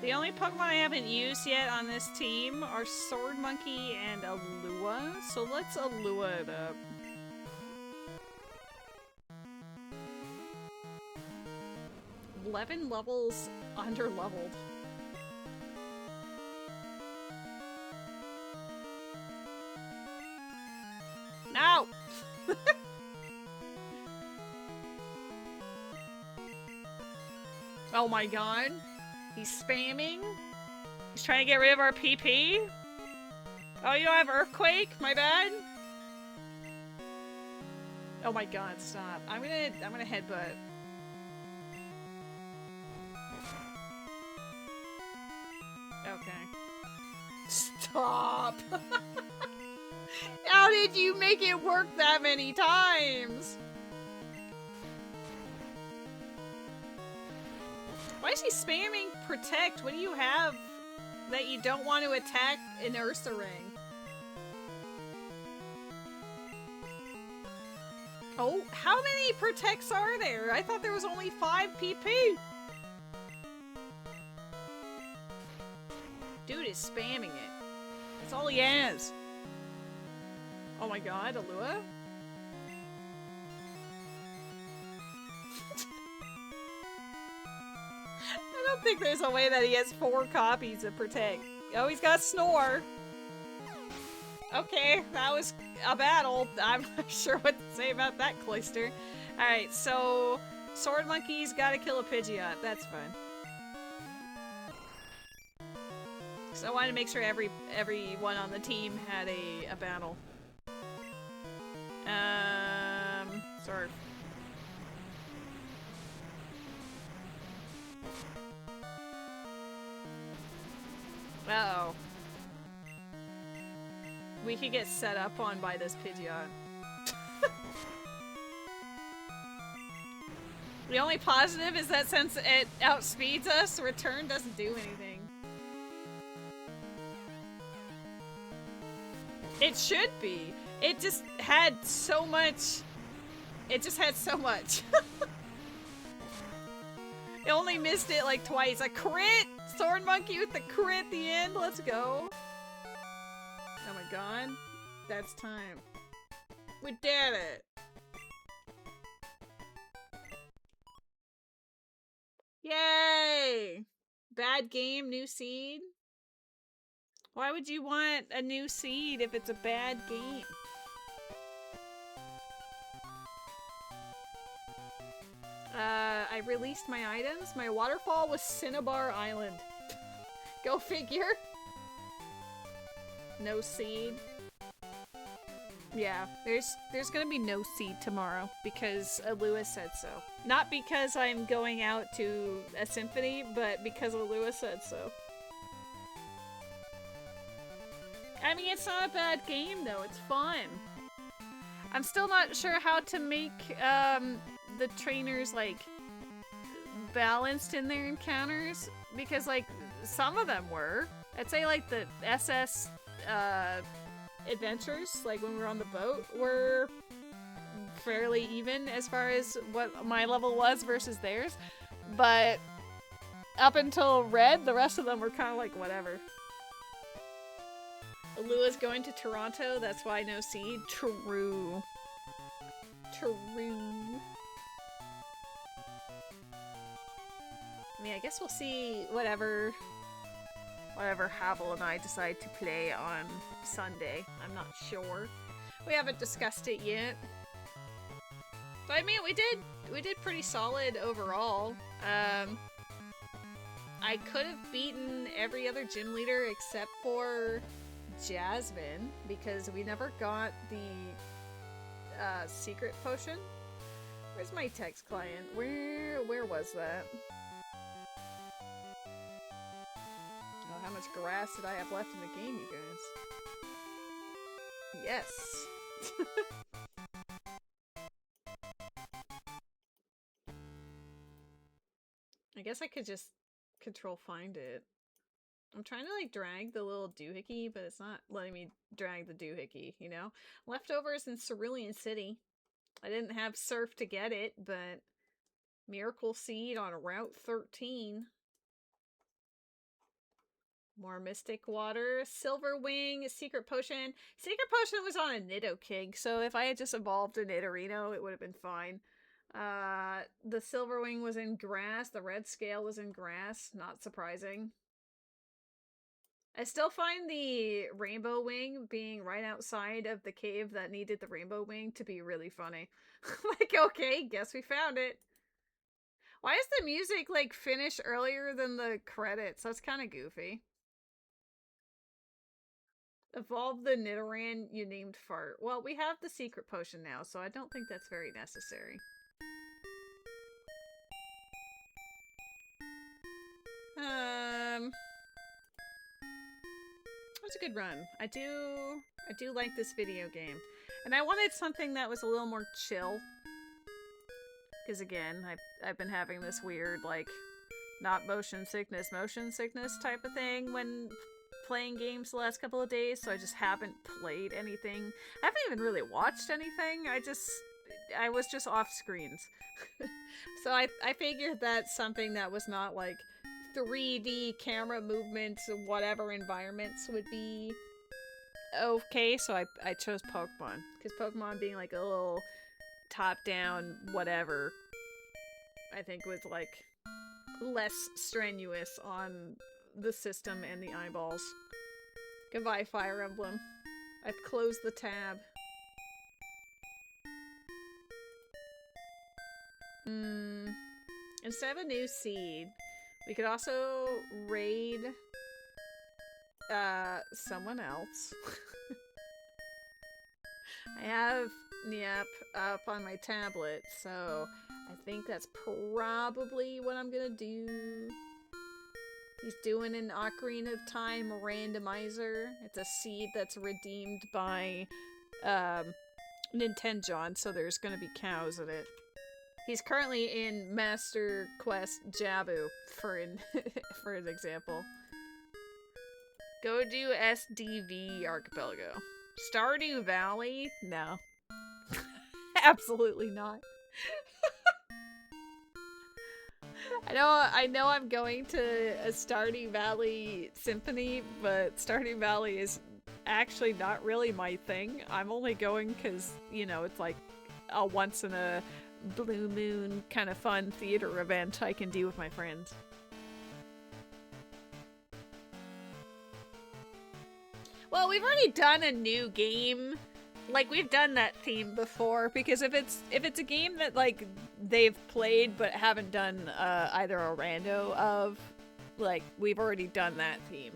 The only Pokemon I haven't used yet on this team are Sword Monkey and Alua, so let's Alua it up. $11 levels under-leveled. No! Oh my god. He's spamming. He's trying to get rid of our PP. Oh, you don't have Earthquake? My bad. Oh my god, stop. I'm gonna headbutt. Okay. Stop! How did you make it work that many times? Why is he spamming Protect? What do you have that you don't want to attack an Ursa Ring? Oh, how many Protects are there? I thought there was only 5 PP. Dude is spamming it. That's all he has. Oh my god, Alua? I don't think there's a way that he has 4 copies of Protect. Oh, he's got Snore. Okay, that was a battle. I'm not sure what to say about that, Cloyster. Alright, so Sword Monkey's gotta kill a Pidgeot. That's fine. So I wanted to make sure everyone on the team had a battle. Sorry. Uh-oh. We could get set up on by this Pidgeot. The only positive is that since it outspeeds us, Return doesn't do anything. It should be. It just had so much. It just had so much. I only missed it like twice. A crit! Sword Monkey with the crit at the end. Let's go. Oh my god. That's time. We did it. Yay! Bad game, new seed. Why would you want a new seed if it's a bad game? I released my items. My waterfall was Cinnabar Island. Go figure. No seed. Yeah, there's gonna be no seed tomorrow because Alua said so. Not because I'm going out to a symphony, but because Alua said so. I mean, it's not a bad game though, it's fun. I'm still not sure how to make the trainers like balanced in their encounters because like some of them were. I'd say like the SS adventures, like when we were on the boat, were fairly even as far as what my level was versus theirs, but up until Red, the rest of them were kind of like whatever. Alua's going to Toronto, that's why no seed. True. True. I mean, I guess we'll see whatever Havel and I decide to play on Sunday. I'm not sure. We haven't discussed it yet. But I mean, we did pretty solid overall. I could have beaten every other gym leader except for Jasmine because we never got the secret potion. Where's my text client? Where was that? Oh, how much grass did I have left in the game, you guys? Yes. I guess I could just control find it. I'm trying to like drag the little doohickey, but it's not letting me drag the doohickey, you know? Leftovers in Cerulean City. I didn't have surf to get it, but Miracle Seed on Route 13. More Mystic Water, Silver Wing, Secret Potion. Secret Potion was on a Nidoking, so if I had just evolved a Nidorino, it would have been fine. The Silver Wing was in grass, the Red Scale was in grass, not surprising. I still find the Rainbow Wing being right outside of the cave that needed the Rainbow Wing to be really funny. Like, okay, guess we found it. Why does the music, like, finish earlier than the credits? That's kind of goofy. Evolve the Nidoran you named Fart. Well, we have the secret potion now, so I don't think that's very necessary. It's a good run. I do like this video game. And I wanted something that was a little more chill. Because again, I've been having this weird, like, not motion sickness type of thing when playing games the last couple of days, so I just haven't played anything. I haven't even really watched anything. I was just off screens. So I figured that something that was not like 3D camera movements, whatever environments would be okay, so I chose Pokemon. Because Pokemon being like a little top-down whatever, I think was like less strenuous on the system and the eyeballs. Goodbye, Fire Emblem. I've closed the tab. Instead of a new seed, we could also raid someone else. I have Niep up on my tablet, so I think that's probably what I'm gonna do. He's doing an Ocarina of Time randomizer. It's a seed that's redeemed by Nintendo, so there's gonna be cows in it. He's currently in Master Quest Jabu, for an example. Go do SDV Archipelago. Stardew Valley? No. Absolutely not. I know I'm going to a Stardew Valley Symphony, but Stardew Valley is actually not really my thing. I'm only going because, you know, it's like a once in a blue moon kind of fun theater event I can do with my friends. Well, we've already done a new game. Like, we've done that theme before, because if it's a game that, like, they've played but haven't done either a rando of, like, we've already done that theme.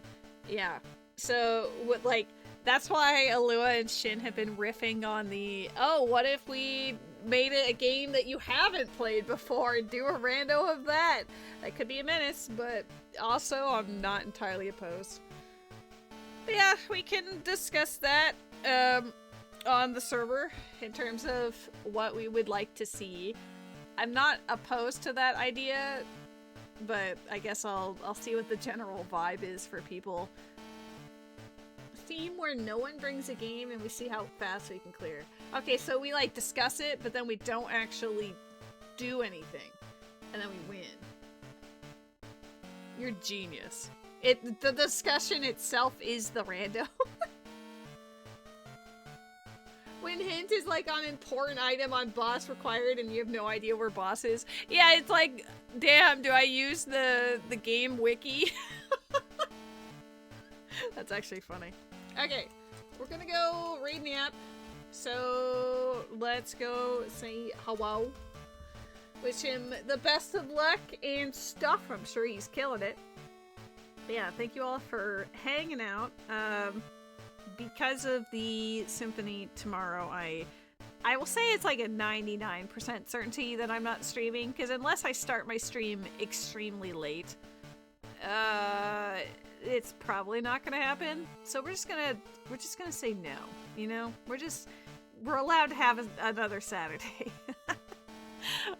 Yeah. So, like, that's why Alua and Shin have been riffing on the, oh, what if we made it a game that you haven't played before and do a rando of that? That could be a menace, but also I'm not entirely opposed. But yeah, we can discuss that on the server in terms of what we would like to see. I'm not opposed to that idea, but I guess I'll see what the general vibe is for people. Theme where no one brings a game and we see how fast we can clear. Okay, so we like discuss it, but then we don't actually do anything, and then we win. You're genius. The discussion itself is the rando. When hint is like on important item on boss required and you have no idea where boss is. Yeah, it's like, damn, do I use the game wiki? That's actually funny. Okay, we're gonna go raid in the app. So let's go say hello. Wish him the best of luck and stuff. I'm sure he's killing it. But yeah, thank you all for hanging out. Because of the symphony tomorrow, I will say it's like a 99% certainty that I'm not streaming, because unless I start my stream extremely late, it's probably not gonna happen. So we're just gonna say no, you know? We're allowed to have another Saturday.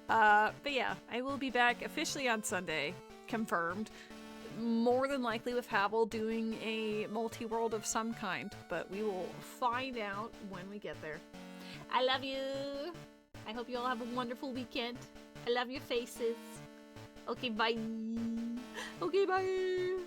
But yeah, I will be back officially on Sunday, confirmed. More than likely with Havel doing a multi-world of some kind, but we will find out when we get there. I love you. I hope you all have a wonderful weekend. I love your faces. Okay, bye. Okay, bye.